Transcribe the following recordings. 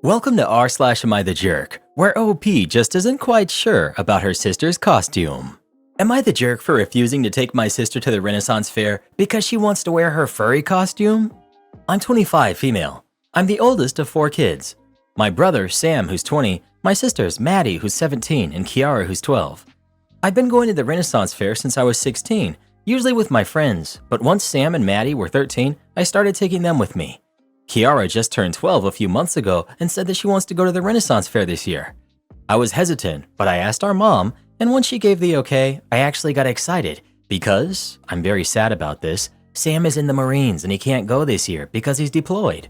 Welcome to r/Am I the Jerk, where OP just isn't quite sure about her sister's costume. Am I the jerk for refusing to take my sister to the Renaissance Fair because she wants to wear her furry costume? I'm 25, female. I'm the oldest of 4 kids. My brother, Sam, who's 20, my sisters, Maddie, who's 17, and Kiara, who's 12. I've been going to the Renaissance Fair since I was 16, usually with my friends, but once Sam and Maddie were 13, I started taking them with me. Kiara just turned 12 a few months ago and said that she wants to go to the Renaissance Fair this year. I was hesitant, but I asked our mom, and once she gave the okay, I actually got excited because, I'm very sad about this, Sam is in the Marines and he can't go this year because he's deployed.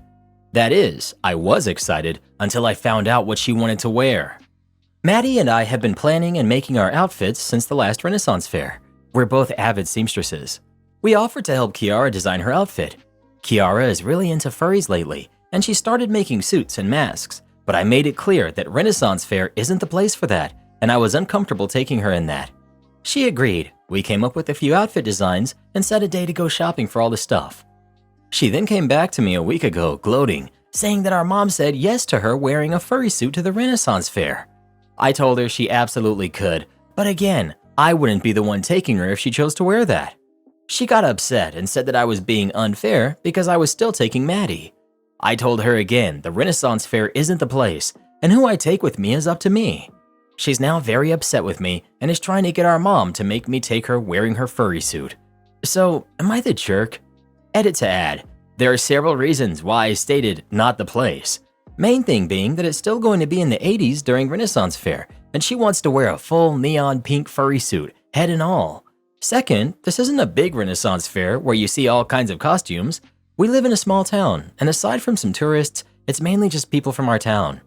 That is, I was excited until I found out what she wanted to wear. Maddie and I have been planning and making our outfits since the last Renaissance Fair. We're both avid seamstresses. We offered to help Kiara design her outfit. Kiara is really into furries lately, and she started making suits and masks, but I made it clear that Renaissance Fair isn't the place for that, and I was uncomfortable taking her in that. She agreed. We came up with a few outfit designs and set a day to go shopping for all the stuff. She then came back to me a week ago, gloating, saying that our mom said yes to her wearing a furry suit to the Renaissance Fair. I told her she absolutely could, but again, I wouldn't be the one taking her if she chose to wear that. She got upset and said that I was being unfair because I was still taking Maddie. I told her again the Renaissance Fair isn't the place, and who I take with me is up to me. She's now very upset with me and is trying to get our mom to make me take her wearing her furry suit. So, am I the jerk? Edit to add, there are several reasons why I stated not the place. Main thing being that it's still going to be in the 80s during Renaissance Fair, and she wants to wear a full neon pink furry suit, head and all. Second, this isn't a big Renaissance Fair where you see all kinds of costumes. We live in a small town, and aside from some tourists, it's mainly just people from our town.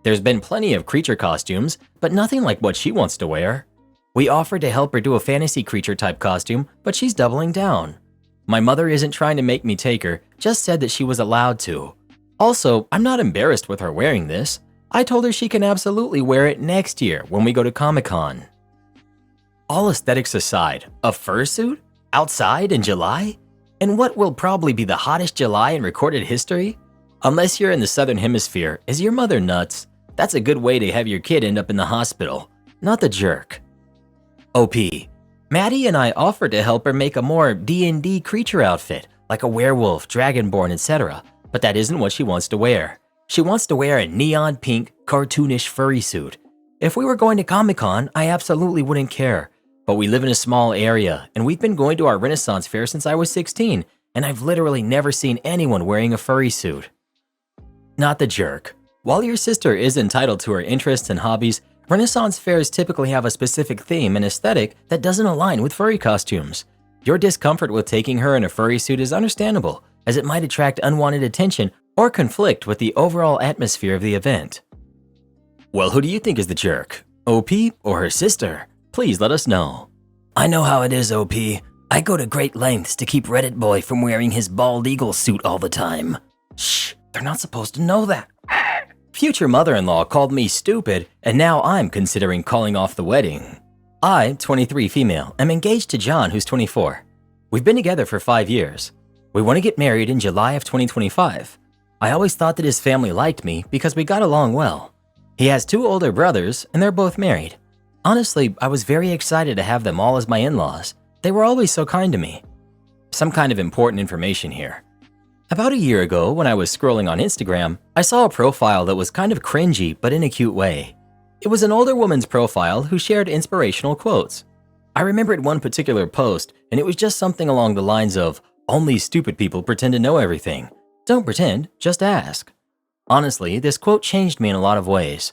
There's been plenty of creature costumes, but nothing like what she wants to wear. We offered to help her do a fantasy creature type costume, but she's doubling down. My mother isn't trying to make me take her, just said that she was allowed to. Also, I'm not embarrassed with her wearing this. I told her she can absolutely wear it next year when we go to Comic-Con. All aesthetics aside, a fursuit? Outside in July? In what will probably be the hottest July in recorded history? Unless you're in the Southern Hemisphere, is your mother nuts? That's a good way to have your kid end up in the hospital. Not the jerk. OP. Maddie and I offered to help her make a more D&D creature outfit, like a werewolf, dragonborn, etc., but that isn't what she wants to wear. She wants to wear a neon pink, cartoonish furry suit. If we were going to Comic-Con, I absolutely wouldn't care. But we live in a small area, and we've been going to our Renaissance Fair since I was 16, and I've literally never seen anyone wearing a furry suit. Not the jerk. While your sister is entitled to her interests and hobbies, Renaissance fairs typically have a specific theme and aesthetic that doesn't align with furry costumes. Your discomfort with taking her in a furry suit is understandable, as it might attract unwanted attention or conflict with the overall atmosphere of the event. Well, who do you think is the jerk? OP or her sister? Please let us know. I know how it is, OP. I go to great lengths to keep Reddit boy from wearing his bald eagle suit all the time. Shh, they're not supposed to know that. Future mother-in-law called me stupid, and now I'm considering calling off the wedding. I, 23 female, am engaged to John, who's 24. We've been together for 5 years. We want to get married in July of 2025. I always thought that his family liked me because we got along well. He has 2 older brothers, and they're both married. Honestly, I was very excited to have them all as my in-laws. They were always so kind to me. Some kind of important information here. About a year ago, when I was scrolling on Instagram, I saw a profile that was kind of cringy but in a cute way. It was an older woman's profile who shared inspirational quotes. I remembered one particular post, and it was just something along the lines of, "Only stupid people pretend to know everything. Don't pretend, just ask." Honestly, this quote changed me in a lot of ways.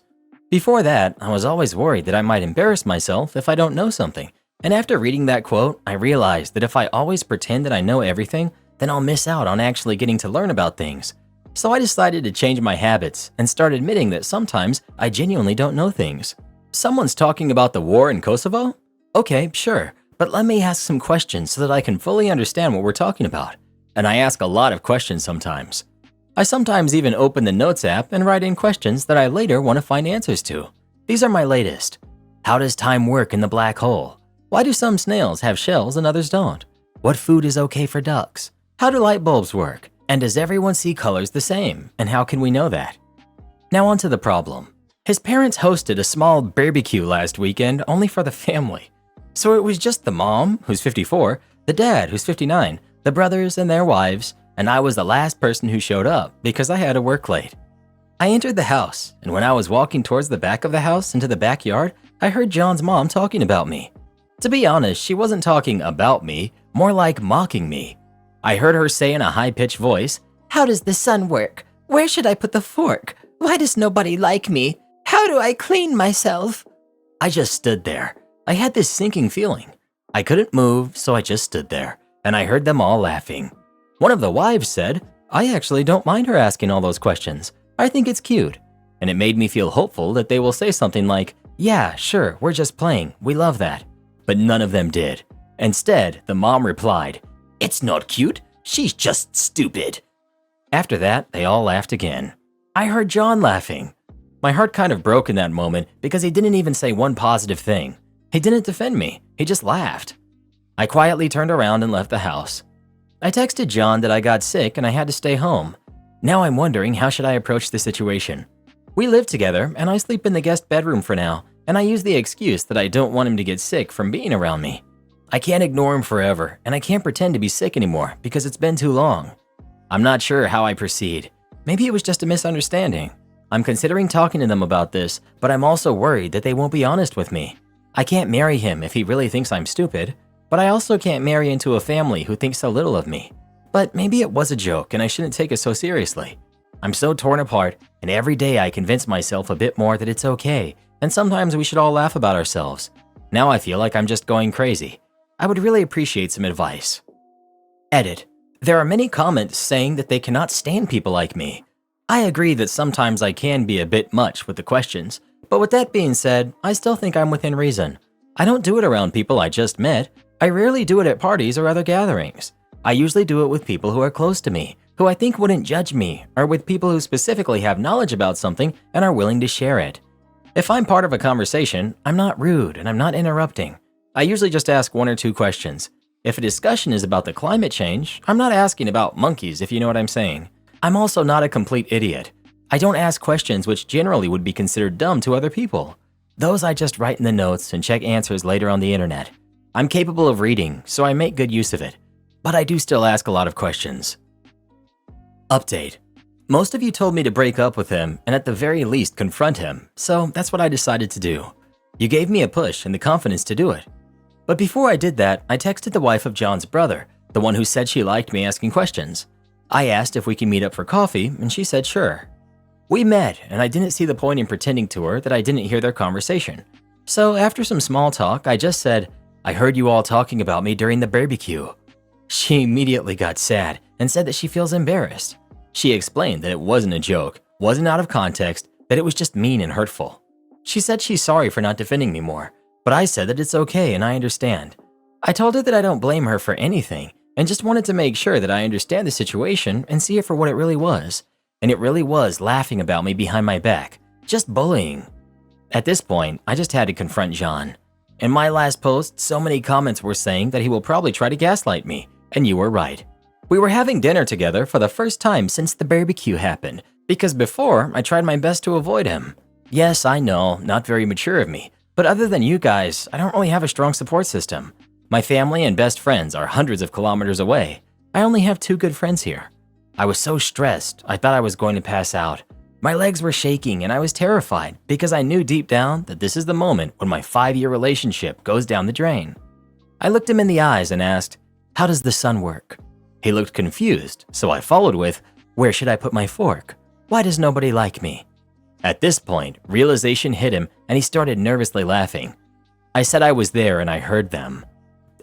Before that, I was always worried that I might embarrass myself if I don't know something, and after reading that quote, I realized that if I always pretend that I know everything, then I'll miss out on actually getting to learn about things. So I decided to change my habits and start admitting that sometimes I genuinely don't know things. Someone's talking about the war in Kosovo? Okay, sure, but let me ask some questions so that I can fully understand what we're talking about. And I ask a lot of questions sometimes. I sometimes even open the Notes app and write in questions that I later want to find answers to. These are my latest. How does time work in the black hole? Why do some snails have shells and others don't? What food is okay for ducks? How do light bulbs work? And does everyone see colors the same? And how can we know that? Now on to the problem. His parents hosted a small barbecue last weekend only for the family. So it was just the mom, who's 54, the dad, who's 59, the brothers and their wives, and I was the last person who showed up because I had to work late. I entered the house, and when I was walking towards the back of the house into the backyard, I heard John's mom talking about me. To be honest, she wasn't talking about me, more like mocking me. I heard her say in a high-pitched voice, "How does the sun work? Where should I put the fork? Why does nobody like me? How do I clean myself?" I just stood there. I had this sinking feeling. I couldn't move, so I just stood there, and I heard them all laughing. One of the wives said, "I actually don't mind her asking all those questions. I think it's cute." And it made me feel hopeful that they will say something like, "Yeah, sure, we're just playing. We love that." But none of them did. Instead, the mom replied, "It's not cute. She's just stupid." After that, they all laughed again. I heard John laughing. My heart kind of broke in that moment because he didn't even say one positive thing. He didn't defend me. He just laughed. I quietly turned around and left the house. I texted John that I got sick and I had to stay home. Now I'm wondering, how should I approach the situation? We live together and I sleep in the guest bedroom for now, and I use the excuse that I don't want him to get sick from being around me. I can't ignore him forever, and I can't pretend to be sick anymore because it's been too long. I'm not sure how I proceed. Maybe it was just a misunderstanding. I'm considering talking to them about this, but I'm also worried that they won't be honest with me. I can't marry him if he really thinks I'm stupid, but I also can't marry into a family who thinks so little of me. But maybe it was a joke and I shouldn't take it so seriously. I'm so torn apart, and every day I convince myself a bit more that it's okay, and sometimes we should all laugh about ourselves. Now I feel like I'm just going crazy. I would really appreciate some advice. Edit. There are many comments saying that they cannot stand people like me. I agree that sometimes I can be a bit much with the questions, but with that being said, I still think I'm within reason. I don't do it around people I just met. I rarely do it at parties or other gatherings. I usually do it with people who are close to me, who I think wouldn't judge me, or with people who specifically have knowledge about something and are willing to share it. If I'm part of a conversation, I'm not rude and I'm not interrupting. I usually just ask one or two questions. If a discussion is about the climate change, I'm not asking about monkeys, if you know what I'm saying. I'm also not a complete idiot. I don't ask questions which generally would be considered dumb to other people. Those I just write in the notes and check answers later on the internet. I'm capable of reading, so I make good use of it. But I do still ask a lot of questions. Update. Most of you told me to break up with him and at the very least confront him, so that's what I decided to do. You gave me a push and the confidence to do it. But before I did that, I texted the wife of John's brother, the one who said she liked me asking questions. I asked if we could meet up for coffee, and she said sure. We met, and I didn't see the point in pretending to her that I didn't hear their conversation. So after some small talk, I just said, "I heard you all talking about me during the barbecue." She immediately got sad and said that she feels embarrassed. She explained that it wasn't a joke, wasn't out of context, that it was just mean and hurtful. She said she's sorry for not defending me more, but I said that it's okay and I understand. I told her that I don't blame her for anything and just wanted to make sure that I understand the situation and see it for what it really was. And it really was laughing about me behind my back, just bullying. At this point, I just had to confront John. In my last post, so many comments were saying that he will probably try to gaslight me, and you were right. We were having dinner together for the first time since the barbecue happened, because before, I tried my best to avoid him. Yes, I know, not very mature of me, but other than you guys, I don't really have a strong support system. My family and best friends are hundreds of kilometers away. I only have 2 good friends here. I was so stressed, I thought I was going to pass out. My legs were shaking and I was terrified because I knew deep down that this is the moment when my 5-year relationship goes down the drain. I looked him in the eyes and asked, "How does the sun work?" He looked confused, so I followed with, "Where should I put my fork? Why does nobody like me?" At this point, realization hit him and he started nervously laughing. I said I was there and I heard them.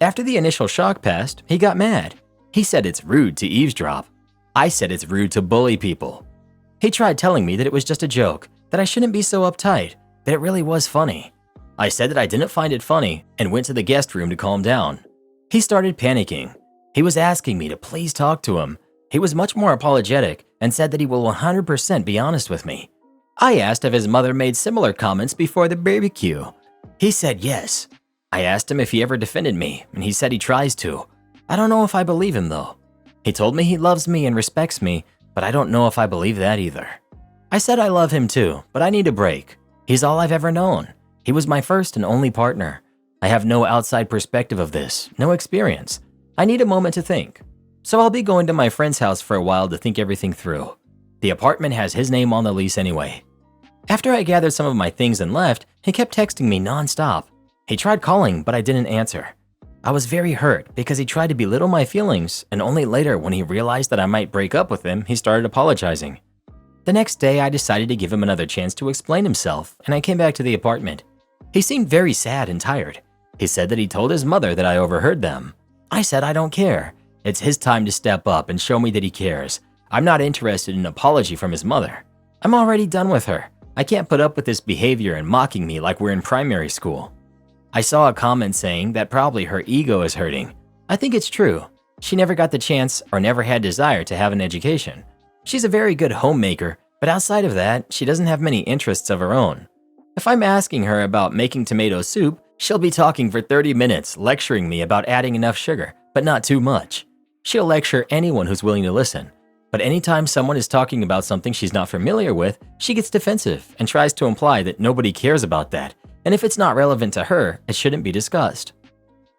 After the initial shock passed, he got mad. He said it's rude to eavesdrop. I said it's rude to bully people. He tried telling me that it was just a joke, that I shouldn't be so uptight, that it really was funny. I said that I didn't find it funny and went to the guest room to calm down. He started panicking. He was asking me to please talk to him. He was much more apologetic and said that he will 100% be honest with me. I asked if his mother made similar comments before the barbecue. He said yes. I asked him if he ever defended me, and he said he tries to. I don't know if I believe him though. He told me he loves me and respects me, but I don't know if I believe that either. I said I love him too, but I need a break. He's all I've ever known. He was my first and only partner. I have no outside perspective of this, no experience. I need a moment to think. So I'll be going to my friend's house for a while to think everything through. The apartment has his name on the lease anyway. After I gathered some of my things and left, he kept texting me nonstop. He tried calling, but I didn't answer. I was very hurt because he tried to belittle my feelings, and only later when he realized that I might break up with him, he started apologizing. The next day, I decided to give him another chance to explain himself, and I came back to the apartment. He seemed very sad and tired. He said that he told his mother that I overheard them. I said I don't care. It's his time to step up and show me that he cares. I'm not interested in an apology from his mother. I'm already done with her. I can't put up with this behavior and mocking me like we're in primary school. I saw a comment saying that probably her ego is hurting. I think it's true. She never got the chance or never had desire to have an education. She's a very good homemaker, but outside of that, she doesn't have many interests of her own. If I'm asking her about making tomato soup, she'll be talking for 30 minutes, lecturing me about adding enough sugar, but not too much. She'll lecture anyone who's willing to listen. But anytime someone is talking about something she's not familiar with, she gets defensive and tries to imply that nobody cares about that, and if it's not relevant to her, it shouldn't be discussed.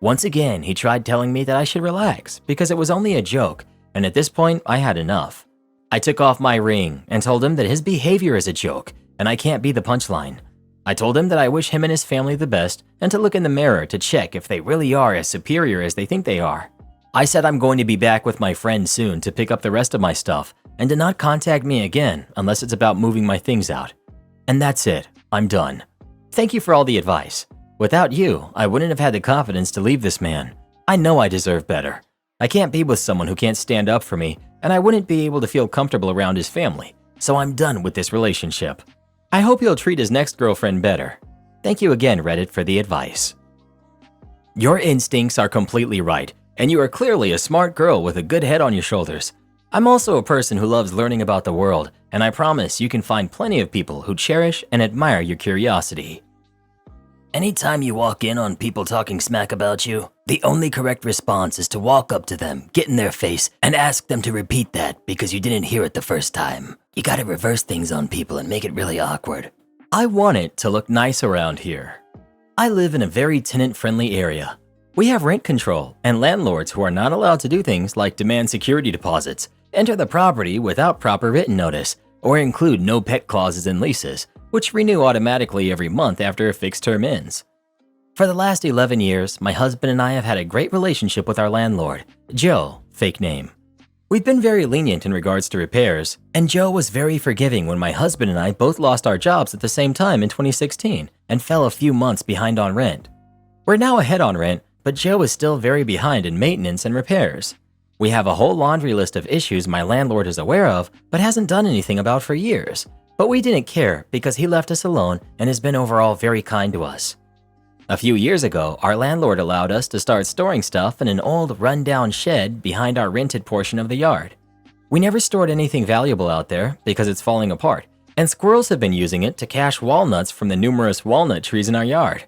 Once again, he tried telling me that I should relax because it was only a joke, and at this point, I had enough. I took off my ring and told him that his behavior is a joke, and I can't be the punchline. I told him that I wish him and his family the best and to look in the mirror to check if they really are as superior as they think they are. I said I'm going to be back with my friend soon to pick up the rest of my stuff and to not contact me again unless it's about moving my things out. And that's it. I'm done. Thank you for all the advice. Without you, I wouldn't have had the confidence to leave this man. I know I deserve better. I can't be with someone who can't stand up for me, and I wouldn't be able to feel comfortable around his family, so I'm done with this relationship. I hope he'll treat his next girlfriend better. Thank you again, Reddit, for the advice. Your instincts are completely right, and you are clearly a smart girl with a good head on your shoulders. I'm also a person who loves learning about the world, and I promise you can find plenty of people who cherish and admire your curiosity. Anytime you walk in on people talking smack about you, the only correct response is to walk up to them, get in their face, and ask them to repeat that because you didn't hear it the first time. You gotta reverse things on people and make it really awkward. I want it to look nice around here. I live in a very tenant-friendly area. We have rent control and landlords who are not allowed to do things like demand security deposits, enter the property without proper written notice, or include no pet clauses in leases, which renew automatically every month after a fixed term ends. For the last 11 years, my husband and I have had a great relationship with our landlord, Joe, fake name. We've been very lenient in regards to repairs, and Joe was very forgiving when my husband and I both lost our jobs at the same time in 2016 and fell a few months behind on rent. We're now ahead on rent, but Joe is still very behind in maintenance and repairs. We have a whole laundry list of issues my landlord is aware of but hasn't done anything about for years. But we didn't care because he left us alone and has been overall very kind to us. A few years ago, our landlord allowed us to start storing stuff in an old run-down shed behind our rented portion of the yard. We never stored anything valuable out there because it's falling apart, and squirrels have been using it to cache walnuts from the numerous walnut trees in our yard.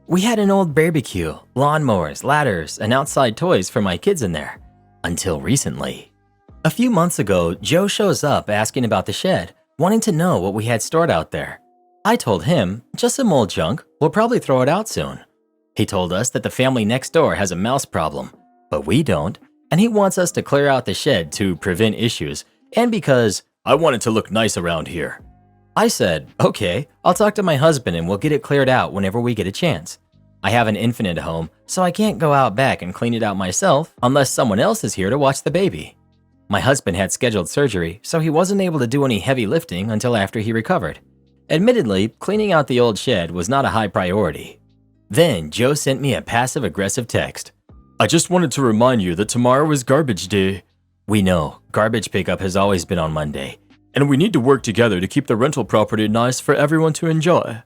We had an old barbecue, lawnmowers, ladders, and outside toys for my kids in there. Until recently. A few months ago, Joe shows up asking about the shed, wanting to know what we had stored out there. I told him, just some old junk, we'll probably throw it out soon. He told us that the family next door has a mouse problem, but we don't, and he wants us to clear out the shed to prevent issues, and because I want it to look nice around here. I said, okay, I'll talk to my husband and we'll get it cleared out whenever we get a chance. I have an infant at home, so I can't go out back and clean it out myself unless someone else is here to watch the baby. My husband had scheduled surgery, so he wasn't able to do any heavy lifting until after he recovered. Admittedly, cleaning out the old shed was not a high priority. Then Joe sent me a passive-aggressive text. I just wanted to remind you that tomorrow is garbage day. We know, garbage pickup has always been on Monday, and we need to work together to keep the rental property nice for everyone to enjoy.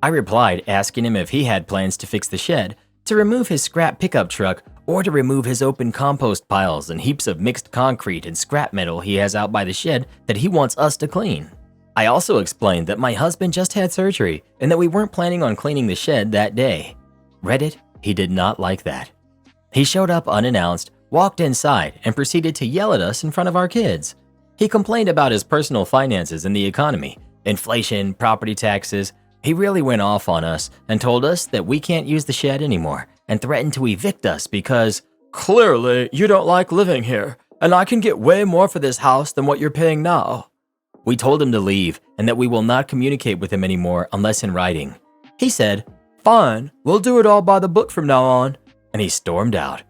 I replied asking him if he had plans to fix the shed, to remove his scrap pickup truck, or to remove his open compost piles and heaps of mixed concrete and scrap metal he has out by the shed that he wants us to clean. I also explained that my husband just had surgery and that we weren't planning on cleaning the shed that day. Reddit, he did not like that. He showed up unannounced, walked inside, and proceeded to yell at us in front of our kids. He complained about his personal finances and the economy, inflation, property taxes. He really went off on us and told us that we can't use the shed anymore and threatened to evict us because, "Clearly, you don't like living here, and I can get way more for this house than what you're paying now." We told him to leave and that we will not communicate with him anymore unless in writing. He said, "Fine, we'll do it all by the book from now on," and he stormed out.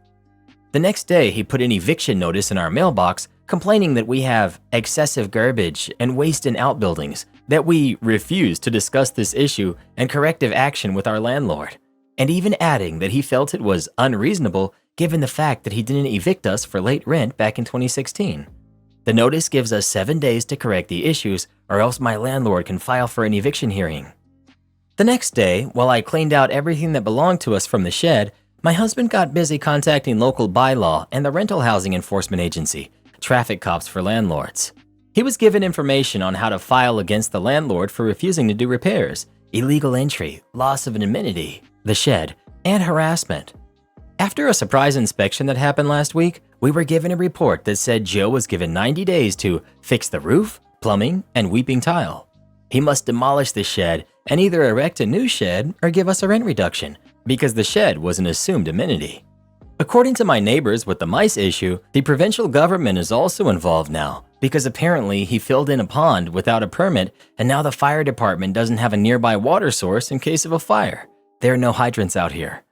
The next day, he put an eviction notice in our mailbox complaining that we have excessive garbage and waste in outbuildings, that we refuse to discuss this issue and corrective action with our landlord, and even adding that he felt it was unreasonable given the fact that he didn't evict us for late rent back in 2016. The notice gives us 7 days to correct the issues, or else my landlord can file for an eviction hearing. The next day, while I cleaned out everything that belonged to us from the shed, my husband got busy contacting local bylaw and the rental housing enforcement agency, traffic cops for landlords. He was given information on how to file against the landlord for refusing to do repairs, illegal entry, loss of an amenity, the shed, and harassment. After a surprise inspection that happened last week, we were given a report that said Joe was given 90 days to fix the roof, plumbing, and weeping tile. He must demolish the shed and either erect a new shed or give us a rent reduction, because the shed was an assumed amenity. According to my neighbors with the mice issue, the provincial government is also involved now, because apparently he filled in a pond without a permit and now the fire department doesn't have a nearby water source in case of a fire. There are no hydrants out here.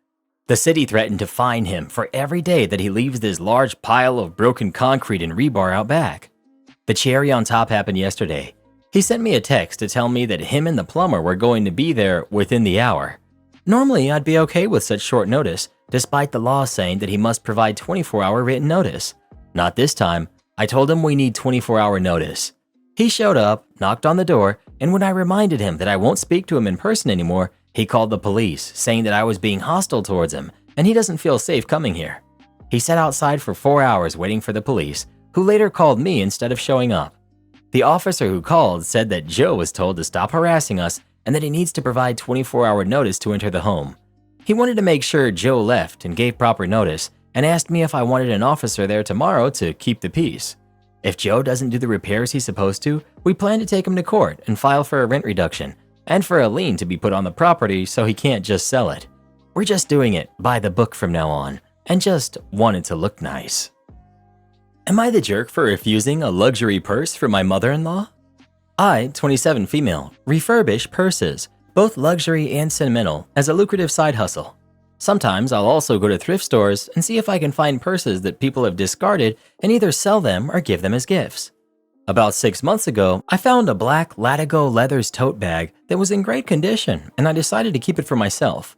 The city threatened to fine him for every day that he leaves this large pile of broken concrete and rebar out back. The cherry on top happened yesterday. He sent me a text to tell me that him and the plumber were going to be there within the hour. Normally, I'd be okay with such short notice, despite the law saying that he must provide 24-hour written notice. Not this time. I told him we need 24-hour notice. He showed up, knocked on the door, and when I reminded him that I won't speak to him in person anymore, he called the police, saying that I was being hostile towards him and he doesn't feel safe coming here. He sat outside for 4 hours waiting for the police, who later called me instead of showing up. The officer who called said that Joe was told to stop harassing us and that he needs to provide 24-hour notice to enter the home. He wanted to make sure Joe left and gave proper notice and asked me if I wanted an officer there tomorrow to keep the peace. If Joe doesn't do the repairs he's supposed to, we plan to take him to court and file for a rent reduction and for a lien to be put on the property so he can't just sell it. We're just doing it by the book from now on and just want it to look nice. Am I the jerk for refusing a luxury purse for my mother-in-law? I, 27 female, refurbish purses, both luxury and sentimental, as a lucrative side hustle. Sometimes I'll also go to thrift stores and see if I can find purses that people have discarded and either sell them or give them as gifts. About 6 months ago, I found a black Latigo Leathers tote bag that was in great condition and I decided to keep it for myself.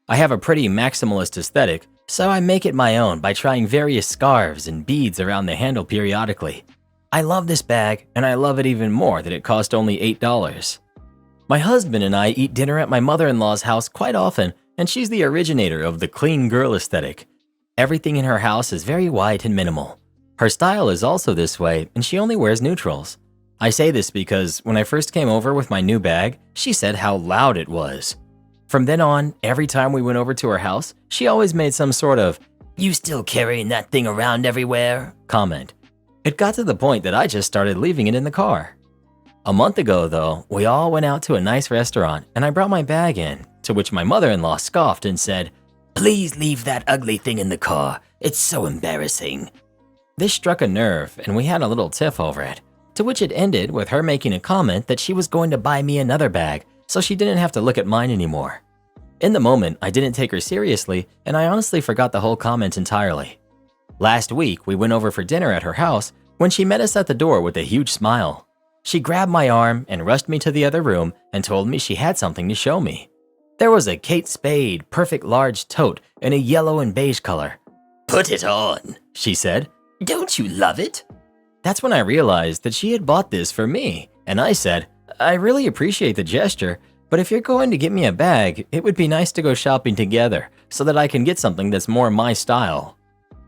I have a pretty maximalist aesthetic, so I make it my own by trying various scarves and beads around the handle periodically. I love this bag and I love it even more that it cost only $8. My husband and I eat dinner at my mother-in-law's house quite often, and she's the originator of the clean girl aesthetic. Everything in her house is very white and minimal. Her style is also this way, and she only wears neutrals. I say this because when I first came over with my new bag, she said how loud it was. From then on, every time we went over to her house, she always made some sort of, "You still carrying that thing around everywhere?" comment. It got to the point that I just started leaving it in the car. A month ago, though, we all went out to a nice restaurant and I brought my bag in, to which my mother-in-law scoffed and said, "Please leave that ugly thing in the car. It's so embarrassing." This struck a nerve and we had a little tiff over it, to which it ended with her making a comment that she was going to buy me another bag so she didn't have to look at mine anymore. In the moment, I didn't take her seriously and I honestly forgot the whole comment entirely. Last week, we went over for dinner at her house when she met us at the door with a huge smile. She grabbed my arm and rushed me to the other room and told me she had something to show me. There was a Kate Spade perfect large tote in a yellow and beige color. "Put it on," she said. "Don't you love it?" That's when I realized that she had bought this for me, and I said, "I really appreciate the gesture, but if you're going to get me a bag, it would be nice to go shopping together so that I can get something that's more my style."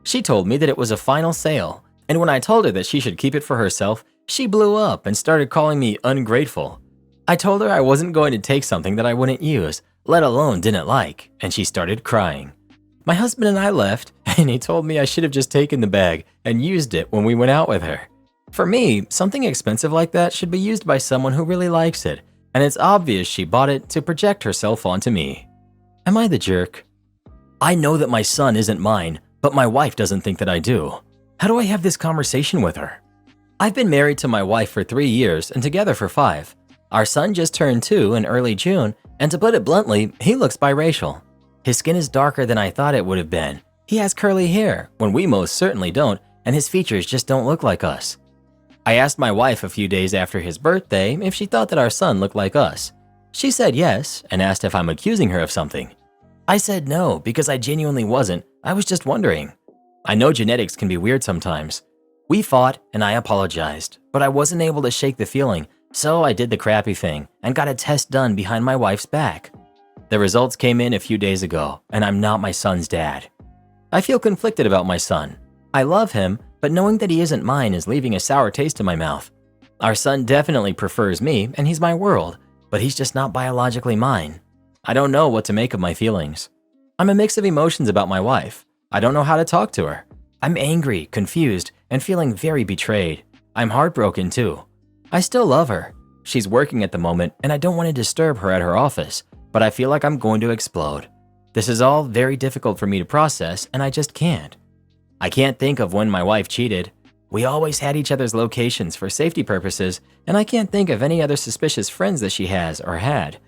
She told me that it was a final sale, and when I told her that she should keep it for herself, she blew up and started calling me ungrateful. I told her I wasn't going to take something that I wouldn't use, let alone didn't like, and she started crying. My husband and I left, and he told me I should have just taken the bag and used it when we went out with her. For me, something expensive like that should be used by someone who really likes it, and it's obvious she bought it to project herself onto me. Am I the jerk? I know that my son isn't mine, but my wife doesn't think that I do. How do I have this conversation with her? I've been married to my wife for 3 years and together for 5. Our son just turned 2 in early June, and to put it bluntly, he looks biracial. His skin is darker than I thought it would have been. He has curly hair, when we most certainly don't, and his features just don't look like us. I asked my wife a few days after his birthday if she thought that our son looked like us. She said yes, and asked if I'm accusing her of something. I said no, because I genuinely wasn't. I was just wondering. I know genetics can be weird sometimes. We fought, and I apologized, but I wasn't able to shake the feeling, so I did the crappy thing and got a test done behind my wife's back. The results came in a few days ago, and I'm not my son's dad. I feel conflicted about my son. I love him, but knowing that he isn't mine is leaving a sour taste in my mouth. Our son definitely prefers me, and he's my world, but he's just not biologically mine. I don't know what to make of my feelings. I'm a mix of emotions about my wife. I don't know how to talk to her. I'm angry, confused, and feeling very betrayed. I'm heartbroken too. I still love her. She's working at the moment, and I don't want to disturb her at her office, but I feel like I'm going to explode. This is all very difficult for me to process, and I just can't. I can't think of when my wife cheated. We always had each other's locations for safety purposes, and I can't think of any other suspicious friends that she has or had.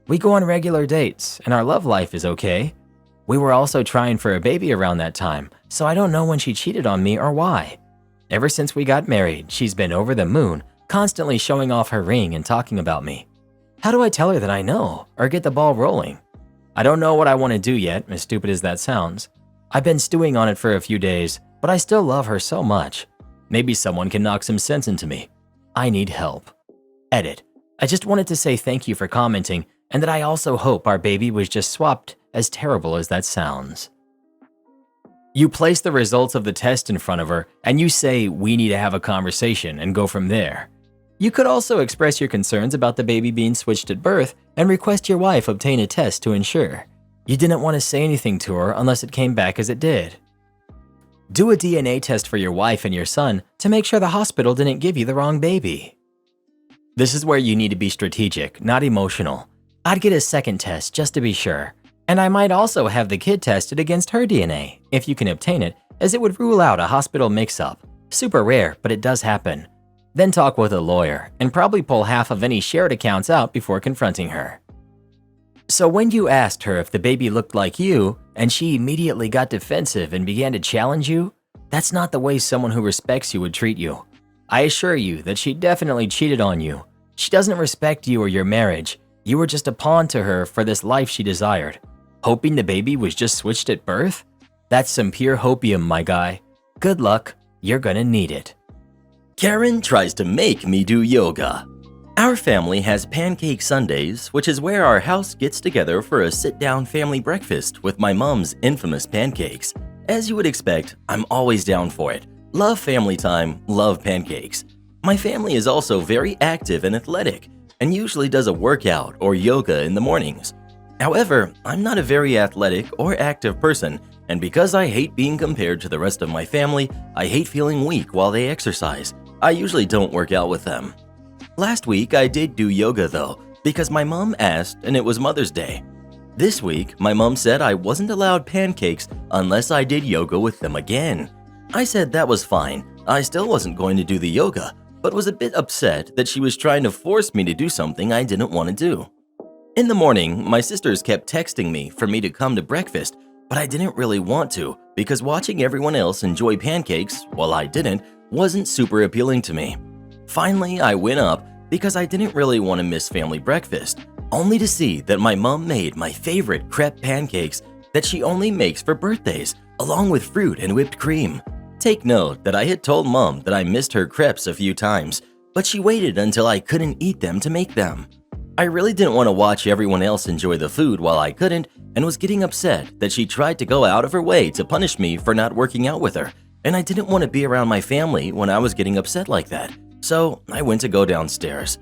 We go on regular dates, and our love life is okay. We were also trying for a baby around that time, so I don't know when she cheated on me or why. Ever since we got married, she's been over the moon, constantly showing off her ring and talking about me. How do I tell her that I know, or get the ball rolling? I don't know what I want to do yet, as stupid as that sounds. I've been stewing on it for a few days, but I still love her so much. Maybe someone can knock some sense into me. I need help. Edit. I just wanted to say thank you for commenting, and that I also hope our baby was just swapped, as terrible as that sounds. You place the results of the test in front of her, and you say, we need to have a conversation and go from there. You could also express your concerns about the baby being switched at birth and request your wife obtain a test to ensure. You didn't want to say anything to her unless it came back as it did. Do a DNA test for your wife and your son to make sure the hospital didn't give you the wrong baby. This is where you need to be strategic, not emotional. I'd get a second test just to be sure. And I might also have the kid tested against her DNA, if you can obtain it, as it would rule out a hospital mix-up. Super rare, but it does happen. Then talk with a lawyer, and probably pull half of any shared accounts out before confronting her. So when you asked her if the baby looked like you, and she immediately got defensive and began to challenge you, that's not the way someone who respects you would treat you. I assure you that she definitely cheated on you. She doesn't respect you or your marriage. You were just a pawn to her for this life she desired. Hoping the baby was just switched at birth? That's some pure hopium, my guy. Good luck, you're gonna need it. Karen tries to make me do yoga. Our family has pancake Sundays, which is where our house gets together for a sit-down family breakfast with my mom's infamous pancakes. As you would expect, I'm always down for it. Love family time, love pancakes. My family is also very active and athletic, and usually does a workout or yoga in the mornings. However, I'm not a very athletic or active person, and because I hate being compared to the rest of my family, I hate feeling weak while they exercise. I usually don't work out with them. Last week, I did do yoga though, because my mom asked and it was Mother's Day. This week, my mom said I wasn't allowed pancakes unless I did yoga with them again. I said that was fine. I still wasn't going to do the yoga, but was a bit upset that she was trying to force me to do something I didn't want to do. In the morning, my sisters kept texting me for me to come to breakfast, but I didn't really want to because watching everyone else enjoy pancakes, while I didn't, wasn't super appealing to me. Finally, I went up because I didn't really want to miss family breakfast, only to see that my mom made my favorite crepe pancakes that she only makes for birthdays, along with fruit and whipped cream. Take note that I had told Mom that I missed her crepes a few times, but she waited until I couldn't eat them to make them. I really didn't want to watch everyone else enjoy the food while I couldn't, and was getting upset that she tried to go out of her way to punish me for not working out with her, and I didn't want to be around my family when I was getting upset like that, so I went to go downstairs.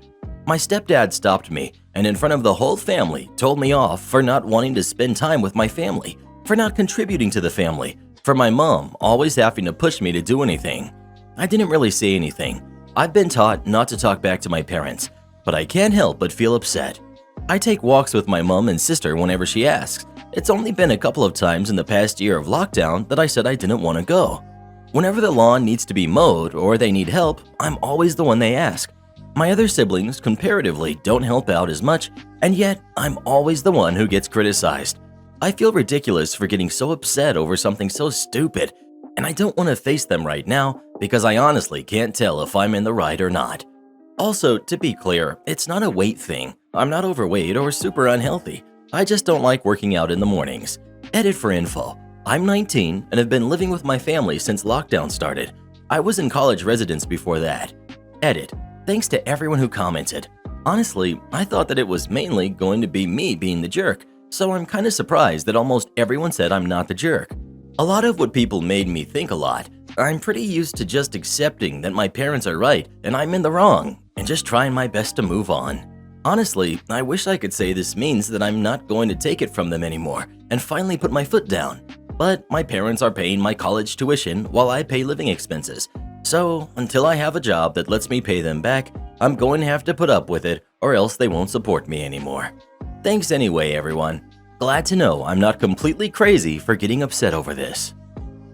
My stepdad stopped me, and in front of the whole family told me off for not wanting to spend time with my family, for not contributing to the family, for my mom always having to push me to do anything. I didn't really say anything. I've been taught not to talk back to my parents, but I can't help but feel upset. I take walks with my mom and sister whenever she asks. It's only been a couple of times in the past year of lockdown that I said I didn't want to go. Whenever the lawn needs to be mowed or they need help, I'm always the one they ask. My other siblings comparatively don't help out as much, and yet I'm always the one who gets criticized. I feel ridiculous for getting so upset over something so stupid, and I don't want to face them right now because I honestly can't tell if I'm in the right or not. Also, to be clear, it's not a weight thing. I'm not overweight or super unhealthy. I just don't like working out in the mornings. Edit for info. I'm 19 and have been living with my family since lockdown started. I was in college residence before that. Edit. Thanks to everyone who commented. Honestly, I thought that it was mainly going to be me being the jerk, so I'm kind of surprised that almost everyone said I'm not the jerk. A lot of what people made me think a lot. I'm pretty used to just accepting that my parents are right and I'm in the wrong, and just trying my best to move on. Honestly, I wish I could say this means that I'm not going to take it from them anymore and finally put my foot down. But my parents are paying my college tuition while I pay living expenses. So until I have a job that lets me pay them back, I'm going to have to put up with it or else they won't support me anymore. Thanks anyway, everyone. Glad to know I'm not completely crazy for getting upset over this.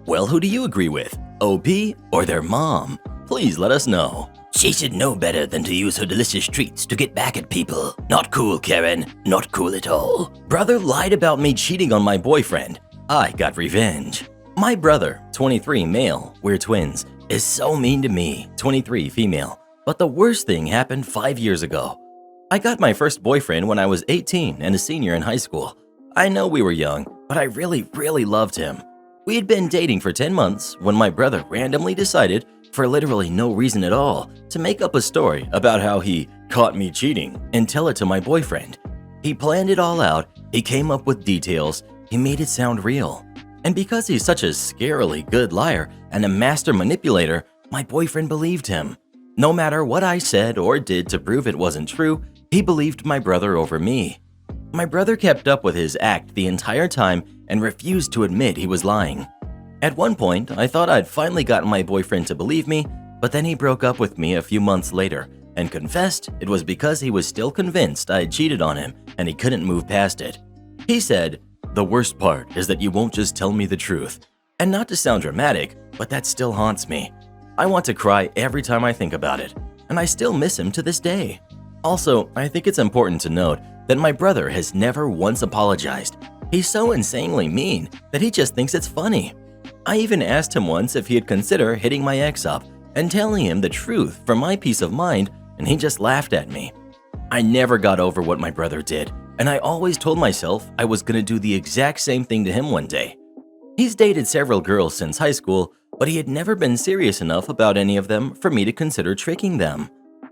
Well, who do you agree with? OP or their mom? Please let us know. She should know better than to use her delicious treats to get back at people. Not cool, Karen. Not cool at all. Brother lied about me cheating on my boyfriend. I got revenge. My brother, 23 male, we're twins, is so mean to me, 23 female. But the worst thing happened 5 years ago. I got my first boyfriend when I was 18 and a senior in high school. I know we were young, but I really loved him. We had been dating for 10 months when my brother randomly decided, for literally no reason at all, to make up a story about how he caught me cheating and tell it to my boyfriend. He planned it all out, he came up with details, he made it sound real. And because he's such a scarily good liar and a master manipulator, my boyfriend believed him. No matter what I said or did to prove it wasn't true, he believed my brother over me. My brother kept up with his act the entire time and refused to admit he was lying. At one point, I thought I'd finally gotten my boyfriend to believe me, but then he broke up with me a few months later and confessed it was because he was still convinced I had cheated on him and he couldn't move past it. He said, "The worst part is that you won't just tell me the truth." And not to sound dramatic, but that still haunts me. I want to cry every time I think about it, and I still miss him to this day. Also, I think it's important to note that my brother has never once apologized. He's so insanely mean that he just thinks it's funny. I even asked him once if he'd consider hitting my ex up and telling him the truth for my peace of mind, and he just laughed at me. I never got over what my brother did, and I always told myself I was gonna do the exact same thing to him one day. He's dated several girls since high school, but he had never been serious enough about any of them for me to consider tricking them.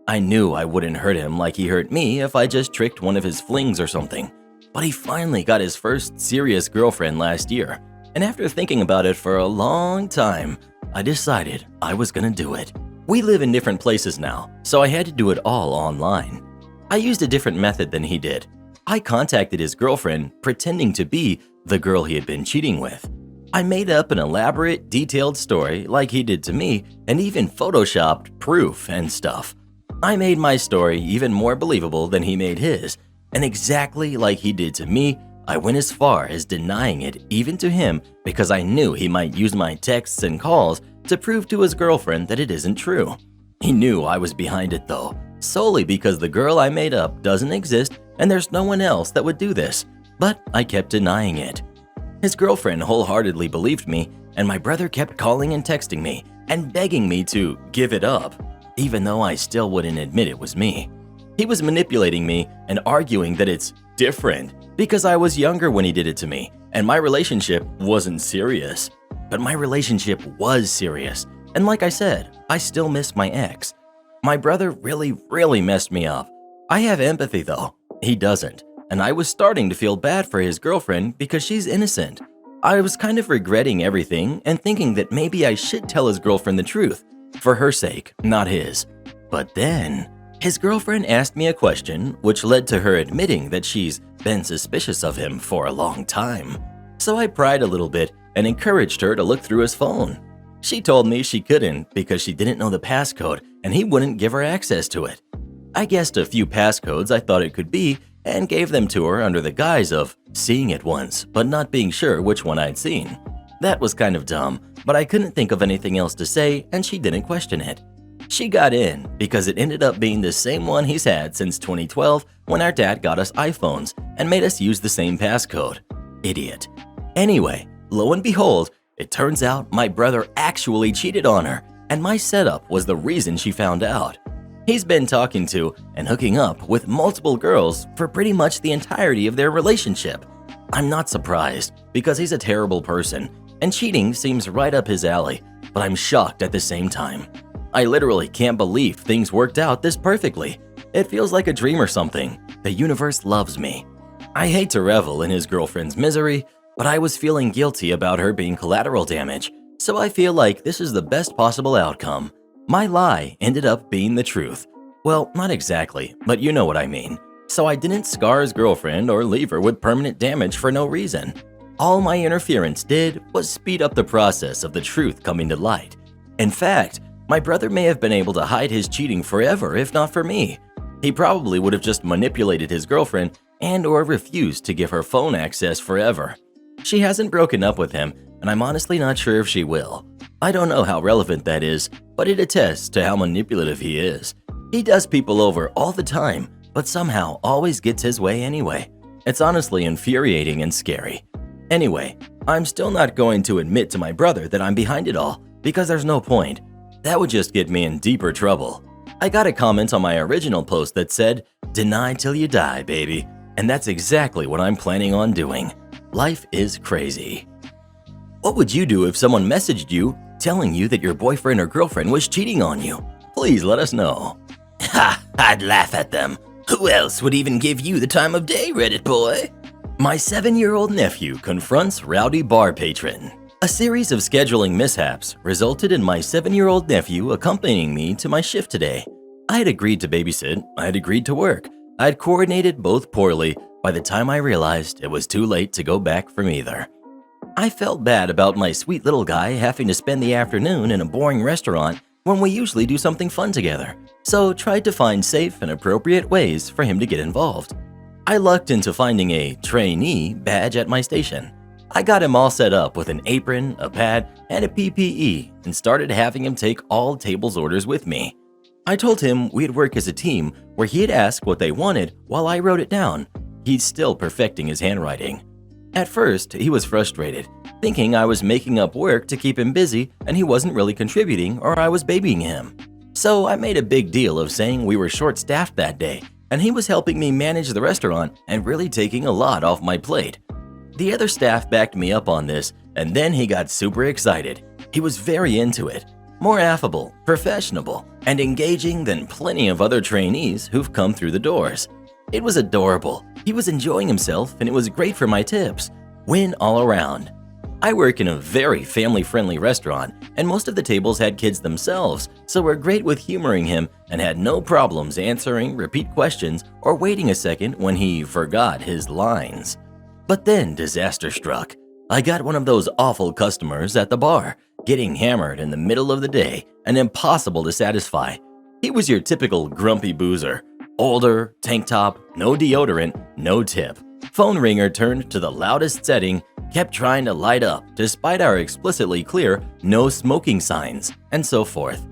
I knew I wouldn't hurt him like he hurt me if I just tricked one of his flings or something. But he finally got his first serious girlfriend last year, and after thinking about it for a long time, I decided I was gonna do it. We live in different places now, so I had to do it all online. I used a different method than he did. I contacted his girlfriend pretending to be the girl he had been cheating with. I made up an elaborate, detailed story like he did to me and even photoshopped proof and stuff. I made my story even more believable than he made his, and exactly like he did to me, I went as far as denying it even to him because I knew he might use my texts and calls to prove to his girlfriend that it isn't true. He knew I was behind it though, solely because the girl I made up doesn't exist and there's no one else that would do this, but I kept denying it. His girlfriend wholeheartedly believed me, and my brother kept calling and texting me and begging me to give it up, even though I still wouldn't admit it was me. He was manipulating me and arguing that it's different because I was younger when he did it to me and my relationship wasn't serious. But my relationship was serious, and like I said, I still miss my ex. My brother really messed me up. I have empathy though, he doesn't, and I was starting to feel bad for his girlfriend because she's innocent. I was kind of regretting everything and thinking that maybe I should tell his girlfriend the truth, for her sake, not his. But then, his girlfriend asked me a question which led to her admitting that she's been suspicious of him for a long time. So I pried a little bit and encouraged her to look through his phone. She told me she couldn't because she didn't know the passcode and he wouldn't give her access to it. I guessed a few passcodes I thought it could be and gave them to her under the guise of seeing it once, but not being sure which one I'd seen. That was kind of dumb, but I couldn't think of anything else to say and she didn't question it. She got in because it ended up being the same one he's had since 2012 when our dad got us iPhones and made us use the same passcode. Idiot. Anyway, lo and behold, it turns out my brother actually cheated on her, and my setup was the reason she found out. He's been talking to and hooking up with multiple girls for pretty much the entirety of their relationship. I'm not surprised because he's a terrible person, and cheating seems right up his alley, but I'm shocked at the same time. I literally can't believe things worked out this perfectly. It feels like a dream or something. The universe loves me. I hate to revel in his girlfriend's misery, but I was feeling guilty about her being collateral damage, so I feel like this is the best possible outcome. My lie ended up being the truth. Well, not exactly, but you know what I mean. So I didn't scar his girlfriend or leave her with permanent damage for no reason. All my interference did was speed up the process of the truth coming to light. In fact, my brother may have been able to hide his cheating forever if not for me. He probably would have just manipulated his girlfriend and/or refused to give her phone access forever. She hasn't broken up with him, and I'm honestly not sure if she will. I don't know how relevant that is, but it attests to how manipulative he is. He does people over all the time, but somehow always gets his way anyway. It's honestly infuriating and scary. Anyway, I'm still not going to admit to my brother that I'm behind it all, because there's no point. That would just get me in deeper trouble. I got a comment on my original post that said, "Deny till you die, baby," and that's exactly what I'm planning on doing. Life is crazy. What would you do if someone messaged you telling you that your boyfriend or girlfriend was cheating on you? Please let us know. Ha! I'd laugh at them. Who else would even give you the time of day, Reddit boy? My 7-year-old nephew confronts rowdy bar patron. A series of scheduling mishaps resulted in my 7-year-old nephew accompanying me to my shift today. I had agreed to babysit, I had agreed to work. I had coordinated both poorly by the time I realized it was too late to go back from either. I felt bad about my sweet little guy having to spend the afternoon in a boring restaurant when we usually do something fun together, so tried to find safe and appropriate ways for him to get involved. I lucked into finding a trainee badge at my station. I got him all set up with an apron, a pad, and a PPE and started having him take all tables orders with me. I told him we'd work as a team where he'd ask what they wanted while I wrote it down. He's still perfecting his handwriting. At first, he was frustrated, thinking I was making up work to keep him busy and he wasn't really contributing or I was babying him. So I made a big deal of saying we were short-staffed that day and he was helping me manage the restaurant and really taking a lot off my plate. The other staff backed me up on this, and then he got super excited. He was very into it, more affable, professional, and engaging than plenty of other trainees who've come through the doors. It was adorable. He was enjoying himself, and it was great for my tips. Win all around. I work in a very family-friendly restaurant, and most of the tables had kids themselves, so we're great with humoring him and had no problems answering repeat questions or waiting a second when he forgot his lines. But then disaster struck. I got one of those awful customers at the bar, getting hammered in the middle of the day and impossible to satisfy. He was your typical grumpy boozer. Older, tank top, no deodorant, no tip. Phone ringer turned to the loudest setting, kept trying to light up despite our explicitly clear no smoking signs, and so forth.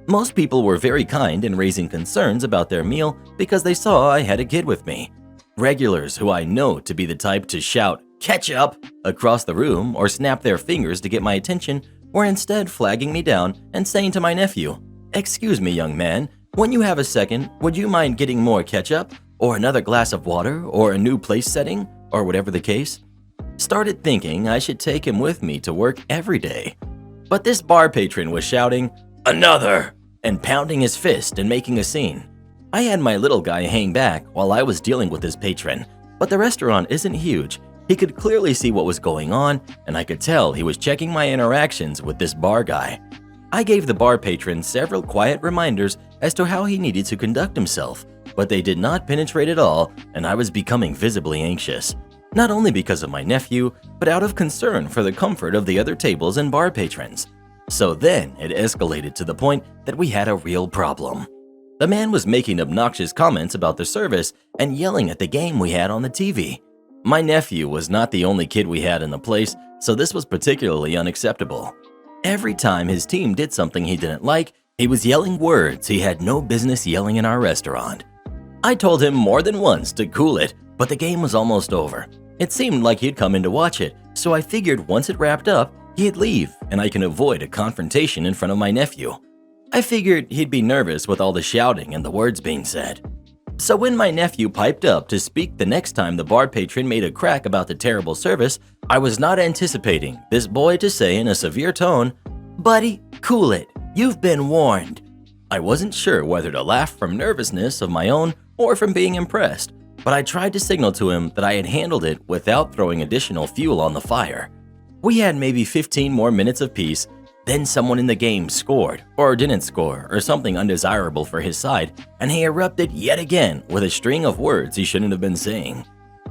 Most people were very kind in raising concerns about their meal because they saw I had a kid with me. Regulars who I know to be the type to shout "ketchup" across the room or snap their fingers to get my attention were instead flagging me down and saying to my nephew, "Excuse me, young man, when you have a second, would you mind getting more ketchup or another glass of water or a new place setting or whatever the case?" Started thinking I should take him with me to work every day. But this bar patron was shouting, "Another!" and pounding his fist and making a scene. I had my little guy hang back while I was dealing with his patron, but the restaurant isn't huge. He could clearly see what was going on, and I could tell he was checking my interactions with this bar guy. I gave the bar patron several quiet reminders as to how he needed to conduct himself, but they did not penetrate at all, and I was becoming visibly anxious. Not only because of my nephew, but out of concern for the comfort of the other tables and bar patrons. So then it escalated to the point that we had a real problem. The man was making obnoxious comments about the service and yelling at the game we had on the TV. My nephew was not the only kid we had in the place, so this was particularly unacceptable. Every time his team did something he didn't like, he was yelling words he had no business yelling in our restaurant. I told him more than once to cool it, but the game was almost over. It seemed like he'd come in to watch it, so I figured once it wrapped up, he'd leave and I can avoid a confrontation in front of my nephew. I figured he'd be nervous with all the shouting and the words being said. So when my nephew piped up to speak the next time the bar patron made a crack about the terrible service, I was not anticipating this boy to say in a severe tone, "Buddy, cool it. You've been warned." I wasn't sure whether to laugh from nervousness of my own or from being impressed, but I tried to signal to him that I had handled it without throwing additional fuel on the fire. We had maybe 15 more minutes of peace, then someone in the game scored, or didn't score, or something undesirable for his side, and he erupted yet again with a string of words he shouldn't have been saying.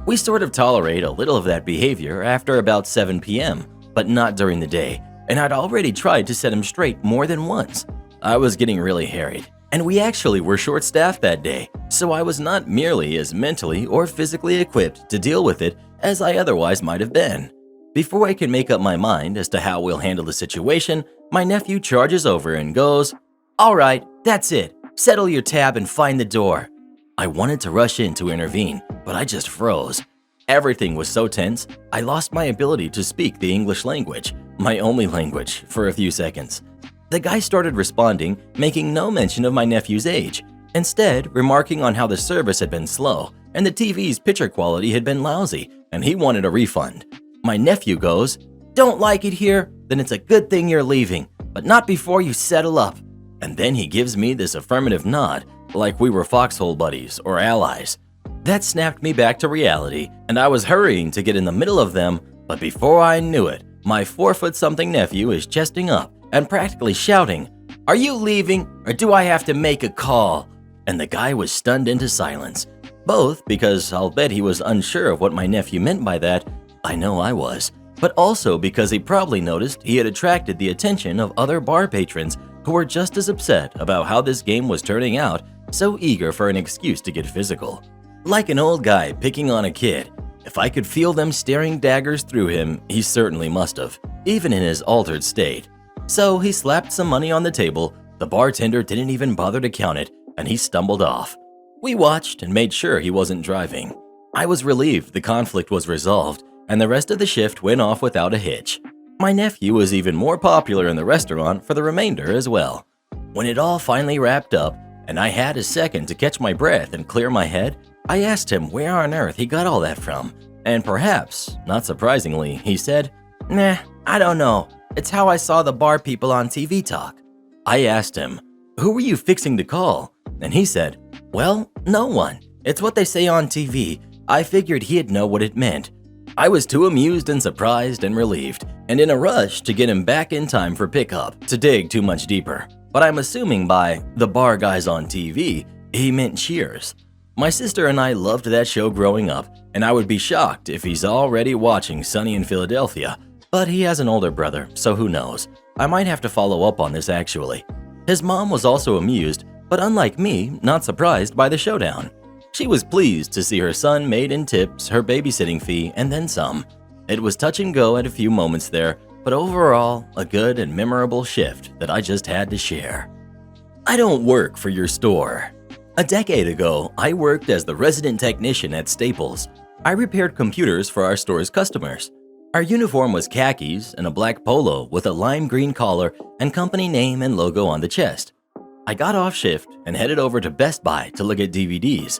We sort of tolerate a little of that behavior after about 7 p.m., but not during the day, and I'd already tried to set him straight more than once. I was getting really harried, and we actually were short-staffed that day, so I was not merely as mentally or physically equipped to deal with it as I otherwise might have been. Before I can make up my mind as to how we'll handle the situation, my nephew charges over and goes, "All right, that's it. Settle your tab and find the door." I wanted to rush in to intervene, but I just froze. Everything was so tense, I lost my ability to speak the English language, my only language, for a few seconds. The guy started responding, making no mention of my nephew's age, instead remarking on how the service had been slow and the TV's picture quality had been lousy and he wanted a refund. My nephew goes, "Don't like it here? Then it's a good thing you're leaving, but not before you settle up." And then he gives me this affirmative nod, like we were foxhole buddies or allies. That snapped me back to reality, and I was hurrying to get in the middle of them, but before I knew it, my 4-foot-something nephew is chesting up and practically shouting, "Are you leaving, or do I have to make a call?" And the guy was stunned into silence, both because I'll bet he was unsure of what my nephew meant by that. I know I was, but also because he probably noticed he had attracted the attention of other bar patrons who were just as upset about how this game was turning out, so eager for an excuse to get physical. Like an old guy picking on a kid, if I could feel them staring daggers through him, he certainly must have, even in his altered state. So he slapped some money on the table, the bartender didn't even bother to count it, and he stumbled off. We watched and made sure he wasn't driving. I was relieved the conflict was resolved, and the rest of the shift went off without a hitch. My nephew was even more popular in the restaurant for the remainder as well. When it all finally wrapped up, and I had a second to catch my breath and clear my head, I asked him where on earth he got all that from, and perhaps, not surprisingly, he said, "Nah, I don't know. It's how I saw the bar people on TV talk." I asked him, "Who were you fixing to call?" And he said, "Well, no one. It's what they say on TV. I figured he'd know what it meant." I was too amused and surprised and relieved, and in a rush to get him back in time for pickup to dig too much deeper. But I'm assuming by "the bar guys on TV," he meant Cheers. My sister and I loved that show growing up, and I would be shocked if he's already watching Sunny in Philadelphia. But he has an older brother, so who knows. I might have to follow up on this actually. His mom was also amused, but unlike me, not surprised by the showdown. She was pleased to see her son made in tips her babysitting fee and then some. It was touch and go at a few moments there, but overall, a good and memorable shift that I just had to share. I don't work for your store. A decade ago, I worked as the resident technician at Staples. I repaired computers for our store's customers. Our uniform was khakis and a black polo with a lime green collar and company name and logo on the chest. I got off shift and headed over to Best Buy to look at DVDs.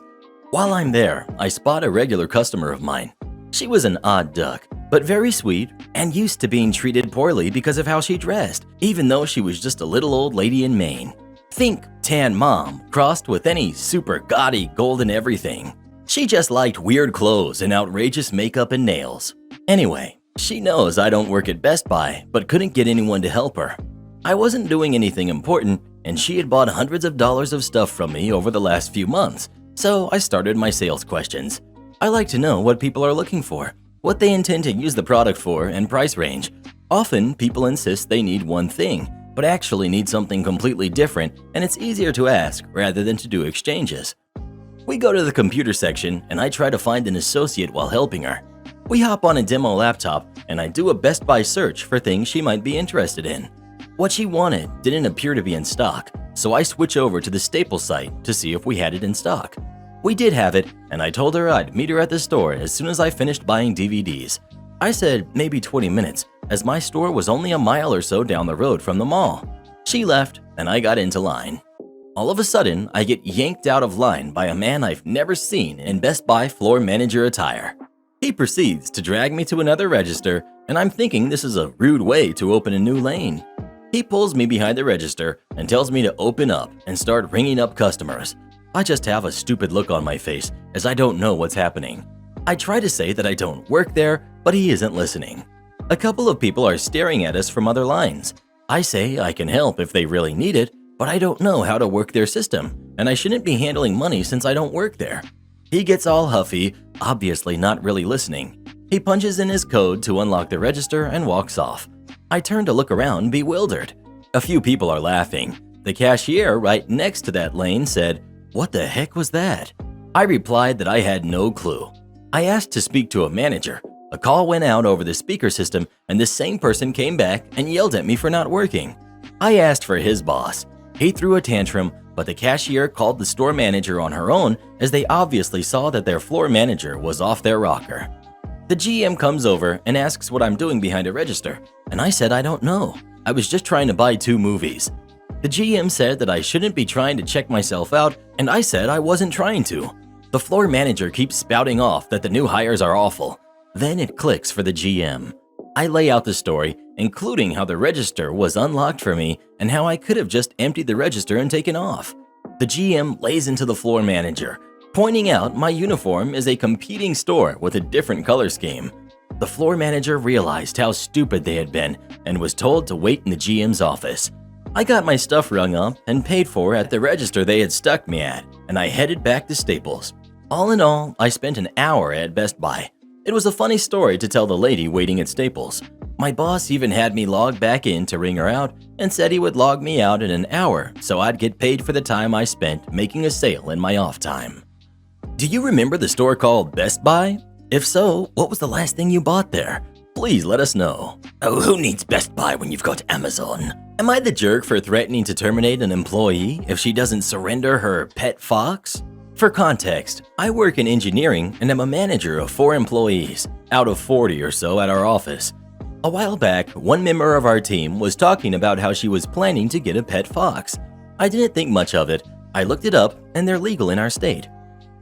While I'm there, I spot a regular customer of mine. She was an odd duck, but very sweet and used to being treated poorly because of how she dressed, even though she was just a little old lady in Maine. Think tan mom crossed with any super gaudy golden everything. She just liked weird clothes and outrageous makeup and nails. Anyway, she knows I don't work at Best Buy, but couldn't get anyone to help her. I wasn't doing anything important, and she had bought hundreds of dollars of stuff from me over the last few months. So I started my sales questions. I like to know what people are looking for, what they intend to use the product for, and price range. Often, people insist they need one thing, but actually need something completely different, and it's easier to ask rather than to do exchanges. We go to the computer section, and I try to find an associate while helping her. We hop on a demo laptop, and I do a Best Buy search for things she might be interested in. What she wanted didn't appear to be in stock, so I switch over to the Staples site to see if we had it in stock. We did have it, and I told her I'd meet her at the store as soon as I finished buying DVDs. I said maybe 20 minutes, as my store was only a mile or so down the road from the mall. She left, and I got into line. All of a sudden, I get yanked out of line by a man I've never seen in Best Buy floor manager attire. He proceeds to drag me to another register, and I'm thinking this is a rude way to open a new lane. He pulls me behind the register and tells me to open up and start ringing up customers. I just have a stupid look on my face as I don't know what's happening. I try to say that I don't work there, but he isn't listening. A couple of people are staring at us from other lines. I say I can help if they really need it, but I don't know how to work their system, and I shouldn't be handling money since I don't work there. He gets all huffy, obviously not really listening. He punches in his code to unlock the register and walks off. I turn to look around, bewildered. A few people are laughing. The cashier right next to that lane said, "What the heck was that?" I replied that I had no clue. I asked to speak to a manager. A call went out over the speaker system, and the same person came back and yelled at me for not working. I asked for his boss. He threw a tantrum, but the cashier called the store manager on her own as they obviously saw that their floor manager was off their rocker. The GM comes over and asks what I'm doing behind a register, and I said I don't know. I was just trying to buy 2 movies. The GM said that I shouldn't be trying to check myself out, and I said I wasn't trying to. The floor manager keeps spouting off that the new hires are awful. Then it clicks for the GM. I lay out the story, including how the register was unlocked for me and how I could have just emptied the register and taken off. The GM lays into the floor manager, pointing out my uniform is a competing store with a different color scheme. The floor manager realized how stupid they had been and was told to wait in the GM's office. I got my stuff rung up and paid for at the register they had stuck me at, and I headed back to Staples. All in all, I spent an hour at Best Buy. It was a funny story to tell the lady waiting at Staples. My boss even had me log back in to ring her out and said he would log me out in an hour so I'd get paid for the time I spent making a sale in my off time. Do you remember the store called Best Buy? If so, what was the last thing you bought there? Please let us know. Oh, who needs Best Buy when you've got Amazon? Am I the jerk for threatening to terminate an employee if she doesn't surrender her pet fox? For context, I work in engineering and am a manager of 4 employees, out of 40 or so at our office. A while back, one member of our team was talking about how she was planning to get a pet fox. I didn't think much of it. I looked it up, and they're legal in our state.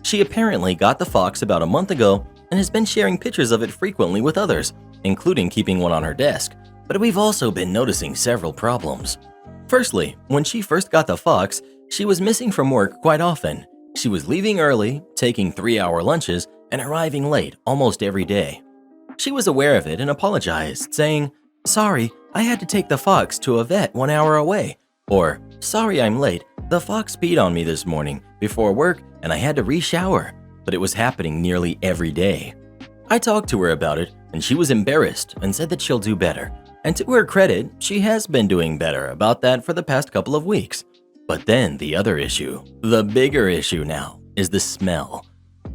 She apparently got the fox about a month ago and has been sharing pictures of it frequently with others, including keeping one on her desk. But we've also been noticing several problems. Firstly, when she first got the fox, she was missing from work quite often. She was leaving early, taking 3-hour lunches, and arriving late almost every day. She was aware of it and apologized, saying, "Sorry, I had to take the fox to a vet 1 hour away," or "Sorry I'm late, the fox peed on me this morning before work and I had to re-shower," but it was happening nearly every day. I talked to her about it, and she was embarrassed and said that she'll do better. And to her credit, she has been doing better about that for the past couple of weeks. But then the other issue, the bigger issue now, is the smell.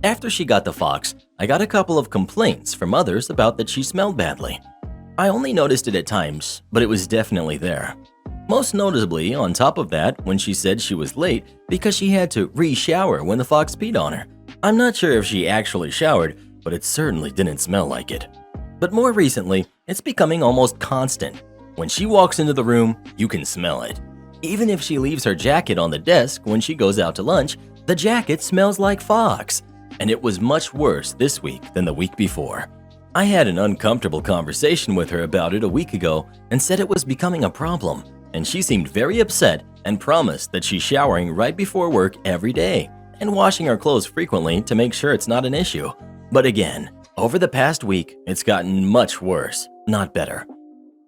After she got the fox, I got a couple of complaints from others about that she smelled badly. I only noticed it at times, but it was definitely there. Most noticeably, on top of that, when she said she was late because she had to re-shower when the fox peed on her. I'm not sure if she actually showered, but it certainly didn't smell like it. But more recently, it's becoming almost constant. When she walks into the room, you can smell it. Even if she leaves her jacket on the desk when she goes out to lunch, the jacket smells like fox. And it was much worse this week than the week before. I had an uncomfortable conversation with her about it a week ago and said it was becoming a problem, and she seemed very upset and promised that she's showering right before work every day and washing her clothes frequently to make sure it's not an issue. But again, over the past week, it's gotten much worse, not better.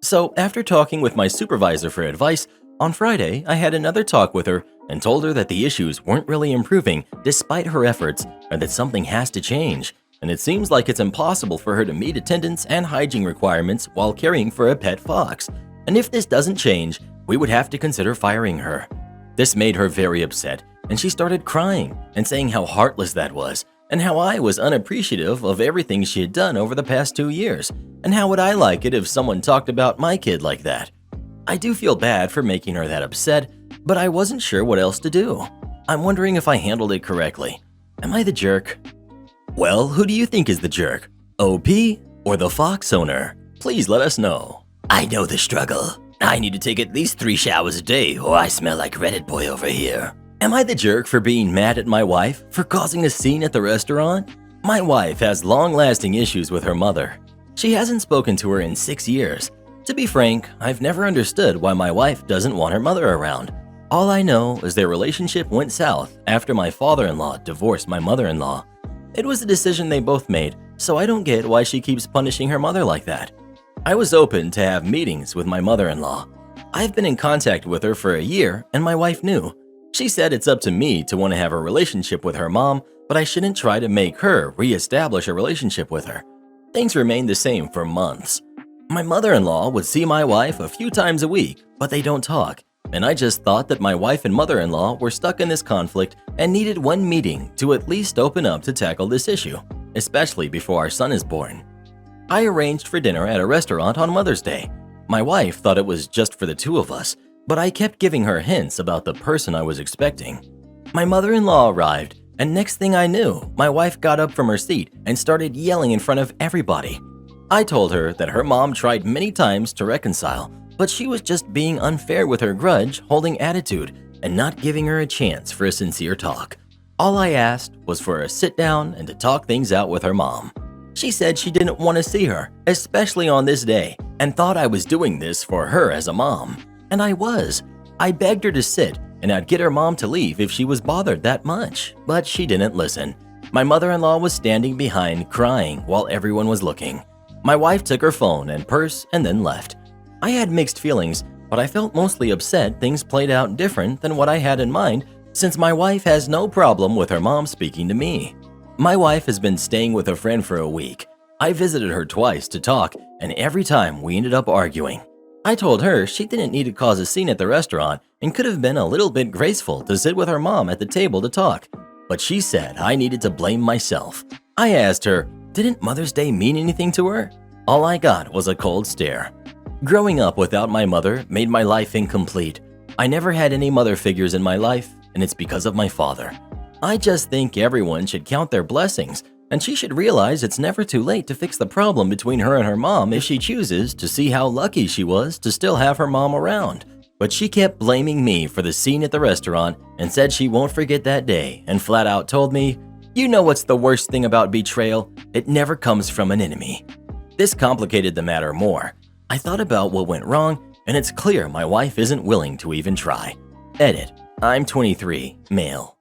So after talking with my supervisor for advice, on Friday, I had another talk with her and told her that the issues weren't really improving despite her efforts and that something has to change. and it seems like it's impossible for her to meet attendance and hygiene requirements while caring for a pet fox. And if this doesn't change, we would have to consider firing her. This made her very upset, and she started crying and saying how heartless that was, and how I was unappreciative of everything she had done over the past 2 years, and how would I like it if someone talked about my kid like that. I do feel bad for making her that upset, but I wasn't sure what else to do. I'm wondering if I handled it correctly. Am I the jerk? Well, who do you think is the jerk? OP or the fox owner? Please let us know. I know the struggle. I need to take at least 3 showers a day or I smell like Reddit boy over here. Am I the jerk for being mad at my wife for causing a scene at the restaurant? My wife has long-lasting issues with her mother. She hasn't spoken to her in 6 years. To be frank, I've never understood why my wife doesn't want her mother around. All I know is their relationship went south after my father-in-law divorced my mother-in-law. It was a decision they both made, so I don't get why she keeps punishing her mother like that. I was open to have meetings with my mother-in-law. I've been in contact with her for a year, and my wife knew. She said it's up to me to want to have a relationship with her mom, but I shouldn't try to make her re-establish a relationship with her. Things remained the same for months. My mother-in-law would see my wife a few times a week, but they don't talk. And I just thought that my wife and mother-in-law were stuck in this conflict and needed one meeting to at least open up to tackle this issue, especially before our son is born. I arranged for dinner at a restaurant on Mother's Day. My wife thought it was just for the two of us, but I kept giving her hints about the person I was expecting. My mother-in-law arrived, and next thing I knew, my wife got up from her seat and started yelling in front of everybody. I told her that her mom tried many times to reconcile, but she was just being unfair with her grudge, holding attitude, and not giving her a chance for a sincere talk. All I asked was for a sit down and to talk things out with her mom. She said she didn't want to see her, especially on this day, and thought I was doing this for her as a mom. And I was. I begged her to sit, and I'd get her mom to leave if she was bothered that much, but she didn't listen. My mother-in-law was standing behind crying while everyone was looking. My wife took her phone and purse and then left. I had mixed feelings, but I felt mostly upset things played out different than what I had in mind, since my wife has no problem with her mom speaking to me. My wife has been staying with a friend for a week. I visited her twice to talk, and every time we ended up arguing. I told her she didn't need to cause a scene at the restaurant and could have been a little bit graceful to sit with her mom at the table to talk, but she said I needed to blame myself. I asked her, didn't Mother's Day mean anything to her? All I got was a cold stare. Growing up without my mother made my life incomplete. I never had any mother figures in my life, and it's because of my father. I just think everyone should count their blessings, and she should realize it's never too late to fix the problem between her and her mom if she chooses to see how lucky she was to still have her mom around. But she kept blaming me for the scene at the restaurant and said she won't forget that day, and flat out told me, "You know what's the worst thing about betrayal? It never comes from an enemy." This complicated the matter more. I thought about what went wrong, and it's clear my wife isn't willing to even try. Edit. I'm 23, male.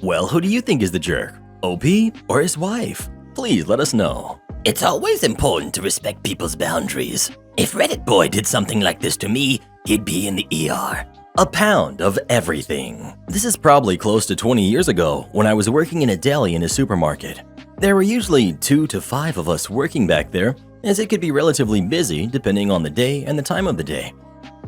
Well, who do you think is the jerk? OP or his wife? Please let us know. It's always important to respect people's boundaries. If Reddit boy did something like this to me, he'd be in the ER. A pound of everything. This is probably close to 20 years ago when I was working in a deli in a supermarket. There were usually 2 to 5 of us working back there, as it could be relatively busy depending on the day and the time of the day.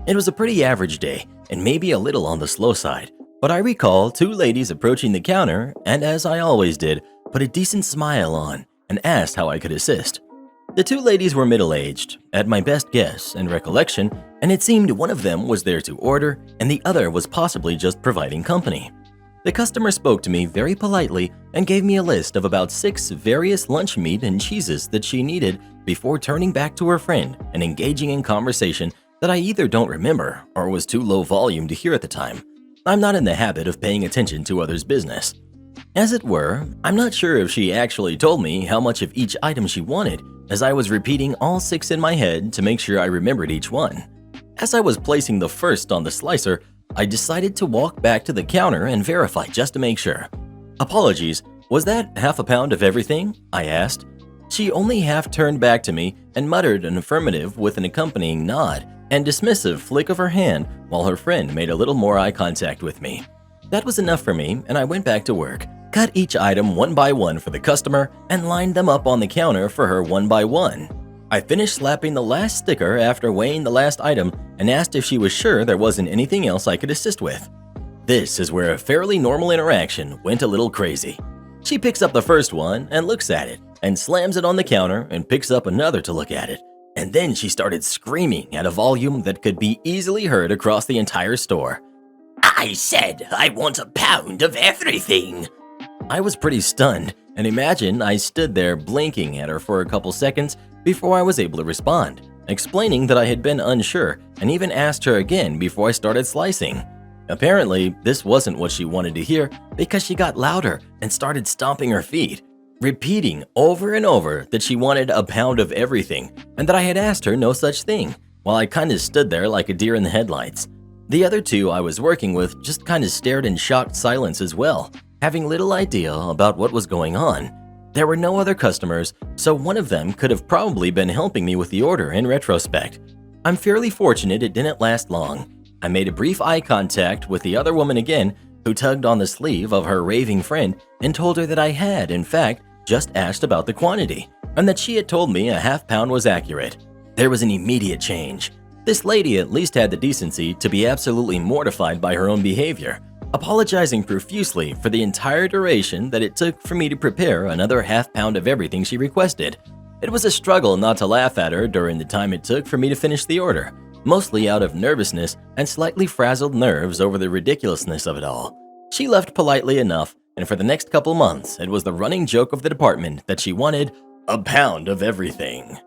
It was a pretty average day and maybe a little on the slow side, but I recall 2 ladies approaching the counter and, as I always did, put a decent smile on and asked how I could assist. The 2 ladies were middle-aged, at my best guess and recollection, and it seemed one of them was there to order and the other was possibly just providing company. The customer spoke to me very politely and gave me a list of about 6 various lunch meat and cheeses that she needed before turning back to her friend and engaging in conversation that I either don't remember or was too low volume to hear at the time. I'm not in the habit of paying attention to others' business. As it were, I'm not sure if she actually told me how much of each item she wanted, as I was repeating all 6 in my head to make sure I remembered each one. As I was placing the first on the slicer, I decided to walk back to the counter and verify just to make sure. "Apologies, was that half a pound of everything?" I asked. She only half turned back to me and muttered an affirmative with an accompanying nod and dismissive flick of her hand while her friend made a little more eye contact with me. That was enough for me, and I went back to work, cut each item one by one for the customer and lined them up on the counter for her one by one. I finished slapping the last sticker after weighing the last item and asked if she was sure there wasn't anything else I could assist with. This is where a fairly normal interaction went a little crazy. She picks up the first one and looks at it and slams it on the counter and picks up another to look at it. And then she started screaming at a volume that could be easily heard across the entire store. I said I want a pound of everything. I was pretty stunned, and imagine I stood there blinking at her for a couple seconds before I was able to respond, explaining that I had been unsure and even asked her again before I started slicing. Apparently, this wasn't what she wanted to hear because she got louder and started stomping her feet, repeating over and over that she wanted a pound of everything and that I had asked her no such thing, while I kinda stood there like a deer in the headlights. The other two I was working with just kinda stared in shocked silence as well, having little idea about what was going on. There were no other customers, so one of them could have probably been helping me with the order in retrospect. I'm fairly fortunate it didn't last long. I made a brief eye contact with the other woman again, who tugged on the sleeve of her raving friend and told her that I had, in fact, just asked about the quantity, and that she had told me a half pound was accurate. There was an immediate change. This lady at least had the decency to be absolutely mortified by her own behavior, apologizing profusely for the entire duration that it took for me to prepare another half pound of everything she requested. It was a struggle not to laugh at her during the time it took for me to finish the order, mostly out of nervousness and slightly frazzled nerves over the ridiculousness of it all. She left politely enough, and for the next couple months, it was the running joke of the department that she wanted a pound of everything.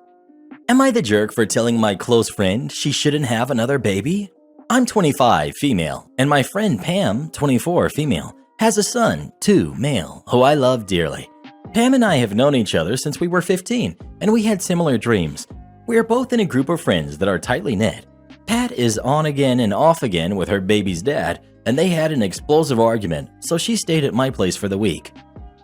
Am I the jerk for telling my close friend she shouldn't have another baby? I'm 25, female, and my friend Pam, 24, female, has a son, 2, male, who I love dearly. Pam and I have known each other since we were 15, and we had similar dreams. We are both in a group of friends that are tightly knit. Pat is on again and off again with her baby's dad, and they had an explosive argument, so she stayed at my place for the week.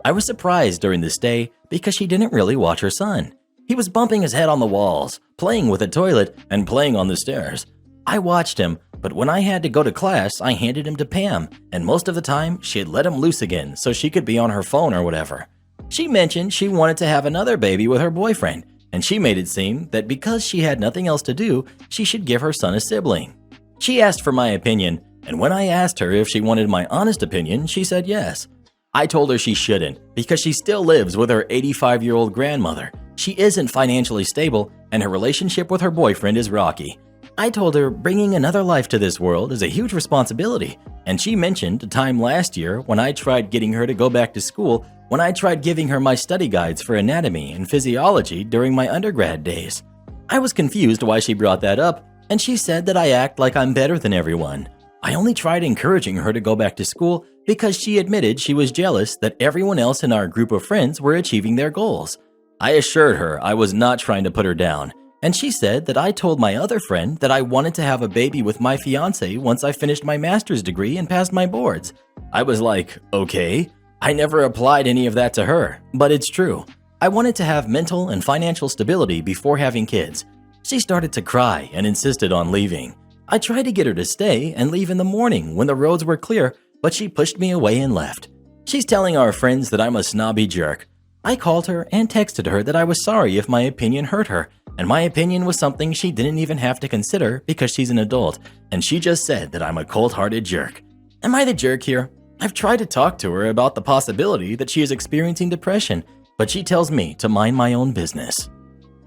I was surprised during the stay because she didn't really watch her son. He was bumping his head on the walls, playing with the toilet, and playing on the stairs. I watched him, but when I had to go to class, I handed him to Pam, and most of the time, she had let him loose again so she could be on her phone or whatever. She mentioned she wanted to have another baby with her boyfriend, and she made it seem that because she had nothing else to do, she should give her son a sibling. She asked for my opinion, and when I asked her if she wanted my honest opinion, she said yes. I told her she shouldn't, because she still lives with her 85-year-old grandmother. She isn't financially stable, and her relationship with her boyfriend is rocky. I told her bringing another life to this world is a huge responsibility, and she mentioned a time last year when I tried getting her to go back to school when I tried giving her my study guides for anatomy and physiology during my undergrad days. I was confused why she brought that up, and she said that I act like I'm better than everyone. I only tried encouraging her to go back to school because she admitted she was jealous that everyone else in our group of friends were achieving their goals. I assured her I was not trying to put her down, and she said that I told my other friend that I wanted to have a baby with my fiance once I finished my master's degree and passed my boards. I was like, okay. I never applied any of that to her, but it's true. I wanted to have mental and financial stability before having kids. She started to cry and insisted on leaving. I tried to get her to stay and leave in the morning when the roads were clear, but she pushed me away and left. She's telling our friends that I'm a snobby jerk. I called her and texted her that I was sorry if my opinion hurt her, and my opinion was something she didn't even have to consider because she's an adult, and she just said that I'm a cold-hearted jerk. Am I the jerk here? I've tried to talk to her about the possibility that she is experiencing depression, but she tells me to mind my own business.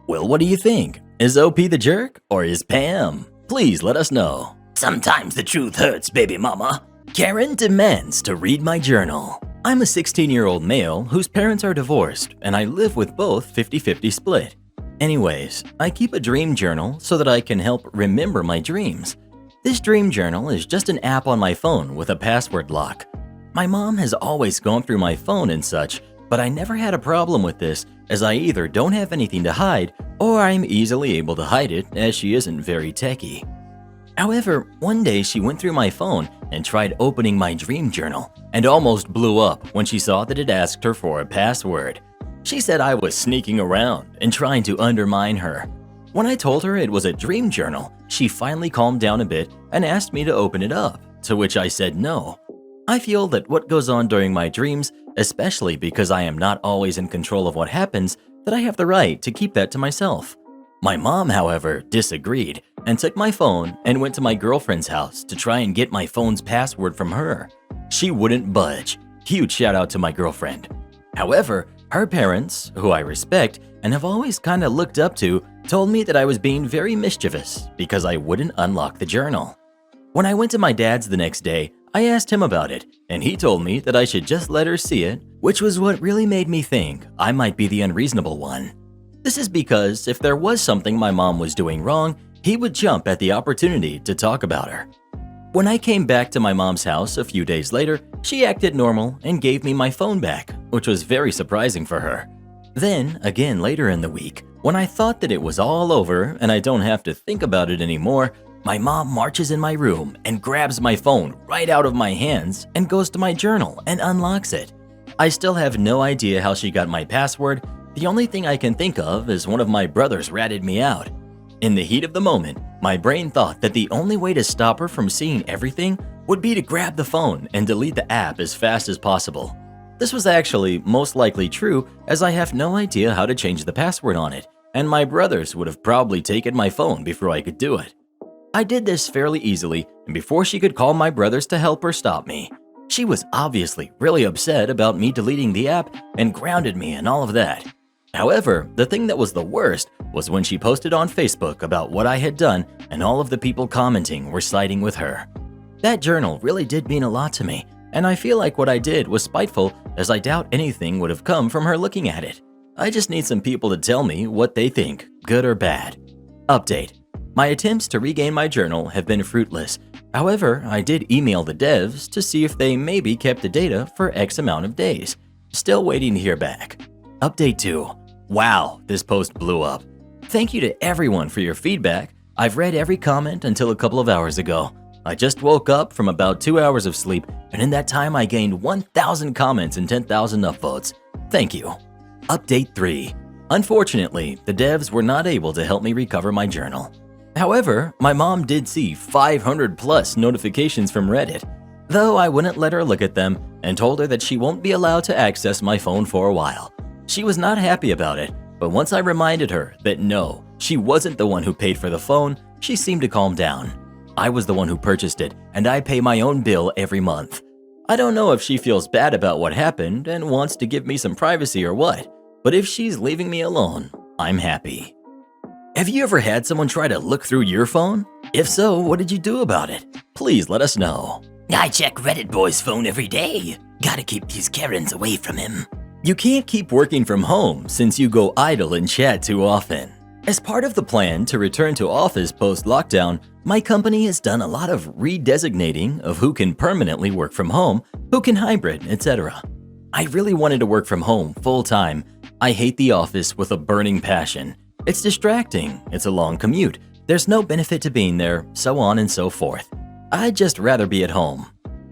Well, what do you think? Is OP the jerk or is Pam? Please let us know. Sometimes the truth hurts, baby mama. Karen demands to read my journal. I'm a 16-year-old male whose parents are divorced, and I live with both 50-50 split. Anyways, I keep a dream journal so that I can help remember my dreams. This dream journal is just an app on my phone with a password lock. My mom has always gone through my phone and such, but I never had a problem with this as I either don't have anything to hide or I'm easily able to hide it as she isn't very techy. However, one day she went through my phone and tried opening my dream journal and almost blew up when she saw that it asked her for a password. She said I was sneaking around and trying to undermine her. When I told her it was a dream journal, she finally calmed down a bit and asked me to open it up, to which I said no. I feel that what goes on during my dreams, especially because I am not always in control of what happens, that I have the right to keep that to myself. My mom, however, disagreed and took my phone and went to my girlfriend's house to try and get my phone's password from her. She wouldn't budge. Huge shout out to my girlfriend. However, her parents, who I respect and have always kind of looked up to, told me that I was being very mischievous because I wouldn't unlock the journal. When I went to my dad's the next day, I asked him about it, and he told me that I should just let her see it, which was what really made me think I might be the unreasonable one. This is because if there was something my mom was doing wrong, he would jump at the opportunity to talk about her. When I came back to my mom's house a few days later, she acted normal and gave me my phone back, which was very surprising for her. Then, again later in the week, when I thought that it was all over and I don't have to think about it anymore, my mom marches in my room and grabs my phone right out of my hands and goes to my journal and unlocks it. I still have no idea how she got my password. The only thing I can think of is one of my brothers ratted me out. In the heat of the moment, my brain thought that the only way to stop her from seeing everything would be to grab the phone and delete the app as fast as possible. This was actually most likely true, as I have no idea how to change the password on it, and my brothers would have probably taken my phone before I could do it. I did this fairly easily, and before she could call my brothers to help her stop me. She was obviously really upset about me deleting the app and grounded me and all of that. However, the thing that was the worst was when she posted on Facebook about what I had done, and all of the people commenting were siding with her. That journal really did mean a lot to me, and I feel like what I did was spiteful, as I doubt anything would have come from her looking at it. I just need some people to tell me what they think, good or bad. Update. My attempts to regain my journal have been fruitless. However, I did email the devs to see if they maybe kept the data for X amount of days. Still waiting to hear back. Update 2. Wow, this post blew up. Thank you to everyone for your feedback. I've read every comment until a couple of hours ago. I just woke up from about 2 hours of sleep, and in that time I gained 1,000 comments and 10,000 upvotes. Thank you. Update 3. Unfortunately, the devs were not able to help me recover my journal. However, my mom did see 500 plus notifications from Reddit, though I wouldn't let her look at them and told her that she won't be allowed to access my phone for a while. She was not happy about it, but once I reminded her that no, she wasn't the one who paid for the phone, she seemed to calm down. I was the one who purchased it, and I pay my own bill every month. I don't know if she feels bad about what happened and wants to give me some privacy or what, but if she's leaving me alone, I'm happy. Have you ever had someone try to look through your phone? If so, what did you do about it? Please let us know. I check Reddit boy's phone every day. Gotta keep these Karens away from him. You can't keep working from home since you go idle and chat too often. As part of the plan to return to office post-lockdown, my company has done a lot of redesignating of who can permanently work from home, who can hybrid, etc. I really wanted to work from home full-time. I hate the office with a burning passion. It's distracting, it's a long commute, there's no benefit to being there, so on and so forth. I'd just rather be at home.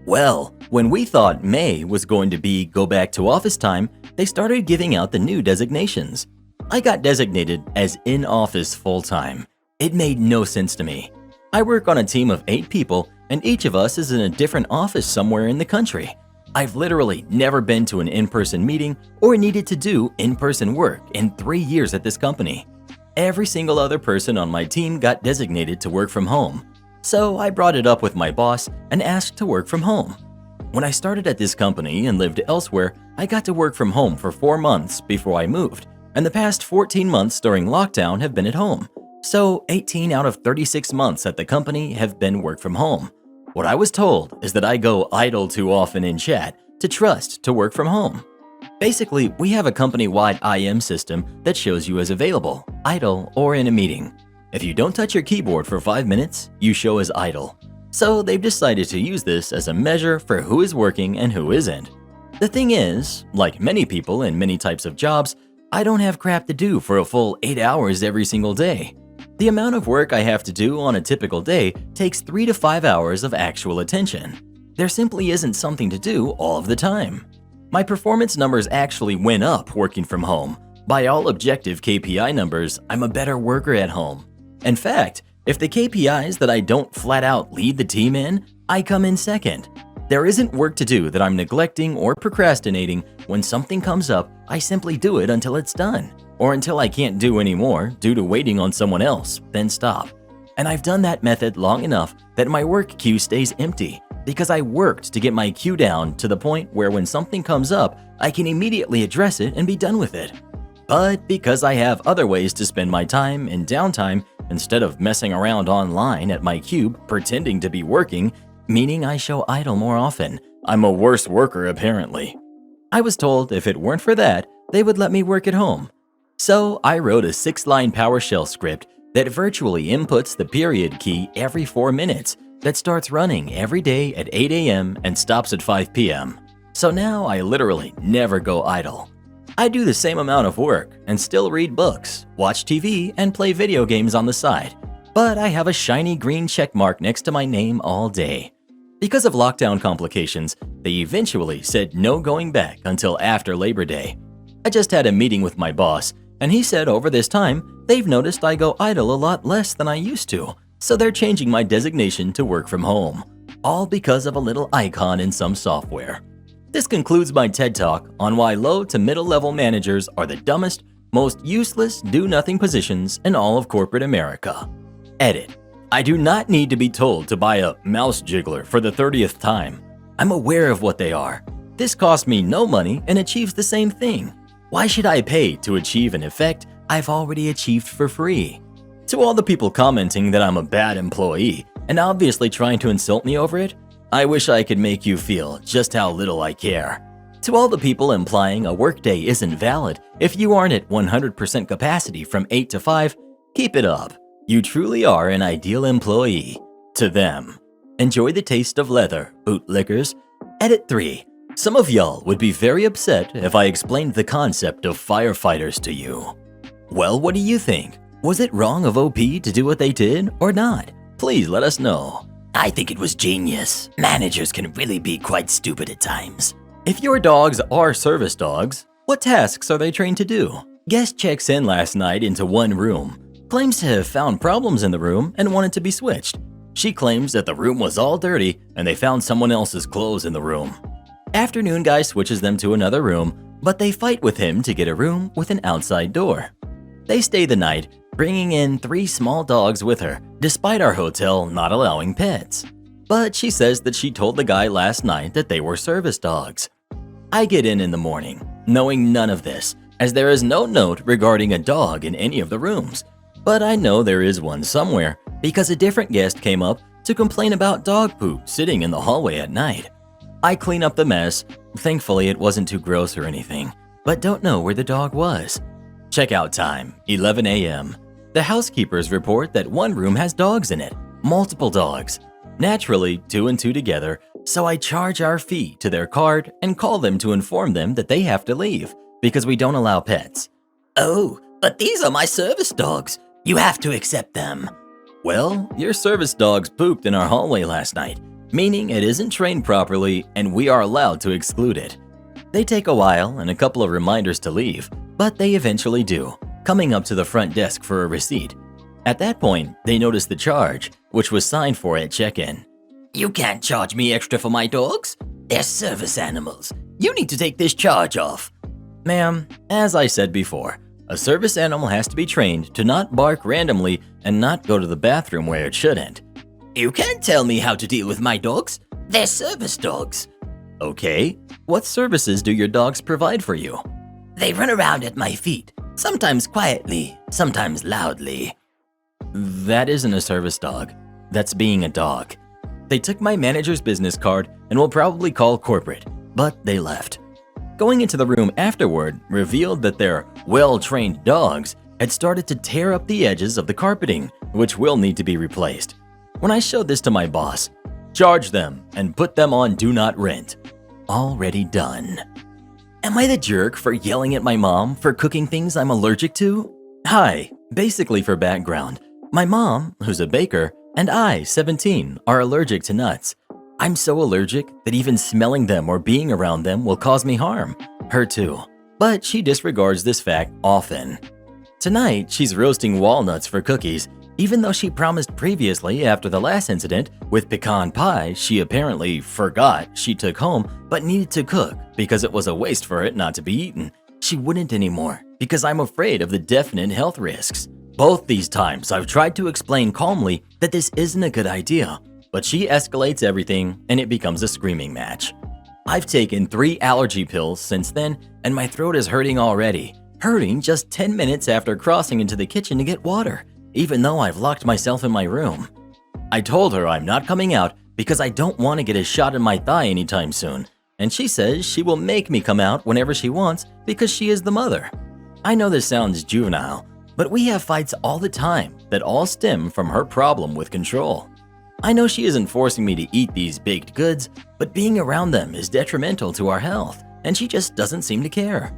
Well, when we thought May was going to be go back to office time, they started giving out the new designations. I got designated as in office full-time. It made no sense to me. I work on a team of 8 people, and each of us is in a different office somewhere in the country. I've literally never been to an in-person meeting or needed to do in-person work in 3 years at this company. Every single other person on my team got designated to work from home. So I brought it up with my boss and asked to work from home. When I started at this company and lived elsewhere, I got to work from home for 4 months before I moved, and the past 14 months during lockdown have been at home. So 18 out of 36 months at the company have been work from home. What I was told is that I go idle too often in chat to trust to work from home. Basically, we have a company-wide IM system that shows you as available, idle, or in a meeting. If you don't touch your keyboard for 5 minutes, you show as idle. So they've decided to use this as a measure for who is working and who isn't. The thing is, like many people in many types of jobs, I don't have crap to do for a full 8 hours every single day. The amount of work I have to do on a typical day takes 3 to 5 hours of actual attention. There simply isn't something to do all of the time. My performance numbers actually went up working from home. By all objective KPI numbers, I'm a better worker at home. In fact, if the KPIs that I don't flat out lead the team in, I come in second. There isn't work to do that I'm neglecting or procrastinating. When something comes up, I simply do it until it's done, or until I can't do anymore due to waiting on someone else, then stop. And I've done that method long enough that my work queue stays empty, because I worked to get my queue down to the point where when something comes up, I can immediately address it and be done with it. But because I have other ways to spend my time and downtime instead of messing around online at my cube pretending to be working, meaning I show idle more often, I'm a worse worker apparently. I was told if it weren't for that, they would let me work at home. So I wrote a 6-line PowerShell script that virtually inputs the period key every 4 minutes that starts running every day at 8 a.m. and stops at 5 p.m. So now I literally never go idle. I do the same amount of work and still read books, watch TV, and play video games on the side, but I have a shiny green check mark next to my name all day. Because of lockdown complications, they eventually said no going back until after Labor Day. I just had a meeting with my boss, and he said over this time, they've noticed I go idle a lot less than I used to, so they're changing my designation to work from home, all because of a little icon in some software. This concludes my TED Talk on why low to middle level managers are the dumbest, most useless, do-nothing positions in all of corporate America. Edit. I do not need to be told to buy a mouse jiggler for the 30th time. I'm aware of what they are. This costs me no money and achieves the same thing. Why should I pay to achieve an effect I've already achieved for free? To all the people commenting that I'm a bad employee and obviously trying to insult me over it, I wish I could make you feel just how little I care. To all the people implying a workday isn't valid if you aren't at 100% capacity from 8 to 5, keep it up. You truly are an ideal employee. To them. Enjoy the taste of leather, bootlickers. Edit 3. Some of y'all would be very upset if I explained the concept of firefighters to you. Well, what do you think? Was it wrong of OP to do what they did or not? Please let us know. I think it was genius. Managers can really be quite stupid at times. If your dogs are service dogs, what tasks are they trained to do? Guest checks in last night into one room, claims to have found problems in the room and wanted to be switched. She claims that the room was all dirty and they found someone else's clothes in the room. Afternoon guy switches them to another room, but they fight with him to get a room with an outside door. They stay the night, bringing in 3 small dogs with her, despite our hotel not allowing pets. But she says that she told the guy last night that they were service dogs. I get in the morning, knowing none of this, as there is no note regarding a dog in any of the rooms. But I know there is one somewhere, because a different guest came up to complain about dog poop sitting in the hallway at night. I clean up the mess. Thankfully, it wasn't too gross or anything, but don't know where the dog was. Checkout time, 11 a.m. The housekeepers report that one room has dogs in it, multiple dogs. Naturally, 2 and 2 together, so I charge our fee to their card and call them to inform them that they have to leave because we don't allow pets. Oh, but these are my service dogs. You have to accept them. Well, your service dogs pooped in our hallway last night, meaning it isn't trained properly and we are allowed to exclude it. They take a while and a couple of reminders to leave, but they eventually do, coming up to the front desk for a receipt. At that point, they notice the charge, which was signed for at check-in. You can't charge me extra for my dogs. They're service animals. You need to take this charge off. Ma'am, as I said before, a service animal has to be trained to not bark randomly and not go to the bathroom where it shouldn't. You can't tell me how to deal with my dogs. They're service dogs. Okay, what services do your dogs provide for you? They run around at my feet, sometimes quietly, sometimes loudly. That isn't a service dog. That's being a dog. They took my manager's business card and will probably call corporate, but they left. Going into the room afterward revealed that their well-trained dogs had started to tear up the edges of the carpeting, which will need to be replaced. When I showed this to my boss, charge them and put them on do not rent. Already done. Am I the jerk for yelling at my mom for cooking things I'm allergic to? Hi, basically for background, my mom, who's a baker, and I, 17, are allergic to nuts. I'm so allergic that even smelling them or being around them will cause me harm. Her too. But she disregards this fact often. Tonight, she's roasting walnuts for cookies, even though she promised previously, after the last incident with pecan pie, she apparently forgot she took home but needed to cook because it was a waste for it not to be eaten. She wouldn't anymore because I'm afraid of the definite health risks. Both these times I've tried to explain calmly that this isn't a good idea, but she escalates everything and it becomes a screaming match. I've taken 3 allergy pills since then and my throat is hurting already. Hurting just 10 minutes after crossing into the kitchen to get water, even though I've locked myself in my room. I told her I'm not coming out because I don't want to get a shot in my thigh anytime soon, and she says she will make me come out whenever she wants because she is the mother. I know this sounds juvenile, but we have fights all the time that all stem from her problem with control. I know she isn't forcing me to eat these baked goods, but being around them is detrimental to our health, and she just doesn't seem to care.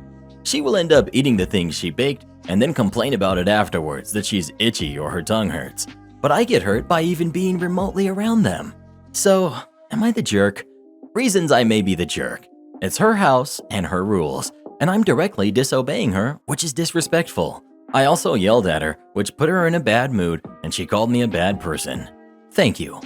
She will end up eating the things she baked and then complain about it afterwards that she's itchy or her tongue hurts. But I get hurt by even being remotely around them. So, am I the jerk? Reasons I may be the jerk. It's her house and her rules, and I'm directly disobeying her, which is disrespectful. I also yelled at her, which put her in a bad mood, and she called me a bad person. Thank you.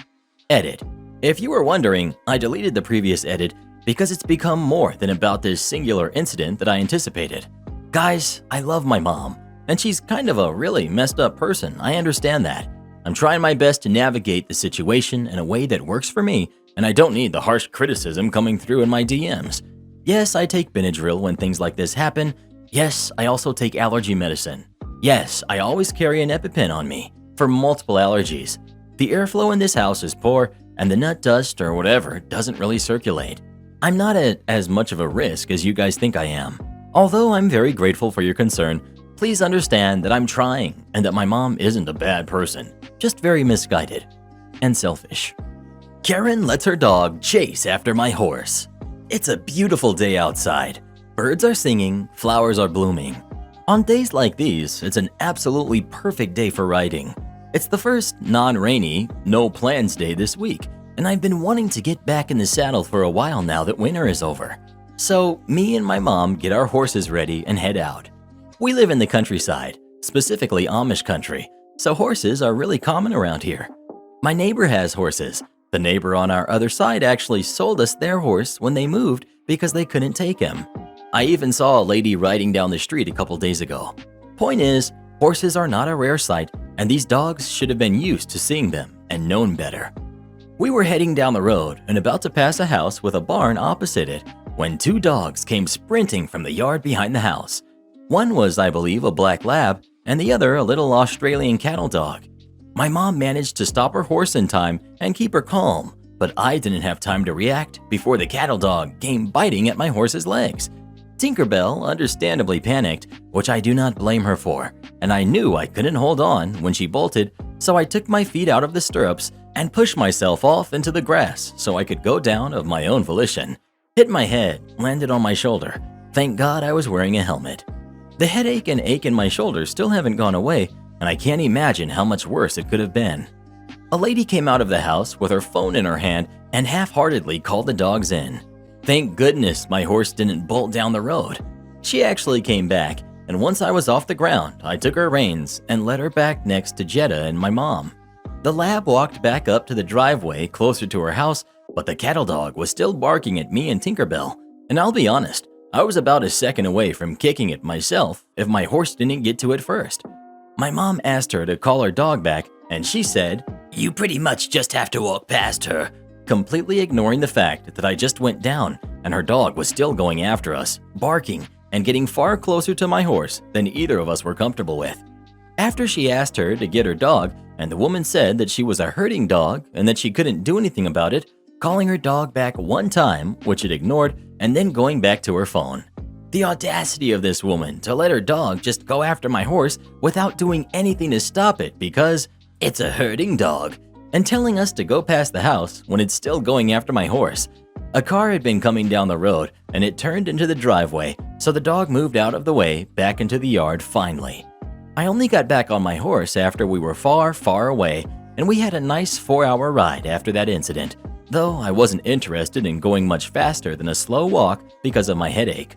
Edit. If you were wondering, I deleted the previous edit because it's become more than about this singular incident that I anticipated. Guys, I love my mom, and she's kind of a really messed up person, I understand that. I'm trying my best to navigate the situation in a way that works for me, and I don't need the harsh criticism coming through in my DMs. Yes, I take Benadryl when things like this happen. Yes, I also take allergy medicine. Yes, I always carry an EpiPen on me for multiple allergies. The airflow in this house is poor, and the nut dust or whatever doesn't really circulate. I'm not at as much of a risk as you guys think I am. Although I'm very grateful for your concern, please understand that I'm trying and that my mom isn't a bad person, just very misguided and selfish. Karen lets her dog chase after my horse. It's a beautiful day outside. Birds are singing, flowers are blooming. On days like these, it's an absolutely perfect day for riding. It's the first non-rainy, no plans day this week, and I've been wanting to get back in the saddle for a while now that winter is over. So me and my mom get our horses ready and head out. We live in the countryside, specifically Amish country, so horses are really common around here. My neighbor has horses. The neighbor on our other side actually sold us their horse when they moved because they couldn't take him. I even saw a lady riding down the street a couple days ago. Point is, horses are not a rare sight, and these dogs should have been used to seeing them and known better. We were heading down the road and about to pass a house with a barn opposite it when 2 dogs came sprinting from the yard behind the house. One was, I believe, a black lab, and the other a little Australian cattle dog. My mom managed to stop her horse in time and keep her calm, but I didn't have time to react before the cattle dog came biting at my horse's legs. Tinkerbell understandably panicked, which I do not blame her for, and I knew I couldn't hold on when she bolted, so I took my feet out of the stirrups and pushed myself off into the grass so I could go down of my own volition. Hit my head, landed on my shoulder. Thank God I was wearing a helmet. The headache and ache in my shoulder still haven't gone away, and I can't imagine how much worse it could have been. A lady came out of the house with her phone in her hand and half-heartedly called the dogs in. Thank goodness my horse didn't bolt down the road. She actually came back, and once I was off the ground, I took her reins and led her back next to Jetta and my mom. The lab walked back up to the driveway closer to her house, but the cattle dog was still barking at me and Tinkerbell, and I'll be honest, I was about a second away from kicking it myself if my horse didn't get to it first. My mom asked her to call her dog back, and she said, You pretty much just have to walk past her. completely ignoring the fact that I just went down and her dog was still going after us, barking and getting far closer to my horse than either of us were comfortable with. After she asked her to get her dog, and the woman said that she was a herding dog and that she couldn't do anything about it, calling her dog back one time, which it ignored, and then going back to her phone. The audacity of this woman to let her dog just go after my horse without doing anything to stop it because it's a herding dog, and telling us to go past the house when it's still going after my horse. A car had been coming down the road and it turned into the driveway, so the dog moved out of the way back into the yard finally. I only got back on my horse after we were far, far away, and we had a nice 4-hour ride after that incident, though I wasn't interested in going much faster than a slow walk because of my headache.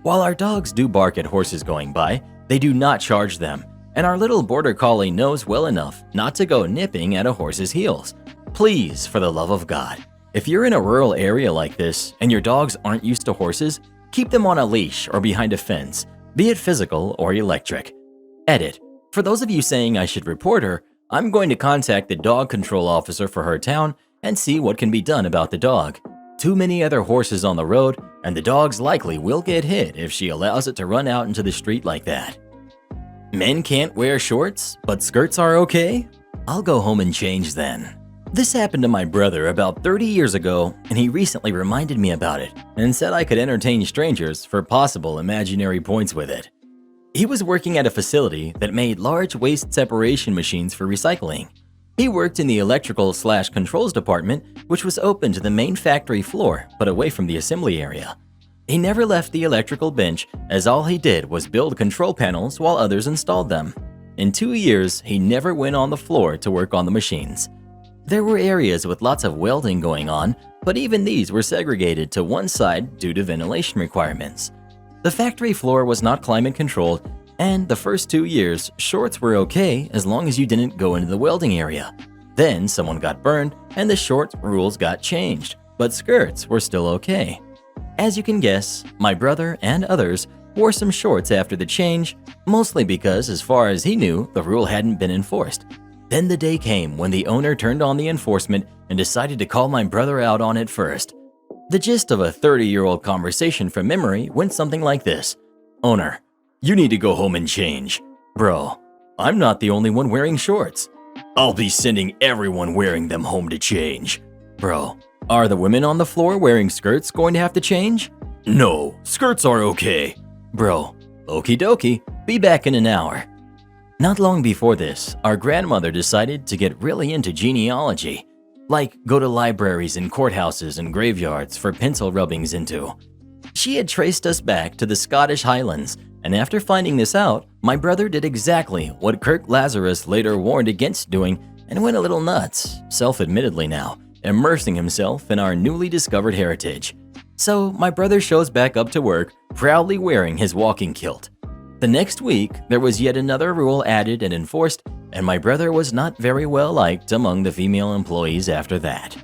While our dogs do bark at horses going by, they do not charge them, and our little border collie knows well enough not to go nipping at a horse's heels. Please, for the love of God, if you're in a rural area like this and your dogs aren't used to horses, keep them on a leash or behind a fence, be it physical or electric. Edit. For those of you saying I should report her, I'm going to contact the dog control officer for her town and see what can be done about the dog. Too many other horses on the road, and the dog's likely will get hit if she allows it to run out into the street like that. Men can't wear shorts, but skirts are okay? I'll go home and change then. This happened to my brother about 30 years ago, and he recently reminded me about it and said I could entertain strangers for possible imaginary points with it. He was working at a facility that made large waste separation machines for recycling. He worked in the electrical/controls department, which was open to the main factory floor but away from the assembly area. He never left the electrical bench, as all he did was build control panels while others installed them. In 2 years, he never went on the floor to work on the machines. There were areas with lots of welding going on, but even these were segregated to one side due to ventilation requirements. The factory floor was not climate controlled, and the first 2 years, shorts were okay as long as you didn't go into the welding area. Then someone got burned and the shorts rules got changed, but skirts were still okay. As you can guess, my brother and others wore some shorts after the change, mostly because as far as he knew, the rule hadn't been enforced. Then the day came when the owner turned on the enforcement and decided to call my brother out on it first. The gist of a 30-year-old conversation from memory went something like this. Owner, you need to go home and change. Bro, I'm not the only one wearing shorts. I'll be sending everyone wearing them home to change. Bro, are the women on the floor wearing skirts going to have to change? No, skirts are okay. Bro, okie dokie, be back in an hour. Not long before this, our grandmother decided to get really into genealogy, like go to libraries and courthouses and graveyards for pencil rubbings into. She had traced us back to the Scottish Highlands, and after finding this out, my brother did exactly what Kirk Lazarus later warned against doing and went a little nuts, self-admittedly now, immersing himself in our newly discovered heritage. So my brother shows back up to work, proudly wearing his walking kilt. The next week, there was yet another rule added and enforced, and my brother was not very well liked among the female employees after that.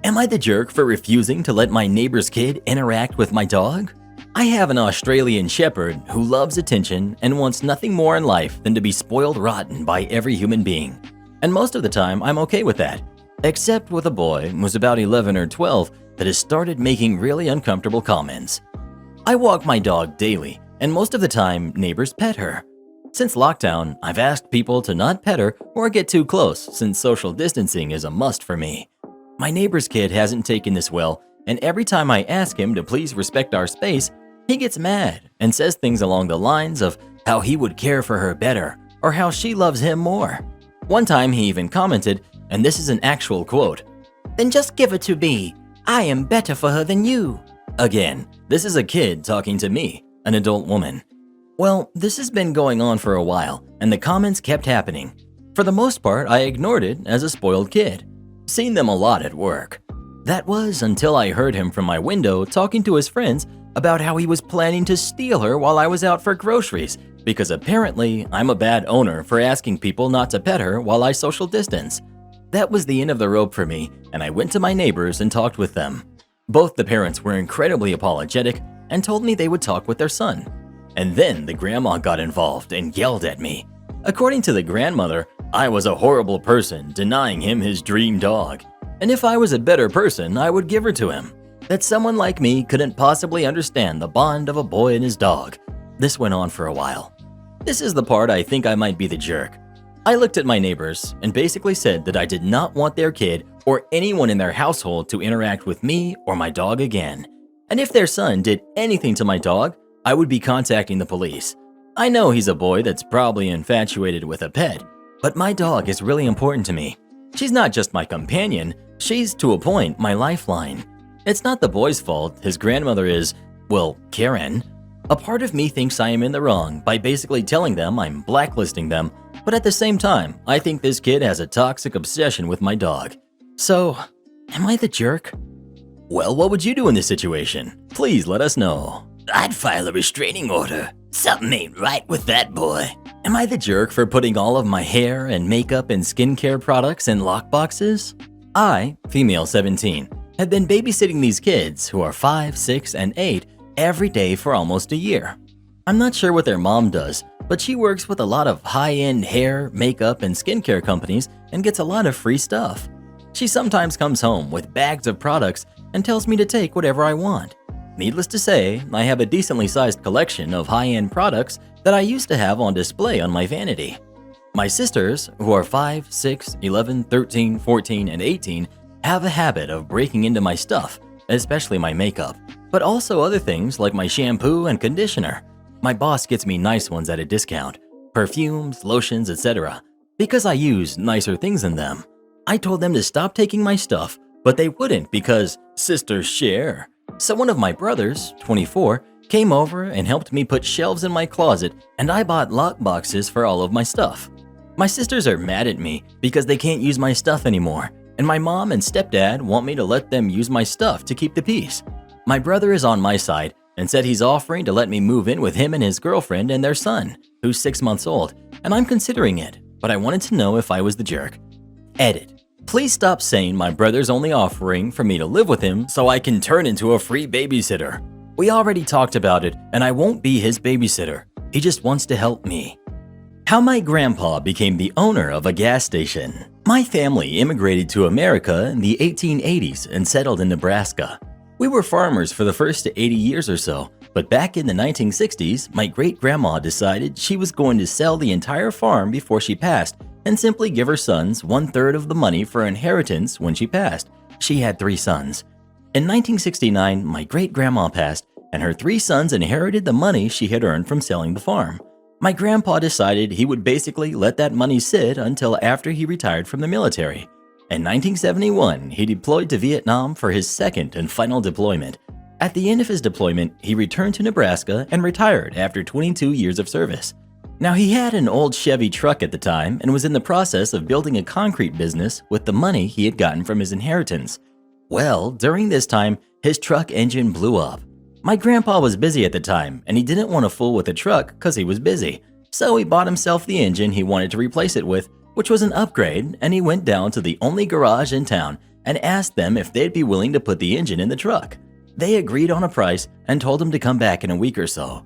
Am I the jerk for refusing to let my neighbor's kid interact with my dog? I have an Australian Shepherd who loves attention and wants nothing more in life than to be spoiled rotten by every human being. And most of the time, I'm okay with that, except with a boy who's about 11 or 12 that has started making really uncomfortable comments. I walk my dog daily, and most of the time, neighbors pet her. Since lockdown, I've asked people to not pet her or get too close since social distancing is a must for me. My neighbor's kid hasn't taken this well, and every time I ask him to please respect our space, he gets mad and says things along the lines of how he would care for her better or how she loves him more. One time he even commented, and this is an actual quote, "Then just give her to me. I am better for her than you." Again, this is a kid talking to me, an adult woman. Well, this has been going on for a while, and the comments kept happening. For the most part, I ignored it as a spoiled kid. Seen them a lot at work. That was until I heard him from my window talking to his friends about how he was planning to steal her while I was out for groceries, because apparently I'm a bad owner for asking people not to pet her while I social distance. That was the end of the rope for me, and I went to my neighbors and talked with them. Both the parents were incredibly apologetic and told me they would talk with their son. And then the grandma got involved and yelled at me. According to the grandmother, I was a horrible person denying him his dream dog. And if I was a better person, I would give her to him. That someone like me couldn't possibly understand the bond of a boy and his dog. This went on for a while. This is the part I think I might be the jerk. I looked at my neighbors and basically said that I did not want their kid or anyone in their household to interact with me or my dog again. And if their son did anything to my dog, I would be contacting the police. I know he's a boy that's probably infatuated with a pet, but my dog is really important to me. She's not just my companion, she's, to a point, my lifeline. It's not the boy's fault his grandmother is, well, Karen. A part of me thinks I am in the wrong by basically telling them I'm blacklisting them, but at the same time, I think this kid has a toxic obsession with my dog. So, am I the jerk? Well, what would you do in this situation? Please let us know. I'd file a restraining order. Something ain't right with that boy. Am I the jerk for putting all of my hair and makeup and skincare products in lockboxes? I, female 17, have been babysitting these kids who are 5, 6, and 8 every day for almost a year. I'm not sure what their mom does, but she works with a lot of high-end hair, makeup, and skincare companies and gets a lot of free stuff. She sometimes comes home with bags of products and tells me to take whatever I want. Needless to say, I have a decently sized collection of high-end products that I used to have on display on my vanity. My sisters, who are 5, 6, 11, 13, 14, and 18, have a habit of breaking into my stuff, especially my makeup, but also other things like my shampoo and conditioner. My boss gets me nice ones at a discount, perfumes, lotions, etc., because I use nicer things in them. I told them to stop taking my stuff, but they wouldn't because sisters share. So one of my brothers, 24, came over and helped me put shelves in my closet, and I bought lock boxes for all of my stuff. My sisters are mad at me because they can't use my stuff anymore, and my mom and stepdad want me to let them use my stuff to keep the peace. My brother is on my side and said he's offering to let me move in with him and his girlfriend and their son, who's 6 months old, and I'm considering it, but I wanted to know if I was the jerk. Edit. Please stop saying my brother's only offering for me to live with him so I can turn into a free babysitter. We already talked about it, and I won't be his babysitter. He just wants to help me. How my grandpa became the owner of a gas station. My family immigrated to America in the 1880s and settled in Nebraska. We were farmers for the first 80 years or so, but back in the 1960s, my great-grandma decided she was going to sell the entire farm before she passed and simply give her sons 1/3 of the money for inheritance when she passed. She had 3 sons. In 1969, my great-grandma passed, and her 3 sons inherited the money she had earned from selling the farm. My grandpa decided he would basically let that money sit until after he retired from the military. In 1971, he deployed to Vietnam for his second and final deployment. At the end of his deployment, he returned to Nebraska and retired after 22 years of service. Now, he had an old Chevy truck at the time and was in the process of building a concrete business with the money he had gotten from his inheritance. Well, during this time, his truck engine blew up. My grandpa was busy at the time, and he didn't want to fool with the truck because he was busy. So he bought himself the engine he wanted to replace it with, which was an upgrade, and he went down to the only garage in town and asked them if they'd be willing to put the engine in the truck. They agreed on a price and told him to come back in a week or so.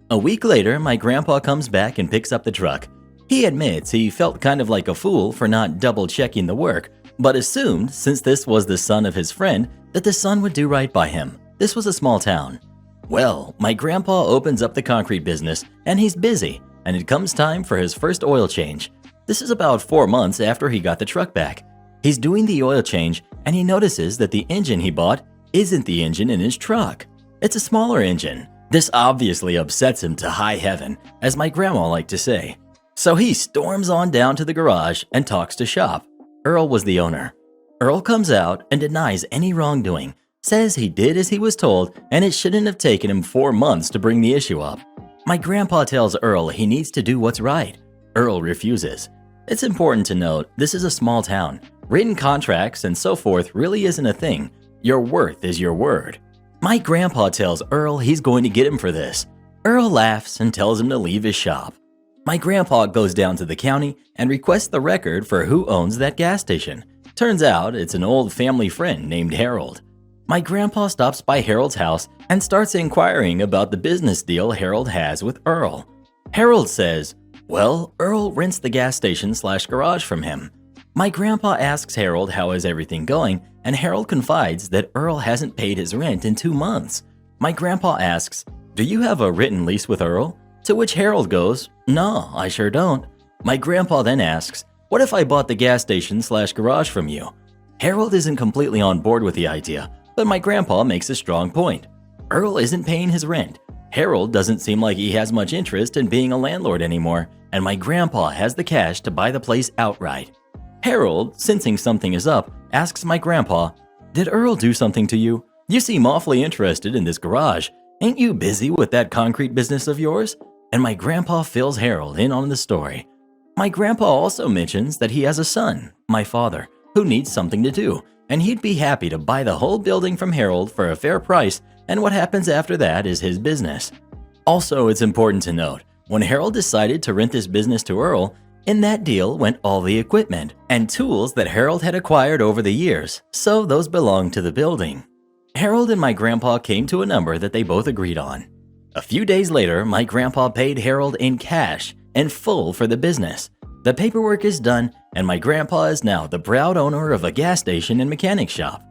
A week later, my grandpa comes back and picks up the truck. He admits he felt kind of like a fool for not double-checking the work, but assumed, since this was the son of his friend, that the son would do right by him. This was a small town. Well, my grandpa opens up the concrete business, and he's busy, and it comes time for his first oil change. This is about 4 months after he got the truck back. He's doing the oil change, and he notices that the engine he bought isn't the engine in his truck. It's a smaller engine. This obviously upsets him to high heaven, as my grandma liked to say. So he storms on down to the garage and talks to shop. Earl was the owner. Earl comes out and denies any wrongdoing, says he did as he was told and it shouldn't have taken him 4 months to bring the issue up. My grandpa tells Earl he needs to do what's right. Earl refuses. It's important to note this is a small town. Written contracts and so forth really isn't a thing. Your worth is your word. My grandpa tells Earl he's going to get him for this. Earl laughs and tells him to leave his shop. My grandpa goes down to the county and requests the record for who owns that gas station. Turns out it's an old family friend named Harold. My grandpa stops by Harold's house and starts inquiring about the business deal Harold has with Earl. Harold says, well, Earl rents the gas station/garage from him. My grandpa asks Harold how is everything going, and Harold confides that Earl hasn't paid his rent in 2 months. My grandpa asks, do you have a written lease with Earl? To which Harold goes, no, I sure don't. My grandpa then asks, what if I bought the gas station/garage from you? Harold isn't completely on board with the idea, but my grandpa makes a strong point. Earl isn't paying his rent. Harold doesn't seem like he has much interest in being a landlord anymore, and my grandpa has the cash to buy the place outright. Harold, sensing something is up, asks my grandpa, did Earl do something to you? You seem awfully interested in this garage. Ain't you busy with that concrete business of yours? And my grandpa fills Harold in on the story. My grandpa also mentions that he has a son, my father, who needs something to do, and he'd be happy to buy the whole building from Harold for a fair price, and what happens after that is his business. Also, it's important to note, When Harold decided to rent this business to Earl, in that deal went all the equipment and tools that Harold had acquired over the years, so those belonged to the building. Harold and my grandpa came to a number that they both agreed on. A few days later, my grandpa paid Harold in cash, in full for the business. The paperwork is done, and my grandpa is now the proud owner of a gas station and mechanic shop.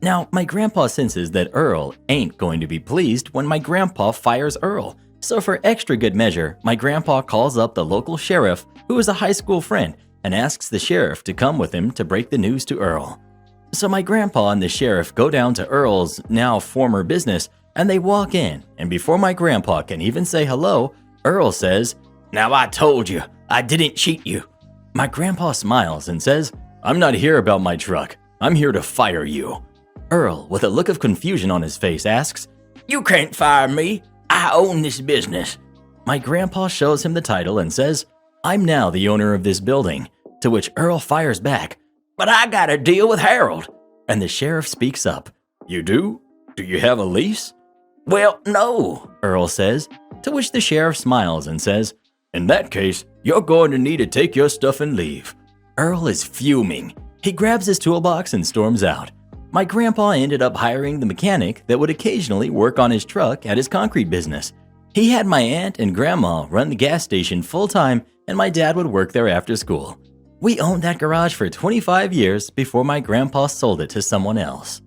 Now, my grandpa senses that Earl ain't going to be pleased when my grandpa fires Earl, so for extra good measure, my grandpa calls up the local sheriff, who is a high school friend, and asks the sheriff to come with him to break the news to Earl. So my grandpa and the sheriff go down to Earl's now former business, and they walk in, and before my grandpa can even say hello, Earl says, "Now I told you, I didn't cheat you." My grandpa smiles and says, "I'm not here about my truck. I'm here to fire you." Earl, with a look of confusion on his face, asks, "You can't fire me. I own this business." My grandpa shows him the title and says, "I'm now the owner of this building," to which Earl fires back, "But I got a deal with Harold." and the sheriff speaks up. "You do? Do you have a lease?" "Well, no," Earl says, to which the sheriff smiles and says, "In that case, you're going to need to take your stuff and leave." Earl is fuming. He grabs his toolbox and storms out. My grandpa ended up hiring the mechanic that would occasionally work on his truck at his concrete business. He had my aunt and grandma run the gas station full-time, and my dad would work there after school. We owned that garage for 25 years before my grandpa sold it to someone else.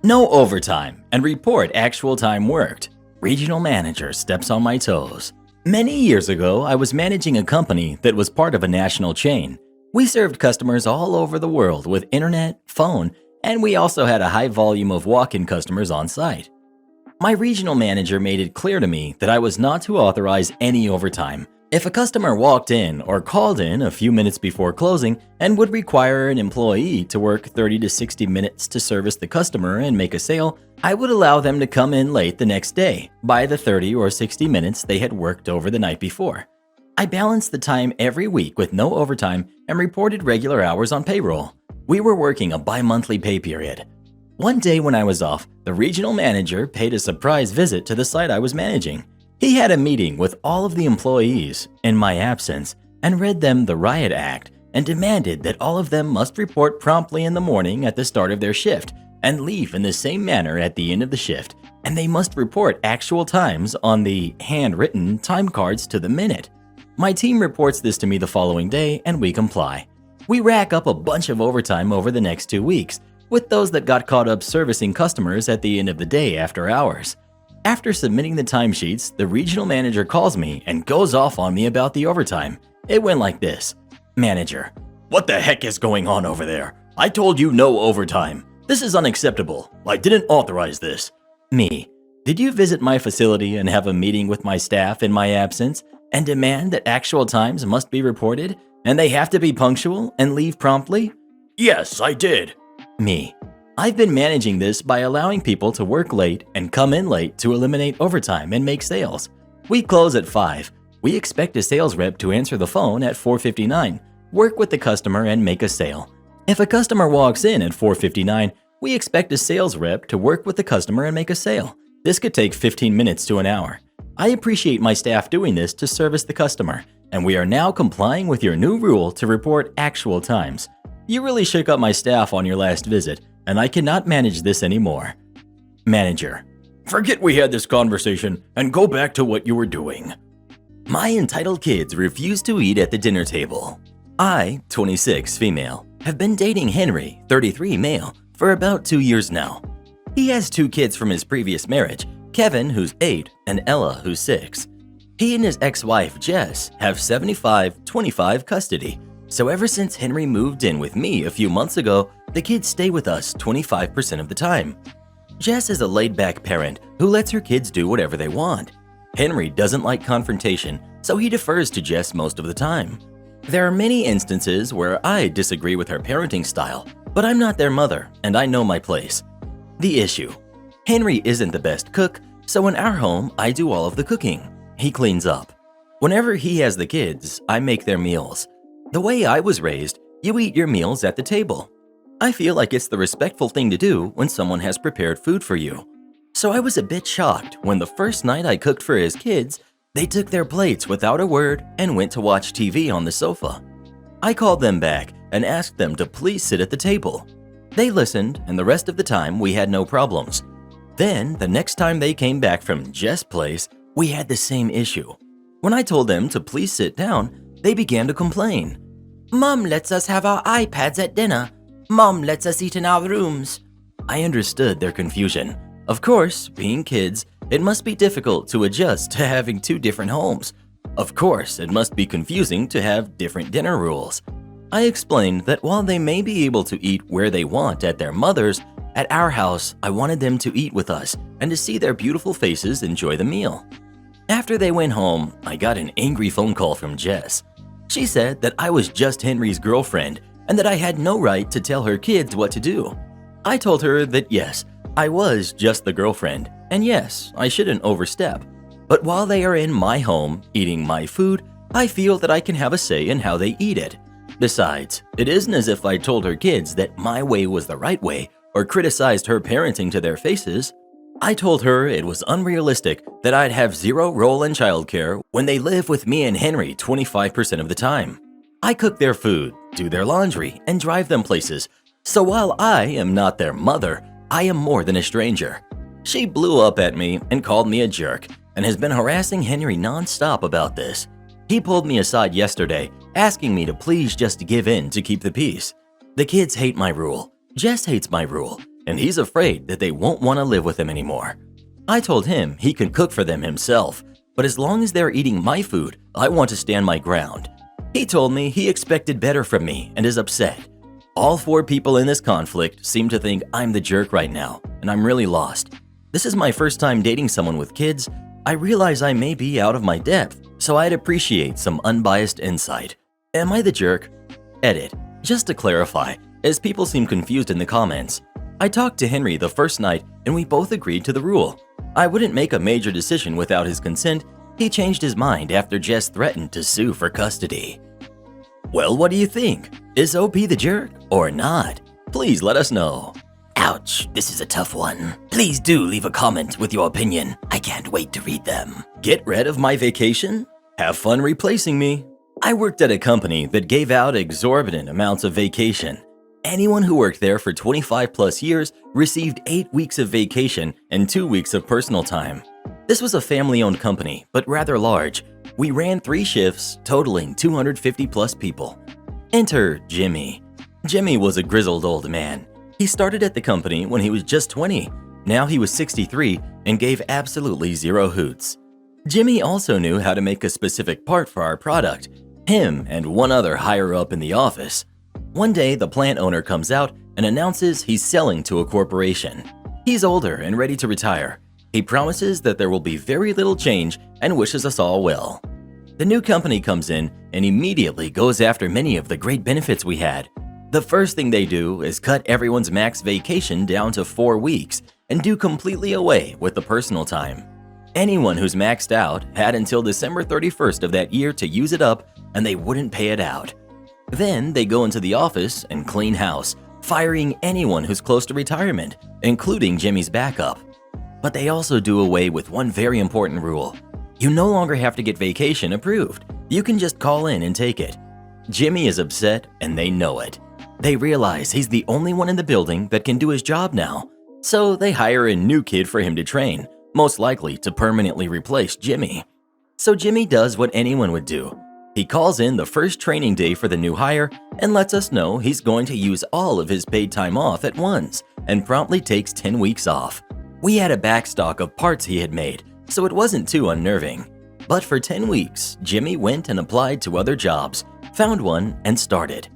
No overtime and report actual time worked. Regional manager steps on my toes. Many years ago, I was managing a company that was part of a national chain. We served customers all over the world with internet, phone, and we also had a high volume of walk-in customers on site. My regional manager made it clear to me that I was not to authorize any overtime. If a customer walked in or called in a few minutes before closing and would require an employee to work 30 to 60 minutes to service the customer and make a sale, I would allow them to come in late the next day by the 30 or 60 minutes they had worked over the night before. I balanced the time every week with no overtime and reported regular hours on payroll. We were working a bi-monthly pay period. One day when I was off, the regional manager paid a surprise visit to the site I was managing. He had a meeting with all of the employees in my absence and read them the riot act and demanded that all of them must report promptly in the morning at the start of their shift and leave in the same manner at the end of the shift, and they must report actual times on the handwritten time cards to the minute. My team reports this to me the following day and we comply. We rack up a bunch of overtime over the next 2 weeks, with those that got caught up servicing customers at the end of the day after hours. After submitting the timesheets, the regional manager calls me and goes off on me about the overtime. It went like this. Manager: "What the heck is going on over there? I told you no overtime. This is unacceptable. I didn't authorize this." Me: "Did you visit my facility and have a meeting with my staff in my absence and demand that actual times must be reported and they have to be punctual and leave promptly?" "Yes, I did." Me: "I've been managing this by allowing people to work late and come in late to eliminate overtime and make sales. We close at 5. We expect a sales rep to answer the phone at 4:59, work with the customer and make a sale. If a customer walks in at 4:59, we expect a sales rep to work with the customer and make a sale. This could take 15 minutes to an hour. I appreciate my staff doing this to service the customer, and we are now complying with your new rule to report actual times. You really shook up my staff on your last visit, and I cannot manage this anymore." Manager: "Forget we had this conversation and go back to what you were doing." My entitled kids refuse to eat at the dinner table. I, 26, female, have been dating Henry, 33, male, for about 2 years now. He has 2 kids from his previous marriage, Kevin, who's 8, and Ella, who's 6. He and his ex-wife, Jess, have 75-25 custody. So ever since Henry moved in with me a few months ago, the kids stay with us 25% of the time. Jess is a laid-back parent who lets her kids do whatever they want. Henry doesn't like confrontation, so he defers to Jess most of the time. There are many instances where I disagree with her parenting style, but I'm not their mother, and I know my place. The issue: Henry isn't the best cook, so in our home, I do all of the cooking. He cleans up. Whenever he has the kids, I make their meals. The way I was raised, you eat your meals at the table. I feel like it's the respectful thing to do when someone has prepared food for you. So I was a bit shocked when the first night I cooked for his kids, They took their plates without a word and went to watch TV on the sofa. I called them back and asked them to please sit at the table. They listened, and the rest of the time we had no problems. Then, the next time they came back from Jess' place, we had the same issue. When I told them to please sit down, they began to complain. Mom lets us have our iPads at dinner. Mom lets us eat in our rooms. I understood their confusion. Of course, being kids, it must be difficult to adjust to having two different homes. Of course, it must be confusing to have different dinner rules. I explained that while they may be able to eat where they want at their mother's, at our house, I wanted them to eat with us and to see their beautiful faces enjoy the meal. After they went home, I got an angry phone call from Jess. She said that I was just Henry's girlfriend and that I had no right to tell her kids what to do. I told her that yes, I was just the girlfriend, and yes, I shouldn't overstep. But while they are in my home, eating my food, I feel that I can have a say in how they eat it. Besides, it isn't as if I told her kids that my way was the right way or criticized her parenting to their faces. I told her it was unrealistic that I'd have zero role in childcare when they live with me and Henry 25% of the time. I cook their food, do their laundry, and drive them places. So while I am not their mother, I am more than a stranger. She blew up at me and called me a jerk and has been harassing Henry nonstop about this. He pulled me aside yesterday, asking me to please just give in to keep the peace. The kids hate my rule. Jess hates my rule, and he's afraid that they won't want to live with him anymore. I told him he can cook for them himself, but as long as they're eating my food, I want to stand my ground. He told me he expected better from me and is upset. All four people in this conflict seem to think I'm the jerk right now, and I'm really lost. This is my first time dating someone with kids. I realize I may be out of my depth, so I'd appreciate some unbiased insight. Am I the jerk? Edit. Just to clarify, as people seem confused in the comments, I talked to Henry the first night and we both agreed to the rule. I wouldn't make a major decision without his consent. He changed his mind after Jess threatened to sue for custody. Well, what do you think? Is OP the jerk or not? Please let us know. Ouch, this is a tough one. Please do leave a comment with your opinion. I can't wait to read them. Get rid of my vacation? Have fun replacing me. I worked at a company that gave out exorbitant amounts of vacation. Anyone who worked there for 25 plus years received 8 weeks of vacation and 2 weeks of personal time. This was a family-owned company, but rather large. We ran 3 shifts, totaling 250 plus people. Enter Jimmy. Jimmy was a grizzled old man. He started at the company when he was just 20. Now he was 63 and gave absolutely zero hoots. Jimmy also knew how to make a specific part for our product, him and one other higher up in the office. One day, the plant owner comes out and announces he's selling to a corporation. He's older and ready to retire. He promises that there will be very little change and wishes us all well. The new company comes in and immediately goes after many of the great benefits we had. The first thing they do is cut everyone's max vacation down to 4 weeks and do completely away with the personal time. Anyone who's maxed out had until December 31st of that year to use it up, and they wouldn't pay it out. Then they go into the office and clean house, firing anyone who's close to retirement, including Jimmy's backup. But they also do away with one very important rule. You no longer have to get vacation approved. You can just call in and take it. Jimmy is upset and they know it. They realize he's the only one in the building that can do his job now. So they hire a new kid for him to train, most likely to permanently replace Jimmy. So Jimmy does what anyone would do. He calls in the first training day for the new hire and lets us know he's going to use all of his paid time off at once and promptly takes 10 weeks off. We had a backstock of parts he had made, so it wasn't too unnerving. But for 10 weeks, Jimmy went and applied to other jobs, found one, and started.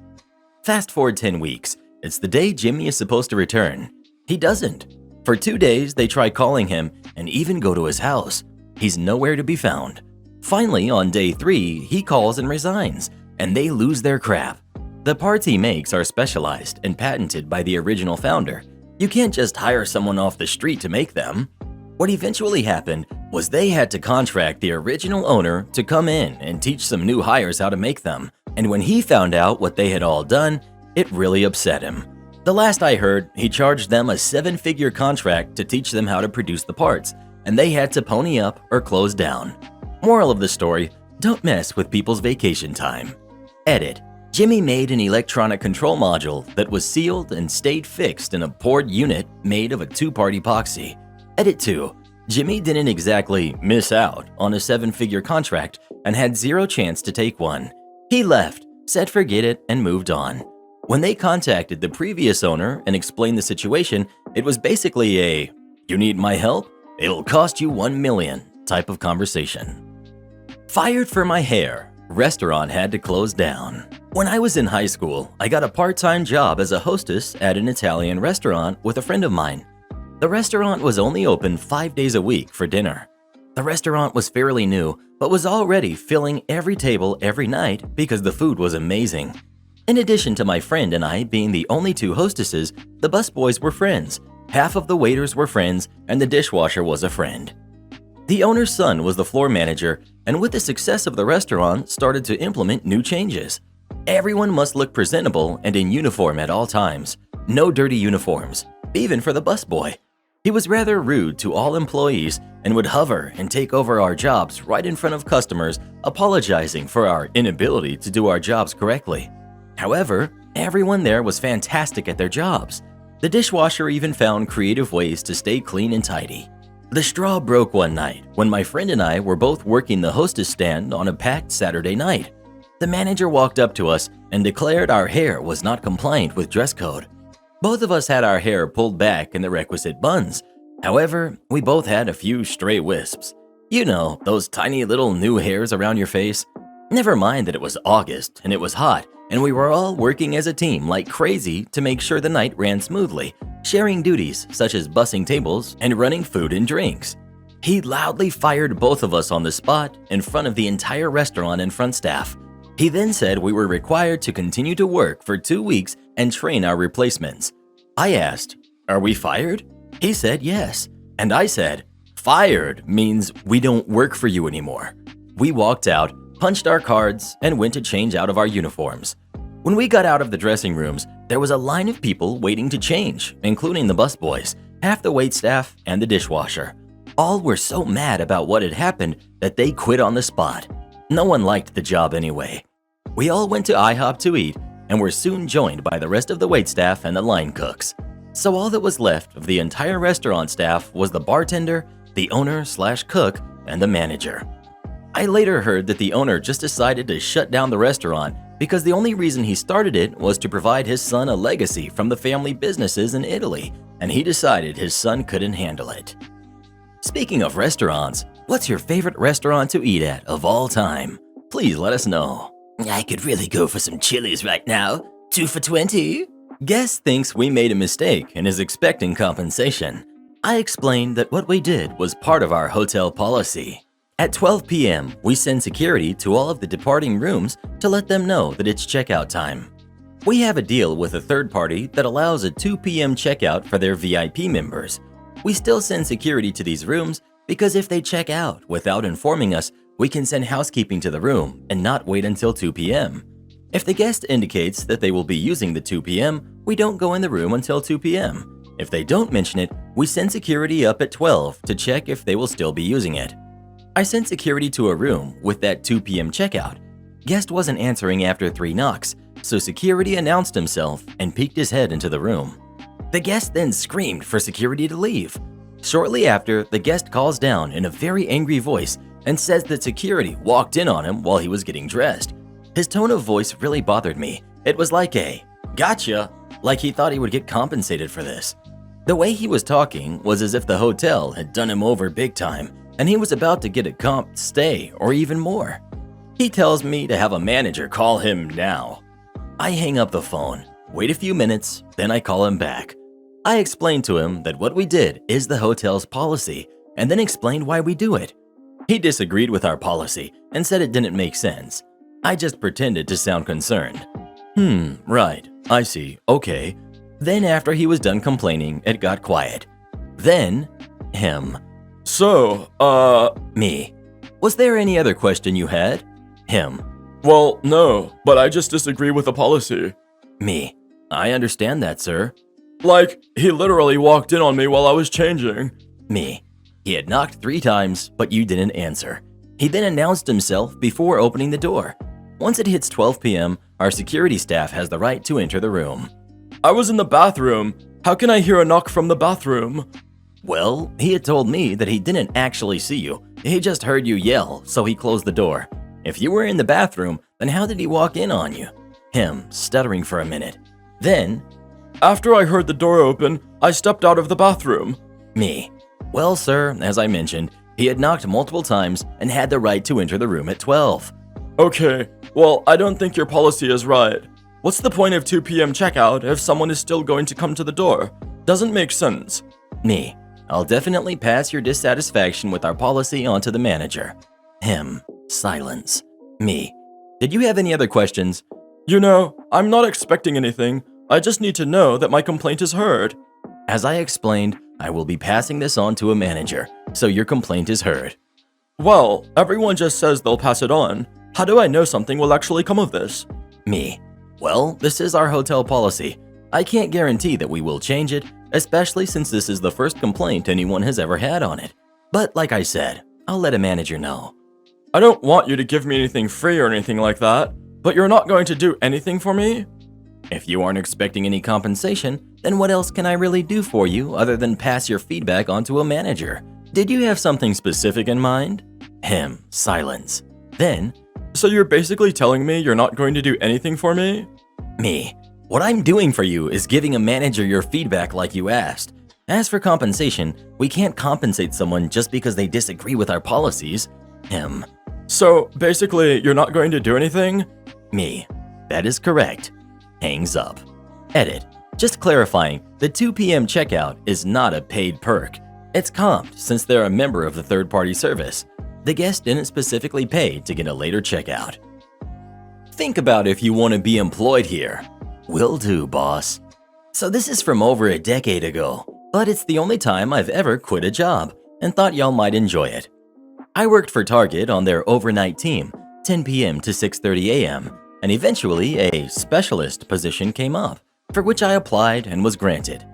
Fast forward 10 weeks, it's the day Jimmy is supposed to return. He doesn't. For 2 days, they try calling him and even go to his house. He's nowhere to be found. Finally, on day 3, he calls and resigns, and they lose their crap. The parts he makes are specialized and patented by the original founder. You can't just hire someone off the street to make them. What eventually happened was they had to contract the original owner to come in and teach some new hires how to make them. And when he found out what they had all done, it really upset him. The last I heard, he charged them a 7-figure contract to teach them how to produce the parts, and they had to pony up or close down. Moral of the story, don't mess with people's vacation time. Edit. Jimmy made an electronic control module that was sealed and stayed fixed in a poured unit made of a two-part epoxy. Edit 2. Jimmy didn't exactly miss out on a 7-figure contract and had zero chance to take one. He left, said forget it, and moved on. When they contacted the previous owner and explained the situation, it was basically a, "You need my help? It'll cost you $1 million" type of conversation. Fired for my hair. Restaurant had to close down. When I was in high school, I got a part-time job as a hostess at an Italian restaurant with a friend of mine. The restaurant was only open 5 days a week for dinner. The restaurant was fairly new, but was already filling every table every night because the food was amazing. In addition to my friend and I being the only two hostesses, the busboys were friends, half of the waiters were friends, and the dishwasher was a friend. The owner's son was the floor manager, and with the success of the restaurant, started to implement new changes. Everyone must look presentable and in uniform at all times. No dirty uniforms, even for the busboy. He was rather rude to all employees and would hover and take over our jobs right in front of customers, apologizing for our inability to do our jobs correctly. However, everyone there was fantastic at their jobs. The dishwasher even found creative ways to stay clean and tidy. The straw broke one night when my friend and I were both working the hostess stand on a packed Saturday night. The manager walked up to us and declared our hair was not compliant with dress code. Both of us had our hair pulled back in the requisite buns. However, we both had a few stray wisps. You know, those tiny little new hairs around your face. Never mind that it was August and it was hot, and we were all working as a team like crazy to make sure the night ran smoothly, sharing duties such as bussing tables and running food and drinks. He loudly fired both of us on the spot in front of the entire restaurant and front staff. He then said we were required to continue to work for 2 weeks and train our replacements. I asked, "Are we fired?" He said yes, and I said, "Fired means we don't work for you anymore." We walked out, punched our cards, and went to change out of our uniforms. When we got out of the dressing rooms, there was a line of people waiting to change, including the busboys, half the waitstaff, and the dishwasher. All were so mad about what had happened that they quit on the spot. No one liked the job anyway. We all went to IHOP to eat and were soon joined by the rest of the waitstaff and the line cooks. So all that was left of the entire restaurant staff was the bartender, the owner/cook, and the manager. I later heard that the owner just decided to shut down the restaurant because the only reason he started it was to provide his son a legacy from the family businesses in Italy, and he decided his son couldn't handle it. Speaking of restaurants, what's your favorite restaurant to eat at of all time? Please let us know. I could really go for some Chili's right now. 2 for $20. Guest thinks we made a mistake and is expecting compensation. I explained that what we did was part of our hotel policy. At 12 p.m., we send security to all of the departing rooms to let them know that it's checkout time. We have a deal with a third party that allows a 2 p.m. checkout for their VIP members. We still send security to these rooms because if they check out without informing us, we can send housekeeping to the room and not wait until 2 p.m. If the guest indicates that they will be using the 2 p.m., we don't go in the room until 2 p.m. If they don't mention it, we send security up at 12 to check if they will still be using it. I sent security to a room with that 2 p.m. checkout. Guest wasn't answering after 3 knocks, so security announced himself and peeked his head into the room. The guest then screamed for security to leave. Shortly after, the guest calls down in a very angry voice and says that security walked in on him while he was getting dressed. His tone of voice really bothered me. It was like a, "Gotcha," like he thought he would get compensated for this. The way he was talking was as if the hotel had done him over big time and he was about to get a comp stay or even more. He tells me to have a manager call him now. I hang up the phone, wait a few minutes, then I call him back. I explained to him that what we did is the hotel's policy and then explained why we do it. He disagreed with our policy and said it didn't make sense. I just pretended to sound concerned. Right, I see, okay. Then after he was done complaining, it got quiet. Then, him. Me. Was there any other question you had? Him. Well, no, but I just disagree with the policy. Me. I understand that, sir. Like, he literally walked in on me while I was changing. Me. He had knocked 3 times, but you didn't answer. He then announced himself before opening the door. Once it hits 12 p.m., our security staff has the right to enter the room. I was in the bathroom. How can I hear a knock from the bathroom? Well, he had told me that he didn't actually see you. He just heard you yell, so he closed the door. If you were in the bathroom, then how did he walk in on you? Him, stuttering for a minute. Then, After I heard the door open, I stepped out of the bathroom. me. Well, sir, as I mentioned, he had knocked multiple times and had the right to enter the room at 12. Okay, well, I don't think your policy is right. What's the point of 2 p.m. checkout if someone is still going to come to the door? Doesn't make sense. Me. I'll definitely pass your dissatisfaction with our policy on to the manager. Him. Silence. Me. Did you have any other questions? You know, I'm not expecting anything. I just need to know that my complaint is heard. As I explained, I will be passing this on to a manager, so your complaint is heard. Well, everyone just says they'll pass it on. How do I know something will actually come of this? Me. Well, this is our hotel policy. I can't guarantee that we will change it, especially since this is the first complaint anyone has ever had on it. But like I said, I'll let a manager know. I don't want you to give me anything free or anything like that, but you're not going to do anything for me? If you aren't expecting any compensation, then what else can I really do for you other than pass your feedback on to a manager? Did you have something specific in mind? Him. Silence. Then, So you're basically telling me you're not going to do anything for me? me. What I'm doing for you is giving a manager your feedback like you asked. As for compensation, we can't compensate someone just because they disagree with our policies. Him. So basically, you're not going to do anything? Me. That is correct. Hangs up. Edit. Just clarifying, the 2 p.m. checkout is not a paid perk. It's comped since they're a member of the third-party service. The guest didn't specifically pay to get a later checkout. Think about if you want to be employed here. Will do, boss. So this is from over a decade ago, but it's the only time I've ever quit a job and thought y'all might enjoy it. I worked for Target on their overnight team, 10 p.m. to 6:30 a.m., and eventually a specialist position came up, for which I applied and was granted.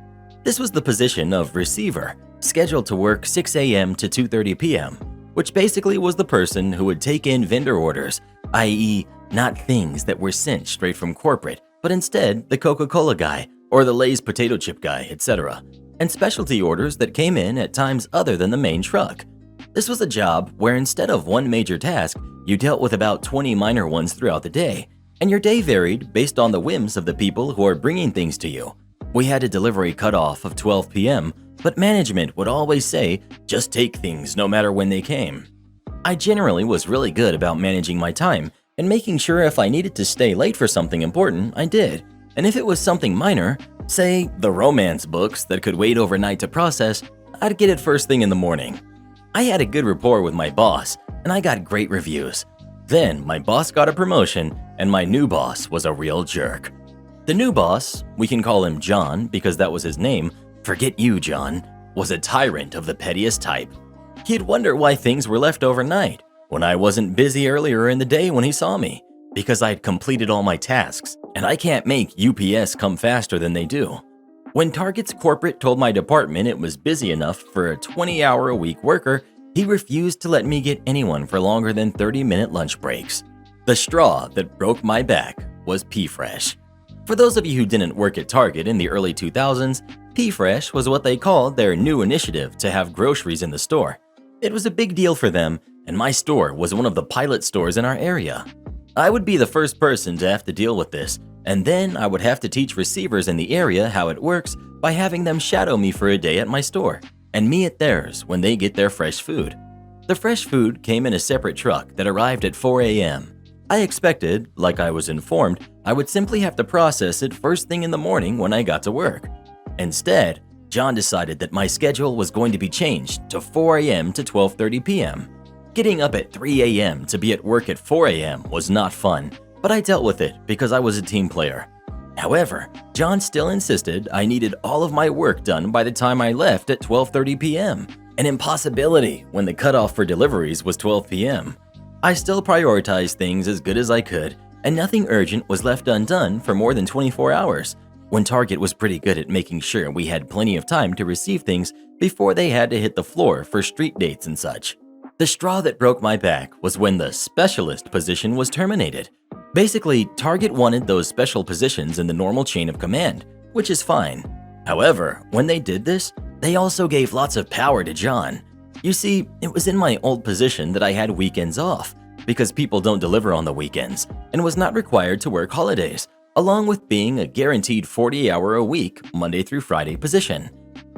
This was the position of receiver, scheduled to work 6 a.m. to 2:30 p.m., which basically was the person who would take in vendor orders, i.e., not things that were sent straight from corporate, but instead the Coca-Cola guy or the Lay's potato chip guy, etc., and specialty orders that came in at times other than the main truck. This was a job where instead of one major task, you dealt with about 20 minor ones throughout the day, and your day varied based on the whims of the people who are bringing things to you. We had a delivery cutoff of 12 p.m., but management would always say, just take things no matter when they came. I generally was really good about managing my time and making sure if I needed to stay late for something important, I did. And if it was something minor, say the romance books that could wait overnight to process, I'd get it first thing in the morning. I had a good rapport with my boss, and I got great reviews. Then my boss got a promotion, and my new boss was a real jerk. The new boss, we can call him John because that was his name, forget you, John, was a tyrant of the pettiest type. He'd wonder why things were left overnight when I wasn't busy earlier in the day when he saw me, because I'd completed all my tasks, and I can't make UPS come faster than they do. When Target's corporate told my department it was busy enough for a 20-hour-a-week worker, he refused to let me get anyone for longer than 30-minute lunch breaks. The straw that broke my back was P-Fresh. For those of you who didn't work at Target in the early 2000s, P-Fresh was what they called their new initiative to have groceries in the store. It was a big deal for them, and my store was one of the pilot stores in our area. I would be the first person to have to deal with this, and then I would have to teach receivers in the area how it works by having them shadow me for a day at my store, and me at theirs when they get their fresh food. The fresh food came in a separate truck that arrived at 4 a.m. I expected, like I was informed, I would simply have to process it first thing in the morning when I got to work. Instead, John decided that my schedule was going to be changed to 4 a.m. to 12:30 p.m. Getting up at 3 a.m. to be at work at 4 a.m. was not fun, but I dealt with it because I was a team player. However, John still insisted I needed all of my work done by the time I left at 12:30 p.m., an impossibility when the cutoff for deliveries was 12 p.m. I still prioritized things as good as I could, and nothing urgent was left undone for more than 24 hours, when Target was pretty good at making sure we had plenty of time to receive things before they had to hit the floor for street dates and such. The straw that broke my back was when the specialist position was terminated. Basically, Target wanted those special positions in the normal chain of command, which is fine. However, when they did this, they also gave lots of power to John. You see, it was in my old position that I had weekends off, because people don't deliver on the weekends, and was not required to work holidays, along with being a guaranteed 40-hour-a-week, Monday through Friday position.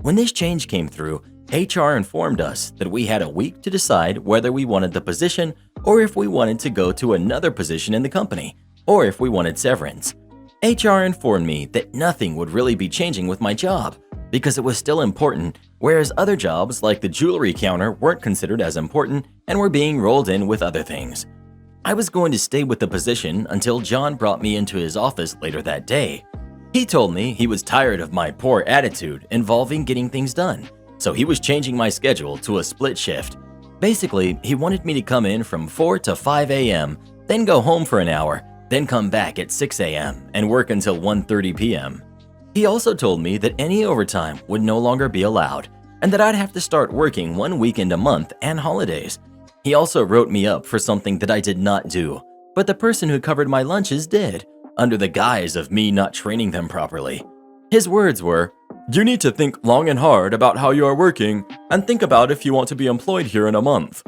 When this change came through, HR informed us that we had a week to decide whether we wanted the position or if we wanted to go to another position in the company, or if we wanted severance. HR informed me that nothing would really be changing with my job because it was still important, whereas other jobs like the jewelry counter weren't considered as important and were being rolled in with other things. I was going to stay with the position until John brought me into his office later that day. He told me he was tired of my poor attitude involving getting things done, so he was changing my schedule to a split shift. Basically, he wanted me to come in from 4 to 5 a.m., then go home for an hour, then come back at 6 a.m. and work until 1:30 p.m. He also told me that any overtime would no longer be allowed and that I'd have to start working 1 weekend a month and holidays. He also wrote me up for something that I did not do, but the person who covered my lunches did, under the guise of me not training them properly. His words were, You need to think long and hard about how you are working and think about if you want to be employed here in a month.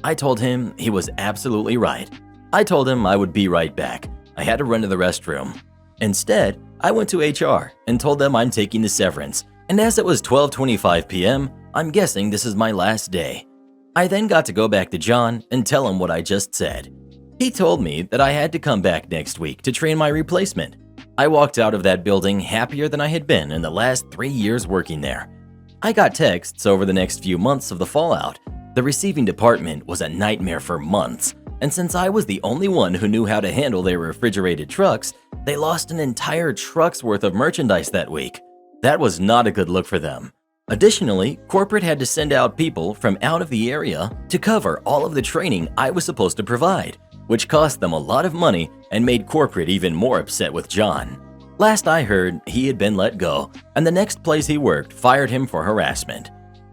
I told him he was absolutely right. I told him I would be right back. I had to run to the restroom. Instead, I went to HR and told them I'm taking the severance, and as it was 12:25 p.m., I'm guessing this is my last day. I then got to go back to John and tell him what I just said. He told me that I had to come back next week to train my replacement. I walked out of that building happier than I had been in the last 3 years working there. I got texts over the next few months of the fallout. The receiving department was a nightmare for months, and since I was the only one who knew how to handle their refrigerated trucks, they lost an entire truck's worth of merchandise that week. That was not a good look for them. Additionally, corporate had to send out people from out of the area to cover all of the training I was supposed to provide, which cost them a lot of money and made corporate even more upset with John. Last I heard, he had been let go, and the next place he worked fired him for harassment.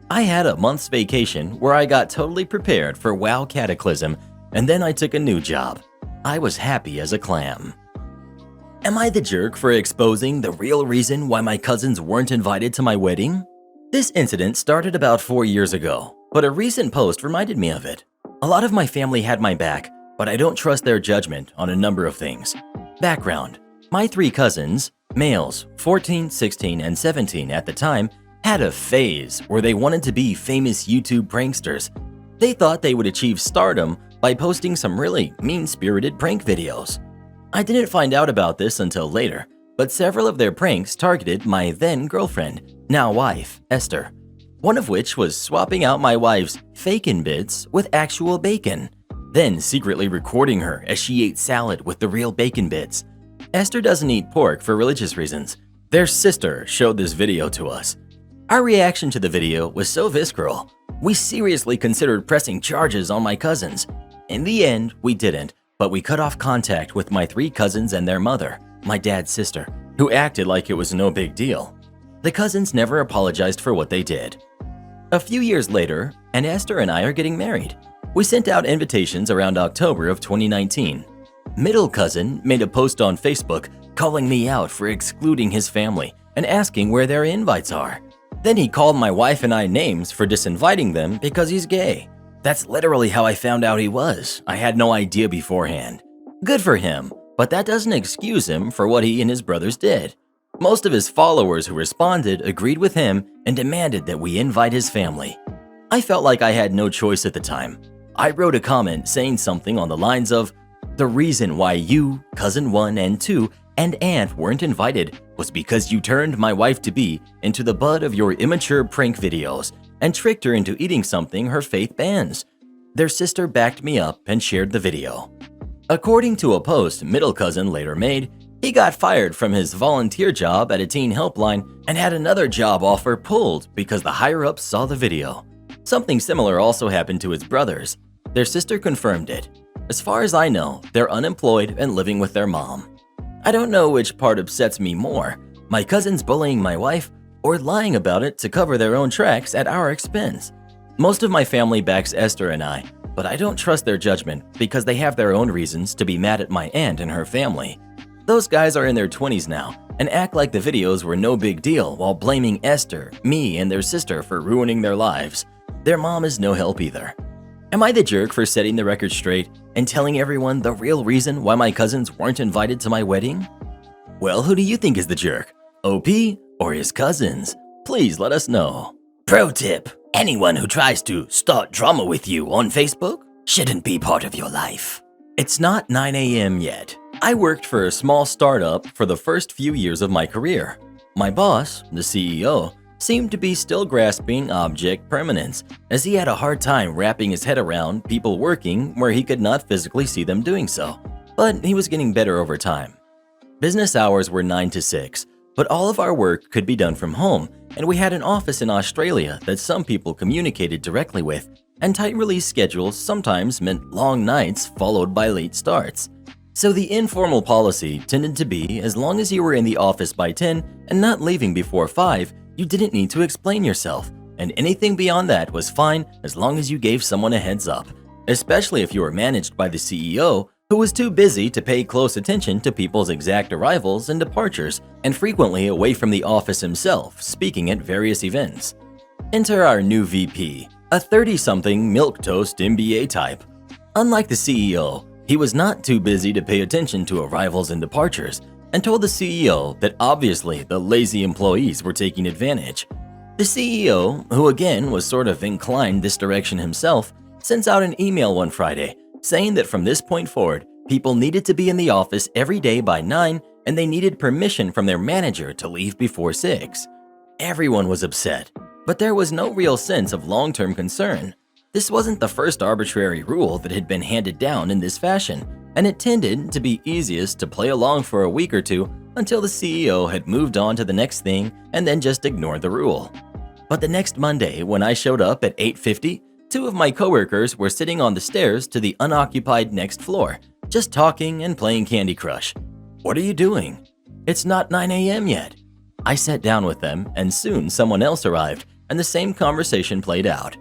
I had a month's vacation where I got totally prepared for WoW Cataclysm, and then I took a new job. I was happy as a clam. Am I the jerk for exposing the real reason why my cousins weren't invited to my wedding? This incident started about 4 years ago, but a recent post reminded me of it. A lot of my family had my back, but I don't trust their judgment on a number of things. Background: my 3 cousins, males, 14, 16, and 17 at the time, had a phase where they wanted to be famous YouTube pranksters. They thought they would achieve stardom by posting some really mean-spirited prank videos. I didn't find out about this until later, but several of their pranks targeted my then-girlfriend, now wife, Esther. One of which was swapping out my wife's fakin' bits with actual bacon, then secretly recording her as she ate salad with the real bacon bits. Esther doesn't eat pork for religious reasons. Their sister showed this video to us. Our reaction to the video was so visceral, we seriously considered pressing charges on my cousins. In the end, we didn't, but we cut off contact with my 3 cousins and their mother, my dad's sister, who acted like it was no big deal. The cousins never apologized for what they did. A few years later, and Esther and I are getting married. We sent out invitations around October of 2019. Middle cousin made a post on Facebook calling me out for excluding his family and asking where their invites are. Then he called my wife and I names for disinviting them because he's gay. That's literally how I found out he was. I had no idea beforehand. Good for him, but that doesn't excuse him for what he and his brothers did. Most of his followers who responded agreed with him and demanded that we invite his family. I felt like I had no choice at the time. I wrote a comment saying something on the lines of, "The reason why you, cousin 1 and 2, and aunt weren't invited was because you turned my wife-to-be into the butt of your immature prank videos and tricked her into eating something her faith bans." Their sister backed me up and shared the video. According to a post middle cousin later made, he got fired from his volunteer job at a teen helpline and had another job offer pulled because the higher-ups saw the video. Something similar also happened to his brothers. Their sister confirmed it. As far as I know, they're unemployed and living with their mom. I don't know which part upsets me more, my cousins bullying my wife or lying about it to cover their own tracks at our expense. Most of my family backs Esther and I, but I don't trust their judgment because they have their own reasons to be mad at my aunt and her family. Those guys are in their 20s now and act like the videos were no big deal while blaming Esther, me, and their sister for ruining their lives. Their mom is no help either. Am I the jerk for setting the record straight and telling everyone the real reason why my cousins weren't invited to my wedding? Well, who do you think is the jerk? OP or his cousins? Please let us know. Pro tip: anyone who tries to start drama with you on Facebook shouldn't be part of your life. It's not 9 a.m. yet. I worked for a small startup for the first few years of my career. My boss, the CEO, seemed to be still grasping object permanence, as he had a hard time wrapping his head around people working where he could not physically see them doing so. But he was getting better over time. Business hours were 9 to 6, but all of our work could be done from home, and we had an office in Australia that some people communicated directly with, and tight release schedules sometimes meant long nights followed by late starts. So the informal policy tended to be as long as you were in the office by 10 and not leaving before 5, you didn't need to explain yourself, and anything beyond that was fine as long as you gave someone a heads up, especially if you were managed by the CEO, who was too busy to pay close attention to people's exact arrivals and departures, and frequently away from the office himself, speaking at various events. Enter our new VP, a 30-something milquetoast MBA type. Unlike the CEO, he was not too busy to pay attention to arrivals and departures, and told the CEO that obviously the lazy employees were taking advantage. The CEO, who again was sort of inclined this direction himself, sends out an email one Friday saying that from this point forward, people needed to be in the office every day by 9 and they needed permission from their manager to leave before 6. Everyone was upset, but there was no real sense of long-term concern. This wasn't the first arbitrary rule that had been handed down in this fashion, and it tended to be easiest to play along for a week or two until the CEO had moved on to the next thing and then just ignored the rule. But the next Monday, when I showed up at 8:50, 2 of my coworkers were sitting on the stairs to the unoccupied next floor, just talking and playing Candy Crush. What are you doing? It's not 9 a.m. yet. I sat down with them, and soon someone else arrived, and the same conversation played out.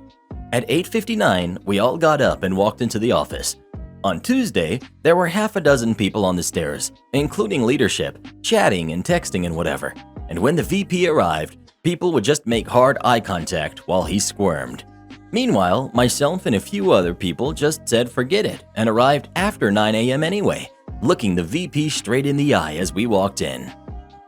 At 8:59, we all got up and walked into the office. On Tuesday, there were half a dozen people on the stairs, including leadership, chatting and texting and whatever. And when the VP arrived, people would just make hard eye contact while he squirmed. Meanwhile, myself and a few other people just said forget it and arrived after 9 a.m. anyway, looking the VP straight in the eye as we walked in.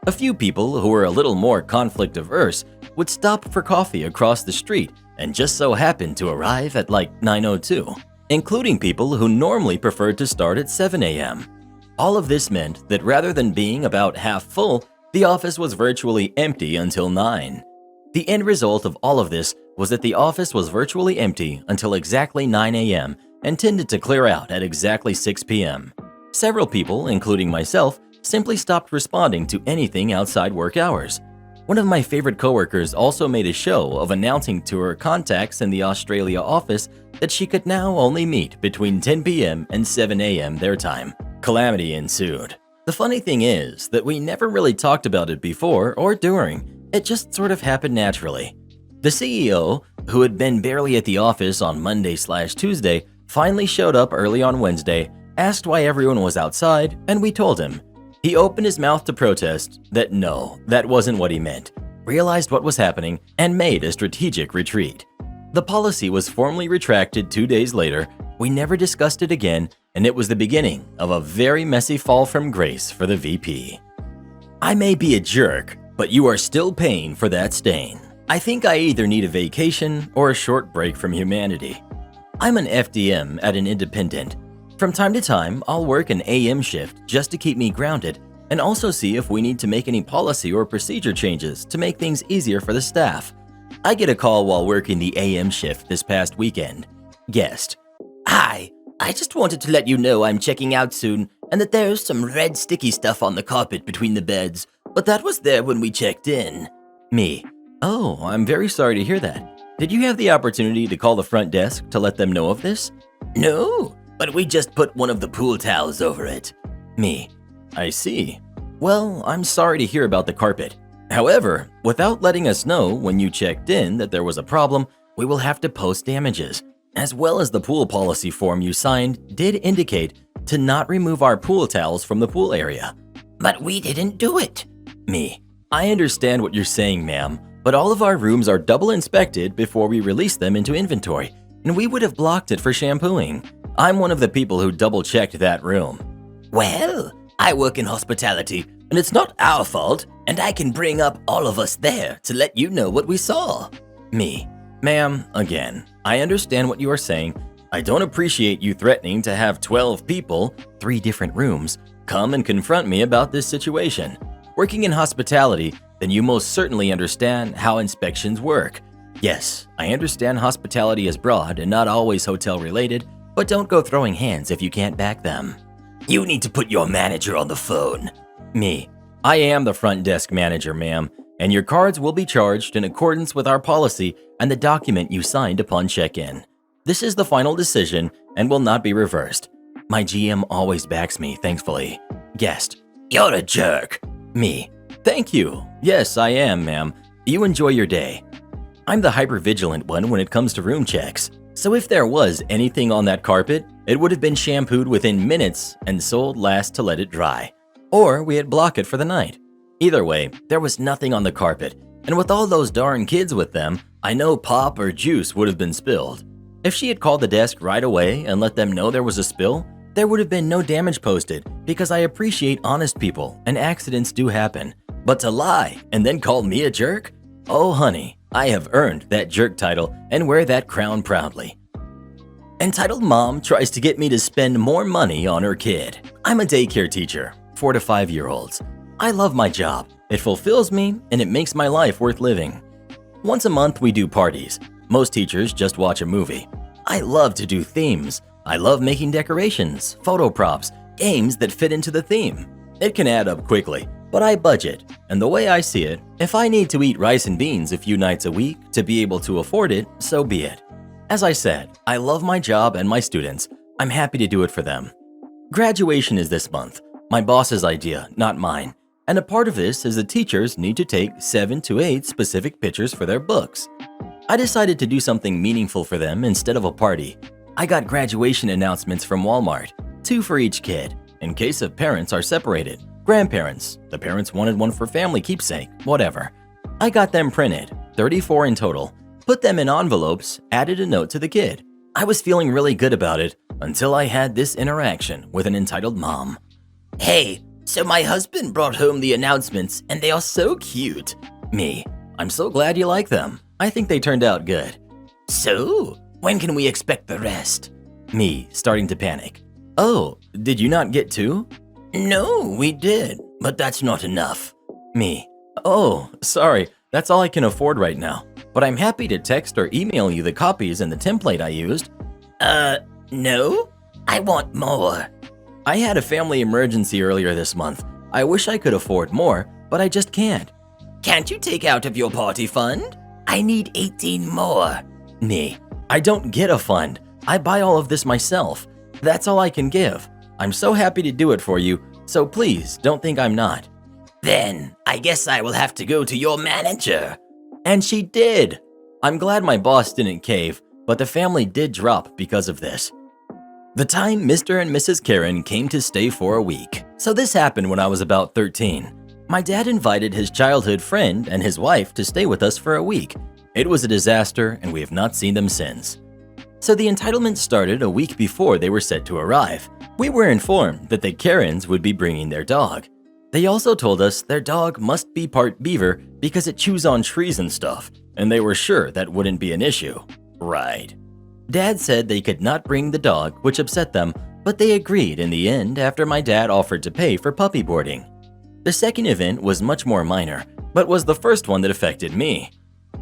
A few people who were a little more conflict averse would stop for coffee across the street and just so happened to arrive at like 9:02, including people who normally preferred to start at 7 a.m. All of this meant that rather than being about half full, the office was virtually empty until 9. The end result of all of this was that the office was virtually empty until exactly 9 a.m. and tended to clear out at exactly 6 p.m. Several people, including myself, simply stopped responding to anything outside work hours. One of my favorite coworkers also made a show of announcing to her contacts in the Australia office that she could now only meet between 10 p.m. and 7 a.m. their time. Calamity ensued. The funny thing is that we never really talked about it before or during. It just sort of happened naturally. The CEO, who had been barely at the office on Monday/Tuesday, finally showed up early on Wednesday, asked why everyone was outside, and we told him. He opened his mouth to protest that no, that wasn't what he meant, realized what was happening, and made a strategic retreat. The policy was formally retracted 2 days later, we never discussed it again, and it was the beginning of a very messy fall from grace for the VP. I may be a jerk, but you are still paying for that stain. I think I either need a vacation or a short break from humanity. I'm an FDM at an independent. From time to time, I'll work an AM shift just to keep me grounded and also see if we need to make any policy or procedure changes to make things easier for the staff. I get a call while working the AM shift this past weekend. Guest: Hi, I just wanted to let you know I'm checking out soon and that there's some red sticky stuff on the carpet between the beds, but that was there when we checked in. Me: Oh, I'm very sorry to hear that. Did you have the opportunity to call the front desk to let them know of this? No, but we just put one of the pool towels over it. Me: I see. Well, I'm sorry to hear about the carpet. However, without letting us know when you checked in that there was a problem, we will have to post damages, as well as the pool policy form you signed did indicate to not remove our pool towels from the pool area. But we didn't do it. Me, I understand what you're saying, ma'am, but all of our rooms are double inspected before we release them into inventory, and we would have blocked it for shampooing. I'm one of the people who double-checked that room. Well, I work in hospitality, and it's not our fault, and I can bring up all of us there to let you know what we saw. Me, ma'am, again, I understand what you are saying. I don't appreciate you threatening to have 12 people, 3 different rooms, come and confront me about this situation. Working in hospitality, then you most certainly understand how inspections work. Yes, I understand hospitality is broad and not always hotel-related, but don't go throwing hands if you can't back them. You need to put your manager on the phone. Me, I am the front desk manager, ma'am, and your cards will be charged in accordance with our policy and the document you signed upon check-in. This is the final decision and will not be reversed. My GM always backs me, thankfully. Guest, You're a jerk. Me, thank you. Yes, I am, ma'am. You enjoy your day. I'm the hyper-vigilant one when it comes to room checks. So if there was anything on that carpet, it would have been shampooed within minutes and sold last to let it dry. Or we'd block it for the night. Either way, there was nothing on the carpet, and with all those darn kids with them, I know pop or juice would have been spilled. If she had called the desk right away and let them know there was a spill, there would have been no damage posted because I appreciate honest people and accidents do happen. But to lie and then call me a jerk? Oh honey, I have earned that jerk title and wear that crown proudly. Entitled mom tries to get me to spend more money on her kid. I'm a daycare teacher, 4 to 5-year-olds. I love my job. It fulfills me and it makes my life worth living. Once a month we do parties. Most teachers just watch a movie. I love to do themes. I love making decorations, photo props, games that fit into the theme. It can add up quickly, but I budget, and the way I see it, if I need to eat rice and beans a few nights a week to be able to afford it, so be it. As I said, I love my job and my students. I'm happy to do it for them. Graduation is this month, my boss's idea, not mine. And a part of this is the teachers need to take 7 to 8 specific pictures for their books. I decided to do something meaningful for them instead of a party. I got graduation announcements from Walmart, 2 for each kid, in case of parents are separated. Grandparents, the parents wanted one for family keepsake, whatever. I got them printed, 34 in total, put them in envelopes, added a note to the kid. I was feeling really good about it until I had this interaction with an entitled mom. Hey, so my husband brought home the announcements and they are so cute. Me, I'm so glad you like them. I think they turned out good. So, when can we expect the rest? Me, starting to panic. Oh, did you not get 2? No, we did, but that's not enough. Me, oh, sorry, that's all I can afford right now. But I'm happy to text or email you the copies and the template I used. No? I want more. I had a family emergency earlier this month. I wish I could afford more, but I just can't. Can't you take out of your party fund? I need 18 more. Me, I don't get a fund. I buy all of this myself. That's all I can give. I'm so happy to do it for you, so please don't think I'm not. Then, I guess I will have to go to your manager. And she did. I'm glad my boss didn't cave, but the family did drop because of this. The time Mr. and Mrs. Karen came to stay for a week. So this happened when I was about 13. My dad invited his childhood friend and his wife to stay with us for a week. It was a disaster and we have not seen them since. So the entitlement started a week before they were set to arrive. We were informed that the Karens would be bringing their dog. They also told us their dog must be part beaver because it chews on trees and stuff, and they were sure that wouldn't be an issue. Right. Dad said they could not bring the dog, which upset them, but they agreed in the end after my dad offered to pay for puppy boarding. The second event was much more minor, but was the first one that affected me.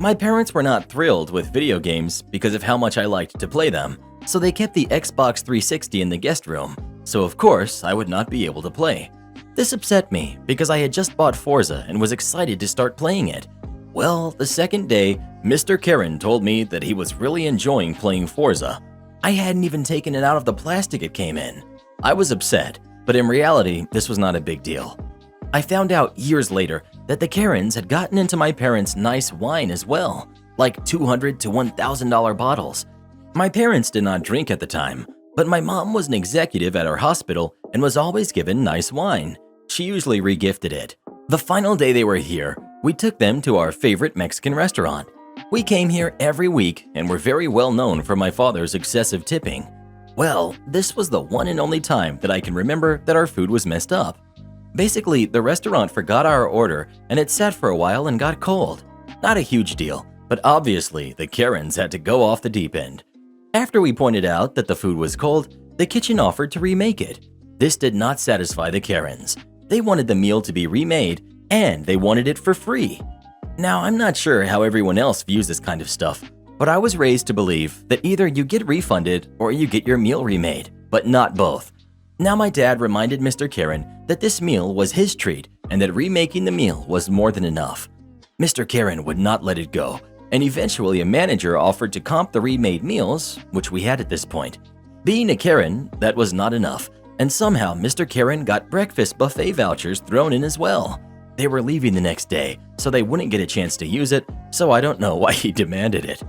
My parents were not thrilled with video games because of how much I liked to play them, so they kept the Xbox 360 in the guest room, so of course I would not be able to play. This upset me because I had just bought Forza and was excited to start playing it. Well, the second day, Mr. Karen told me that he was really enjoying playing Forza. I hadn't even taken it out of the plastic it came in. I was upset, but in reality, this was not a big deal. I found out years later that the Karens had gotten into my parents' nice wine as well, like $200 to $1,000 bottles. My parents did not drink at the time, but my mom was an executive at our hospital and was always given nice wine. She usually regifted it. The final day they were here, we took them to our favorite Mexican restaurant. We came here every week and were very well known for my father's excessive tipping. Well, this was the one and only time that I can remember that our food was messed up. Basically, the restaurant forgot our order and it sat for a while and got cold. Not a huge deal, but obviously the Karens had to go off the deep end. After we pointed out that the food was cold, the kitchen offered to remake it. This did not satisfy the Karens. They wanted the meal to be remade and they wanted it for free. Now, I'm not sure how everyone else views this kind of stuff, but I was raised to believe that either you get refunded or you get your meal remade, but not both. Now my dad reminded Mr. Karen that this meal was his treat and that remaking the meal was more than enough. Mr. Karen would not let it go, and eventually a manager offered to comp the remade meals, which we had at this point. Being a Karen, that was not enough, and somehow Mr. Karen got breakfast buffet vouchers thrown in as well. They were leaving the next day, so they wouldn't get a chance to use it, so I don't know why he demanded it.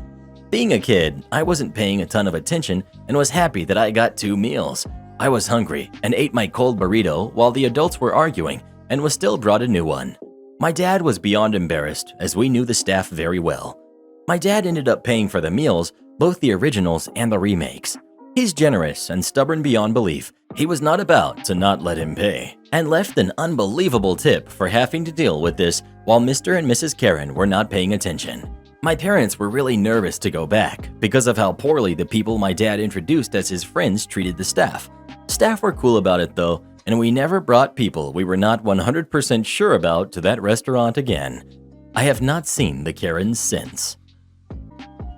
Being a kid, I wasn't paying a ton of attention and was happy that I got 2 meals. I was hungry and ate my cold burrito while the adults were arguing and was still brought a new one. My dad was beyond embarrassed as we knew the staff very well. My dad ended up paying for the meals, both the originals and the remakes. He's generous and stubborn beyond belief. He was not about to not let him pay, and left an unbelievable tip for having to deal with this while Mr. and Mrs. Karen were not paying attention. My parents were really nervous to go back because of how poorly the people my dad introduced as his friends treated the staff. Staff were cool about it though, and we never brought people we were not 100% sure about to that restaurant again. I have not seen the Karens since.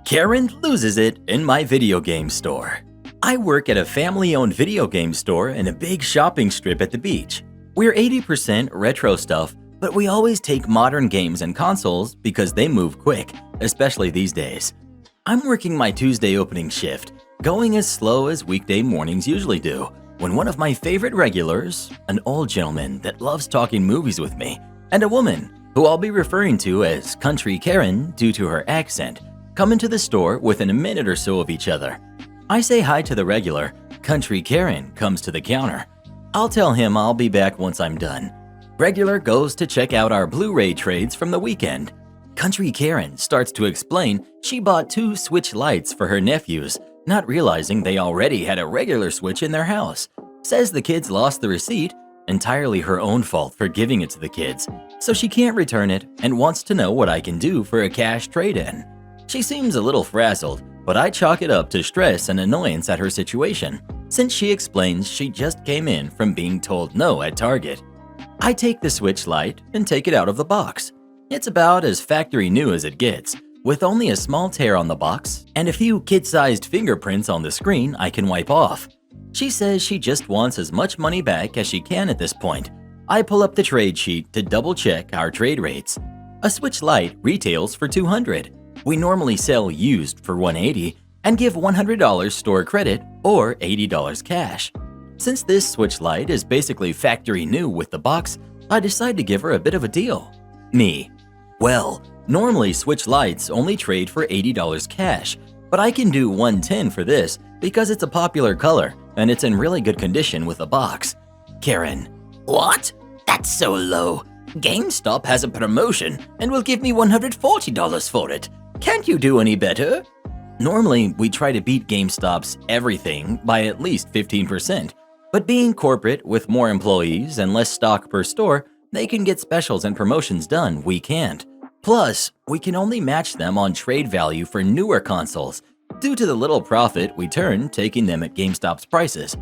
Karen loses it in my video game store. I work at a family-owned video game store in a big shopping strip at the beach. We're 80% retro stuff, but we always take modern games and consoles because they move quick, especially these days. I'm working my Tuesday opening shift, going as slow as weekday mornings usually do, when one of my favorite regulars, an old gentleman that loves talking movies with me, and a woman, who I'll be referring to as Country Karen due to her accent, come into the store within a minute or so of each other. I say hi to the regular. Country Karen comes to the counter. I'll tell him I'll be back once I'm done. Regular goes to check out our Blu-ray trades from the weekend. Country Karen starts to explain she bought 2 Switch lights for her nephews, not realizing they already had a regular Switch in their house. Says the kids lost the receipt, entirely her own fault for giving it to the kids, so she can't return it and wants to know what I can do for a cash trade-in. She seems a little frazzled, but I chalk it up to stress and annoyance at her situation, since she explains she just came in from being told no at Target. I take the Switch Lite and take it out of the box. It's about as factory new as it gets, with only a small tear on the box and a few kid-sized fingerprints on the screen I can wipe off. She says she just wants as much money back as she can at this point. I pull up the trade sheet to double-check our trade rates. A Switch Lite retails for $200. We normally sell used for $180 and give $100 store credit or $80 cash. Since this Switch Lite is basically factory new with the box, I decide to give her a bit of a deal. Me. Well, normally Switch Lites only trade for $80 cash, but I can do $110 for this because it's a popular color and it's in really good condition with the box. Karen. What? That's so low. GameStop has a promotion and will give me $140 for it. Can't you do any better? Normally, we try to beat GameStop's everything by at least 15%, but being corporate with more employees and less stock per store, they can get specials and promotions done we can't. Plus, we can only match them on trade value for newer consoles, due to the little profit we turn taking them at GameStop's prices.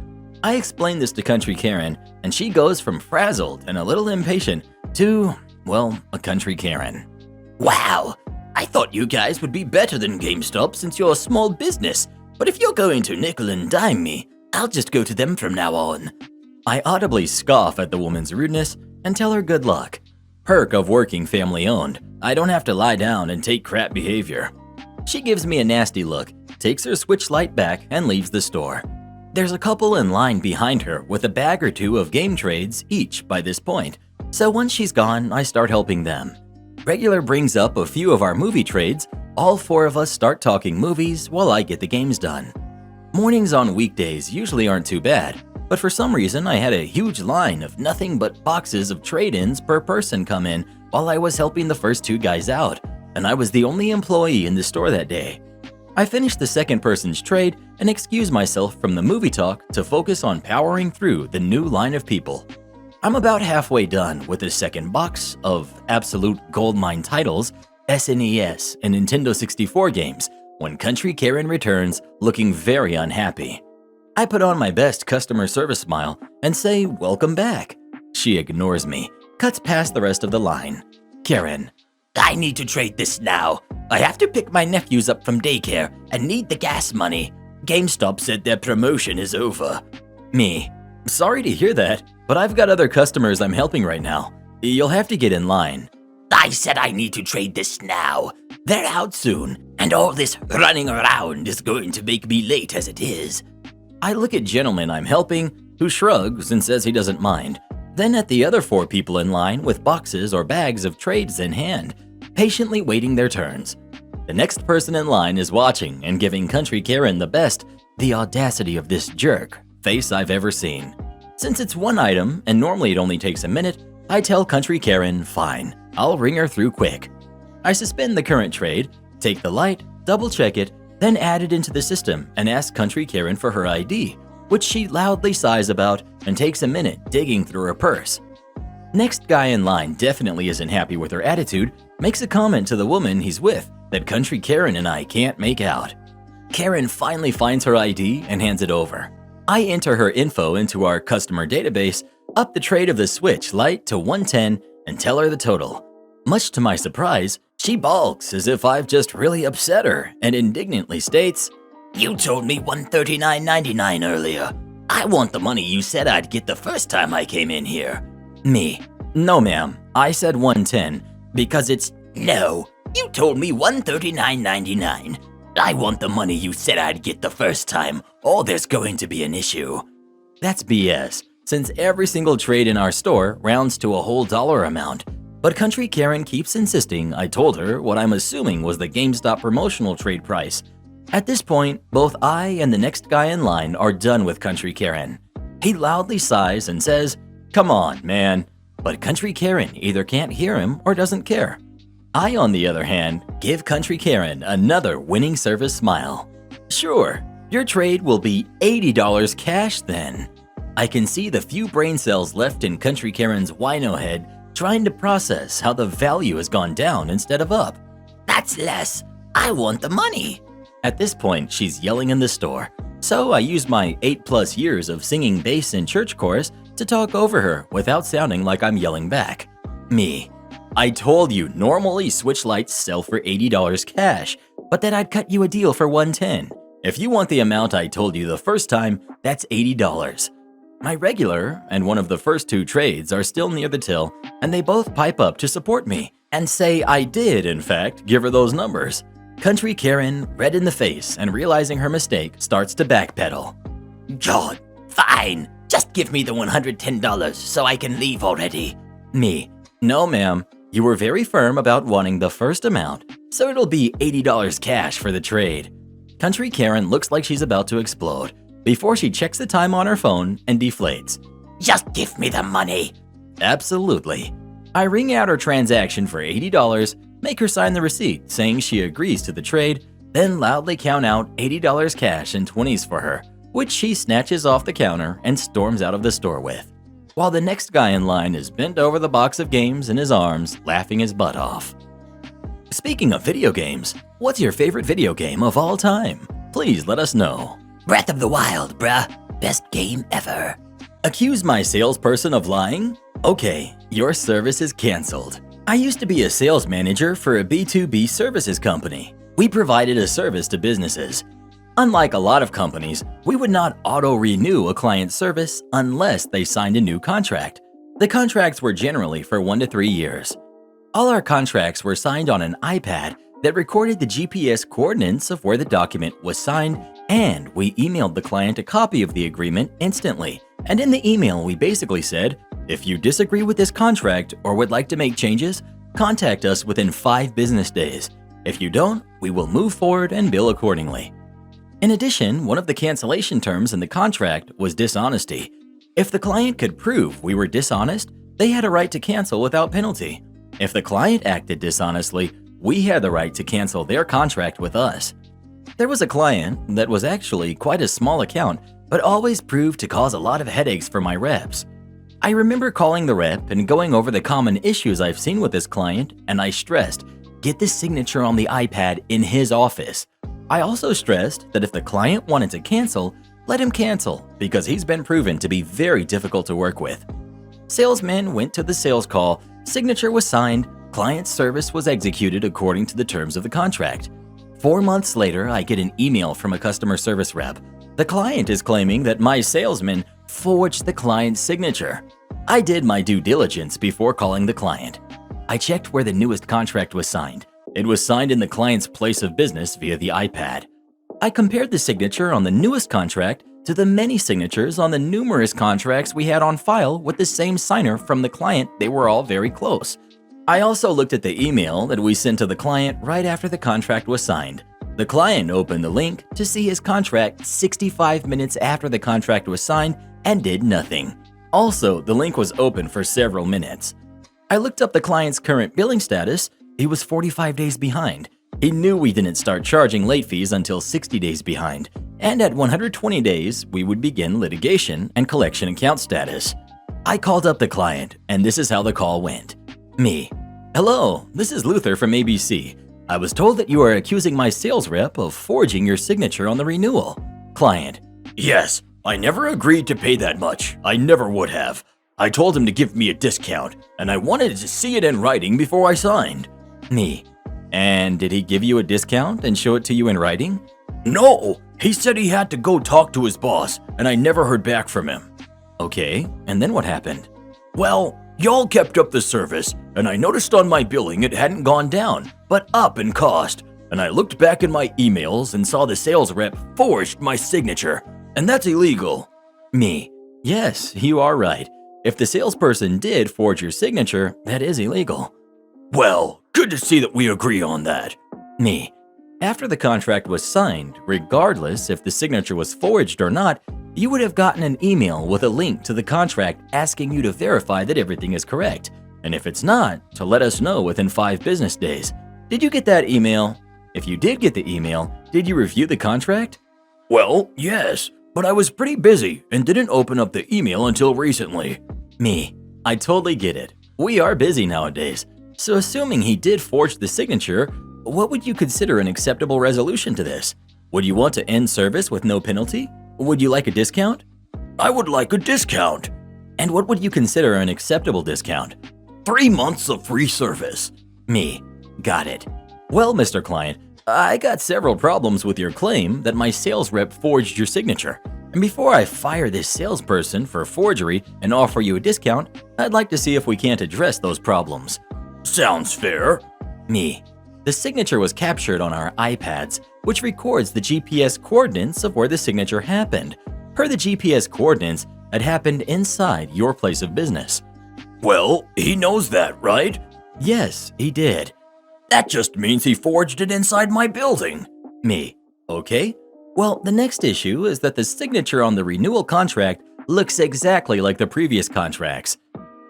I explain this to Country Karen, and she goes from frazzled and a little impatient to, well, a Country Karen. Wow, I thought you guys would be better than GameStop since you're a small business, but if you're going to nickel and dime me, I'll just go to them from now on. I audibly scoff at the woman's rudeness and tell her good luck. Perk of working family-owned, I don't have to lie down and take crap behavior. She gives me a nasty look, takes her Switch Lite back, and leaves the store. There's a couple in line behind her with a bag or 2 of game trades each by this point, so once she's gone, I start helping them. Regular brings up a few of our movie trades, All four of us start talking movies while I get the games done. Mornings on weekdays usually aren't too bad, but for some reason I had a huge line of nothing but boxes of trade-ins per person come in while I was helping the first two guys out, and I was the only employee in the store that day. I finished the second person's trade and excused myself from the movie talk to focus on powering through the new line of people. I'm about halfway done with the second box of absolute goldmine titles, SNES and Nintendo 64 games, when Country Karen returns looking very unhappy. I put on my best customer service smile and say, "Welcome back." She ignores me, cuts past the rest of the line. Karen, I need to trade this now. I have to pick my nephews up from daycare and need the gas money. GameStop said their promotion is over. me, sorry to hear that, but I've got other customers I'm helping right now. You'll have to get in line. I said I need to trade this now. They're out soon, and all this running around is going to make me late as it is. I look at gentleman I'm helping, who shrugs and says he doesn't mind, then at the other four people in line with boxes or bags of trades in hand, patiently waiting their turns. The next person in line is watching and giving Country Karen the audacity of this jerk, face I've ever seen. Since it's one item and normally it only takes a minute, I tell Country Karen, fine, I'll ring her through quick. I suspend the current trade, take the light, double check it, then add it into the system and ask Country Karen for her ID, which she loudly sighs about and takes a minute digging through her purse. Next guy in line definitely isn't happy with her attitude, makes a comment to the woman he's with that Country Karen and I can't make out. Karen finally finds her ID and hands it over. I enter her info into our customer database, up the trade of the Switch Lite to 110 and tell her the total. Much to my surprise, she balks as if I've just really upset her and indignantly states, You told me $139.99 earlier. I want the money you said I'd get the first time I came in here. me, no ma'am, I said 110 because it's, No, you told me $139.99. I want the money you said I'd get the first time, or there's going to be an issue. That's BS, since every single trade in our store rounds to a whole dollar amount. But Country Karen keeps insisting I told her what I'm assuming was the GameStop promotional trade price. At this point, both I and the next guy in line are done with Country Karen. He loudly sighs and says, "Come on, man." But Country Karen either can't hear him or doesn't care. I, on the other hand, give Country Karen another winning service smile. Sure, your trade will be $80 cash then. I can see the few brain cells left in Country Karen's wino head trying to process how the value has gone down instead of up. That's less. I want the money. At this point, she's yelling in the store, so I use my 8+ years of singing bass in church chorus to talk over her without sounding like I'm yelling back. Me, I told you normally Switch Lites sell for $80 cash, but that I'd cut you a deal for $110. If you want the amount I told you the first time, that's $80. My regular and one of the first two trades are still near the till, and they both pipe up to support me and say I did, in fact, give her those numbers. Country Karen, red in the face and realizing her mistake, starts to backpedal. God, fine. Just give me the $110 so I can leave already. Me, no ma'am, you were very firm about wanting the first amount, so it'll be $80 cash for the trade. Country Karen looks like she's about to explode before she checks the time on her phone and deflates. Just give me the money. Absolutely. I ring out her transaction for $80, make her sign the receipt saying she agrees to the trade, then loudly count out $80 cash and 20s for her, which she snatches off the counter and storms out of the store with, while the next guy in line is bent over the box of games in his arms, laughing his butt off. Speaking of video games, what's your favorite video game of all time? Please let us know. Breath of the Wild, bruh. Best game ever. Accuse my salesperson of lying? Okay, your service is canceled. I used to be a sales manager for a B2B services company. We provided a service to businesses. Unlike a lot of companies, we would not auto-renew a client's service unless they signed a new contract. The contracts were generally for 1 to 3 years. All our contracts were signed on an iPad that recorded the GPS coordinates of where the document was signed, and we emailed the client a copy of the agreement instantly. And in the email, we basically said, if you disagree with this contract or would like to make changes, contact us within 5 business days. If you don't, we will move forward and bill accordingly. In addition, one of the cancellation terms in the contract was dishonesty. If the client could prove we were dishonest, they had a right to cancel without penalty. If the client acted dishonestly, we had the right to cancel their contract with us. There was a client that was actually quite a small account, but always proved to cause a lot of headaches for my reps. I remember calling the rep and going over the common issues I've seen with this client, and I stressed, get the signature on the iPad in his office. I also stressed that if the client wanted to cancel, let him cancel because he's been proven to be very difficult to work with. Salesman went to the sales call, signature was signed, client service was executed according to the terms of the contract. 4 months later, I get an email from a customer service rep. The client is claiming that my salesman forged the client's signature. I did my due diligence before calling the client. I checked where the newest contract was signed. It was signed in the client's place of business via the iPad. I compared the signature on the newest contract to the many signatures on the numerous contracts we had on file with the same signer from the client. They were all very close. I also looked at the email that we sent to the client right after the contract was signed. The client opened the link to see his contract 65 minutes after the contract was signed and did nothing. Also, the link was open for several minutes. I looked up the client's current billing status. He was 45 days behind. He knew we didn't start charging late fees until 60 days behind, and at 120 days, we would begin litigation and collection account status. I called up the client, and this is how the call went. Me: hello, this is Luther from ABC. I was told that you are accusing my sales rep of forging your signature on the renewal. Client: Yes, I never agreed to pay that much. I never would have. I told him to give me a discount, and I wanted to see it in writing before I signed. Me: and did he give you a discount and show it to you in writing? No, he said he had to go talk to his boss, and I never heard back from him. Okay, and then what happened? Well, y'all kept up the service, and I noticed on my billing it hadn't gone down, but up in cost. And I looked back in my emails and saw the sales rep forged my signature, and that's illegal. Me: yes, you are right. If the salesperson did forge your signature, that is illegal. Well, good to see that we agree on that. Me: after the contract was signed, regardless if the signature was forged or not, you would have gotten an email with a link to the contract asking you to verify that everything is correct. And if it's not, to let us know within 5 business days. Did you get that email? If you did get the email, did you review the contract? Well, yes, but I was pretty busy and didn't open up the email until recently. Me: I totally get it. We are busy nowadays. So assuming he did forge the signature, what would you consider an acceptable resolution to this? Would you want to end service with no penalty? Would you like a discount? I would like a discount. And what would you consider an acceptable discount? 3 months of free service. Me: got it. Well, Mr. Client, I got several problems with your claim that my sales rep forged your signature. And before I fire this salesperson for forgery and offer you a discount, I'd like to see if we can't address those problems. Sounds fair. Me: the signature was captured on our iPads, which records the GPS coordinates of where the signature happened. Per the GPS coordinates, it happened inside your place of business. Well, he knows that, right? Yes, he did. That just means he forged it inside my building. Me: okay. Well, the next issue is that the signature on the renewal contract looks exactly like the previous contracts.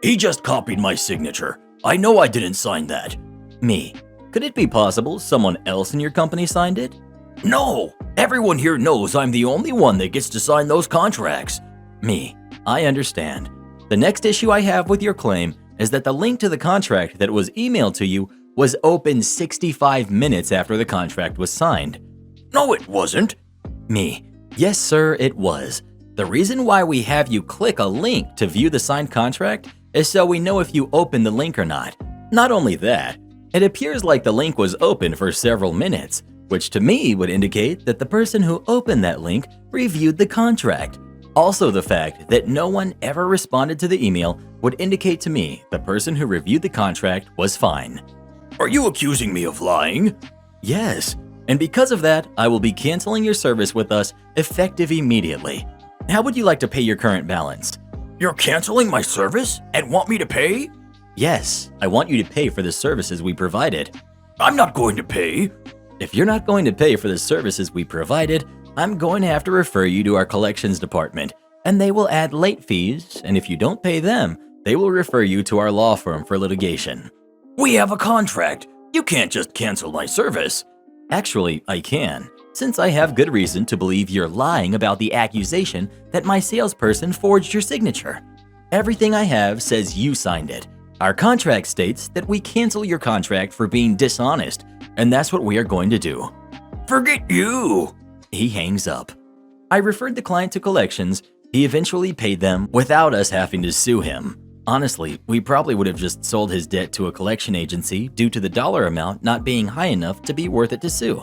He just copied my signature. I know I didn't sign that. Me: could it be possible someone else in your company signed it? No, everyone here knows I'm the only one that gets to sign those contracts. Me: I understand. The next issue I have with your claim is that the link to the contract that was emailed to you was open 65 minutes after the contract was signed. No, it wasn't. Me: yes, sir, it was. The reason why we have you click a link to view the signed contract is so we know if you opened the link or not. Not only that, it appears like the link was open for several minutes, which to me would indicate that the person who opened that link reviewed the contract. Also, the fact that no one ever responded to the email would indicate to me the person who reviewed the contract was fine. Are you accusing me of lying? Yes, and because of that, I will be canceling your service with us effective immediately. How would you like to pay your current balance? You're canceling my service and want me to pay? Yes, I want you to pay for the services we provided. I'm not going to pay. If you're not going to pay for the services we provided, I'm going to have to refer you to our collections department, and they will add late fees, and if you don't pay them, they will refer you to our law firm for litigation. We have a contract. You can't just cancel my service. Actually, I can, since I have good reason to believe you're lying about the accusation that my salesperson forged your signature. Everything I have says you signed it. Our contract states that we cancel your contract for being dishonest, and that's what we are going to do. Forget you. He hangs up. I referred the client to collections. He eventually paid them without us having to sue him. Honestly, we probably would have just sold his debt to a collection agency due to the dollar amount not being high enough to be worth it to sue.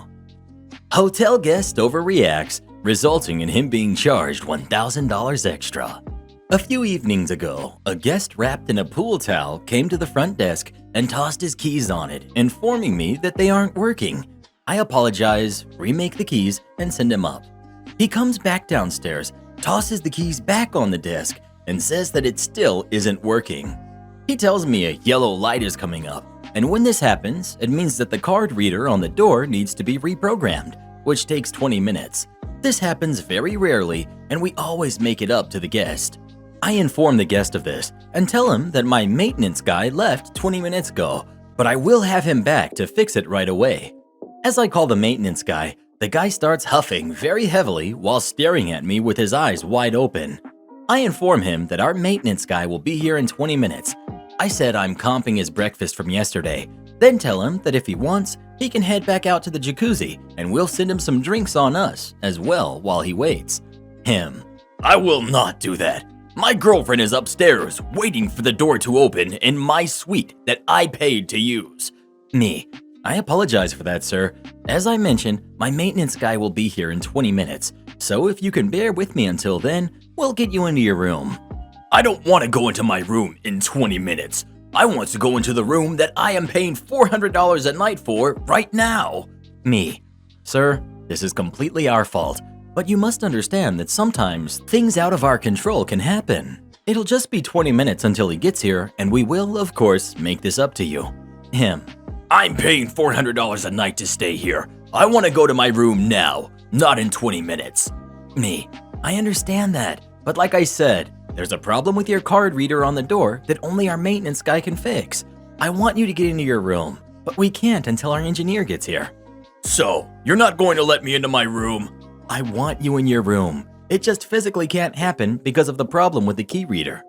Hotel guest overreacts, resulting in him being charged $1,000 extra. A few evenings ago, a guest wrapped in a pool towel came to the front desk and tossed his keys on it, informing me that they aren't working. I apologize, remake the keys, and send him up. He comes back downstairs, tosses the keys back on the desk, and says that it still isn't working. He tells me a yellow light is coming up, and when this happens, it means that the card reader on the door needs to be reprogrammed, which takes 20 minutes. This happens very rarely, and we always make it up to the guest. I inform the guest of this and tell him that my maintenance guy left 20 minutes ago, but I will have him back to fix it right away. As I call the maintenance guy, the guy starts huffing very heavily while staring at me with his eyes wide open. I inform him that our maintenance guy will be here in 20 minutes. I said I'm comping his breakfast from yesterday, then tell him that if he wants, he can head back out to the jacuzzi and we'll send him some drinks on us as well while he waits. Him. I will not do that. My girlfriend is upstairs waiting for the door to open in my suite that I paid to use. Me. I apologize for that, sir. As I mentioned, my maintenance guy will be here in 20 minutes, so if you can bear with me until then, we'll get you into your room. I don't want to go into my room in 20 minutes. I want to go into the room that I am paying $400 a night for right now. Me. Sir, this is completely our fault, but you must understand that sometimes things out of our control can happen. It'll just be 20 minutes until he gets here, and we will, of course, make this up to you. Him. I'm paying $400 a night to stay here. I want to go to my room now, not in 20 minutes. Me. I understand that, but like I said, there's a problem with your card reader on the door that only our maintenance guy can fix. I want you to get into your room, but we can't until our engineer gets here. So, you're not going to let me into my room? I want you in your room. It just physically can't happen because of the problem with the key reader.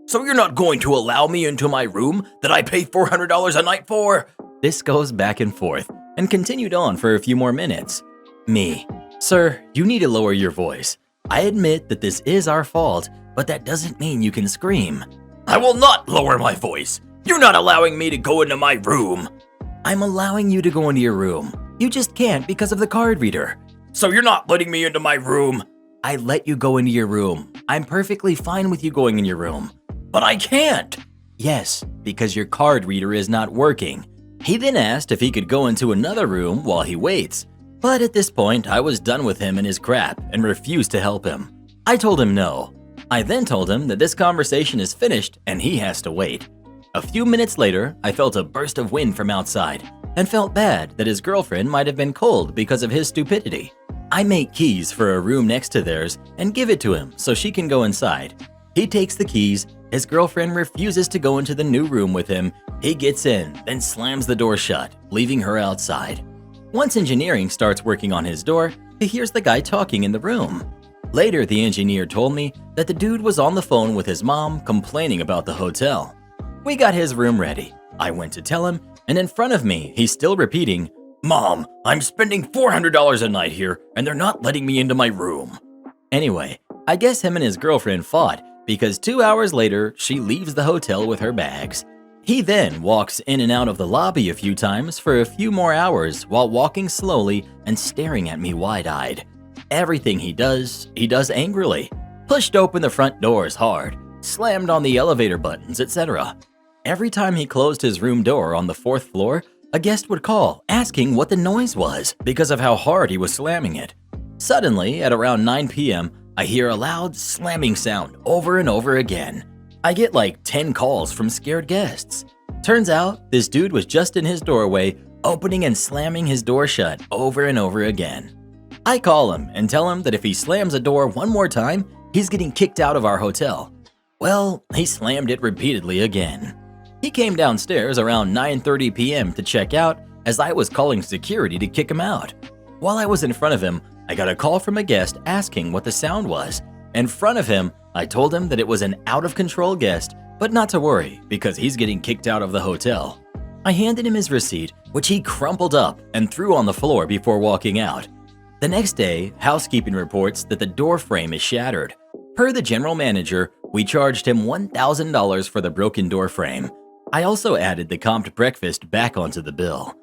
So you're not going to allow me into my room that I pay $400 a night for? This goes back and forth and continued on for a few more minutes. Me. Sir, you need to lower your voice. I admit that this is our fault, but that doesn't mean you can scream. I will not lower my voice. You're not allowing me to go into my room. I'm allowing you to go into your room. You just can't because of the card reader. So you're not letting me into my room? I let you go into your room. I'm perfectly fine with you going in your room. But I can't. Yes, because your card reader is not working. He then asked if he could go into another room while he waits. But at this point, I was done with him and his crap and refused to help him. I told him no. I then told him that this conversation is finished and he has to wait. A few minutes later, I felt a burst of wind from outside and felt bad that his girlfriend might have been cold because of his stupidity. I make keys for a room next to theirs and give it to him so she can go inside. He takes the keys. His girlfriend refuses to go into the new room with him. He gets in, then slams the door shut, leaving her outside. Once engineering starts working on his door, he hears the guy talking in the room. Later, the engineer told me that the dude was on the phone with his mom complaining about the hotel. We got his room ready. I went to tell him, and in front of me, he's still repeating, Mom, I'm spending $400 a night here, and they're not letting me into my room. Anyway, I guess him and his girlfriend fought because 2 hours later, she leaves the hotel with her bags. He then walks in and out of the lobby a few times for a few more hours while walking slowly and staring at me wide-eyed. Everything he does angrily. Pushed open the front doors hard, slammed on the elevator buttons, etc. Every time he closed his room door on the 4th floor, a guest would call asking what the noise was because of how hard he was slamming it. Suddenly, at around 9 p.m., I hear a loud slamming sound over and over again. I get like 10 calls from scared guests. Turns out, this dude was just in his doorway opening and slamming his door shut over and over again. I call him and tell him that if he slams a door one more time, he's getting kicked out of our hotel. Well, he slammed it repeatedly again. He came downstairs around 9:30 p.m. to check out as I was calling security to kick him out. While I was in front of him, I got a call from a guest asking what the sound was. In front of him, I told him that it was an out-of-control guest, but not to worry because he's getting kicked out of the hotel. I handed him his receipt, which he crumpled up and threw on the floor before walking out. The next day, housekeeping reports that the door frame is shattered. Per the general manager, we charged him $1,000 for the broken door frame. I also added the comped breakfast back onto the bill.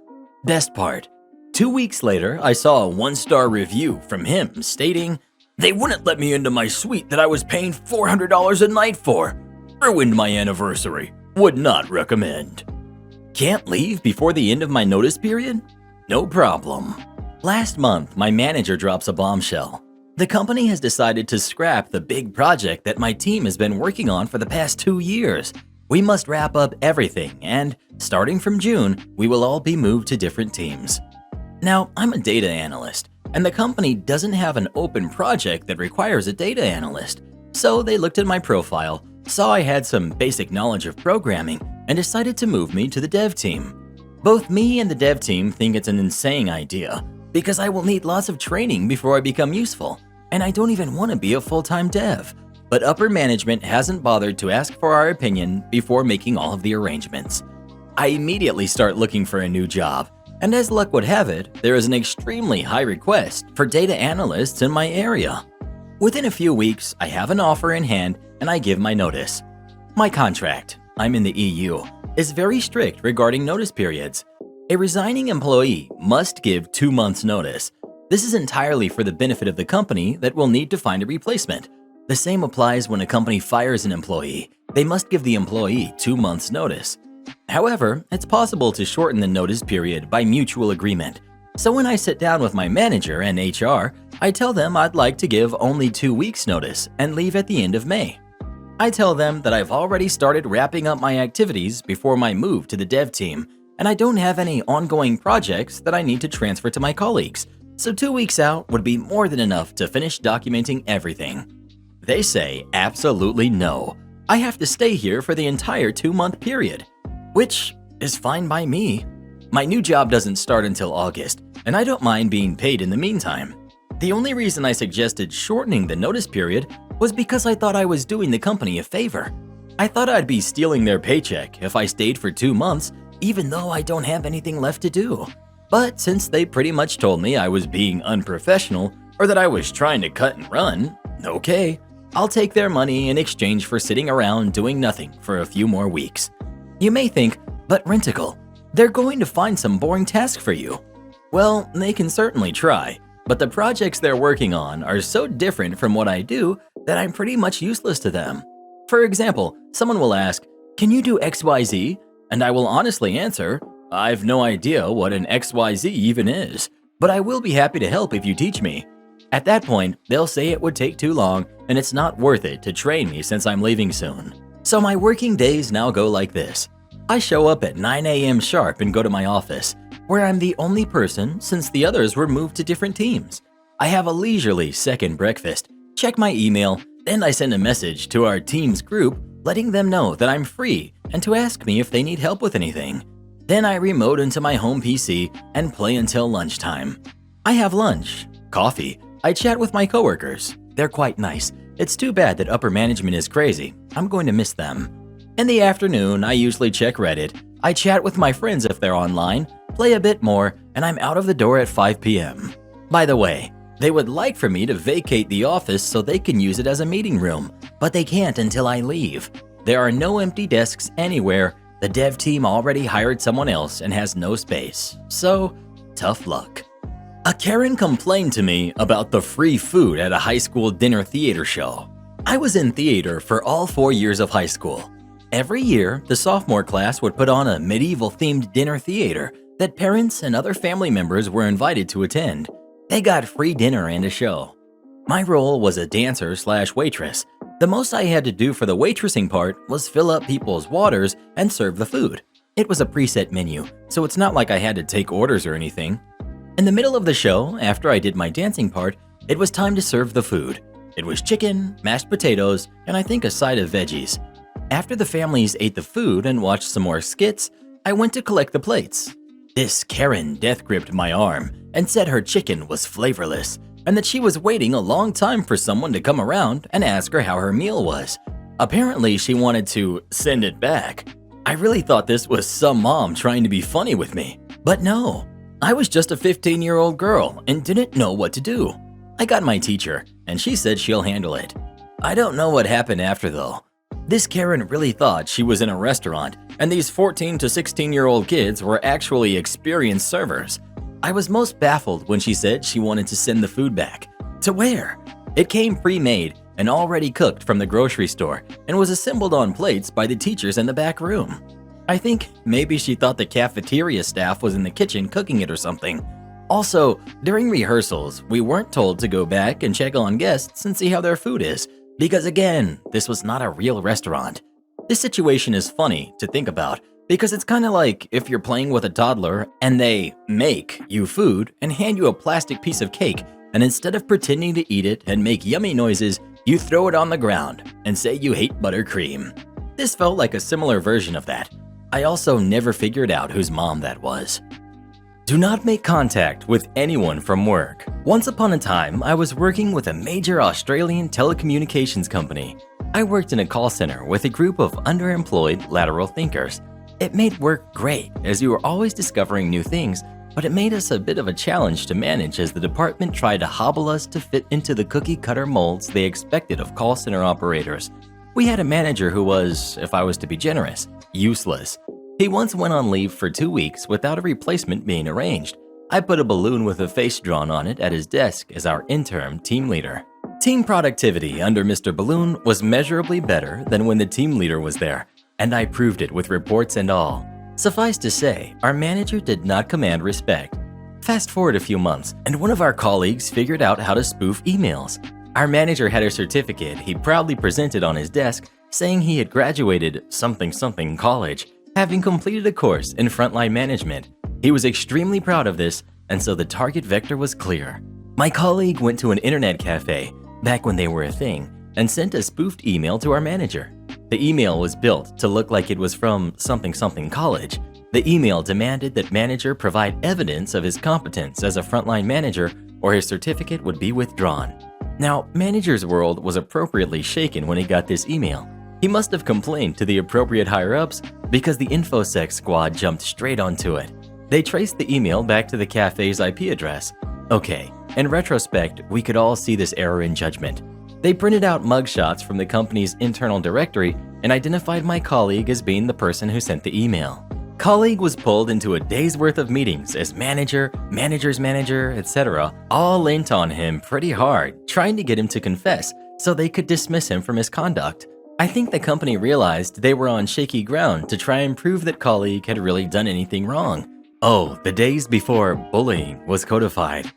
Best part, 2 weeks later, I saw a 1-star review from him stating, "They wouldn't let me into my suite that I was paying $400 a night for. Ruined my anniversary. Would not recommend." Can't leave before the end of my notice period? No problem. Last month, my manager drops a bombshell. The company has decided to scrap the big project that my team has been working on for the past 2 years. We must wrap up everything, and starting from June, we will all be moved to different teams. Now, I'm a data analyst, and the company doesn't have an open project that requires a data analyst. So they looked at my profile, saw I had some basic knowledge of programming, and decided to move me to the dev team. Both me and the dev team think it's an insane idea, because I will need lots of training before I become useful, and I don't even want to be a full-time dev. But upper management hasn't bothered to ask for our opinion before making all of the arrangements. I immediately start looking for a new job, and as luck would have it, there is an extremely high request for data analysts in my area. Within a few weeks, I have an offer in hand and I give my notice. My contract, I'm in the EU, is very strict regarding notice periods. A resigning employee must give 2 months' notice. This is entirely for the benefit of the company that will need to find a replacement. The same applies when a company fires an employee. They must give the employee 2 months' notice. However, it's possible to shorten the notice period by mutual agreement. So when I sit down with my manager and HR, I tell them I'd like to give only 2 weeks' notice and leave at the end of May. I tell them that I've already started wrapping up my activities before my move to the dev team, and I don't have any ongoing projects that I need to transfer to my colleagues, so 2 weeks out would be more than enough to finish documenting everything. They say absolutely no. I have to stay here for the entire 2-month period, which is fine by me. My new job doesn't start until August, and I don't mind being paid in the meantime. The only reason I suggested shortening the notice period was because I thought I was doing the company a favor. I thought I'd be stealing their paycheck if I stayed for 2 months, even though I don't have anything left to do. But since they pretty much told me I was being unprofessional or that I was trying to cut and run, okay, I'll take their money in exchange for sitting around doing nothing for a few more weeks. You may think, but Renticle, they're going to find some boring task for you. Well, they can certainly try, but the projects they're working on are so different from what I do that I'm pretty much useless to them. For example, someone will ask, "Can you do XYZ?" And I will honestly answer, "I've no idea what an XYZ even is, but I will be happy to help if you teach me." At that point, they'll say it would take too long and it's not worth it to train me since I'm leaving soon. So my working days now go like this. I show up at 9 a.m. sharp and go to my office, where I'm the only person since the others were moved to different teams. I have a leisurely second breakfast, check my email, then I send a message to our team's group letting them know that I'm free and to ask me if they need help with anything. Then I remote into my home PC and play until lunchtime. I have lunch, coffee, I chat with my coworkers. They're quite nice. It's too bad that upper management is crazy. I'm going to miss them. In the afternoon, I usually check Reddit. I chat with my friends if they're online, play a bit more, and I'm out of the door at 5 p.m. By the way, they would like for me to vacate the office so they can use it as a meeting room, but they can't until I leave. There are no empty desks anywhere. The dev team already hired someone else and has no space. So, tough luck. A Karen complained to me about the free food at a high school dinner theater show. I was in theater for all 4 years of high school. Every year, the sophomore class would put on a medieval-themed dinner theater that parents and other family members were invited to attend. They got free dinner and a show. My role was a dancer/waitress. The most I had to do for the waitressing part was fill up people's waters and serve the food. It was a preset menu, so it's not like I had to take orders or anything. In the middle of the show, after I did my dancing part, it was time to serve the food. It was chicken, mashed potatoes, and I think a side of veggies. After the families ate the food and watched some more skits, I went to collect the plates. This Karen death-gripped my arm and said her chicken was flavorless and that she was waiting a long time for someone to come around and ask her how her meal was. Apparently, she wanted to send it back. I really thought this was some mom trying to be funny with me, but no. I was just a 15-year-old girl and didn't know what to do. I got my teacher, and she said she'll handle it. I don't know what happened after though. This Karen really thought she was in a restaurant, and these 14 to 16-year-old kids were actually experienced servers. I was most baffled when she said she wanted to send the food back. To where? It came pre-made and already cooked from the grocery store and was assembled on plates by the teachers in the back room. I think maybe she thought the cafeteria staff was in the kitchen cooking it or something. Also, during rehearsals, we weren't told to go back and check on guests and see how their food is, because again, this was not a real restaurant. This situation is funny to think about because it's kind of like if you're playing with a toddler and they make you food and hand you a plastic piece of cake, and instead of pretending to eat it and make yummy noises, you throw it on the ground and say you hate buttercream. This felt like a similar version of that. I also never figured out whose mom that was. Do not make contact with anyone from work. Once upon a time, I was working with a major Australian telecommunications company. I worked in a call center with a group of underemployed lateral thinkers. It made work great as you were always discovering new things, but it made us a bit of a challenge to manage as the department tried to hobble us to fit into the cookie-cutter molds they expected of call center operators. We had a manager who was, if I was to be generous, useless. He once went on leave for 2 weeks without a replacement being arranged. I put a balloon with a face drawn on it at his desk as our interim team leader. Team productivity under Mr. Balloon was measurably better than when the team leader was there, and I proved it with reports and all. Suffice to say, our manager did not command respect. Fast forward a few months, and one of our colleagues figured out how to spoof emails. Our manager had a certificate he proudly presented on his desk saying he had graduated something college, having completed a course in frontline management. He was extremely proud of this, and so the target vector was clear. My colleague went to an internet cafe, back when they were a thing, and sent a spoofed email to our manager. The email was built to look like it was from something college. The email demanded that manager provide evidence of his competence as a frontline manager or his certificate would be withdrawn. Now, manager's world was appropriately shaken when he got this email. He must have complained to the appropriate higher-ups because the InfoSec squad jumped straight onto it. They traced the email back to the cafe's IP address. Okay, in retrospect, we could all see this error in judgment. They printed out mugshots from the company's internal directory and identified my colleague as being the person who sent the email. Colleague was pulled into a day's worth of meetings as manager, manager's manager, etc., all leant on him pretty hard, trying to get him to confess so they could dismiss him for misconduct. I think the company realized they were on shaky ground to try and prove that colleague had really done anything wrong. Oh, the days before bullying was codified.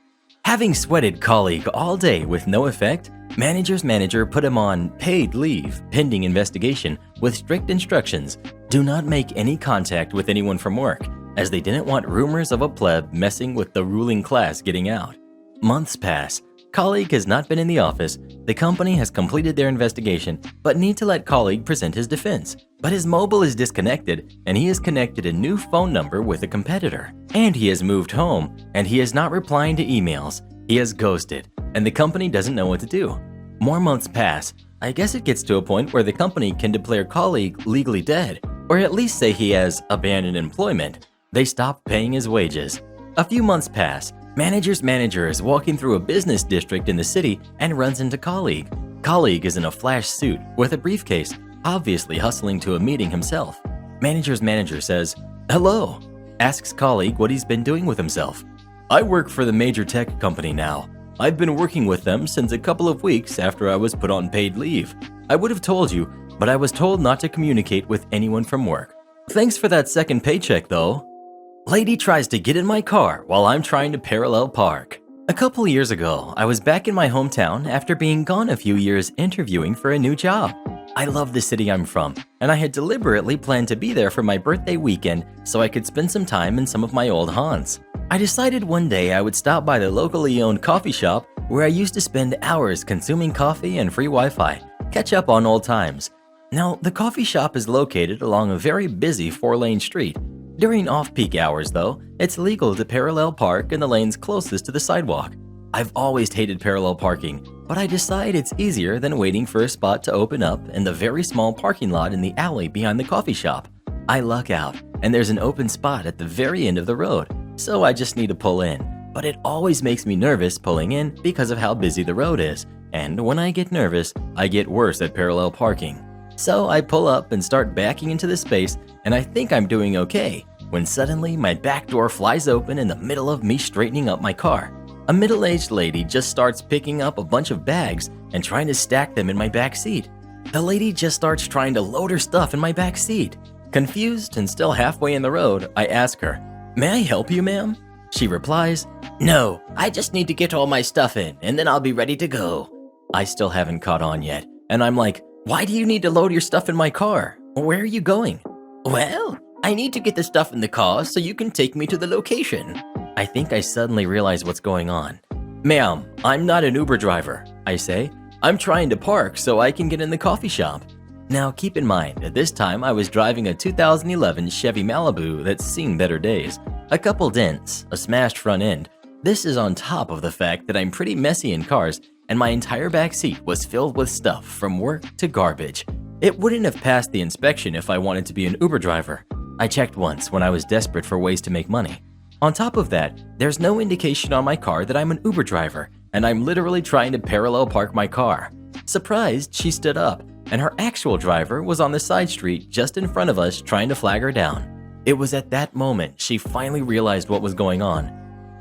Having sweated colleague all day with no effect, manager's manager put him on paid leave pending investigation with strict instructions: do not make any contact with anyone from work, as they didn't want rumors of a pleb messing with the ruling class getting out. Months pass. Colleague has not been in the office. The company has completed their investigation, but need to let colleague present his defense. But his mobile is disconnected, and he has connected a new phone number with a competitor. And he has moved home, and he is not replying to emails. He has ghosted, and the company doesn't know what to do. More months pass. I guess it gets to a point where the company can declare colleague legally dead, or at least say he has abandoned employment. They stop paying his wages. A few months pass. Manager's manager is walking through a business district in the city and runs into colleague. Colleague is in a flash suit with a briefcase, obviously hustling to a meeting himself. Manager's manager says, "Hello," asks colleague what he's been doing with himself. "I work for the major tech company now. I've been working with them since a couple of weeks after I was put on paid leave. I would have told you, but I was told not to communicate with anyone from work. Thanks for that second paycheck though." Lady tries to get in my car while I'm trying to parallel park. A couple years ago, I was back in my hometown after being gone a few years interviewing for a new job. I love the city I'm from, and I had deliberately planned to be there for my birthday weekend so I could spend some time in some of my old haunts. I decided one day I would stop by the locally owned coffee shop where I used to spend hours consuming coffee and free Wi-Fi, catch up on old times. Now, the coffee shop is located along a very busy 4-lane street. During off-peak hours, though, it's legal to parallel park in the lanes closest to the sidewalk. I've always hated parallel parking, but I decide it's easier than waiting for a spot to open up in the very small parking lot in the alley behind the coffee shop. I luck out, and there's an open spot at the very end of the road, so I just need to pull in. But it always makes me nervous pulling in because of how busy the road is, and when I get nervous, I get worse at parallel parking. So I pull up and start backing into the space, and I think I'm doing okay, when suddenly my back door flies open in the middle of me straightening up my car. A middle-aged lady just starts picking up a bunch of bags and trying to stack them in my back seat. The lady just starts trying to load her stuff in my back seat. Confused and still halfway in the road, I ask her, "May I help you, ma'am?" She replies, "No, I just need to get all my stuff in and then I'll be ready to go." I still haven't caught on yet, and I'm like, "Why do you need to load your stuff in my car? Where are you going?" "Well, I need to get the stuff in the car so you can take me to the location." I think I suddenly realize what's going on. "Ma'am, I'm not an Uber driver," I say. "I'm trying to park so I can get in the coffee shop." Now keep in mind, at this time I was driving a 2011 Chevy Malibu that's seen better days. A couple dents, a smashed front end. This is on top of the fact that I'm pretty messy in cars and my entire back seat was filled with stuff from work to garbage. It wouldn't have passed the inspection if I wanted to be an Uber driver. I checked once when I was desperate for ways to make money. On top of that, there's no indication on my car that I'm an Uber driver, and I'm literally trying to parallel park my car. Surprised, she stood up, and her actual driver was on the side street just in front of us trying to flag her down. It was at that moment she finally realized what was going on.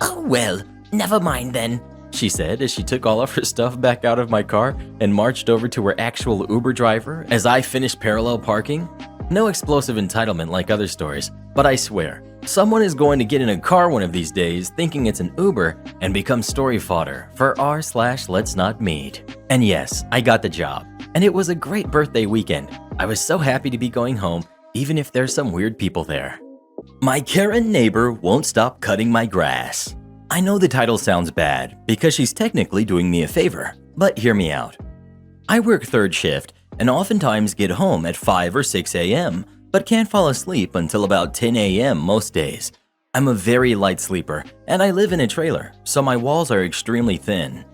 "Oh well, never mind then," she said as she took all of her stuff back out of my car and marched over to her actual Uber driver as I finished parallel parking. No explosive entitlement like other stories, but I swear, someone is going to get in a car one of these days thinking it's an Uber and become story fodder for r/let's not meet. And yes, I got the job, and it was a great birthday weekend. I was so happy to be going home, even if there's some weird people there. My Karen neighbor won't stop cutting my grass. I know the title sounds bad because she's technically doing me a favor, but hear me out. I work third shift and oftentimes get home at 5 or 6 a.m., but can't fall asleep until about 10 a.m. most days. I'm a very light sleeper, and I live in a trailer, so my walls are extremely thin.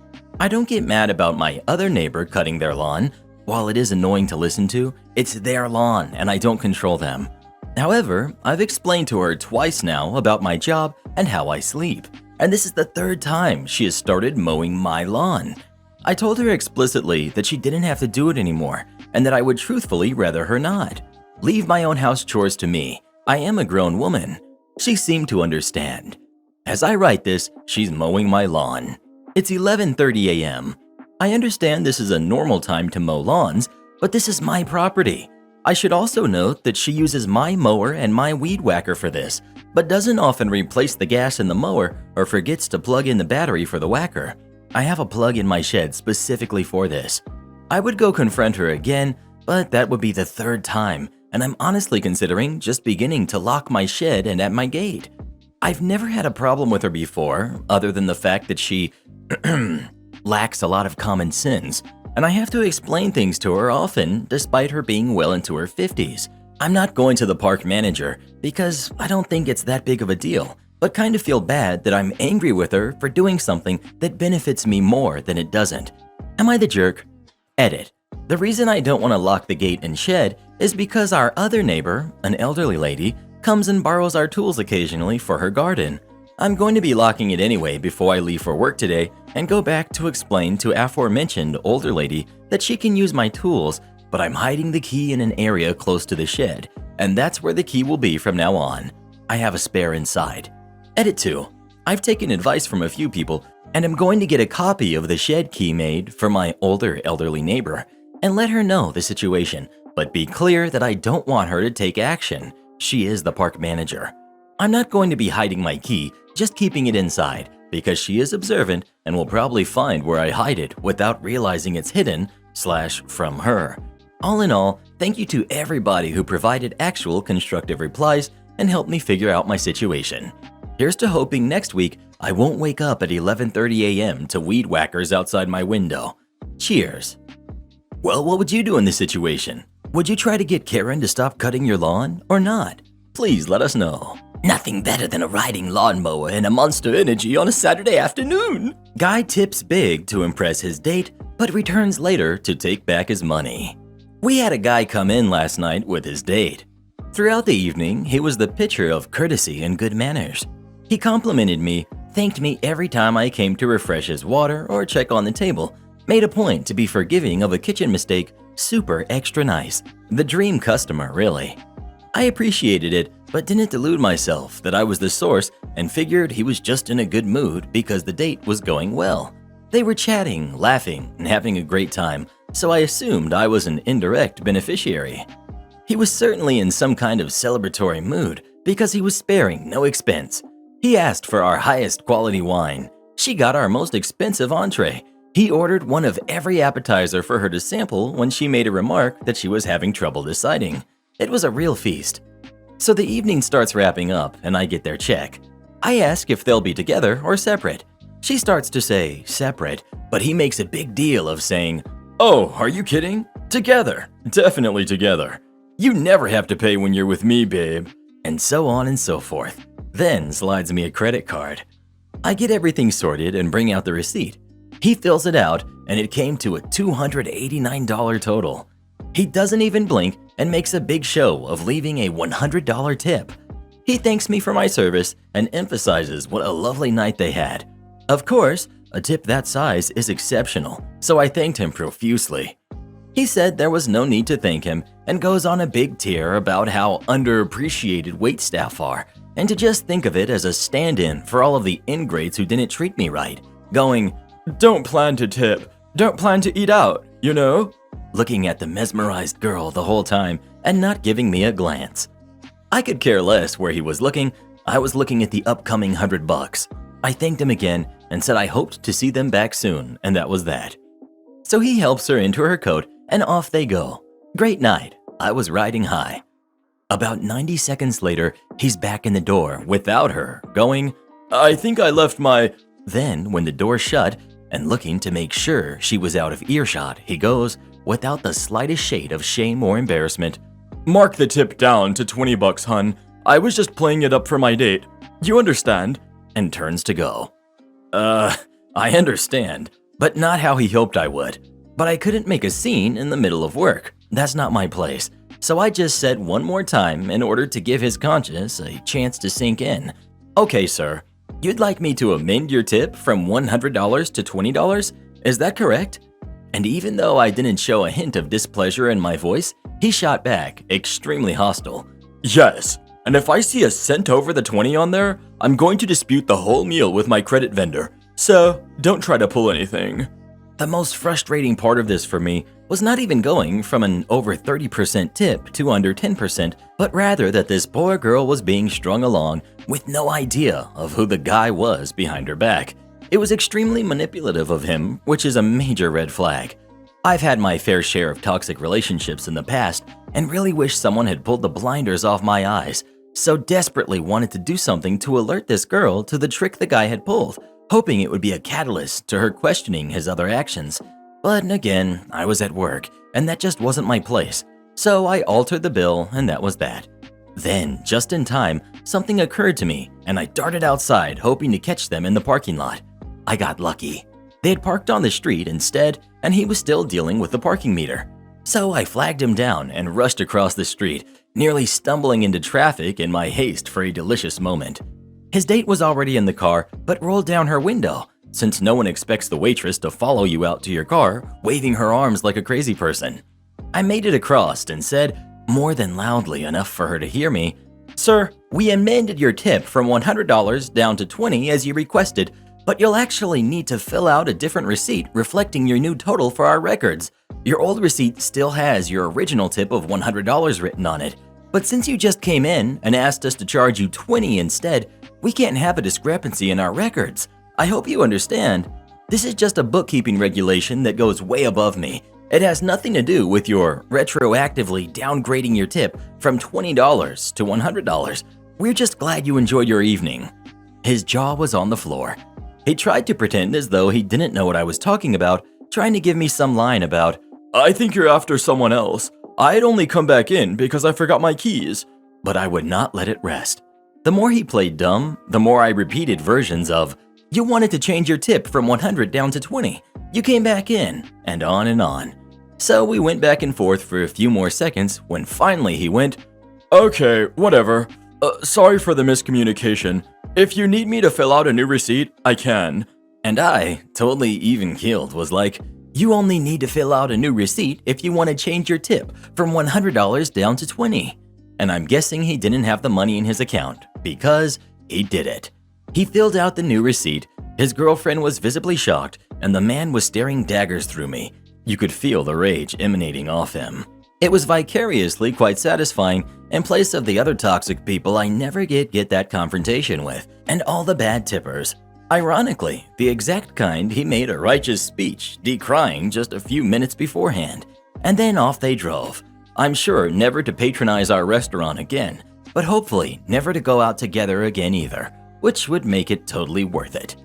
I don't get mad about my other neighbor cutting their lawn. While it is annoying to listen to, it's their lawn and I don't control them. However, I've explained to her twice now about my job and how I sleep, and this is the third time she has started mowing my lawn. I told her explicitly that she didn't have to do it anymore, and that I would truthfully rather her not. Leave my own house chores to me. I am a grown woman. She seemed to understand. As I write this, she's mowing my lawn. It's 11:30 a.m. I understand this is a normal time to mow lawns, but this is my property. I should also note that she uses my mower and my weed whacker for this, but doesn't often replace the gas in the mower or forgets to plug in the battery for the whacker. I have a plug in my shed specifically for this. I would go confront her again, but that would be the third time, and I'm honestly considering just beginning to lock my shed and at my gate. I've never had a problem with her before, other than the fact that she lacks a lot of common sense, and I have to explain things to her often despite her being well into her 50s. I'm not going to the park manager because I don't think it's that big of a deal, but kind of feel bad that I'm angry with her for doing something that benefits me more than it doesn't. Am I the jerk? Edit. The reason I don't want to lock the gate and shed is because our other neighbor, an elderly lady, comes and borrows our tools occasionally for her garden. I'm going to be locking it anyway before I leave for work today and go back to explain to aforementioned older lady that she can use my tools, but I'm hiding the key in an area close to the shed, and that's where the key will be from now on. I have a spare inside. Edit 2. I've taken advice from a few people and am going to get a copy of the shed key made for my older elderly neighbor and let her know the situation, but be clear that I don't want her to take action. She is the park manager. I'm not going to be hiding my key, just keeping it inside, because she is observant and will probably find where I hide it without realizing it's hidden / from her. All in all, thank you to everybody who provided actual constructive replies and helped me figure out my situation. Here's to hoping next week I won't wake up at 11:30 a.m. to weed whackers outside my window. Cheers. Well, what would you do in this situation? Would you try to get Karen to stop cutting your lawn or not? Please let us know. Nothing better than a riding lawnmower and a Monster Energy on a Saturday afternoon. Guy tips big to impress his date, but returns later to take back his money. We had a guy come in last night with his date. Throughout the evening, he was the picture of courtesy and good manners. He complimented me, thanked me every time I came to refresh his water or check on the table, made a point to be forgiving of a kitchen mistake, super extra nice. The dream customer, really. I appreciated it, but didn't delude myself that I was the source and figured he was just in a good mood because the date was going well. They were chatting, laughing, and having a great time, so I assumed I was an indirect beneficiary. He was certainly in some kind of celebratory mood because he was sparing no expense. He asked for our highest quality wine. She got our most expensive entree. He ordered one of every appetizer for her to sample when she made a remark that she was having trouble deciding. It was a real feast. So the evening starts wrapping up and I get their check. I ask if they'll be together or separate. She starts to say separate, but he makes a big deal of saying, Oh, are you kidding? Together. Definitely together. You never have to pay when you're with me, babe. And so on and so forth. Then slides me a credit card. I get everything sorted and bring out the receipt. He fills it out and it came to a $289 total. He doesn't even blink and makes a big show of leaving a $100 tip. He thanks me for my service and emphasizes what a lovely night they had. Of course, a tip that size is exceptional, so I thanked him profusely. He said there was no need to thank him and goes on a big tear about how underappreciated waitstaff are and to just think of it as a stand-in for all of the ingrates who didn't treat me right, going, Don't plan to tip. Don't plan to eat out, you know? Looking at the mesmerized girl the whole time and not giving me a glance. I could care less where he was looking. I was looking at the upcoming $100. I thanked him again and said I hoped to see them back soon, and that was that. So he helps her into her coat and off they go. Great night. I was riding high. About 90 seconds later, he's back in the door without her, going, I think I left my… Then, when the door shut, and looking to make sure she was out of earshot, he goes, without the slightest shade of shame or embarrassment, Mark the tip down to $20, hun. I was just playing it up for my date. You understand? And turns to go. I understand, but not how he hoped I would. But I couldn't make a scene in the middle of work. That's not my place. So I just said one more time in order to give his conscience a chance to sink in. Okay, sir. You'd like me to amend your tip from $100 to $20? Is that correct? And even though I didn't show a hint of displeasure in my voice, he shot back, extremely hostile. Yes, and if I see a cent over the 20 on there, I'm going to dispute the whole meal with my credit vendor. So, don't try to pull anything. The most frustrating part of this for me was not even going from an over 30% tip to under 10%, but rather that this poor girl was being strung along with no idea of who the guy was behind her back. It was extremely manipulative of him, which is a major red flag. I've had my fair share of toxic relationships in the past and really wish someone had pulled the blinders off my eyes, so desperately wanted to do something to alert this girl to the trick the guy had pulled, hoping it would be a catalyst to her questioning his other actions. But again, I was at work, and that just wasn't my place, so I altered the bill, and that was that. Then, just in time, something occurred to me, and I darted outside hoping to catch them in the parking lot. I got lucky. They had parked on the street instead, and he was still dealing with the parking meter. So I flagged him down and rushed across the street, nearly stumbling into traffic in my haste for a delicious moment. His date was already in the car, but rolled down her window, since no one expects the waitress to follow you out to your car, waving her arms like a crazy person. I made it across and said, more than loudly enough for her to hear me, Sir, we amended your tip from $100 down to $20 as you requested, but you'll actually need to fill out a different receipt reflecting your new total for our records. Your old receipt still has your original tip of $100 written on it, but since you just came in and asked us to charge you $20 instead, we can't have a discrepancy in our records. I hope you understand. This is just a bookkeeping regulation that goes way above me, It has nothing to do with your retroactively downgrading your tip from $20 to $100. We're just glad you enjoyed your evening." His jaw was on the floor. He tried to pretend as though he didn't know what I was talking about, trying to give me some line about, "I think you're after someone else. I'd only come back in because I forgot my keys." but I would not let it rest. The more he played dumb, the more I repeated versions of, "You wanted to change your tip from 100 down to 20. You came back in," and on and on. So we went back and forth for a few more seconds when finally he went, "Okay, whatever. Sorry for the miscommunication. If you need me to fill out a new receipt, I can." and I, totally even-keeled, was like, "You only need to fill out a new receipt if you want to change your tip from $100 down to 20. And I'm guessing he didn't have the money in his account, because he did it. He filled out the new receipt, his girlfriend was visibly shocked, and the man was staring daggers through me. You could feel the rage emanating off him. It was vicariously quite satisfying, in place of the other toxic people I never get that confrontation with, and all the bad tippers. Ironically, the exact kind he made a righteous speech decrying just a few minutes beforehand. And then off they drove. I'm sure never to patronize our restaurant again, but hopefully never to go out together again either, which would make it totally worth it.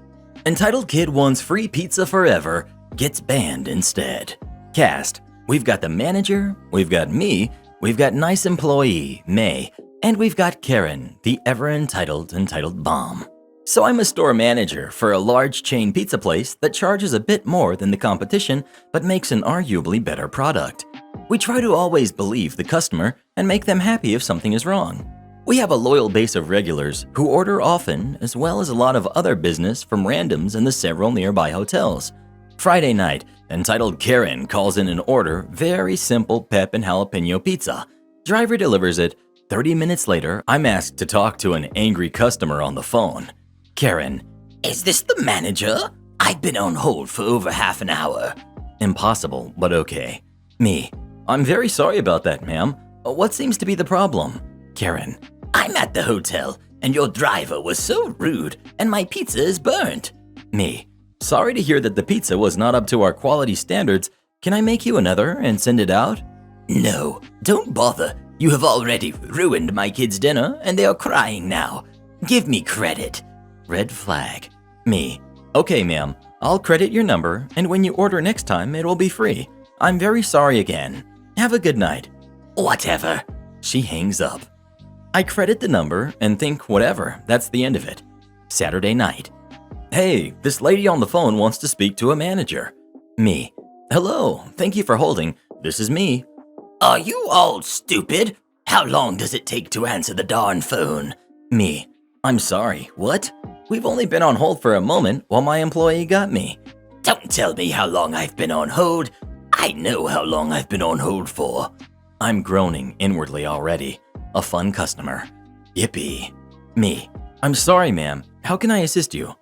Entitled kid wants free pizza forever, gets banned instead. Cast: we've got the manager, we've got me, we've got nice employee, May, and we've got Karen, the ever-entitled bomb. So I'm a store manager for a large chain pizza place that charges a bit more than the competition but makes an arguably better product. We try to always believe the customer and make them happy if something is wrong. We have a loyal base of regulars who order often, as well as a lot of other business from randoms in the several nearby hotels. Friday night, entitled Karen calls in an order, very simple pep and jalapeno pizza. Driver delivers it. 30 minutes later, I'm asked to talk to an angry customer on the phone. Karen: "Is this the manager? I've been on hold for over half an hour." Impossible, but okay. Me: "I'm very sorry about that, ma'am. What seems to be the problem?" Karen: "I'm at the hotel, and your driver was so rude, and my pizza is burnt." Me: "Sorry to hear that the pizza was not up to our quality standards. Can I make you another and send it out?" "No, don't bother. You have already ruined my kids' dinner, and they are crying now. Give me credit." Red flag. Me: "Okay, ma'am. I'll credit your number, and when you order next time, it will be free. I'm very sorry again. Have a good night." "Whatever." She hangs up. I credit the number and think whatever, that's the end of it. Saturday night. "Hey, this lady on the phone wants to speak to a manager." Me: "Hello, thank you for holding. This is me." "Are you all stupid? How long does it take to answer the darn phone?" Me: "I'm sorry, what? We've only been on hold for a moment while my employee got me." "Don't tell me how long I've been on hold. I know how long I've been on hold for." I'm groaning inwardly already. A fun customer. Yippee. Me: "I'm sorry, ma'am. How can I assist you?"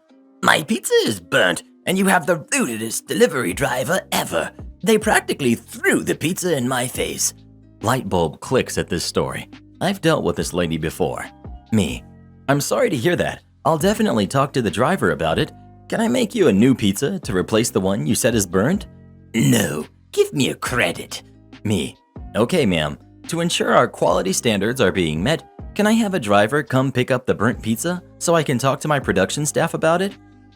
"My pizza is burnt, and you have the rudest delivery driver ever. They practically threw the pizza in my face." Light bulb clicks at this story. I've dealt with this lady before. Me: "I'm sorry to hear that. I'll definitely talk to the driver about it. Can I make you a new pizza to replace the one you said is burnt?" "No, give me a credit." Me: "Okay, ma'am. To ensure our quality standards are being met, can I have a driver come pick up the burnt pizza so I can talk to my production staff about it?"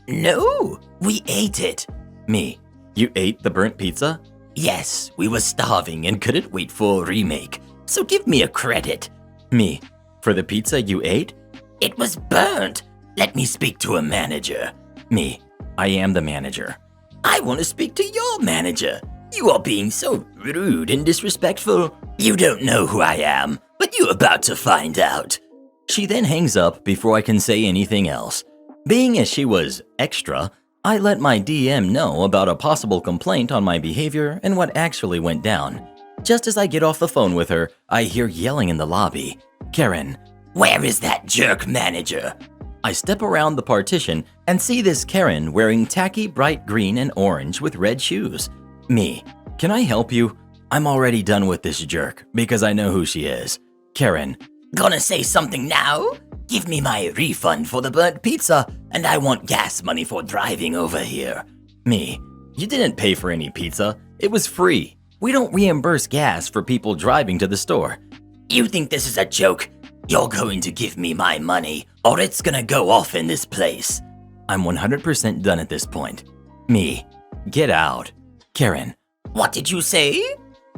"No, we ate it." Me: "You ate the burnt pizza?" "Yes, we were starving and couldn't wait for a remake, so give me a credit." Me: "For the pizza you ate?" "It was burnt. Let me speak to a manager." Me: "I am the manager." "I want to speak to your manager. You are being so rude and disrespectful. You don't know who I am, but you're about to find out." She then hangs up before I can say anything else. Being as she was extra, I let my DM know about a possible complaint on my behavior and what actually went down. Just as I get off the phone with her, I hear yelling in the lobby. Karen: "Where is that jerk manager?" I step around the partition and see this Karen wearing tacky bright green and orange with red shoes. Me: "Can I help you? I'm already done with this jerk because I know who she is." Karen: "Gonna say something now? Give me my refund for the burnt pizza, and I want gas money for driving over here." Me: "You didn't pay for any pizza. It was free." We don't reimburse gas for people driving to the store. You think this is a joke? You're going to give me my money, or it's gonna go off in this place. I'm 100% done at this point. Me. Get out. Karen. What did you say?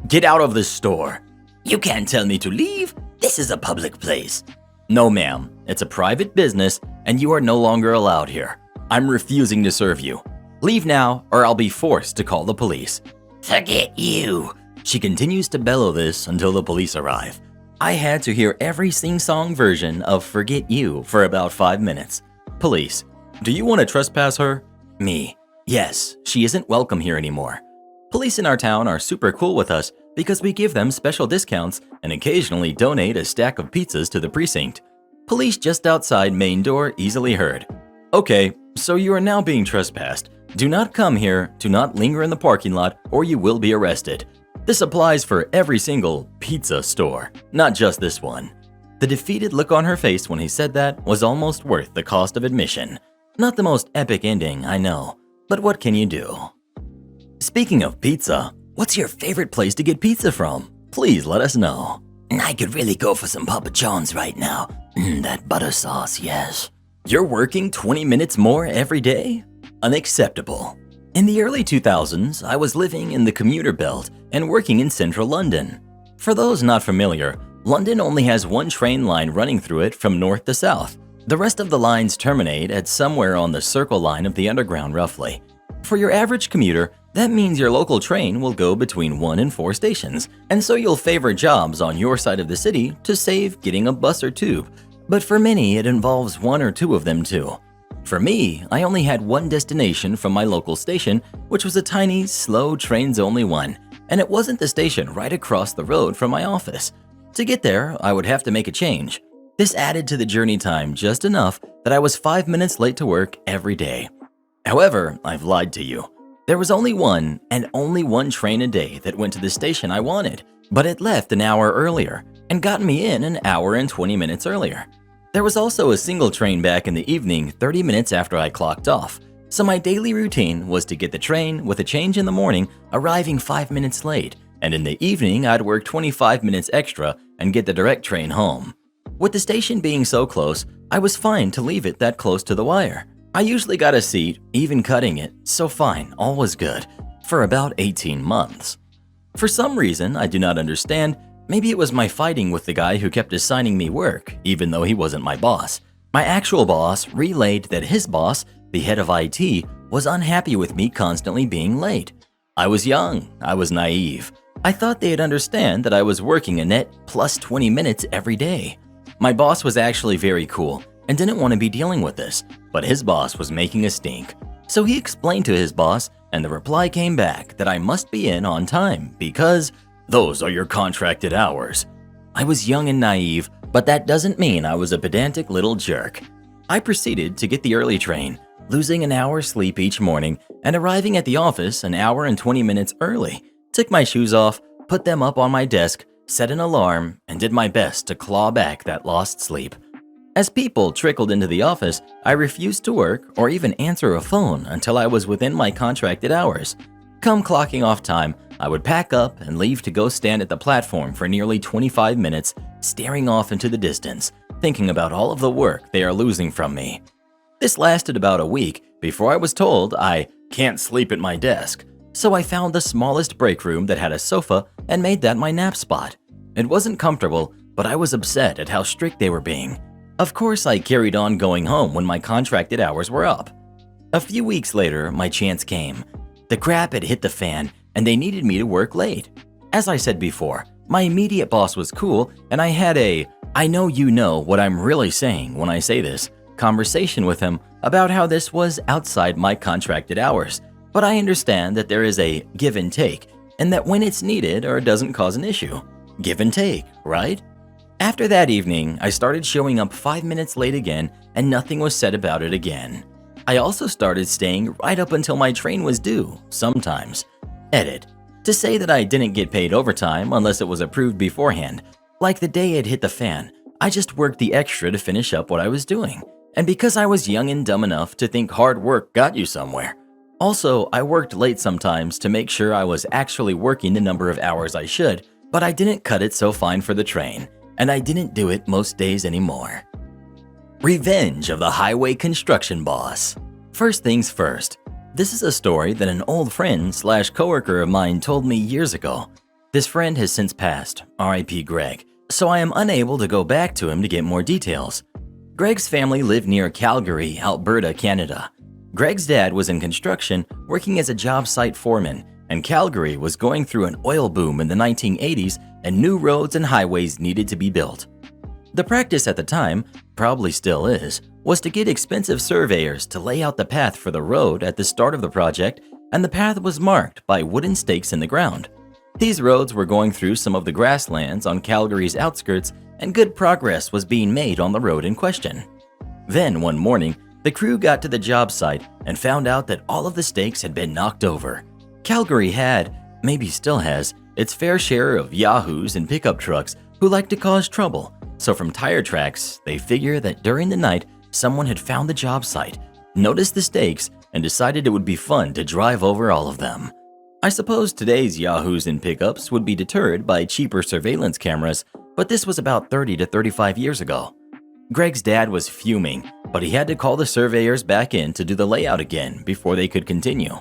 Get out of this store. You can't tell me to leave. This is a public place. No, ma'am. It's a private business, and you are no longer allowed here. I'm refusing to serve you. Leave now, or I'll be forced to call the police. Forget you. She continues to bellow this until the police arrive. I had to hear every sing-song version of Forget You for about 5 minutes. Police. Do you want to trespass her? Me. Yes, she isn't welcome here anymore. Police in our town are super cool with us because we give them special discounts and occasionally donate a stack of pizzas to the precinct. Police just outside main door easily heard. Okay, so you are now being trespassed. Do not come here, do not linger in the parking lot, or you will be arrested. This applies for every single pizza store, not just this one. The defeated look on her face when he said that was almost worth the cost of admission. Not the most epic ending, I know, but what can you do? Speaking of pizza, what's your favorite place to get pizza from? Please let us know. I could really go for some Papa John's right now. That butter sauce, yes. You're working 20 minutes more every day? Unacceptable. In the early 2000s, I was living in the commuter belt and working in central London. For those not familiar, London only has one train line running through it from north to south. The rest of the lines terminate at somewhere on the circle line of the underground roughly. For your average commuter, that means your local train will go between 1 and 4 stations, and so you'll favor jobs on your side of the city to save getting a bus or tube. But for many, it involves 1 or 2 of them too. For me, I only had one destination from my local station, which was a tiny, slow trains-only one, and it wasn't the station right across the road from my office. To get there, I would have to make a change. This added to the journey time just enough that I was 5 minutes late to work every day. However, I've lied to you. There was only one, and only one train a day that went to the station I wanted, but it left an hour earlier and got me in an hour and 20 minutes earlier. There was also a single train back in the evening 30 minutes after I clocked off, so my daily routine was to get the train with a change in the morning, arriving 5 minutes late, and in the evening I'd work 25 minutes extra and get the direct train home. With the station being so close, I was fine to leave it that close to the wire. I usually got a seat, even cutting it, so fine, all was good, for about 18 months. For some reason I do not understand, maybe it was my fighting with the guy who kept assigning me work, even though he wasn't my boss. My actual boss relayed that his boss, the head of IT, was unhappy with me constantly being late. I was young, I was naive. I thought they'd understand that I was working a net plus 20 minutes every day. My boss was actually very cool and didn't want to be dealing with this, but his boss was making a stink. So he explained to his boss, and the reply came back that I must be in on time because those are your contracted hours. I was young and naive, but that doesn't mean I was a pedantic little jerk. I proceeded to get the early train, losing an hour's sleep each morning and arriving at the office an hour and 20 minutes early. Took my shoes off, put them up on my desk, set an alarm, and did my best to claw back that lost sleep. As people trickled into the office, I refused to work or even answer a phone until I was within my contracted hours. Come clocking off time, I would pack up and leave to go stand at the platform for nearly 25 minutes, staring off into the distance, thinking about all of the work they are losing from me. This lasted about a week before I was told I can't sleep at my desk, so I found the smallest break room that had a sofa and made that my nap spot. It wasn't comfortable, but I was upset at how strict they were being. Of course, I carried on going home when my contracted hours were up. A few weeks later, my chance came. The crap had hit the fan, and they needed me to work late. As I said before, my immediate boss was cool, and I had a "I know you know what I'm really saying when I say this" conversation with him about how this was outside my contracted hours. But I understand that there is a give and take, and that when it's needed or doesn't cause an issue. Give and take, right? After that evening, I started showing up 5 minutes late again, and nothing was said about it again. I also started staying right up until my train was due, sometimes. Edit. To say that I didn't get paid overtime unless it was approved beforehand. Like the day it hit the fan, I just worked the extra to finish up what I was doing. And because I was young and dumb enough to think hard work got you somewhere. Also, I worked late sometimes to make sure I was actually working the number of hours I should, but I didn't cut it so fine for the train, and I didn't do it most days anymore. Revenge of the Highway Construction Boss. First things first. This is a story that an old friend / coworker of mine told me years ago. This friend has since passed, RIP Greg, so I am unable to go back to him to get more details. Greg's family lived near Calgary, Alberta, Canada. Greg's dad was in construction, working as a job site foreman, and Calgary was going through an oil boom in the 1980s and new roads and highways needed to be built. The practice at the time, probably still is, was to get expensive surveyors to lay out the path for the road at the start of the project, and the path was marked by wooden stakes in the ground. These roads were going through some of the grasslands on Calgary's outskirts, and good progress was being made on the road in question. Then one morning, the crew got to the job site and found out that all of the stakes had been knocked over. Calgary had, maybe still has, its fair share of yahoos and pickup trucks who like to cause trouble. So from tire tracks, they figure that during the night, someone had found the job site, noticed the stakes, and decided it would be fun to drive over all of them. I suppose today's yahoos and pickups would be deterred by cheaper surveillance cameras, but this was about 30 to 35 years ago. Greg's dad was fuming, but he had to call the surveyors back in to do the layout again before they could continue.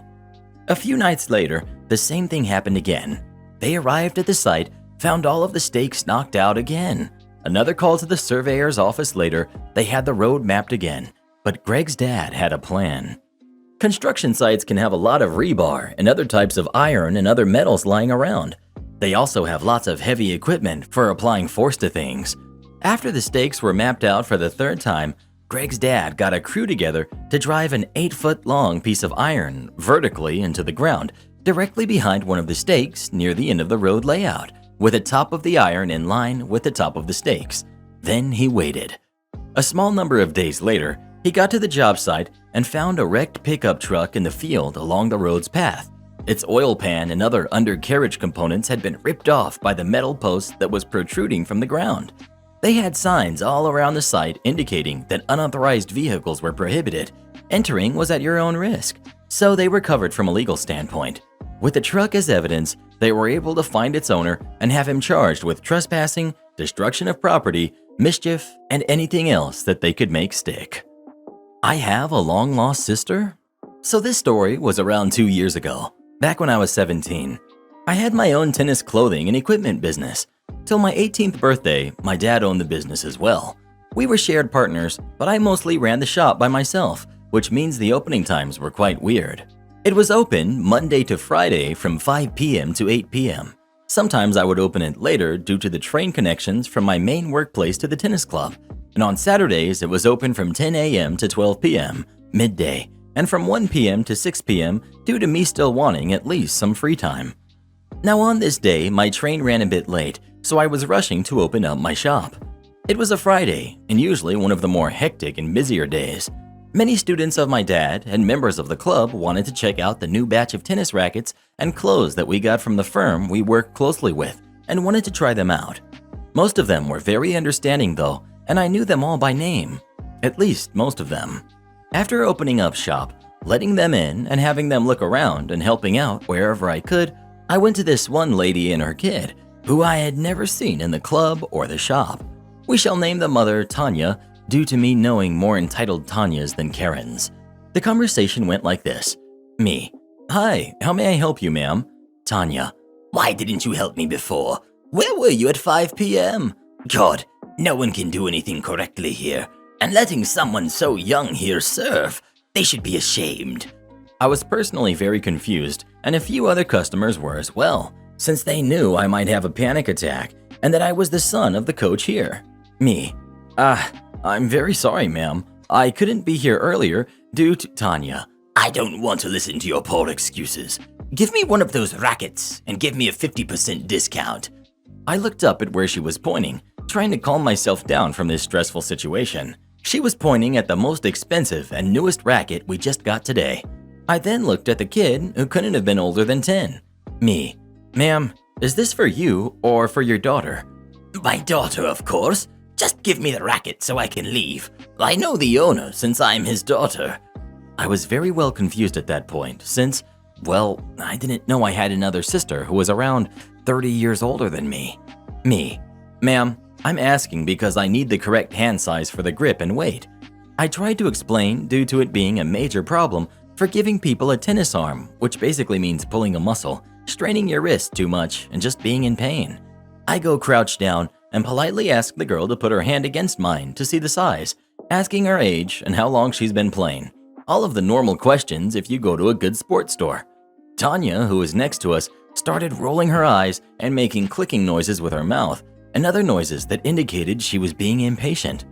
A few nights later, the same thing happened again. They arrived at the site, found all of the stakes knocked out again. Another call to the surveyor's office later, they had the road mapped again, but Greg's dad had a plan. Construction sites can have a lot of rebar and other types of iron and other metals lying around. They also have lots of heavy equipment for applying force to things. After the stakes were mapped out for the third time, Greg's dad got a crew together to drive an 8-foot-long piece of iron vertically into the ground, directly behind one of the stakes near the end of the road layout, with the top of the iron in line with the top of the stakes. Then he waited. A small number of days later, he got to the job site and found a wrecked pickup truck in the field along the road's path. Its oil pan and other undercarriage components had been ripped off by the metal post that was protruding from the ground. They had signs all around the site indicating that unauthorized vehicles were prohibited. Entering was at your own risk, so they were covered from a legal standpoint. With the truck as evidence, they were able to find its owner and have him charged with trespassing, destruction of property, mischief, and anything else that they could make stick. I have a long-lost sister? So this story was around 2 years ago, back when I was 17. I had my own tennis clothing and equipment business. Till my 18th birthday, my dad owned the business as well. We were shared partners, but I mostly ran the shop by myself, which means the opening times were quite weird. It was open Monday to Friday from 5 p.m. to 8 p.m. Sometimes I would open it later due to the train connections from my main workplace to the tennis club. And on Saturdays, it was open from 10 a.m. to 12 p.m., midday, and from 1 p.m. to 6 p.m. due to me still wanting at least some free time. Now on this day, my train ran a bit late, so I was rushing to open up my shop. It was a Friday, and usually one of the more hectic and busier days. Many students of my dad and members of the club wanted to check out the new batch of tennis rackets and clothes that we got from the firm we work closely with and wanted to try them out. Most of them were very understanding though, and I knew them all by name. At least most of them. After opening up shop, letting them in and having them look around and helping out wherever I could, I went to this one lady and her kid, who I had never seen in the club or the shop. We shall name the mother Tanya, due to me knowing more entitled Tanyas than Karens. The conversation went like this. Me: "Hi, how may I help you, ma'am?" Tanya: "Why didn't you help me before? Where were you at 5 p.m.? God, no one can do anything correctly here. And letting someone so young here serve, they should be ashamed." I was personally very confused, and a few other customers were as well, since they knew I might have a panic attack and that I was the son of the coach here. Me: I'm very sorry, ma'am. I couldn't be here earlier due to Tanya: "I don't want to listen to your poor excuses. Give me one of those rackets and give me a 50% discount." I looked up at where she was pointing, trying to calm myself down from this stressful situation. She was pointing at the most expensive and newest racket we just got today. I then looked at the kid, who couldn't have been older than 10. Me: "Ma'am, is this for you or for your daughter?" "My daughter, of course. Just give me the racket so I can leave. I know the owner since I'm his daughter." I was very well confused at that point since, well, I didn't know I had another sister who was around 30 years older than me. Ma'am, I'm asking because I need the correct hand size for the grip and weight. I tried to explain due to it being a major problem for giving people a tennis arm, which basically means pulling a muscle, straining your wrist too much, and just being in pain. I go crouch down and politely ask the girl to put her hand against mine to see the size, asking her age and how long she's been playing. All of the normal questions if you go to a good sports store. Tanya, who was next to us, started rolling her eyes and making clicking noises with her mouth, and other noises that indicated she was being impatient.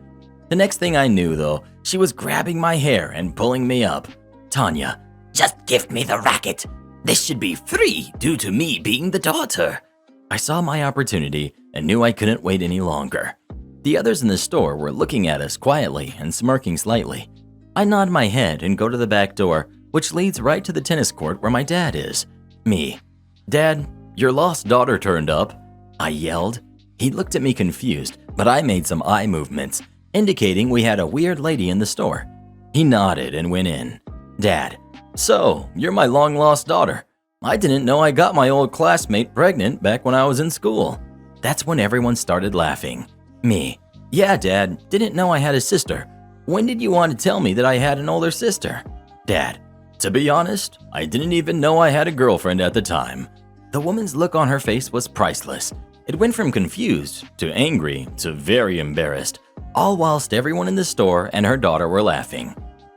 The next thing I knew, though, she was grabbing my hair and pulling me up. Tanya, Just give me the racket. This should be free due to me being the daughter. I saw my opportunity and knew I couldn't wait any longer. The others in the store were looking at us quietly and smirking slightly. I nod my head and go to the back door, which leads right to the tennis court where my dad is. Dad, your lost daughter turned up, I yelled. He looked at me confused, but I made some eye movements, indicating we had a weird lady in the store. He nodded and went in. Dad, so you're my long-lost daughter. I didn't know I got my old classmate pregnant back when I was in school. That's when everyone started laughing. Yeah, Dad, didn't know I had a sister. When did you want to tell me that I had an older sister? Dad, to be honest, I didn't even know I had a girlfriend at the time. The woman's look on her face was priceless. It went from confused to angry to very embarrassed, all whilst everyone in the store and her daughter were laughing.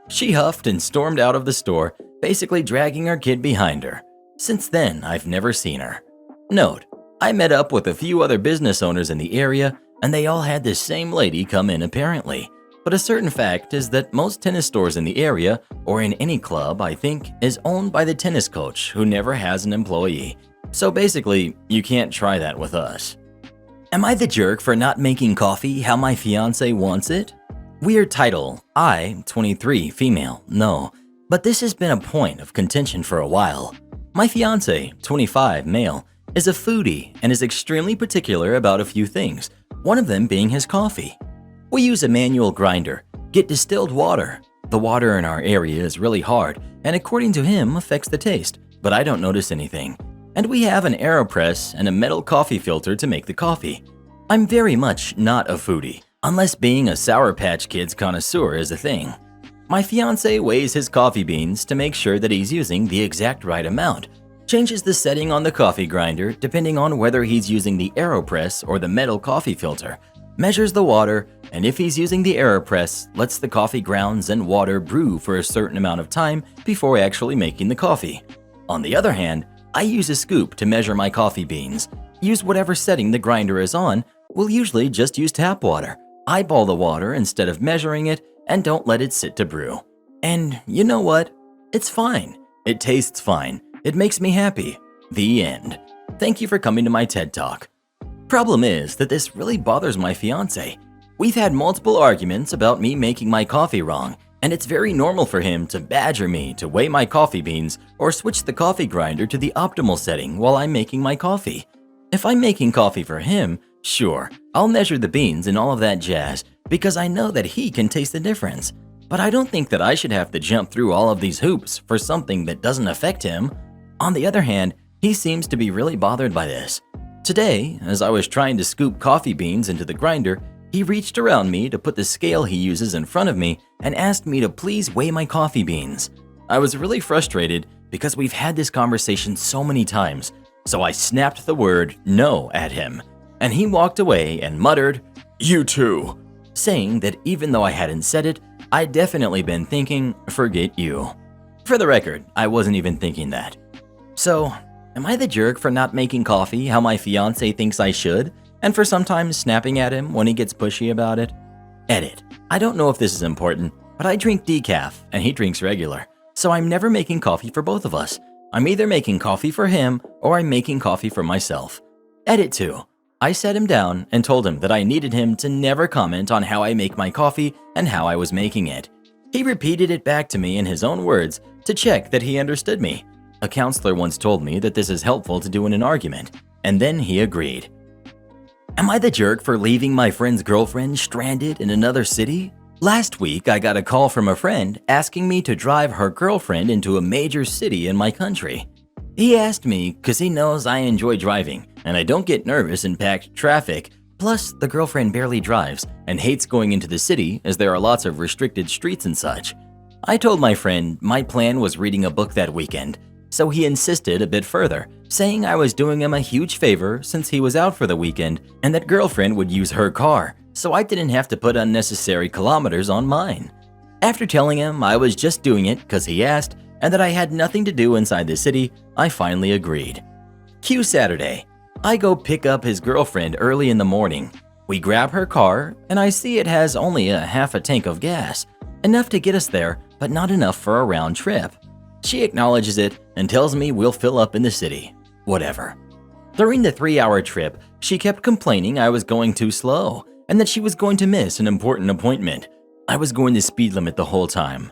She huffed and stormed out of the store, basically dragging her kid behind her. Since then, I've never seen her. Note, I met up with a few other business owners in the area, and they all had this same lady come in apparently. But a certain fact is that most tennis stores in the area, or in any club, I think, is owned by the tennis coach who never has an employee. So basically, you can't try that with us. Am I the jerk for not making coffee how my fiance wants it? Weird title, I, 23, female, no. But this has been a point of contention for a while. My fiance, 25, male, is a foodie and is extremely particular about a few things, one of them being his coffee. We use a manual grinder, get distilled water. The water in our area is really hard and according to him affects the taste, but I don't notice anything. And we have an AeroPress and a metal coffee filter to make the coffee. I'm very much not a foodie, unless being a Sour Patch Kids connoisseur is a thing. My fiance weighs his coffee beans to make sure that he's using the exact right amount, changes the setting on the coffee grinder depending on whether he's using the AeroPress or the metal coffee filter, measures the water, and if he's using the AeroPress, lets the coffee grounds and water brew for a certain amount of time before actually making the coffee. On the other hand, I use a scoop to measure my coffee beans, use whatever setting the grinder is on, we'll usually just use tap water, eyeball the water instead of measuring it, and don't let it sit to brew. And you know what? It's fine. It tastes fine. It makes me happy. The end. Thank you for coming to my TED Talk. Problem is that this really bothers my fiance. We've had multiple arguments about me making my coffee wrong, and it's very normal for him to badger me to weigh my coffee beans or switch the coffee grinder to the optimal setting while I'm making my coffee. If I'm making coffee for him, sure, I'll measure the beans and all of that jazz because I know that he can taste the difference. But I don't think that I should have to jump through all of these hoops for something that doesn't affect him. On the other hand, he seems to be really bothered by this. Today, as I was trying to scoop coffee beans into the grinder, he reached around me to put the scale he uses in front of me and asked me to please weigh my coffee beans. I was really frustrated because we've had this conversation so many times, so I snapped the word no at him, and he walked away and muttered, "You too," saying that even though I hadn't said it, I'd definitely been thinking, forget you. For the record, I wasn't even thinking that. So, am I the jerk for not making coffee how my fiance thinks I should, and for sometimes snapping at him when he gets pushy about it? Edit. I don't know if this is important, but I drink decaf and he drinks regular, so I'm never making coffee for both of us. I'm either making coffee for him or I'm making coffee for myself. Edit 2. I sat him down and told him that I needed him to never comment on how I make my coffee and how I was making it. He repeated it back to me in his own words to check that he understood me. A counselor once told me that this is helpful to do in an argument, and then he agreed. Am I the jerk for leaving my friend's girlfriend stranded in another city? Last week, I got a call from a friend asking me to drive her girlfriend into a major city in my country. He asked me because he knows I enjoy driving and I don't get nervous in packed traffic. Plus, the girlfriend barely drives and hates going into the city as there are lots of restricted streets and such. I told my friend my plan was reading a book that weekend, so he insisted a bit further, saying I was doing him a huge favor since he was out for the weekend and that girlfriend would use her car, so I didn't have to put unnecessary kilometers on mine. After telling him I was just doing it because he asked and that I had nothing to do inside the city, I finally agreed. Cue Saturday. I go pick up his girlfriend early in the morning. We grab her car, and I see it has only a half a tank of gas, enough to get us there, but not enough for a round trip. She acknowledges it and tells me we'll fill up in the city. Whatever. During the 3-hour trip, she kept complaining I was going too slow and that she was going to miss an important appointment. I was going the speed limit the whole time.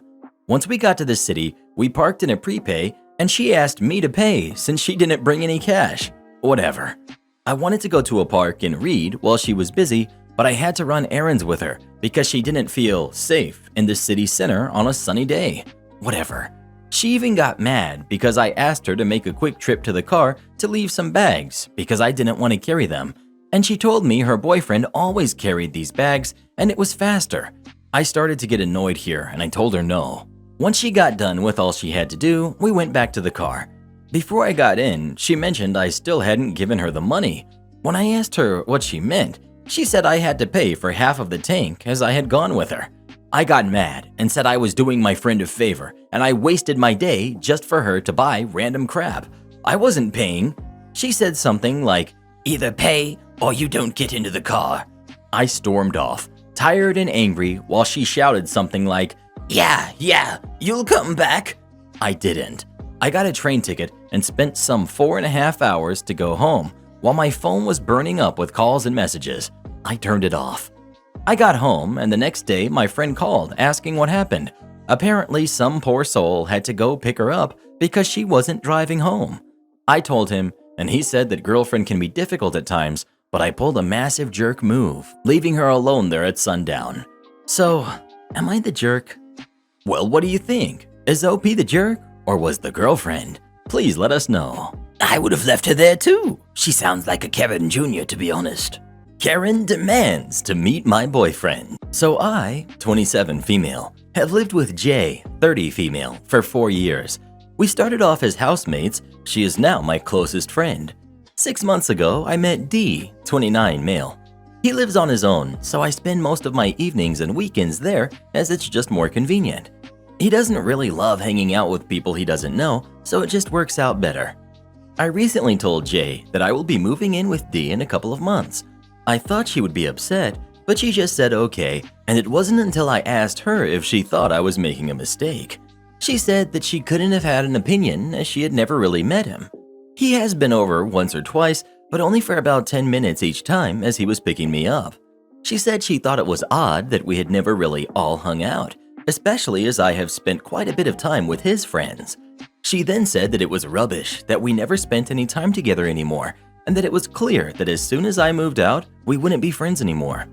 Once we got to the city, we parked in a prepay, and she asked me to pay since she didn't bring any cash. Whatever. I wanted to go to a park and read while she was busy, but I had to run errands with her because she didn't feel safe in the city center on a sunny day. Whatever. She even got mad because I asked her to make a quick trip to the car to leave some bags because I didn't want to carry them. And she told me her boyfriend always carried these bags and it was faster. I started to get annoyed here and I told her no. Once she got done with all she had to do, we went back to the car. Before I got in, she mentioned I still hadn't given her the money. When I asked her what she meant, she said I had to pay for half of the tank as I had gone with her. I got mad and said I was doing my friend a favor and I wasted my day just for her to buy random crap. I wasn't paying. She said something like, "Either pay or you don't get into the car." I stormed off, tired and angry, while she shouted something like, Yeah, you'll come back." I didn't. I got a train ticket and spent some 4.5 hours to go home while my phone was burning up with calls and messages. I turned it off. I got home and the next day my friend called asking what happened. Apparently some poor soul had to go pick her up because she wasn't driving home. I told him and he said that girlfriend can be difficult at times, but I pulled a massive jerk move, leaving her alone there at sundown. So, am I the jerk? Well, what do you think? Is OP the jerk? Or was the girlfriend? Please let us know. I would have left her there too. She sounds like a Karen Jr., to be honest. Karen demands to meet my boyfriend. So I, 27 female, have lived with Jay, 30 female, for 4 years. We started off as housemates. She is now my closest friend. 6 months ago, I met D, 29 male. He lives on his own, so I spend most of my evenings and weekends there as it's just more convenient. He doesn't really love hanging out with people he doesn't know, so it just works out better. I recently told Jay that I will be moving in with D in a couple of months. I thought she would be upset, but she just said okay, and it wasn't until I asked her if she thought I was making a mistake. She said that she couldn't have had an opinion as she had never really met him. He has been over once or twice, but only for about 10 minutes each time as he was picking me up. She said she thought it was odd that we had never really all hung out, especially as I have spent quite a bit of time with his friends. She then said that it was rubbish that we never spent any time together anymore, and that it was clear that as soon as I moved out, we wouldn't be friends anymore.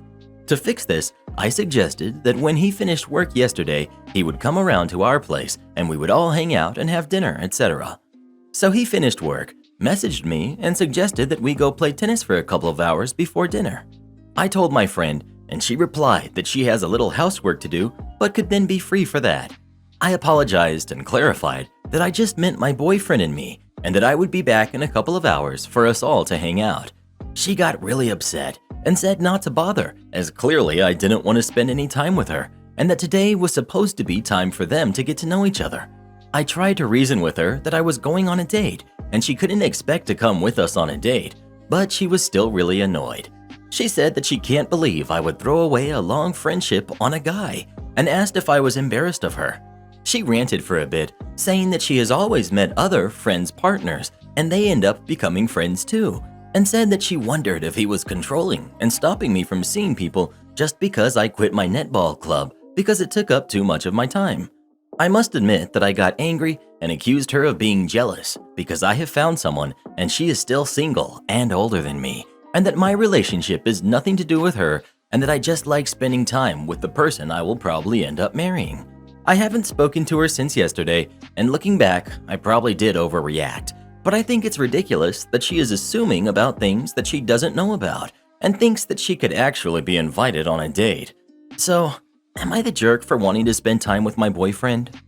To fix this, I suggested that when he finished work yesterday, he would come around to our place and we would all hang out and have dinner, etc. So he finished work, messaged me, and suggested that we go play tennis for a couple of hours before dinner. I told my friend, and she replied that she has a little housework to do, but could then be free for that. I apologized and clarified that I just meant my boyfriend and me, and that I would be back in a couple of hours for us all to hang out. She got really upset and said not to bother, as clearly I didn't want to spend any time with her, and that today was supposed to be time for them to get to know each other. I tried to reason with her that I was going on a date, and she couldn't expect to come with us on a date, but she was still really annoyed. She said that she can't believe I would throw away a long friendship on a guy, and asked if I was embarrassed of her. She ranted for a bit, saying that she has always met other friends' partners, and they end up becoming friends too, and said that she wondered if he was controlling and stopping me from seeing people just because I quit my netball club because it took up too much of my time. I must admit that I got angry and accused her of being jealous because I have found someone and she is still single and older than me, and that my relationship is nothing to do with her and that I just like spending time with the person I will probably end up marrying. I haven't spoken to her since yesterday, and looking back, I probably did overreact, but I think it's ridiculous that she is assuming about things that she doesn't know about and thinks that she could actually be invited on a date. So, am I the jerk for wanting to spend time with my boyfriend?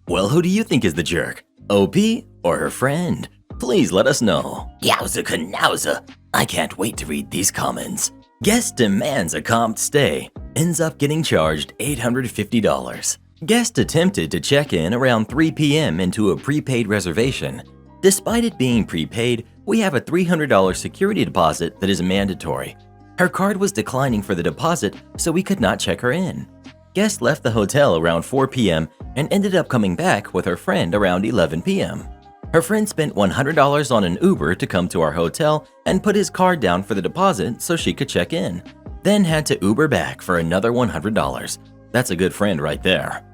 Well, who do you think is the jerk? OP or her friend? Please let us know. Yowza canowza. I can't wait to read these comments. Guest demands a comped stay, ends up getting charged $850. Guest attempted to check in around 3 p.m. into a prepaid reservation. Despite it being prepaid, we have a $300 security deposit that is mandatory. Her card was declining for the deposit, so we could not check her in. Guest left the hotel around 4 p.m. and ended up coming back with her friend around 11 p.m. Her friend spent $100 on an Uber to come to our hotel and put his card down for the deposit so she could check in, then had to Uber back for another $100. That's a good friend right there.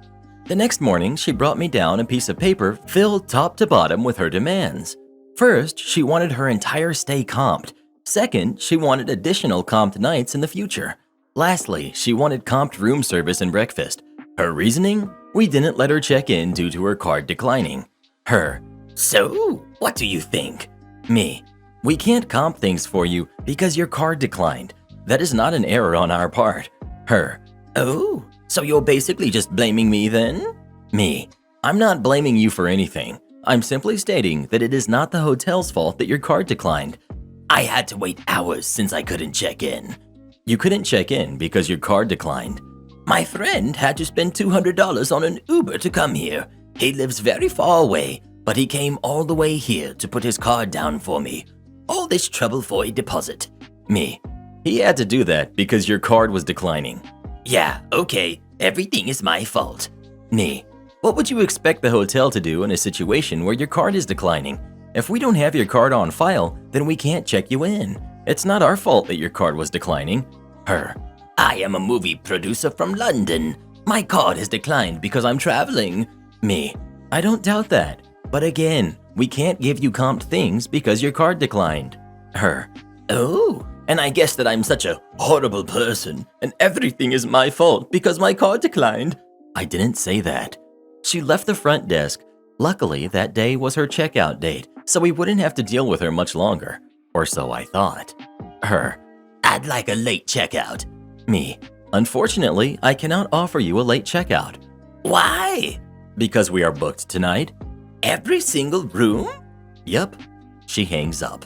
The next morning, she brought me down a piece of paper filled top to bottom with her demands. First, she wanted her entire stay comped. Second, she wanted additional comped nights in the future. Lastly, she wanted comped room service and breakfast. Her reasoning? We didn't let her check in due to her card declining. Her: so, what do you think? Me: we can't comp things for you because your card declined. That is not an error on our part. Her: oh, so you're basically just blaming me then? Me: I'm not blaming you for anything. I'm simply stating that it is not the hotel's fault that your card declined. I had to wait hours since I couldn't check in. You couldn't check in because your card declined. My friend had to spend $200 on an Uber to come here. He lives very far away, but he came all the way here to put his card down for me. All this trouble for a deposit. Me: he had to do that because your card was declining. Yeah, okay, everything is my fault. Me: what would you expect the hotel to do in a situation where your card is declining? If we don't have your card on file, then we can't check you in. It's not our fault that your card was declining. Her: I am a movie producer from London. My card has declined because I'm traveling. Me: I don't doubt that. But again, we can't give you comped things because your card declined. Her: oh, and I guess that I'm such a horrible person and everything is my fault because my card declined. I didn't say that. She left the front desk. Luckily, that day was her checkout date, so we wouldn't have to deal with her much longer. Or so I thought. Her: I'd like a late checkout. Me: unfortunately, I cannot offer you a late checkout. Why? Because we are booked tonight. Every single room? Yup. She hangs up.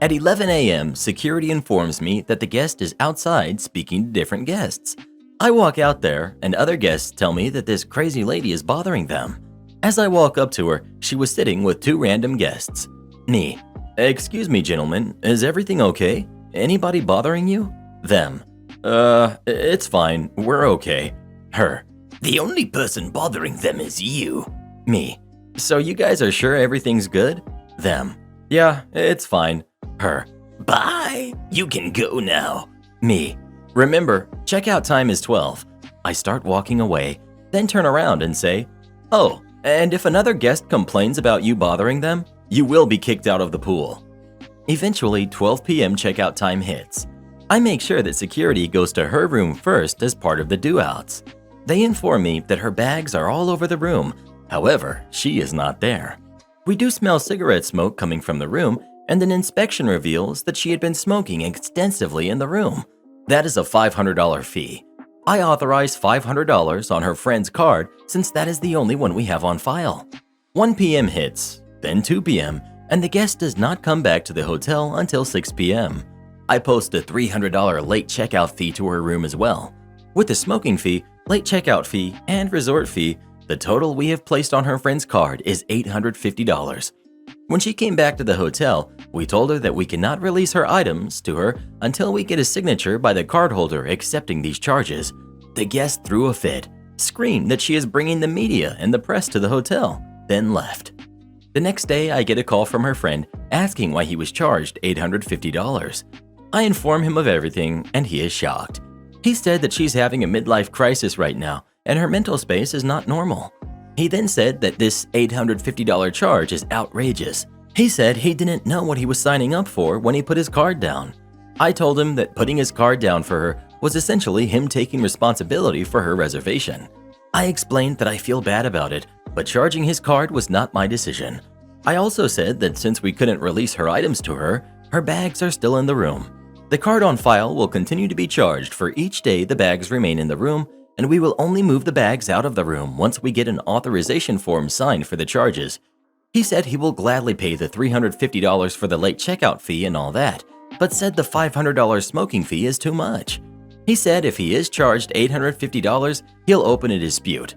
At 11 a.m., security informs me that the guest is outside speaking to different guests. I walk out there, and other guests tell me that this crazy lady is bothering them. As I walk up to her, she was sitting with 2 random guests. Me: excuse me, gentlemen, is everything okay? Anybody bothering you? Them: it's fine, we're okay. Her: the only person bothering them is you. Me: so you guys are sure everything's good? Them: yeah, it's fine. Her: bye, you can go now. Me: remember, checkout time is 12. I start walking away, then turn around and say, oh, and if another guest complains about you bothering them, you will be kicked out of the pool. Eventually, 12 p.m. checkout time hits. I make sure that security goes to her room first as part of the do-outs. They inform me that her bags are all over the room. However, she is not there. We do smell cigarette smoke coming from the room, and an inspection reveals that she had been smoking extensively in the room. That is a $500 fee. I authorize $500 on her friend's card since that is the only one we have on file. 1 p.m. hits, then 2 p.m., and the guest does not come back to the hotel until 6 p.m. I post a $300 late checkout fee to her room as well. With the smoking fee, late checkout fee, and resort fee, the total we have placed on her friend's card is $850. When she came back to the hotel, we told her that we cannot release her items to her until we get a signature by the cardholder accepting these charges. The guest threw a fit, screamed that she is bringing the media and the press to the hotel, then left. The next day, I get a call from her friend asking why he was charged $850. I inform him of everything, and he is shocked. He said that she's having a midlife crisis right now, and her mental space is not normal. He then said that this $850 charge is outrageous. He said he didn't know what he was signing up for when he put his card down. I told him that putting his card down for her was essentially him taking responsibility for her reservation. I explained that I feel bad about it, but charging his card was not my decision. I also said that since we couldn't release her items to her, her bags are still in the room. The card on file will continue to be charged for each day the bags remain in the room, and we will only move the bags out of the room once we get an authorization form signed for the charges. He said he will gladly pay the $350 for the late checkout fee and all that, but said the $500 smoking fee is too much. He said if he is charged $850, he'll open a dispute.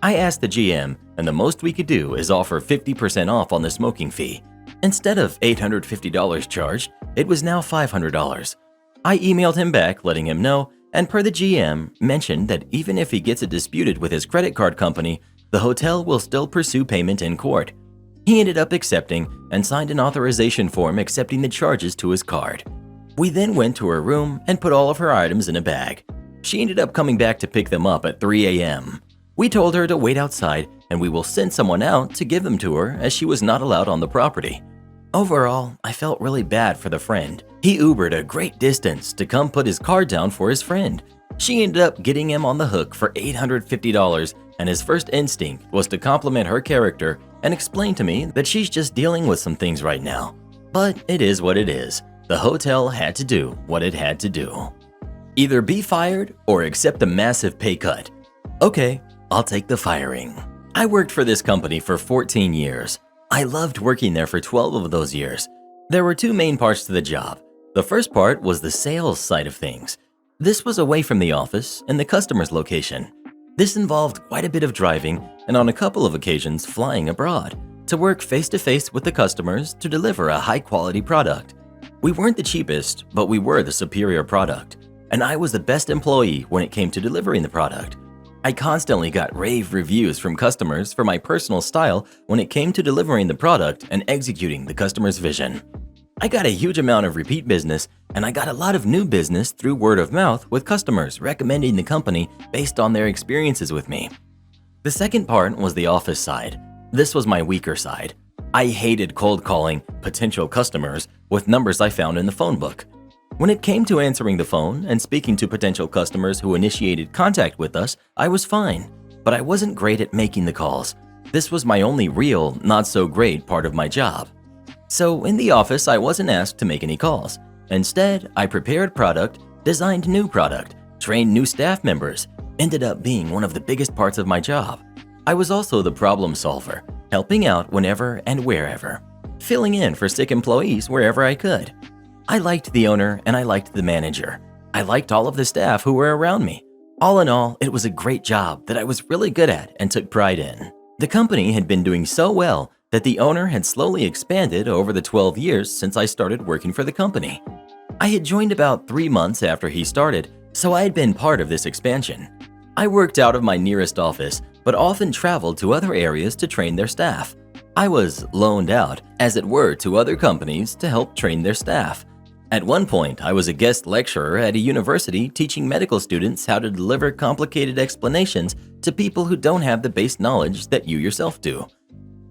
I asked the GM, and the most we could do is offer 50% off on the smoking fee. Instead of $850 charged, it was now $500. I emailed him back letting him know, and per the GM, mentioned that even if he gets it disputed with his credit card company, the hotel will still pursue payment in court. He ended up accepting and signed an authorization form accepting the charges to his card. We then went to her room and put all of her items in a bag. She ended up coming back to pick them up at 3 a.m. We told her to wait outside and we will send someone out to give them to her as she was not allowed on the property. Overall, I felt really bad for the friend. He Ubered a great distance to come put his card down for his friend. She ended up getting him on the hook for $850, and his first instinct was to compliment her character and explain to me that she's just dealing with some things right now. But it is what it is. The hotel had to do what it had to do. Either be fired or accept a massive pay cut. Okay, I'll take the firing. I worked for this company for 14 years. I loved working there for 12 of those years. There were two main parts to the job. The first part was the sales side of things. This was away from the office and the customer's location. This involved quite a bit of driving and on a couple of occasions flying abroad to work face-to-face with the customers to deliver a high-quality product. We weren't the cheapest, but we were the superior product, and I was the best employee when it came to delivering the product. I constantly got rave reviews from customers for my personal style when it came to delivering the product and executing the customer's vision. I got a huge amount of repeat business, and I got a lot of new business through word of mouth with customers recommending the company based on their experiences with me. The second part was the office side. This was my weaker side. I hated cold calling potential customers with numbers I found in the phone book. When it came to answering the phone and speaking to potential customers who initiated contact with us, I was fine, but I wasn't great at making the calls. This was my only real, not so great part of my job. So in the office, I wasn't asked to make any calls. Instead, I prepared product, designed new product, trained new staff members, ended up being one of the biggest parts of my job. I was also the problem solver, helping out whenever and wherever, filling in for sick employees wherever I could. I liked the owner and I liked the manager. I liked all of the staff who were around me. All in all, it was a great job that I was really good at and took pride in. The company had been doing so well that the owner had slowly expanded over the 12 years since I started working for the company. I had joined about 3 months after he started, so I had been part of this expansion. I worked out of my nearest office, but often traveled to other areas to train their staff. I was loaned out, as it were, to other companies to help train their staff. At one point, I was a guest lecturer at a university teaching medical students how to deliver complicated explanations to people who don't have the base knowledge that you yourself do.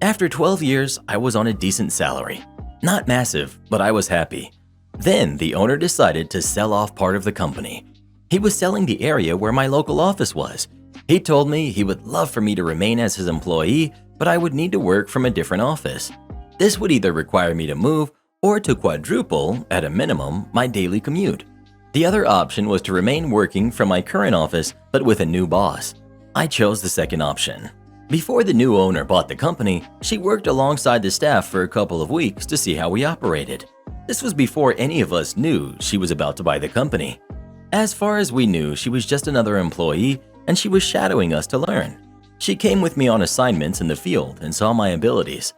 After 12 years, I was on a decent salary. Not massive, but I was happy. Then the owner decided to sell off part of the company. He was selling the area where my local office was. He told me he would love for me to remain as his employee, but I would need to work from a different office. This would either require me to move or to quadruple, at a minimum, my daily commute. The other option was to remain working from my current office, but with a new boss. I chose the second option. Before the new owner bought the company, she worked alongside the staff for a couple of weeks to see how we operated. This was before any of us knew she was about to buy the company. As far as we knew, she was just another employee, and she was shadowing us to learn. She came with me on assignments in the field and saw my abilities.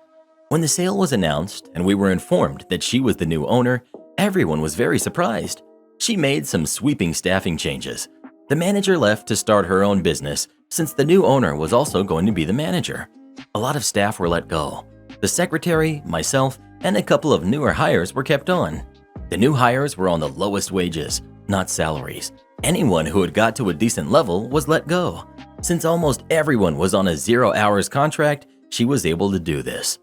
When the sale was announced and we were informed that she was the new owner, everyone was very surprised. She made some sweeping staffing changes. The manager left to start her own business since the new owner was also going to be the manager. A lot of staff were let go. The secretary, myself, and a couple of newer hires were kept on. The new hires were on the lowest wages, not salaries. Anyone who had got to a decent level was let go. Since almost everyone was on a 0-hours contract, she was able to do this.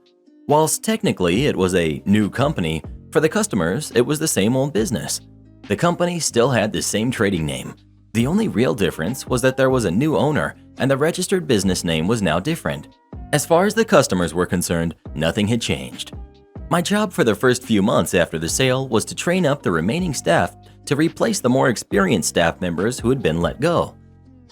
Whilst technically it was a new company, for the customers it was the same old business. The company still had the same trading name. The only real difference was that there was a new owner and the registered business name was now different. As far as the customers were concerned, nothing had changed. My job for the first few months after the sale was to train up the remaining staff to replace the more experienced staff members who had been let go.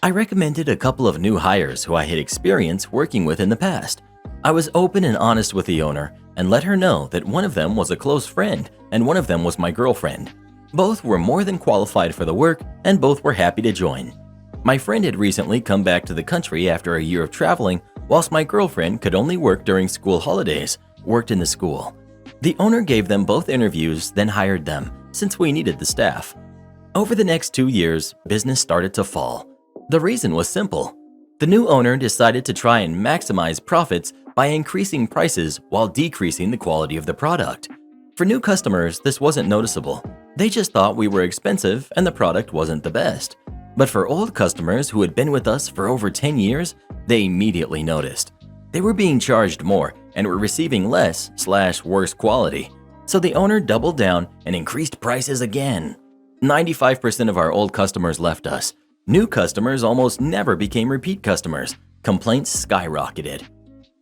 I recommended a couple of new hires who I had experience working with in the past. I was open and honest with the owner and let her know that one of them was a close friend and one of them was my girlfriend. Both were more than qualified for the work and both were happy to join. My friend had recently come back to the country after a year of traveling, whilst my girlfriend could only work during school holidays, worked in the school. The owner gave them both interviews, then hired them, since we needed the staff. Over the next 2 years, business started to fall. The reason was simple. The new owner decided to try and maximize profits by increasing prices while decreasing the quality of the product. For new customers, this wasn't noticeable. They just thought we were expensive and the product wasn't the best. But for old customers who had been with us for over 10 years, they immediately noticed. They were being charged more and were receiving less/worse quality. So the owner doubled down and increased prices again. 95% of our old customers left us. New customers almost never became repeat customers. Complaints skyrocketed.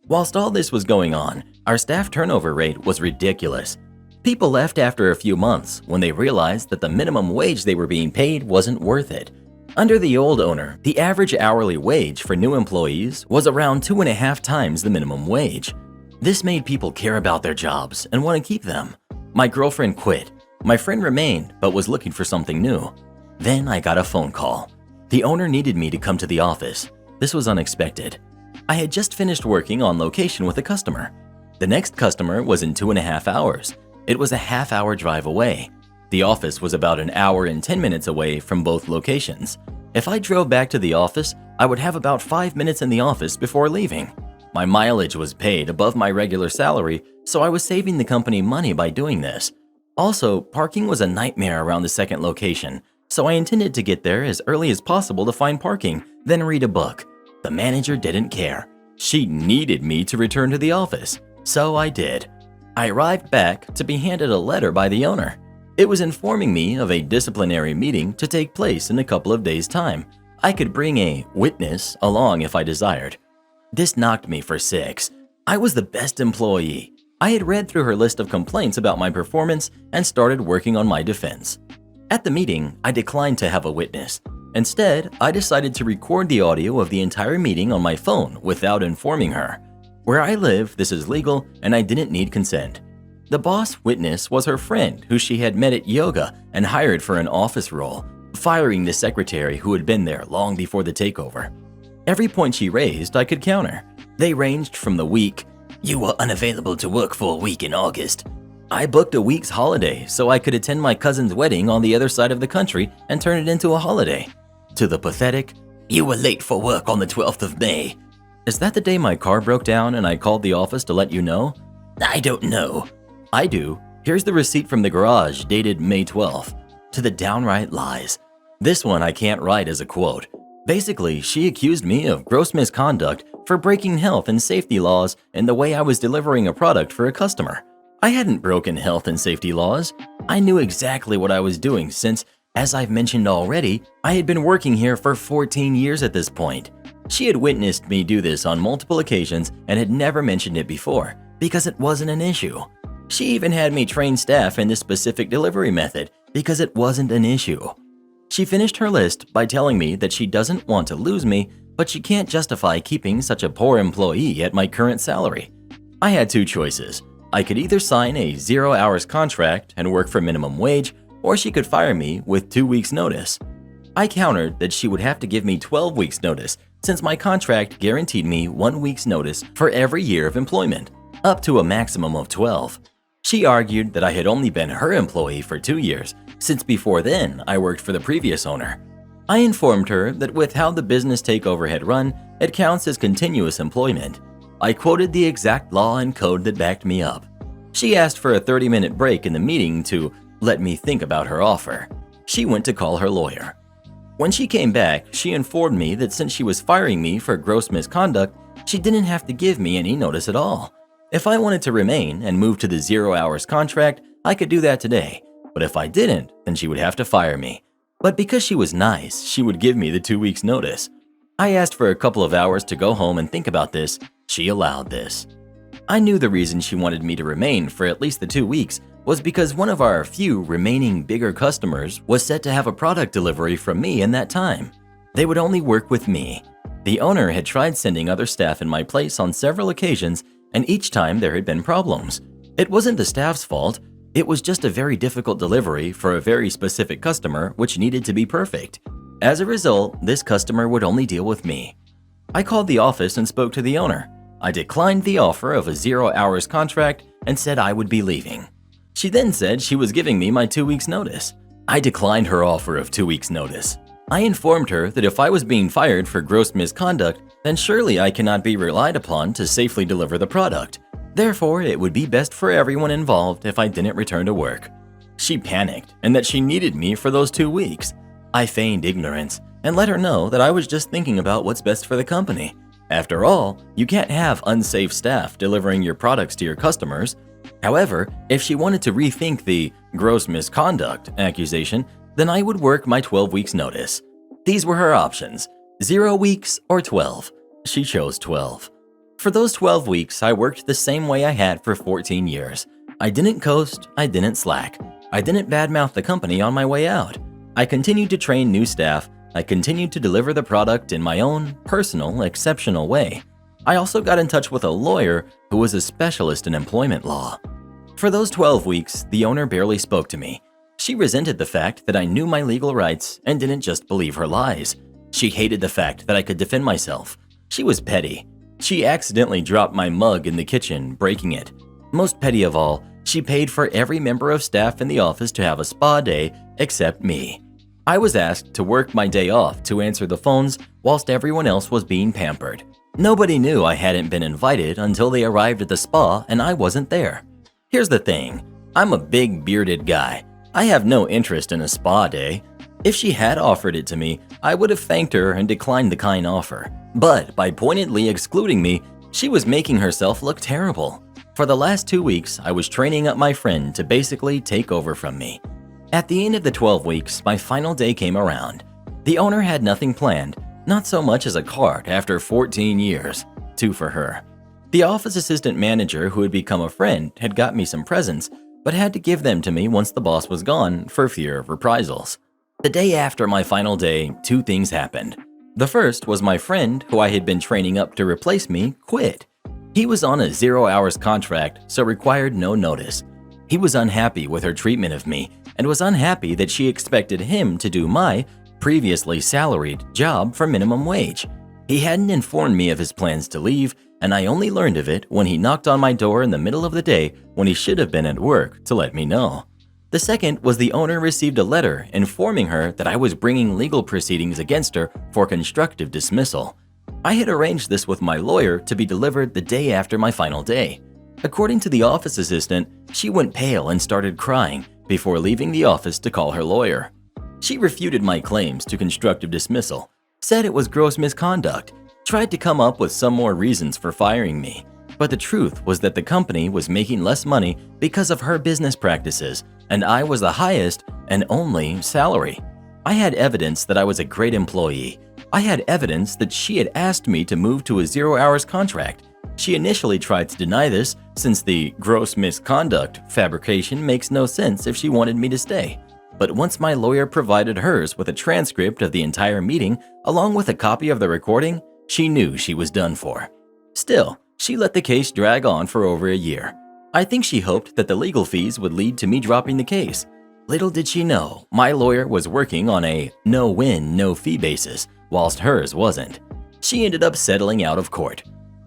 Whilst all this was going on, our staff turnover rate was ridiculous. People left after a few months when they realized that the minimum wage they were being paid wasn't worth it. Under the old owner, the average hourly wage for new employees was around 2.5 times the minimum wage. This made people care about their jobs and want to keep them. My girlfriend quit. My friend remained but was looking for something new. Then I got a phone call. The owner needed me to come to the office. This was unexpected. I had just finished working on location with a customer. The next customer was in 2.5 hours. It was a half-hour drive away. The office was about an hour and 10 minutes away from both locations. If I drove back to the office, I would have about 5 minutes in the office before leaving. My mileage was paid above my regular salary, so I was saving the company money by doing this. Also, parking was a nightmare around the second location, so I intended to get there as early as possible to find parking, then read a book. The manager didn't care. She needed me to return to the office, so I did. I arrived back to be handed a letter by the owner. It was informing me of a disciplinary meeting to take place in a couple of days' time. I could bring a witness along if I desired. This knocked me for 6. I was the best employee. I had read through her list of complaints about my performance and started working on my defense. At the meeting, I declined to have a witness. Instead, I decided to record the audio of the entire meeting on my phone without informing her. Where I live, this is legal and I didn't need consent. The boss witness was her friend who she had met at yoga and hired for an office role, firing the secretary who had been there long before the takeover. Every point she raised, I could counter. They ranged from the week, "You were unavailable to work for a week in August." I booked a week's holiday so I could attend my cousin's wedding on the other side of the country and turn it into a holiday. To the pathetic, "You were late for work on the 12th of May. Is that the day my car broke down and I called the office to let you know? I don't know. I do. Here's the receipt from the garage dated May 12th. To the downright lies. This one I can't write as a quote. Basically, she accused me of gross misconduct for breaking health and safety laws in the way I was delivering a product for a customer. I hadn't broken health and safety laws. I knew exactly what I was doing since, as I've mentioned already, I had been working here for 14 years at this point. She had witnessed me do this on multiple occasions and had never mentioned it before because it wasn't an issue. She even had me train staff in this specific delivery method because it wasn't an issue. She finished her list by telling me that she doesn't want to lose me, but she can't justify keeping such a poor employee at my current salary. I had 2 choices. I could either sign a 0-hours contract and work for minimum wage, or she could fire me with 2 weeks' notice. I countered that she would have to give me 12 weeks' notice since my contract guaranteed me 1 week's notice for every year of employment, up to a maximum of 12. She argued that I had only been her employee for 2 years, since before then I worked for the previous owner. I informed her that with how the business takeover had run, it counts as continuous employment. I quoted the exact law and code that backed me up. She asked for a 30-minute break in the meeting to let me think about her offer. She went to call her lawyer. When she came back, she informed me that since she was firing me for gross misconduct, she didn't have to give me any notice at all. If I wanted to remain and move to the 0-hours contract, I could do that today. but if I didn't, then she would have to fire me. But because she was nice, she would give me the 2 weeks notice. I asked for a couple of hours to go home and think about this. She allowed this. I knew the reason she wanted me to remain for at least the 2 weeks was because one of our few remaining bigger customers was set to have a product delivery from me in that time. They would only work with me. The owner had tried sending other staff in my place on several occasions, and each time there had been problems. It wasn't the staff's fault. It was just a very difficult delivery for a very specific customer which needed to be perfect. As a result, this customer would only deal with me. I called the office and spoke to the owner. I declined the offer of a 0 hours contract and said I would be leaving. She then said she was giving me my 2 weeks notice. I declined her offer of 2 weeks notice. I informed her that if I was being fired for gross misconduct, then surely I cannot be relied upon to safely deliver the product. Therefore, it would be best for everyone involved if I didn't return to work. She panicked and that she needed me for those 2 weeks. I feigned ignorance and let her know that I was just thinking about what's best for the company. After all, you can't have unsafe staff delivering your products to your customers. However, if she wanted to rethink the gross misconduct accusation, then I would work my 12 weeks notice. These were her options, 0 weeks or 12. She chose 12. For those 12 weeks, I worked the same way I had for 14 years. I didn't coast, I didn't slack. I didn't badmouth the company on my way out. I continued to train new staff. I continued to deliver the product in my own personal, exceptional way. I also got in touch with a lawyer who was a specialist in employment law. For those 12 weeks, the owner barely spoke to me. She resented the fact that I knew my legal rights and didn't just believe her lies. She hated the fact that I could defend myself. She was petty. She accidentally dropped my mug in the kitchen, breaking it. Most petty of all, she paid for every member of staff in the office to have a spa day except me. I was asked to work my day off to answer the phones whilst everyone else was being pampered. Nobody knew I hadn't been invited until they arrived at the spa and I wasn't there. Here's the thing, I'm a big bearded guy. I have no interest in a spa day. If she had offered it to me, I would have thanked her and declined the kind offer. But by pointedly excluding me, she was making herself look terrible. For the last 2 weeks, I was training up my friend to basically take over from me. At the end of the 12 weeks, my final day came around. The owner had nothing planned, not so much as a card after 14 years. 2 for her. The office assistant manager who had become a friend had got me some presents, but had to give them to me once the boss was gone for fear of reprisals. The day after my final day, 2 things happened. The first was my friend, who I had been training up to replace me, quit. He was on a 0 hours contract, so required no notice. He was unhappy with her treatment of me and was unhappy that she expected him to do my previously salaried job for minimum wage. He hadn't informed me of his plans to leave, and I only learned of it when he knocked on my door in the middle of the day when he should have been at work to let me know. The second was the owner received a letter informing her that I was bringing legal proceedings against her for constructive dismissal. I had arranged this with my lawyer to be delivered the day after my final day. According to the office assistant, she went pale and started crying before leaving the office to call her lawyer. She refuted my claims to constructive dismissal, said it was gross misconduct, tried to come up with some more reasons for firing me. But the truth was that the company was making less money because of her business practices, and I was the highest and only salary. I had evidence that I was a great employee. I had evidence that she had asked me to move to a 0 hours contract. She initially tried to deny this since the gross misconduct fabrication makes no sense if she wanted me to stay. But once my lawyer provided hers with a transcript of the entire meeting along with a copy of the recording, she knew she was done for. Still, she let the case drag on for over a year. I think she hoped that the legal fees would lead to me dropping the case. Little did she know, my lawyer was working on a no-win, no-fee basis, whilst hers wasn't. She ended up settling out of court.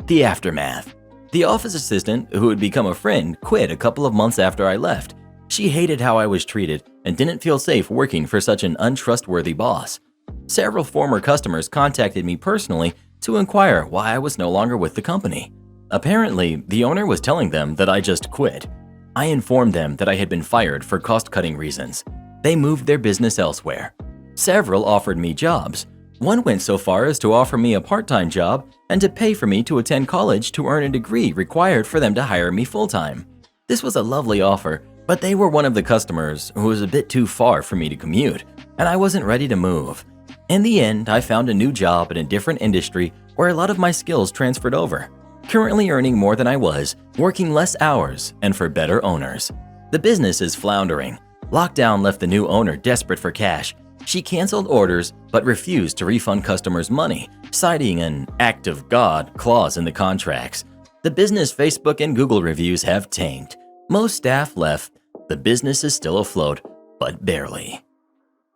The aftermath. The office assistant, who had become a friend, quit a couple of months after I left. She hated how I was treated and didn't feel safe working for such an untrustworthy boss. Several former customers contacted me personally to inquire why I was no longer with the company. Apparently, the owner was telling them that I just quit. I informed them that I had been fired for cost-cutting reasons. They moved their business elsewhere. Several offered me jobs. One went so far as to offer me a part-time job and to pay for me to attend college to earn a degree required for them to hire me full-time. This was a lovely offer, But they were one of the customers who was a bit too far for me to commute, and I wasn't ready to move. In the end, I found a new job in a different industry where a lot of my skills transferred over. Currently earning more than I was, working less hours, and for better owners. The business is floundering. Lockdown left the new owner desperate for cash. She canceled orders but refused to refund customers' money, citing an act of God clause in the contracts. The business Facebook and Google reviews have tanked. Most staff left. The business is still afloat, but barely.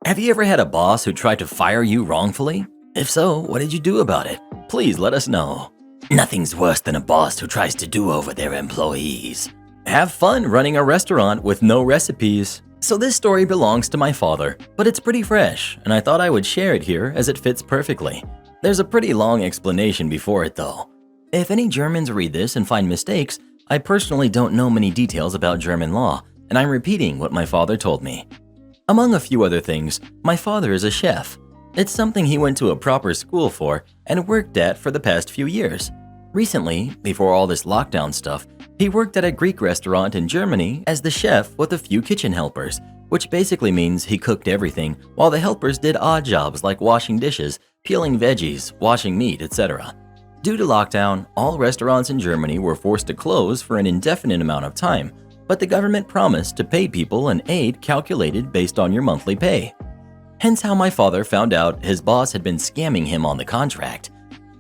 Have you ever had a boss who tried to fire you wrongfully? If so, what did you do about it? Please let us know. Nothing's worse than a boss who tries to do over their employees. Have fun running a restaurant with no recipes. So this story belongs to my father, but it's pretty fresh, and I thought I would share it here as it fits perfectly. There's a pretty long explanation before it though. If any Germans read this and find mistakes, I personally don't know many details about German law, and I'm repeating what my father told me. Among a few other things, my father is a chef. It's something he went to a proper school for and worked at for the past few years. Recently, before all this lockdown stuff, he worked at a Greek restaurant in Germany as the chef with a few kitchen helpers, which basically means he cooked everything while the helpers did odd jobs like washing dishes, peeling veggies, washing meat, etc. Due to lockdown, all restaurants in Germany were forced to close for an indefinite amount of time, but the government promised to pay people an aid calculated based on your monthly pay. Hence how my father found out his boss had been scamming him on the contract.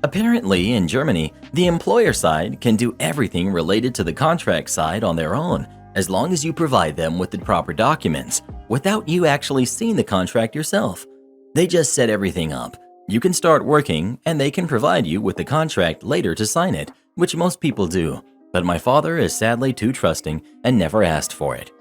Apparently, in Germany, the employer side can do everything related to the contract side on their own, as long as you provide them with the proper documents, without you actually seeing the contract yourself. They just set everything up. You can start working, and they can provide you with the contract later to sign it, which most people do. But my father is sadly too trusting and never asked for it.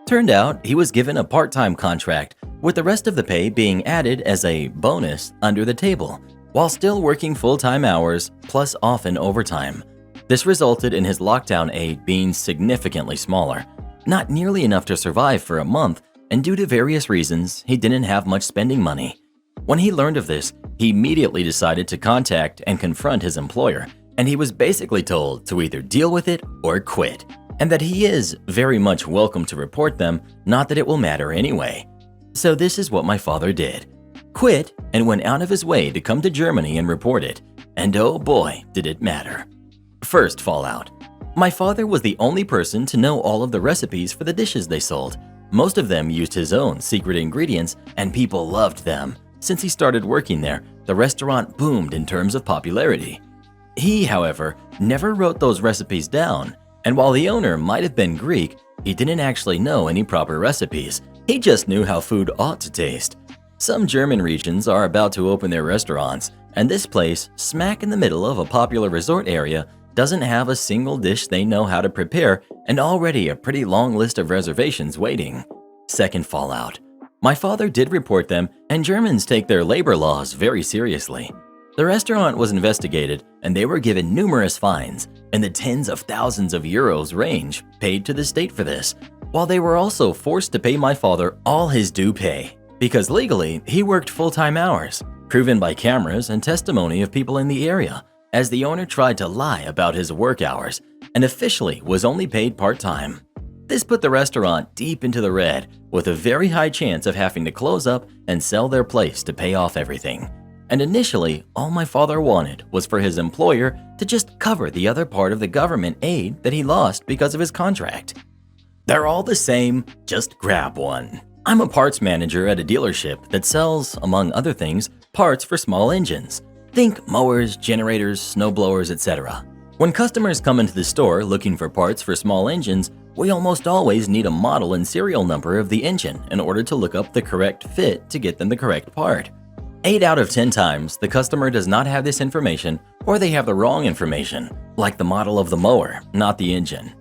Turned out he was given a part-time contract, with the rest of the pay being added as a bonus under the table, while still working full-time hours plus often overtime. This resulted in his lockdown aid being significantly smaller, not nearly enough to survive for a month, and due to various reasons, he didn't have much spending money. When he learned of this, he immediately decided to contact and confront his employer, and he was basically told to either deal with it or quit, and that he is very much welcome to report them, not that it will matter anyway. So this is what my father did. Quit and went out of his way to come to Germany and report it, and oh boy, did it matter. First fallout. My father was the only person to know all of the recipes for the dishes they sold. Most of them used his own secret ingredients, and people loved them. Since he started working there, the restaurant boomed in terms of popularity. He, however, never wrote those recipes down, and while the owner might have been Greek, he didn't actually know any proper recipes. He just knew how food ought to taste. Some German regions are about to open their restaurants, and this place, smack in the middle of a popular resort area, doesn't have a single dish they know how to prepare and already a pretty long list of reservations waiting. Second fallout. My father did report them, and Germans take their labor laws very seriously. The restaurant was investigated, and they were given numerous fines, in the tens of thousands of euros range, paid to the state for this, while they were also forced to pay my father all his due pay, because legally he worked full-time hours, proven by cameras and testimony of people in the area, as the owner tried to lie about his work hours, and officially was only paid part-time. This put the restaurant deep into the red, with a very high chance of having to close up and sell their place to pay off everything. And initially, all my father wanted was for his employer to just cover the other part of the government aid that he lost because of his contract. They're all the same, just grab one. I'm a parts manager at a dealership that sells, among other things, parts for small engines. Think mowers, generators, snowblowers, etc. When customers come into the store looking for parts for small engines, we almost always need a model and serial number of the engine in order to look up the correct fit to get them the correct part. 8 out of 10 times, the customer does not have this information, or they have the wrong information, like the model of the mower, not the engine.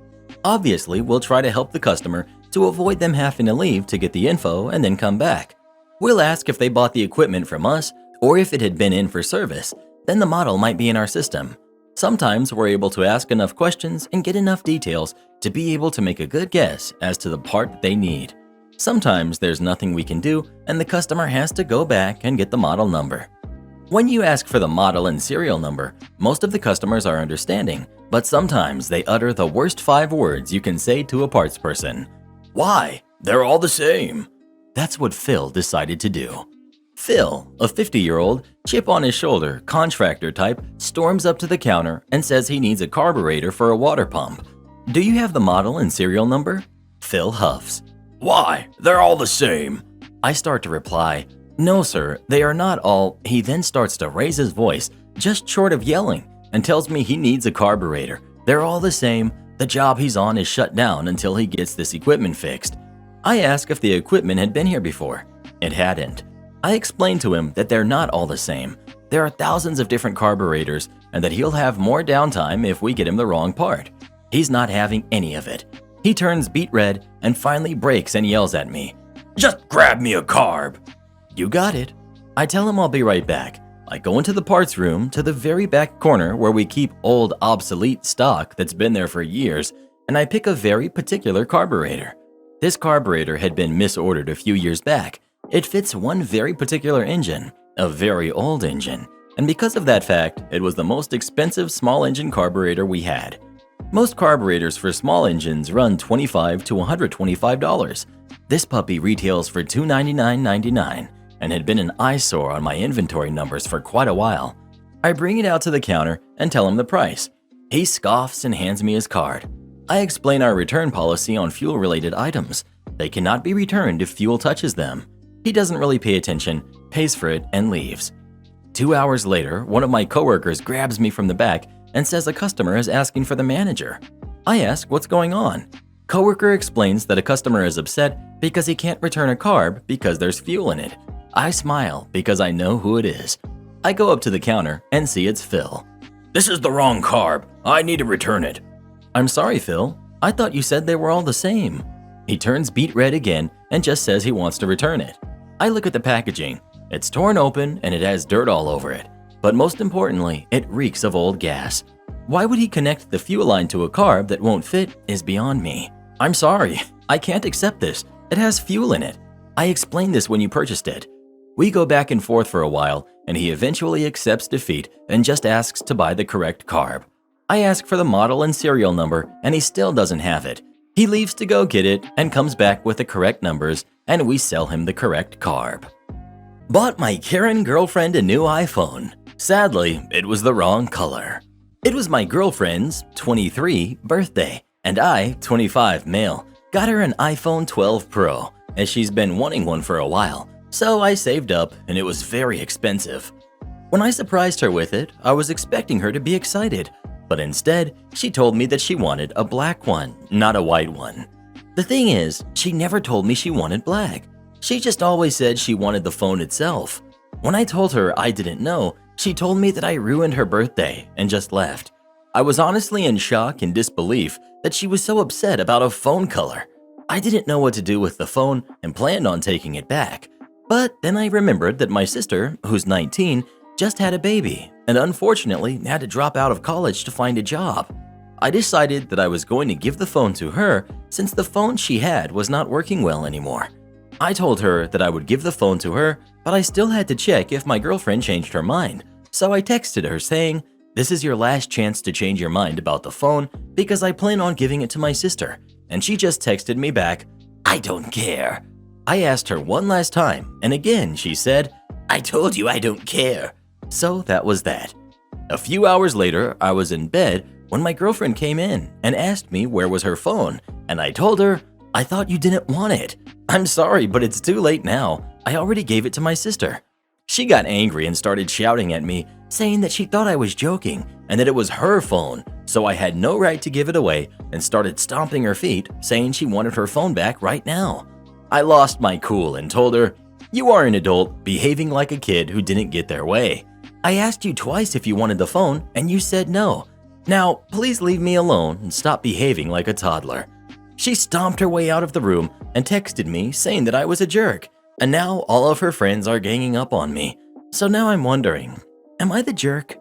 Obviously, we'll try to help the customer to avoid them having to leave to get the info and then come back. We'll ask if they bought the equipment from us, or if it had been in for service, then the model might be in our system. Sometimes we're able to ask enough questions and get enough details to be able to make a good guess as to the part they need. Sometimes there's nothing we can do and the customer has to go back and get the model number. When you ask for the model and serial number, most of the customers are understanding, but sometimes they utter the worst 5 words you can say to a parts person. Why? They're all the same. That's what Phil decided to do. Phil, a 50-year-old, chip on his shoulder, contractor type, storms up to the counter and says he needs a carburetor for a water pump. Do you have the model and serial number? Phil huffs. Why? They're all the same. I start to reply, no sir, they are not all. He then starts to raise his voice, just short of yelling, and tells me he needs a carburetor. They're all the same. The job he's on is shut down until he gets this equipment fixed. I ask if the equipment had been here before. It hadn't. I explained to him that they're not all the same. There are thousands of different carburetors and that he'll have more downtime if we get him the wrong part. He's not having any of it. He turns beet red and finally breaks and yells at me. Just grab me a carb. You got it. I tell him I'll be right back. I go into the parts room to the very back corner where we keep old obsolete stock that's been there for years, and I pick a very particular carburetor. This carburetor had been misordered a few years back. It fits one very particular engine, a very old engine, and because of that fact, it was the most expensive small engine carburetor we had. Most carburetors for small engines run $25 to $125. This puppy retails for $299.99 and had been an eyesore on my inventory numbers for quite a while. I bring it out to the counter and tell him the price. He scoffs and hands me his card. I explain our return policy on fuel-related items. They cannot be returned if fuel touches them. He doesn't really pay attention, pays for it, and leaves. 2 hours later, one of my coworkers grabs me from the back and says a customer is asking for the manager. I ask what's going on. Coworker explains that a customer is upset because he can't return a carb because there's fuel in it. I smile because I know who it is. I go up to the counter and see it's Phil. This is the wrong carb. I need to return it. I'm sorry, Phil. I thought you said they were all the same. He turns beet red again and just says he wants to return it. I look at the packaging. It's torn open and it has dirt all over it. But most importantly, it reeks of old gas. Why would he connect the fuel line to a carb that won't fit is beyond me. I'm sorry. I can't accept this. It has fuel in it. I explained this when you purchased it. We go back and forth for a while, and he eventually accepts defeat and just asks to buy the correct carb. I ask for the model and serial number, and he still doesn't have it. He leaves to go get it and comes back with the correct numbers, and we sell him the correct carb. Bought my Karen girlfriend a new iPhone. Sadly, it was the wrong color. It was my girlfriend's 23 birthday, and I, 25 male, got her an iPhone 12 Pro, as she's been wanting one for a while. So I saved up, and it was very expensive. When I surprised her with it, I was expecting her to be excited, but instead, she told me that she wanted a black one, not a white one. The thing is, she never told me she wanted black. She just always said she wanted the phone itself. When I told her I didn't know, she told me that I ruined her birthday and just left. I was honestly in shock and disbelief that she was so upset about a phone color. I didn't know what to do with the phone and planned on taking it back. But then I remembered that my sister, who's 19, just had a baby and unfortunately had to drop out of college to find a job. I decided that I was going to give the phone to her since the phone she had was not working well anymore. I told her that I would give the phone to her, but I still had to check if my girlfriend changed her mind. So I texted her saying, "This is your last chance to change your mind about the phone because I plan on giving it to my sister." And she just texted me back, "I don't care." I asked her one last time, and again she said, "I told you I don't care." So that was that. A few hours later, I was in bed when my girlfriend came in and asked me where was her phone, and I told her, "I thought you didn't want it." "I'm sorry, but it's too late now. I already gave it to my sister." She got angry and started shouting at me, saying that she thought I was joking and that it was her phone, so I had no right to give it away, and started stomping her feet, saying she wanted her phone back right now. I lost my cool and told her, "You are an adult behaving like a kid who didn't get their way. I asked you twice if you wanted the phone and you said no. Now, please leave me alone and stop behaving like a toddler." She stomped her way out of the room and texted me saying that I was a jerk, and now all of her friends are ganging up on me. So now I'm wondering, am I the jerk?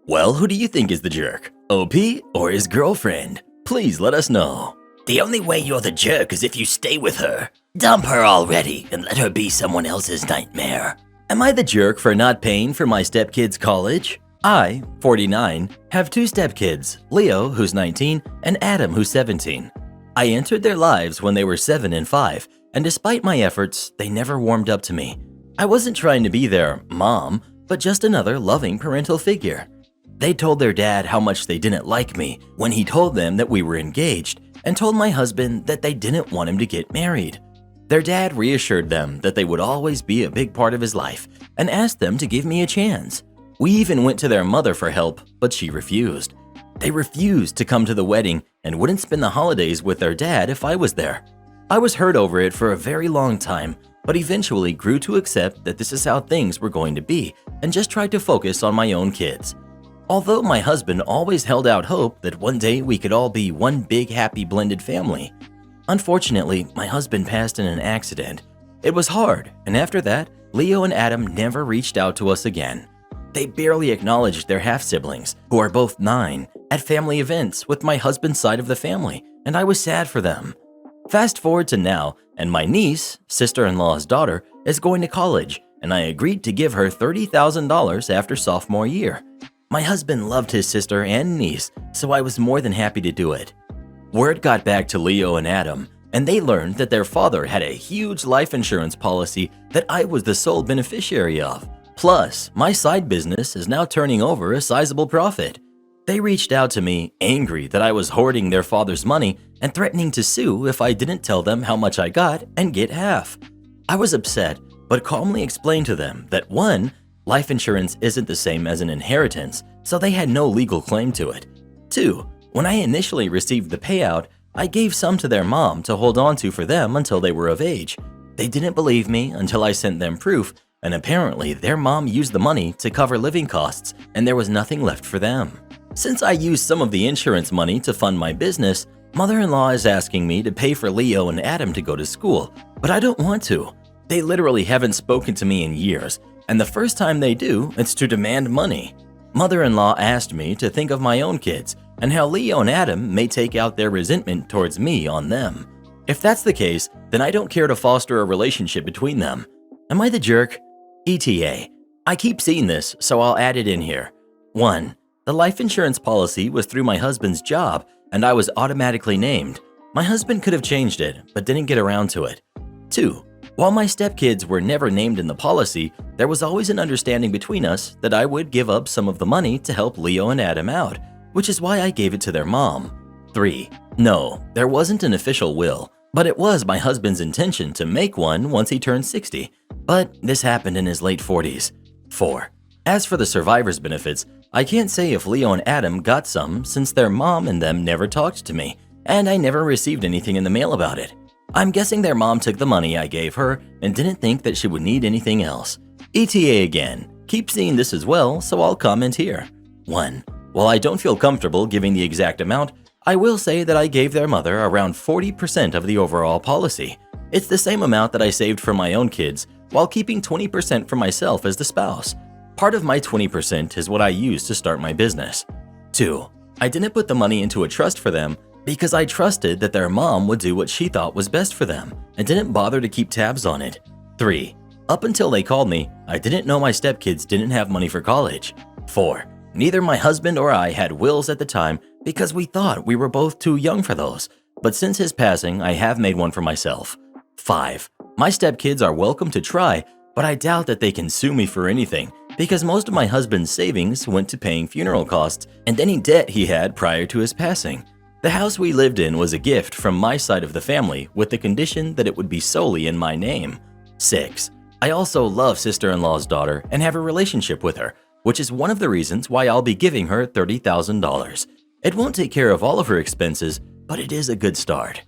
Well, who do you think is the jerk? OP or his girlfriend? Please let us know. The only way you're the jerk is if you stay with her. Dump her already and let her be someone else's nightmare. Am I the jerk for not paying for my stepkids' college? I, 49, have two stepkids, Leo, who's 19, and Adam, who's 17. I entered their lives when they were 7 and 5, and despite my efforts, they never warmed up to me. I wasn't trying to be their mom, but just another loving parental figure. They told their dad how much they didn't like me when he told them that we were engaged, and told my husband that they didn't want him to get married. Their dad reassured them that they would always be a big part of his life and asked them to give me a chance. We even went to their mother for help, but she refused. They refused to come to the wedding and wouldn't spend the holidays with their dad if I was there. I was hurt over it for a very long time, but eventually grew to accept that this is how things were going to be and just tried to focus on my own kids. Although my husband always held out hope that one day we could all be one big happy blended family. Unfortunately, my husband passed in an accident. It was hard, and after that, Leo and Adam never reached out to us again. They barely acknowledged their half-siblings, who are both 9, at family events with my husband's side of the family, and I was sad for them. Fast forward to now, and my niece, sister-in-law's daughter, is going to college, and I agreed to give her $30,000 after sophomore year. My husband loved his sister and niece, so I was more than happy to do it. Word got back to Leo and Adam, and they learned that their father had a huge life insurance policy that I was the sole beneficiary of. Plus, my side business is now turning over a sizable profit. They reached out to me, angry that I was hoarding their father's money and threatening to sue if I didn't tell them how much I got and get half. I was upset, but calmly explained to them that 1, life insurance isn't the same as an inheritance, so they had no legal claim to it. 2, when I initially received the payout, I gave some to their mom to hold on to for them until they were of age. They didn't believe me until I sent them proof, and apparently their mom used the money to cover living costs and there was nothing left for them. Since I used some of the insurance money to fund my business, mother-in-law is asking me to pay for Leo and Adam to go to school, but I don't want to. They literally haven't spoken to me in years, and the first time they do, it's to demand money. Mother-in-law asked me to think of my own kids and how Leo and Adam may take out their resentment towards me on them. If that's the case, then I don't care to foster a relationship between them. Am I the jerk? ETA. I keep seeing this, so I'll add it in here. 1. The life insurance policy was through my husband's job, and I was automatically named. My husband could have changed it, but didn't get around to it. 2. While my stepkids were never named in the policy, there was always an understanding between us that I would give up some of the money to help Leo and Adam out, which is why I gave it to their mom. 3. No, there wasn't an official will, but it was my husband's intention to make one once he turned 60, but this happened in his late 40s. 4. As for the survivor's benefits, I can't say if Leo and Adam got some since their mom and them never talked to me, and I never received anything in the mail about it. I'm guessing their mom took the money I gave her and didn't think that she would need anything else. ETA again. Keep seeing this as well, so I'll comment here. 1. While I don't feel comfortable giving the exact amount, I will say that I gave their mother around 40% of the overall policy. It's the same amount that I saved for my own kids, while keeping 20% for myself as the spouse. Part of my 20% is what I used to start my business. 2. I didn't put the money into a trust for them because I trusted that their mom would do what she thought was best for them and didn't bother to keep tabs on it. 3. Up until they called me, I didn't know my stepkids didn't have money for college. 4. Neither my husband or I had wills at the time because we thought we were both too young for those, but since his passing, I have made one for myself. 5. My stepkids are welcome to try, but I doubt that they can sue me for anything because most of my husband's savings went to paying funeral costs and any debt he had prior to his passing. The house we lived in was a gift from my side of the family with the condition that it would be solely in my name. 6. I also love sister-in-law's daughter and have a relationship with her, which is one of the reasons why I'll be giving her $30,000. It won't take care of all of her expenses, but it is a good start.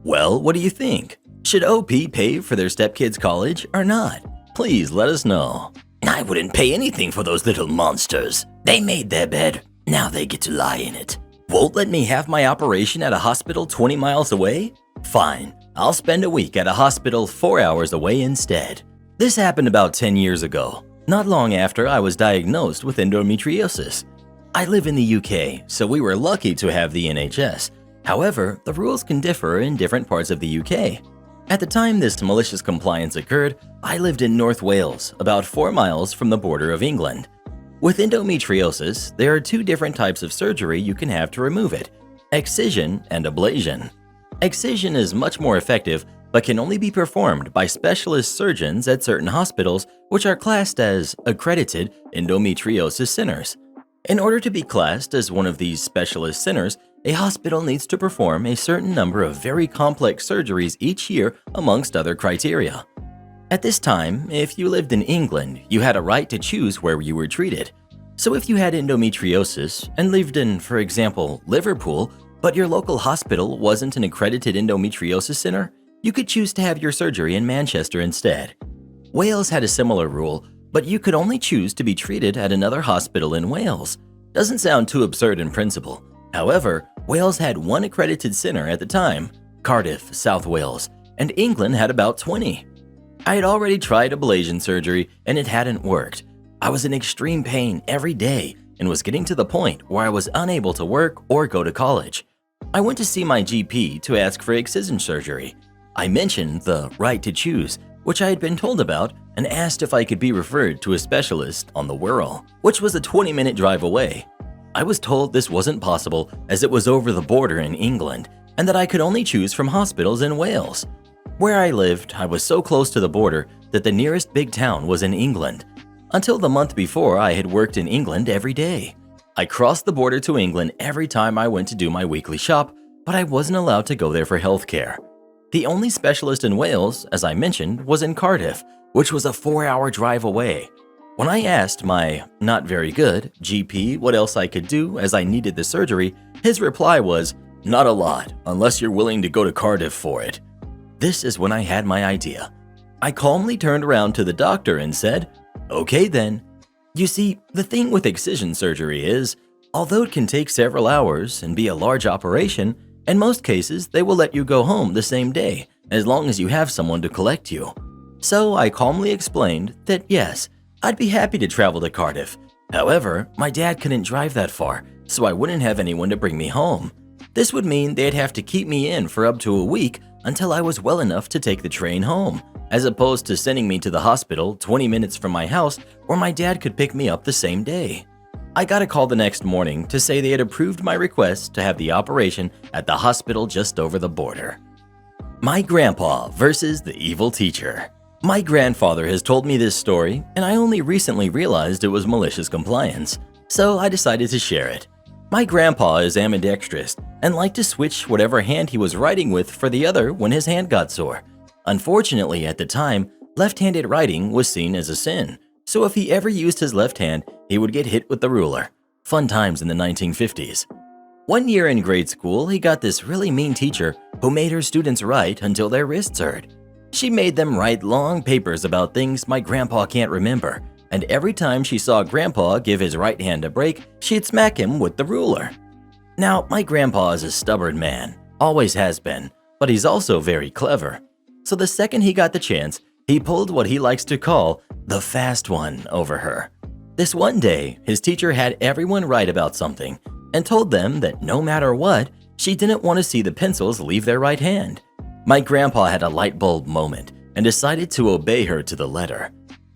Well, what do you think? Should OP pay for their stepkids' college or not? Please let us know. I wouldn't pay anything for those little monsters. They made their bed. Now they get to lie in it. Won't let me have my operation at a hospital 20 miles away? Fine, I'll spend a week at a hospital 4 hours away instead. This happened about 10 years ago, not long after I was diagnosed with endometriosis. I live in the UK, so we were lucky to have the NHS. However, the rules can differ in different parts of the UK. At the time this malicious compliance occurred, I lived in North Wales, about 4 miles from the border of England. With endometriosis, there are 2 different types of surgery you can have to remove it: excision and ablation. Excision is much more effective but can only be performed by specialist surgeons at certain hospitals which are classed as accredited endometriosis centers. In order to be classed as one of these specialist centers, a hospital needs to perform a certain number of very complex surgeries each year amongst other criteria. At this time, if you lived in England, you had a right to choose where you were treated. So if you had endometriosis and lived in, for example, Liverpool, but your local hospital wasn't an accredited endometriosis center, you could choose to have your surgery in Manchester instead. Wales had a similar rule, but you could only choose to be treated at another hospital in Wales. Doesn't sound too absurd in principle. However, Wales had one accredited center at the time, Cardiff, South Wales, and England had about 20. I had already tried ablation surgery and it hadn't worked. I was in extreme pain every day and was getting to the point where I was unable to work or go to college. I went to see my GP to ask for excision surgery. I mentioned the right to choose, which I had been told about, and asked if I could be referred to a specialist on the Wirral, which was a 20-minute drive away. I was told this wasn't possible as it was over the border in England, and that I could only choose from hospitals in Wales. Where I lived, I was so close to the border that the nearest big town was in England. Until the month before, I had worked in England every day. I crossed the border to England every time I went to do my weekly shop, but I wasn't allowed to go there for healthcare. The only specialist in Wales, as I mentioned, was in Cardiff, which was a 4-hour drive away. When I asked my not very good GP what else I could do as I needed the surgery, his reply was, "Not a lot, unless you're willing to go to Cardiff for it." This is when I had my idea. I calmly turned around to the doctor and said, "Okay then." You see, the thing with excision surgery is, although it can take several hours and be a large operation, in most cases they will let you go home the same day, as long as you have someone to collect you. So I calmly explained that yes, I'd be happy to travel to Cardiff. However, my dad couldn't drive that far, so I wouldn't have anyone to bring me home. This would mean they'd have to keep me in for up to a week until I was well enough to take the train home, as opposed to sending me to the hospital 20 minutes from my house where my dad could pick me up the same day. I got a call the next morning to say they had approved my request to have the operation at the hospital just over the border. My grandpa versus the evil teacher. My grandfather has told me this story, and I only recently realized it was malicious compliance, so I decided to share it. My grandpa is ambidextrous and liked to switch whatever hand he was writing with for the other when his hand got sore. Unfortunately, at the time, left-handed writing was seen as a sin, so if he ever used his left hand, he would get hit with the ruler. Fun times in the 1950s. One year in grade school, he got this really mean teacher who made her students write until their wrists hurt. She made them write long papers about things my grandpa can't remember, and every time she saw Grandpa give his right hand a break, she'd smack him with the ruler. Now, my grandpa is a stubborn man, always has been, but he's also very clever. So the second he got the chance, he pulled what he likes to call the fast one over her. This one day, his teacher had everyone write about something and told them that no matter what, she didn't want to see the pencils leave their right hand. My grandpa had a light bulb moment and decided to obey her to the letter.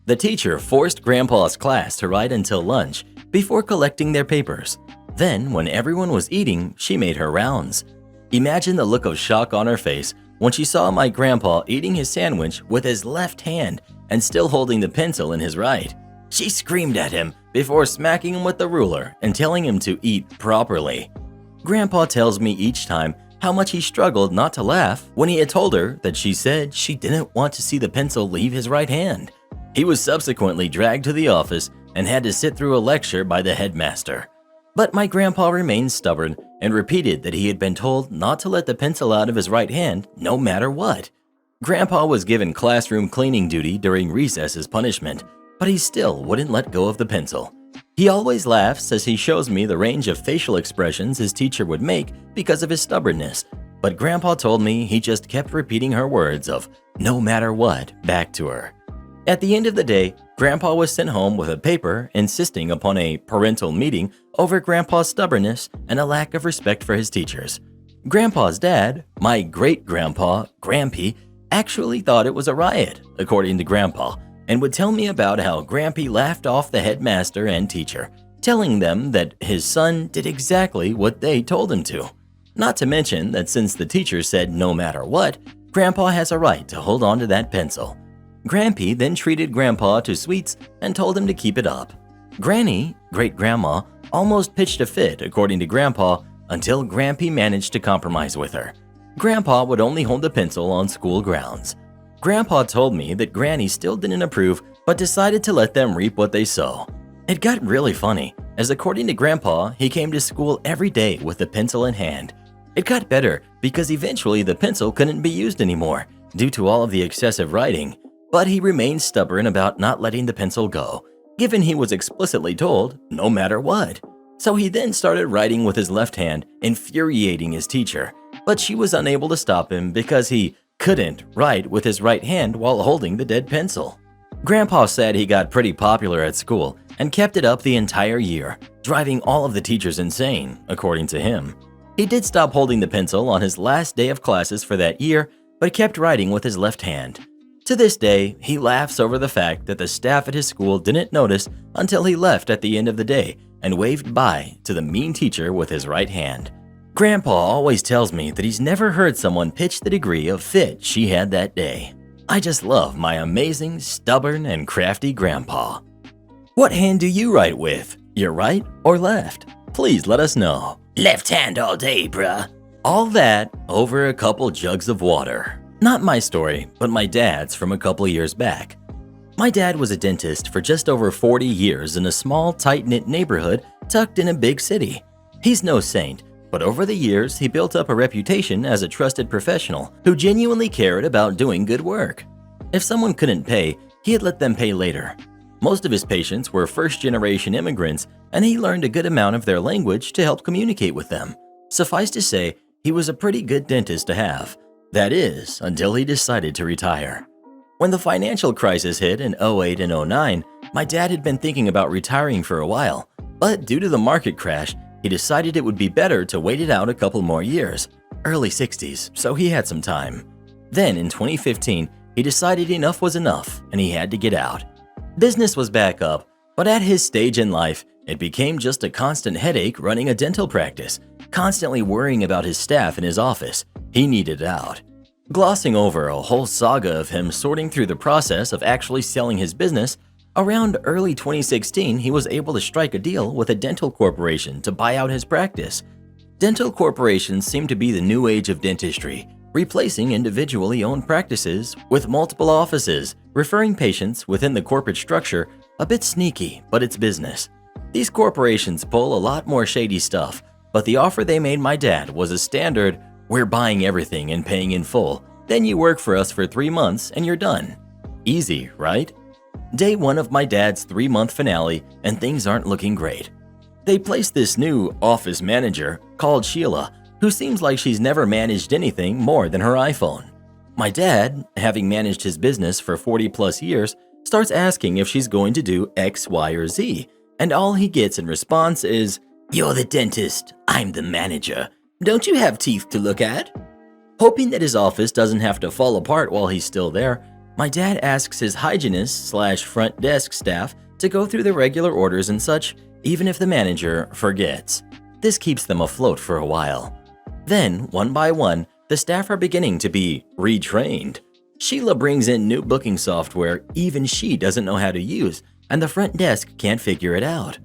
The teacher forced Grandpa's class to write until lunch before collecting their papers. Then, when everyone was eating, she made her rounds. Imagine the look of shock on her face when she saw my grandpa eating his sandwich with his left hand and still holding the pencil in his right. She screamed at him before smacking him with the ruler and telling him to eat properly. Grandpa tells me each time how much he struggled not to laugh when he had told her that she said she didn't want to see the pencil leave his right hand. He was subsequently dragged to the office and had to sit through a lecture by the headmaster. But my grandpa remained stubborn and repeated that he had been told not to let the pencil out of his right hand no matter what. Grandpa was given classroom cleaning duty during recess as punishment, but he still wouldn't let go of the pencil. He always laughs as he shows me the range of facial expressions his teacher would make because of his stubbornness, but Grandpa told me he just kept repeating her words of "no matter what" back to her. At the end of the day, Grandpa was sent home with a paper insisting upon a parental meeting over Grandpa's stubbornness and a lack of respect for his teachers. Grandpa's dad, my great-grandpa, Grampy, actually thought it was a riot, according to Grandpa, and would tell me about how Grampy laughed off the headmaster and teacher, telling them that his son did exactly what they told him to. Not to mention that since the teacher said no matter what, Grandpa has a right to hold on to that pencil. Grampy then treated Grandpa to sweets and told him to keep it up. Granny, great-grandma, almost pitched a fit according to Grandpa until Grampy managed to compromise with her. Grandpa would only hold the pencil on school grounds. Grandpa told me that Granny still didn't approve but decided to let them reap what they sow. It got really funny, as according to Grandpa, he came to school every day with the pencil in hand. It got better because eventually the pencil couldn't be used anymore due to all of the excessive writing, but he remained stubborn about not letting the pencil go, given he was explicitly told no matter what. So he then started writing with his left hand, infuriating his teacher, but she was unable to stop him because he couldn't write with his right hand while holding the dead pencil. Grandpa said he got pretty popular at school and kept it up the entire year, driving all of the teachers insane, according to him. He did stop holding the pencil on his last day of classes for that year, but kept writing with his left hand. To this day, he laughs over the fact that the staff at his school didn't notice until he left at the end of the day and waved bye to the mean teacher with his right hand. Grandpa always tells me that he's never heard someone pitch the degree of fit she had that day. I just love my amazing, stubborn, and crafty grandpa. What hand do you write with? Your right or left? Please let us know. Left hand all day, bruh. All that over a couple jugs of water. Not my story, but my dad's from a couple years back. My dad was a dentist for just over 40 years in a small, tight-knit neighborhood tucked in a big city. He's no saint, but over the years, he built up a reputation as a trusted professional who genuinely cared about doing good work. If someone couldn't pay, he'd let them pay later. Most of his patients were first-generation immigrants, and he learned a good amount of their language to help communicate with them. Suffice to say, he was a pretty good dentist to have. That is, until he decided to retire. When the financial crisis hit in 2008 and 2009, my dad had been thinking about retiring for a while, but due to the market crash, he decided it would be better to wait it out a couple more years, early 60s, so he had some time. Then in 2015, he decided enough was enough and he had to get out. Business was back up, but at his stage in life, it became just a constant headache running a dental practice, constantly worrying about his staff in his office. He needed out. Glossing over a whole saga of him sorting through the process of actually selling his business, around early 2016, he was able to strike a deal with a dental corporation to buy out his practice. Dental corporations seem to be the new age of dentistry, replacing individually owned practices with multiple offices, referring patients within the corporate structure. A bit sneaky, but it's business. These corporations pull a lot more shady stuff, but the offer they made my dad was a standard, we're buying everything and paying in full, then you work for us for 3 months and you're done. Easy, right? Day 1 of my dad's 3-month finale, and things aren't looking great. They placed this new office manager called Sheila, who seems like she's never managed anything more than her iPhone. My dad, having managed his business for 40 plus years, starts asking if she's going to do X, Y, or Z, and all he gets in response is, "You're the dentist, I'm the manager. Don't you have teeth to look at?" Hoping that his office doesn't have to fall apart while he's still there, my dad asks his hygienist/front desk staff to go through the regular orders and such, even if the manager forgets. This keeps them afloat for a while. Then, one by one, the staff are beginning to be retrained. Sheila brings in new booking software even she doesn't know how to use, and the front desk can't figure it out.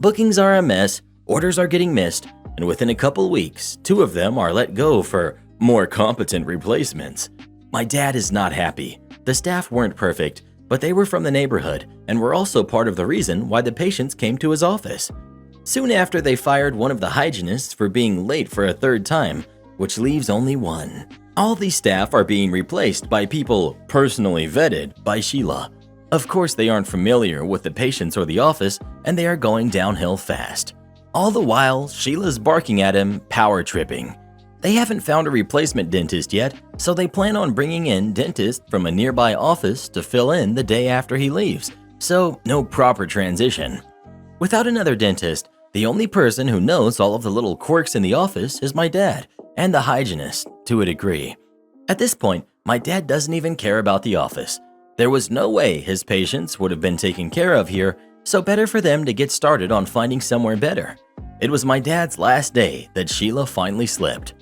Bookings are a mess, orders are getting missed, and within a couple weeks, 2 of them are let go for more competent replacements. My dad is not happy. The staff weren't perfect, but they were from the neighborhood and were also part of the reason why the patients came to his office. Soon after, they fired one of the hygienists for being late for a 3rd time, which leaves only 1. All these staff are being replaced by people personally vetted by Sheila. Of course, they aren't familiar with the patients or the office, and they are going downhill fast. All the while, Sheila's barking at him, power tripping. They haven't found a replacement dentist yet, so they plan on bringing in dentists from a nearby office to fill in the day after he leaves, so no proper transition. Without another dentist, the only person who knows all of the little quirks in the office is my dad, and the hygienist, to a degree. At this point, my dad doesn't even care about the office. There was no way his patients would have been taken care of here, so better for them to get started on finding somewhere better. It was my dad's last day that Sheila finally slipped.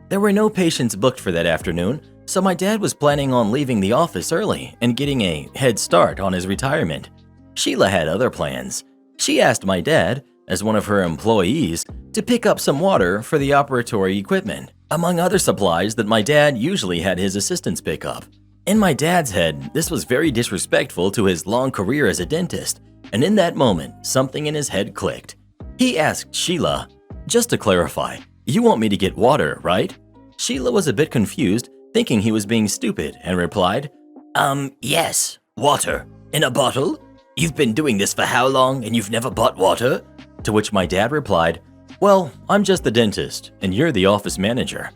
There were no patients booked for that afternoon, so my dad was planning on leaving the office early and getting a head start on his retirement. Sheila had other plans. She asked my dad, as one of her employees, to pick up some water for the operatory equipment, among other supplies that my dad usually had his assistants pick up. In my dad's head, this was very disrespectful to his long career as a dentist, and in that moment, something in his head clicked. He asked Sheila, "Just to clarify, you want me to get water, right?" Sheila was a bit confused, thinking he was being stupid, and replied, Yes, water. In a bottle? You've been doing this for how long and you've never bought water? to which my dad replied, "Well, I'm just the dentist, and you're the office manager."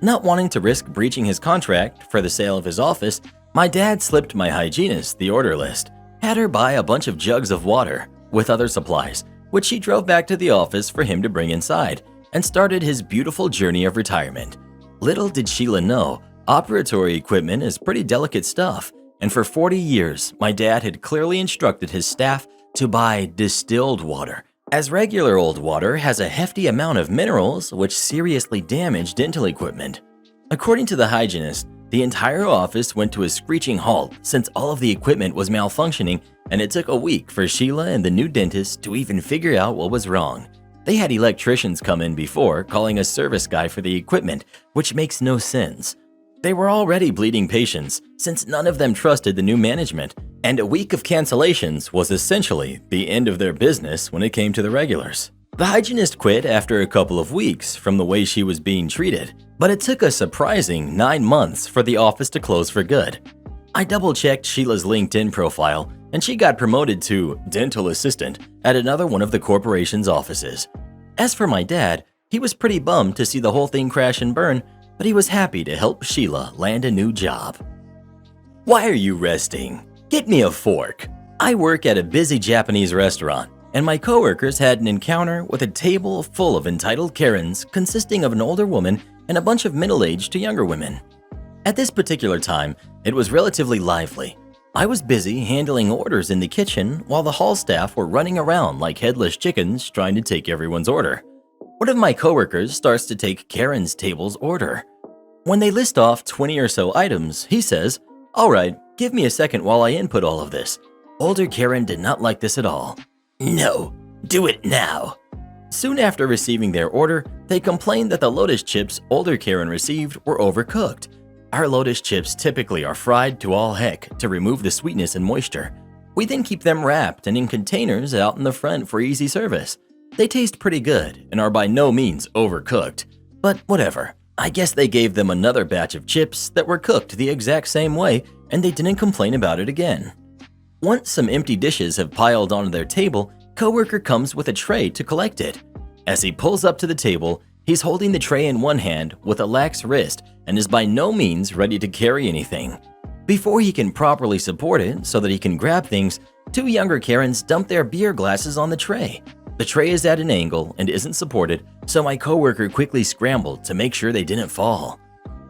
Not wanting to risk breaching his contract for the sale of his office, my dad slipped my hygienist the order list, had her buy a bunch of jugs of water with other supplies, which she drove back to the office for him to bring inside, and started his beautiful journey of retirement. Little did Sheila know, operatory equipment is pretty delicate stuff, and for 40 years, my dad had clearly instructed his staff to buy distilled water, as regular old water has a hefty amount of minerals which seriously damage dental equipment. According to the hygienist, the entire office went to a screeching halt since all of the equipment was malfunctioning, and it took a week for Sheila and the new dentist to even figure out what was wrong. They had electricians come in before, calling a service guy for the equipment, which makes no sense. They were already bleeding patients since none of them trusted the new management, and a week of cancellations was essentially the end of their business when it came to the regulars. The hygienist quit after a couple of weeks from the way she was being treated, but it took a surprising 9 months for the office to close for good. I double-checked Sheila's LinkedIn profile, and she got promoted to dental assistant at another one of the corporation's offices. As for my dad, he was pretty bummed to see the whole thing crash and burn, but he was happy to help Sheila land a new job. "Why are you resting? Get me a fork." I work at a busy Japanese restaurant, and my coworkers had an encounter with a table full of entitled Karens consisting of an older woman and a bunch of middle-aged to younger women. At this particular time, it was relatively lively. I was busy handling orders in the kitchen while the hall staff were running around like headless chickens trying to take everyone's order. One of my coworkers starts to take Karen's table's order. When they list off 20 or so items, he says, "All right, give me a second while I input all of this." Older Karen did not like this at all. No, do it now. Soon after receiving their order, they complained that the lotus chips older Karen received were overcooked. Our lotus chips typically are fried to all heck to remove the sweetness and moisture. We then keep them wrapped and in containers out in the front for easy service. They taste pretty good and are by no means overcooked, but whatever. I guess they gave them another batch of chips that were cooked the exact same way, and they didn't complain about it again. Once some empty dishes have piled onto their table, coworker comes with a tray to collect it. As he pulls up to the table, he's holding the tray in one hand with a lax wrist and is by no means ready to carry anything. Before he can properly support it so that he can grab things, two younger Karens dump their beer glasses on the tray. The tray is at an angle and isn't supported, so my coworker quickly scrambled to make sure they didn't fall.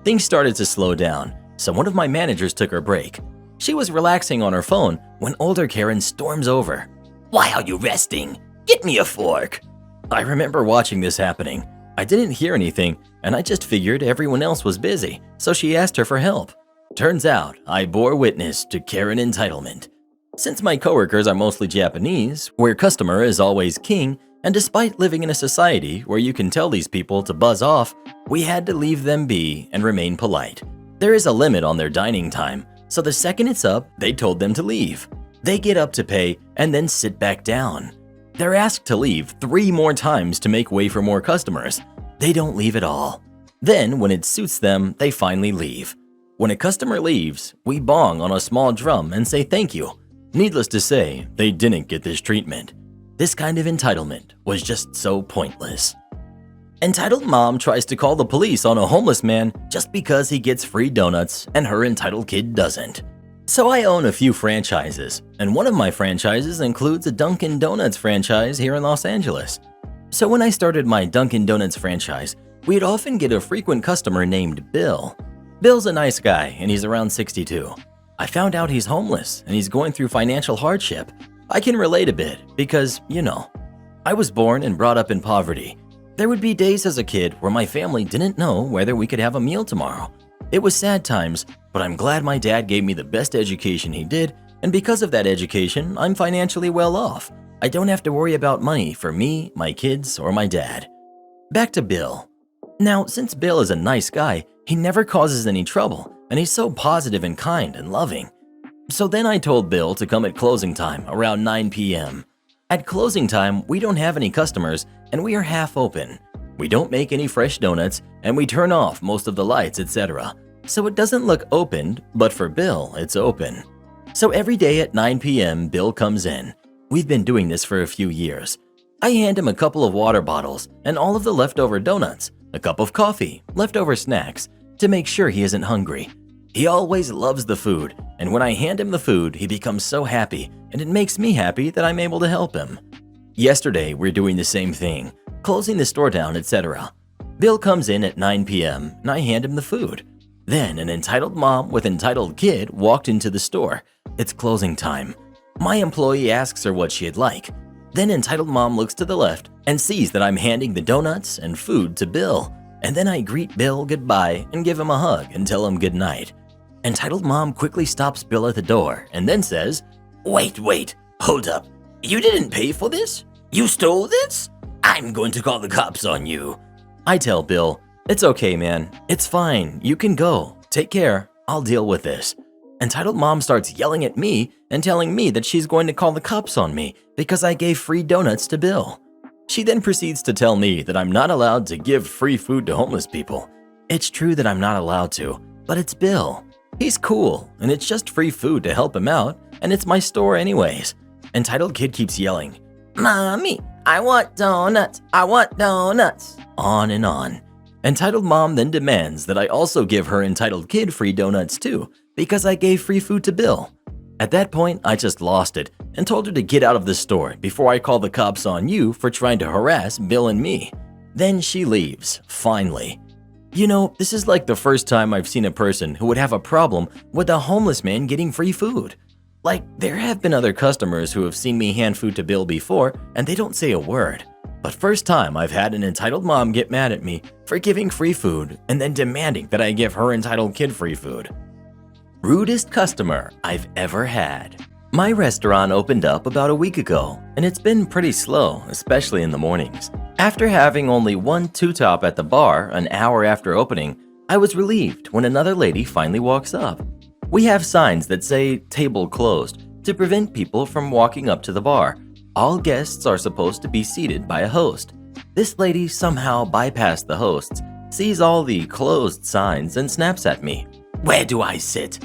Things started to slow down, so one of my managers took her break. She was relaxing on her phone when older Karen storms over. Why are you resting? Get me a fork. I remember watching this happening. I didn't hear anything, and I just figured everyone else was busy, so she asked her for help. Turns out I bore witness to Karen entitlement. Since my coworkers are mostly Japanese, where customer is always king, and despite living in a society where you can tell these people to buzz off, we had to leave them be and remain polite. There is a limit on their dining time, so the second it's up, they told them to leave. They get up to pay and then sit back down. They're asked to leave 3 more times to make way for more customers. They don't leave at all. Then, when it suits them, they finally leave. When a customer leaves, we bong on a small drum and say thank you. Needless to say, they didn't get this treatment. This kind of entitlement was just so pointless. Entitled mom tries to call the police on a homeless man just because he gets free donuts and her entitled kid doesn't. So I own a few franchises, and one of my franchises includes a Dunkin' Donuts franchise here in Los Angeles. So when I started my Dunkin' Donuts franchise, we'd often get a frequent customer named Bill. Bill's a nice guy and he's around 62. I found out he's homeless and he's going through financial hardship. I can relate a bit because, I was born and brought up in poverty. There would be days as a kid where my family didn't know whether we could have a meal tomorrow. It was sad times, but I'm glad my dad gave me the best education he did, and because of that education, I'm financially well off. I don't have to worry about money for me, my kids, or my dad. Back to Bill. Now, since Bill is a nice guy, he never causes any trouble, and he's so positive and kind and loving. So then I told Bill to come at closing time around 9 p.m. At closing time, we don't have any customers and we are half open. We don't make any fresh donuts and we turn off most of the lights, etc. So it doesn't look opened, but for Bill, it's open. So every day at 9 p.m., Bill comes in. We've been doing this for a few years. I hand him a couple of water bottles and all of the leftover donuts, a cup of coffee, leftover snacks, to make sure he isn't hungry. He always loves the food, and when I hand him the food, he becomes so happy, and it makes me happy that I'm able to help him. Yesterday, we're doing the same thing, closing the store down, etc. Bill comes in at 9 p.m., and I hand him the food. Then an entitled mom with entitled kid walked into the store. It's closing time. My employee asks her what she'd like. Then entitled mom looks to the left and sees that I'm handing the donuts and food to Bill, and then I greet Bill goodbye and give him a hug and tell him good night. Entitled mom quickly stops Bill at the door and then says, Wait, hold up. You didn't pay for this? You stole this? I'm going to call the cops on you. I tell Bill, it's okay, man. It's fine. You can go. Take care. I'll deal with this. Entitled mom starts yelling at me and telling me that she's going to call the cops on me because I gave free donuts to Bill. She then proceeds to tell me that I'm not allowed to give free food to homeless people. It's true that I'm not allowed to, but it's Bill. He's cool, and it's just free food to help him out, and it's my store anyways. Entitled kid keeps yelling, Mommy, I want donuts, I want donuts. On and on. Entitled mom then demands that I also give her entitled kid free donuts too, because I gave free food to Bill. At that point, I just lost it and told her to get out of the store before I call the cops on you for trying to harass Bill and me. Then she leaves, finally. You know, this is like the first time I've seen a person who would have a problem with a homeless man getting free food. Like, there have been other customers who have seen me hand food to Bill before and they don't say a word. But first time I've had an entitled mom get mad at me for giving free food and then demanding that I give her entitled kid free food. Rudest customer I've ever had. My restaurant opened up about a week ago, and it's been pretty slow, especially in the mornings. After having only one two-top at the bar an hour after opening, I was relieved when another lady finally walks up. We have signs that say "table closed" to prevent people from walking up to the bar. All guests are supposed to be seated by a host. This lady somehow bypassed the hosts, sees all the closed signs, and snaps at me. "Where do I sit?"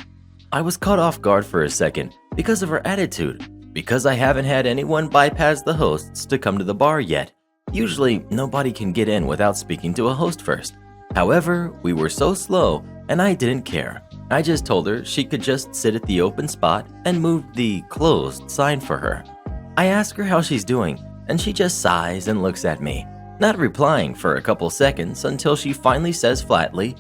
I was caught off guard for a second because of her attitude, because I haven't had anyone bypass the hosts to come to the bar yet. Usually, nobody can get in without speaking to a host first. However, we were so slow and I didn't care. I just told her she could just sit at the open spot and moved the closed sign for her. I ask her how she's doing and she just sighs and looks at me, not replying for a couple seconds until she finally says flatly,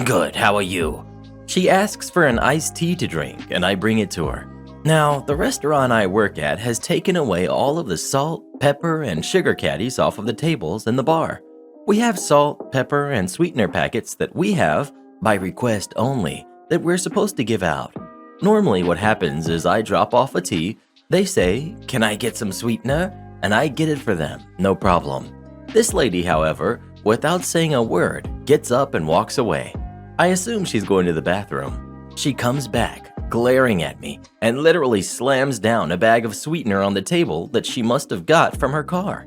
"Good, how are you?" She asks for an iced tea to drink and I bring it to her. Now, the restaurant I work at has taken away all of the salt, pepper, and sugar caddies off of the tables in the bar. We have salt, pepper, and sweetener packets that we have, by request only, that we're supposed to give out. Normally what happens is I drop off a tea, they say, "Can I get some sweetener?" and I get it for them, no problem. This lady, however, without saying a word, gets up and walks away. I assume she's going to the bathroom. She comes back, glaring at me, and literally slams down a bag of sweetener on the table that she must have got from her car.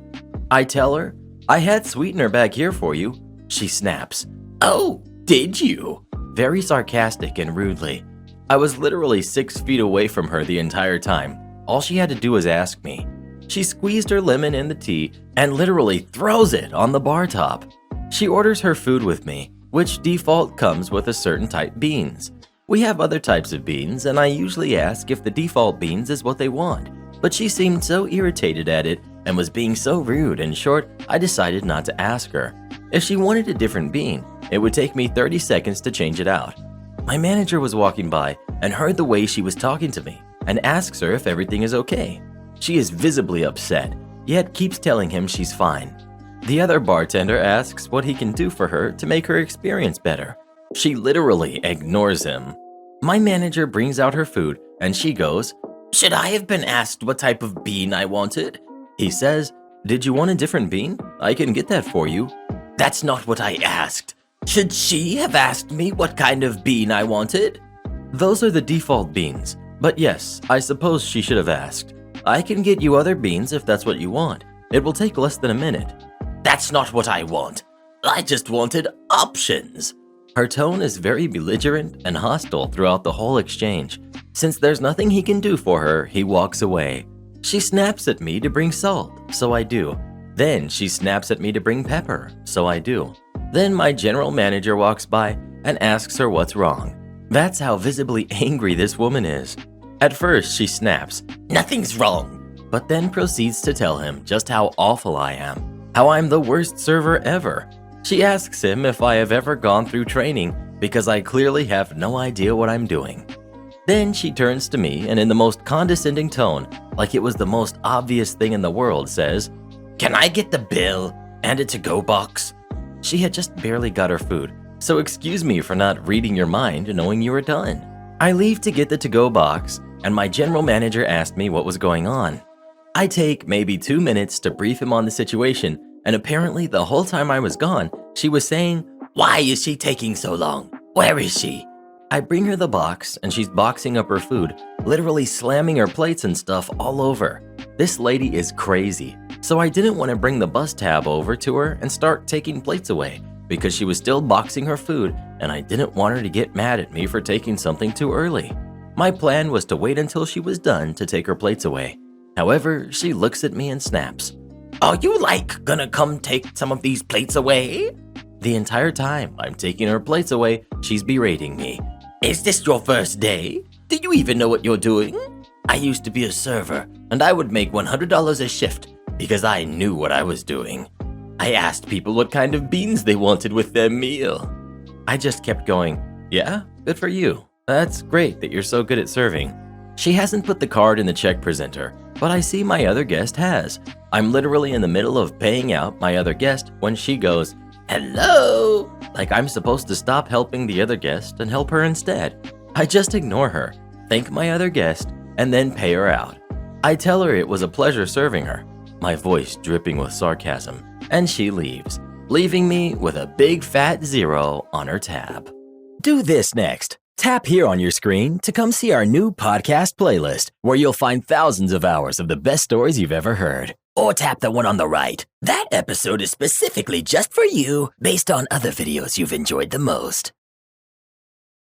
I tell her, "I had sweetener back here for you." She snaps, "Oh, did you?" Very sarcastic and rudely. I was literally 6 feet away from her the entire time. All she had to do was ask me. She squeezed her lemon in the tea and literally throws it on the bar top. She orders her food with me, which default comes with a certain type beans. We have other types of beans, and I usually ask if the default beans is what they want, but she seemed so irritated at it and was being so rude and short, I decided not to ask her. If she wanted a different bean, it would take me 30 seconds to change it out. My manager was walking by and heard the way she was talking to me and asks her if everything is okay. She is visibly upset, yet keeps telling him she's fine. The other bartender asks what he can do for her to make her experience better. She literally ignores him. My manager brings out her food and she goes, Should I have been asked what type of bean I wanted? He says, "Did you want a different bean? I can get that for you." That's not what I asked. Should she have asked me what kind of bean I wanted? Those are the default beans. But yes, I suppose she should have asked. I can get you other beans if that's what you want. It will take less than a minute. That's not what I want. I just wanted options. Her tone is very belligerent and hostile throughout the whole exchange. Since there's nothing he can do for her, he walks away. She snaps at me to bring salt, so I do. Then she snaps at me to bring pepper, so I do. Then my general manager walks by and asks her what's wrong. That's how visibly angry this woman is. At first, she snaps, Nothing's wrong. but then proceeds to tell him just how awful I am, how I'm the worst server ever. She asks him if I have ever gone through training because I clearly have no idea what I'm doing. Then she turns to me and in the most condescending tone, like it was the most obvious thing in the world, says, Can I get the bill and a to-go box? She had just barely got her food, so excuse me for not reading your mind and knowing you were done. I leave to get the to-go box, and my general manager asked me what was going on. I take maybe 2 minutes to brief him on the situation, and apparently the whole time I was gone, she was saying, Why is she taking so long? Where is she? I bring her the box, and she's boxing up her food, literally slamming her plates and stuff all over. This lady is crazy, so I didn't want to bring the bus tab over to her and start taking plates away, because she was still boxing her food, and I didn't want her to get mad at me for taking something too early. My plan was to wait until she was done to take her plates away. However, she looks at me and snaps. Are you gonna come take some of these plates away? The entire time I'm taking her plates away, she's berating me. Is this your first day? Do you even know what you're doing? I used to be a server, and I would make $100 a shift because I knew what I was doing. I asked people what kind of beans they wanted with their meal. I just kept going, yeah, good for you. That's great that you're so good at serving. She hasn't put the card in the check presenter, but I see my other guest has. I'm literally in the middle of paying out my other guest when she goes, Hello? Like I'm supposed to stop helping the other guest and help her instead. I just ignore her, thank my other guest, and then pay her out. I tell her it was a pleasure serving her, my voice dripping with sarcasm, and she leaves, leaving me with a big fat 0 on her tab. Do this next. Tap here on your screen to come see our new podcast playlist, where you'll find thousands of hours of the best stories you've ever heard. Or tap the one on the right. That episode is specifically just for you, based on other videos you've enjoyed the most.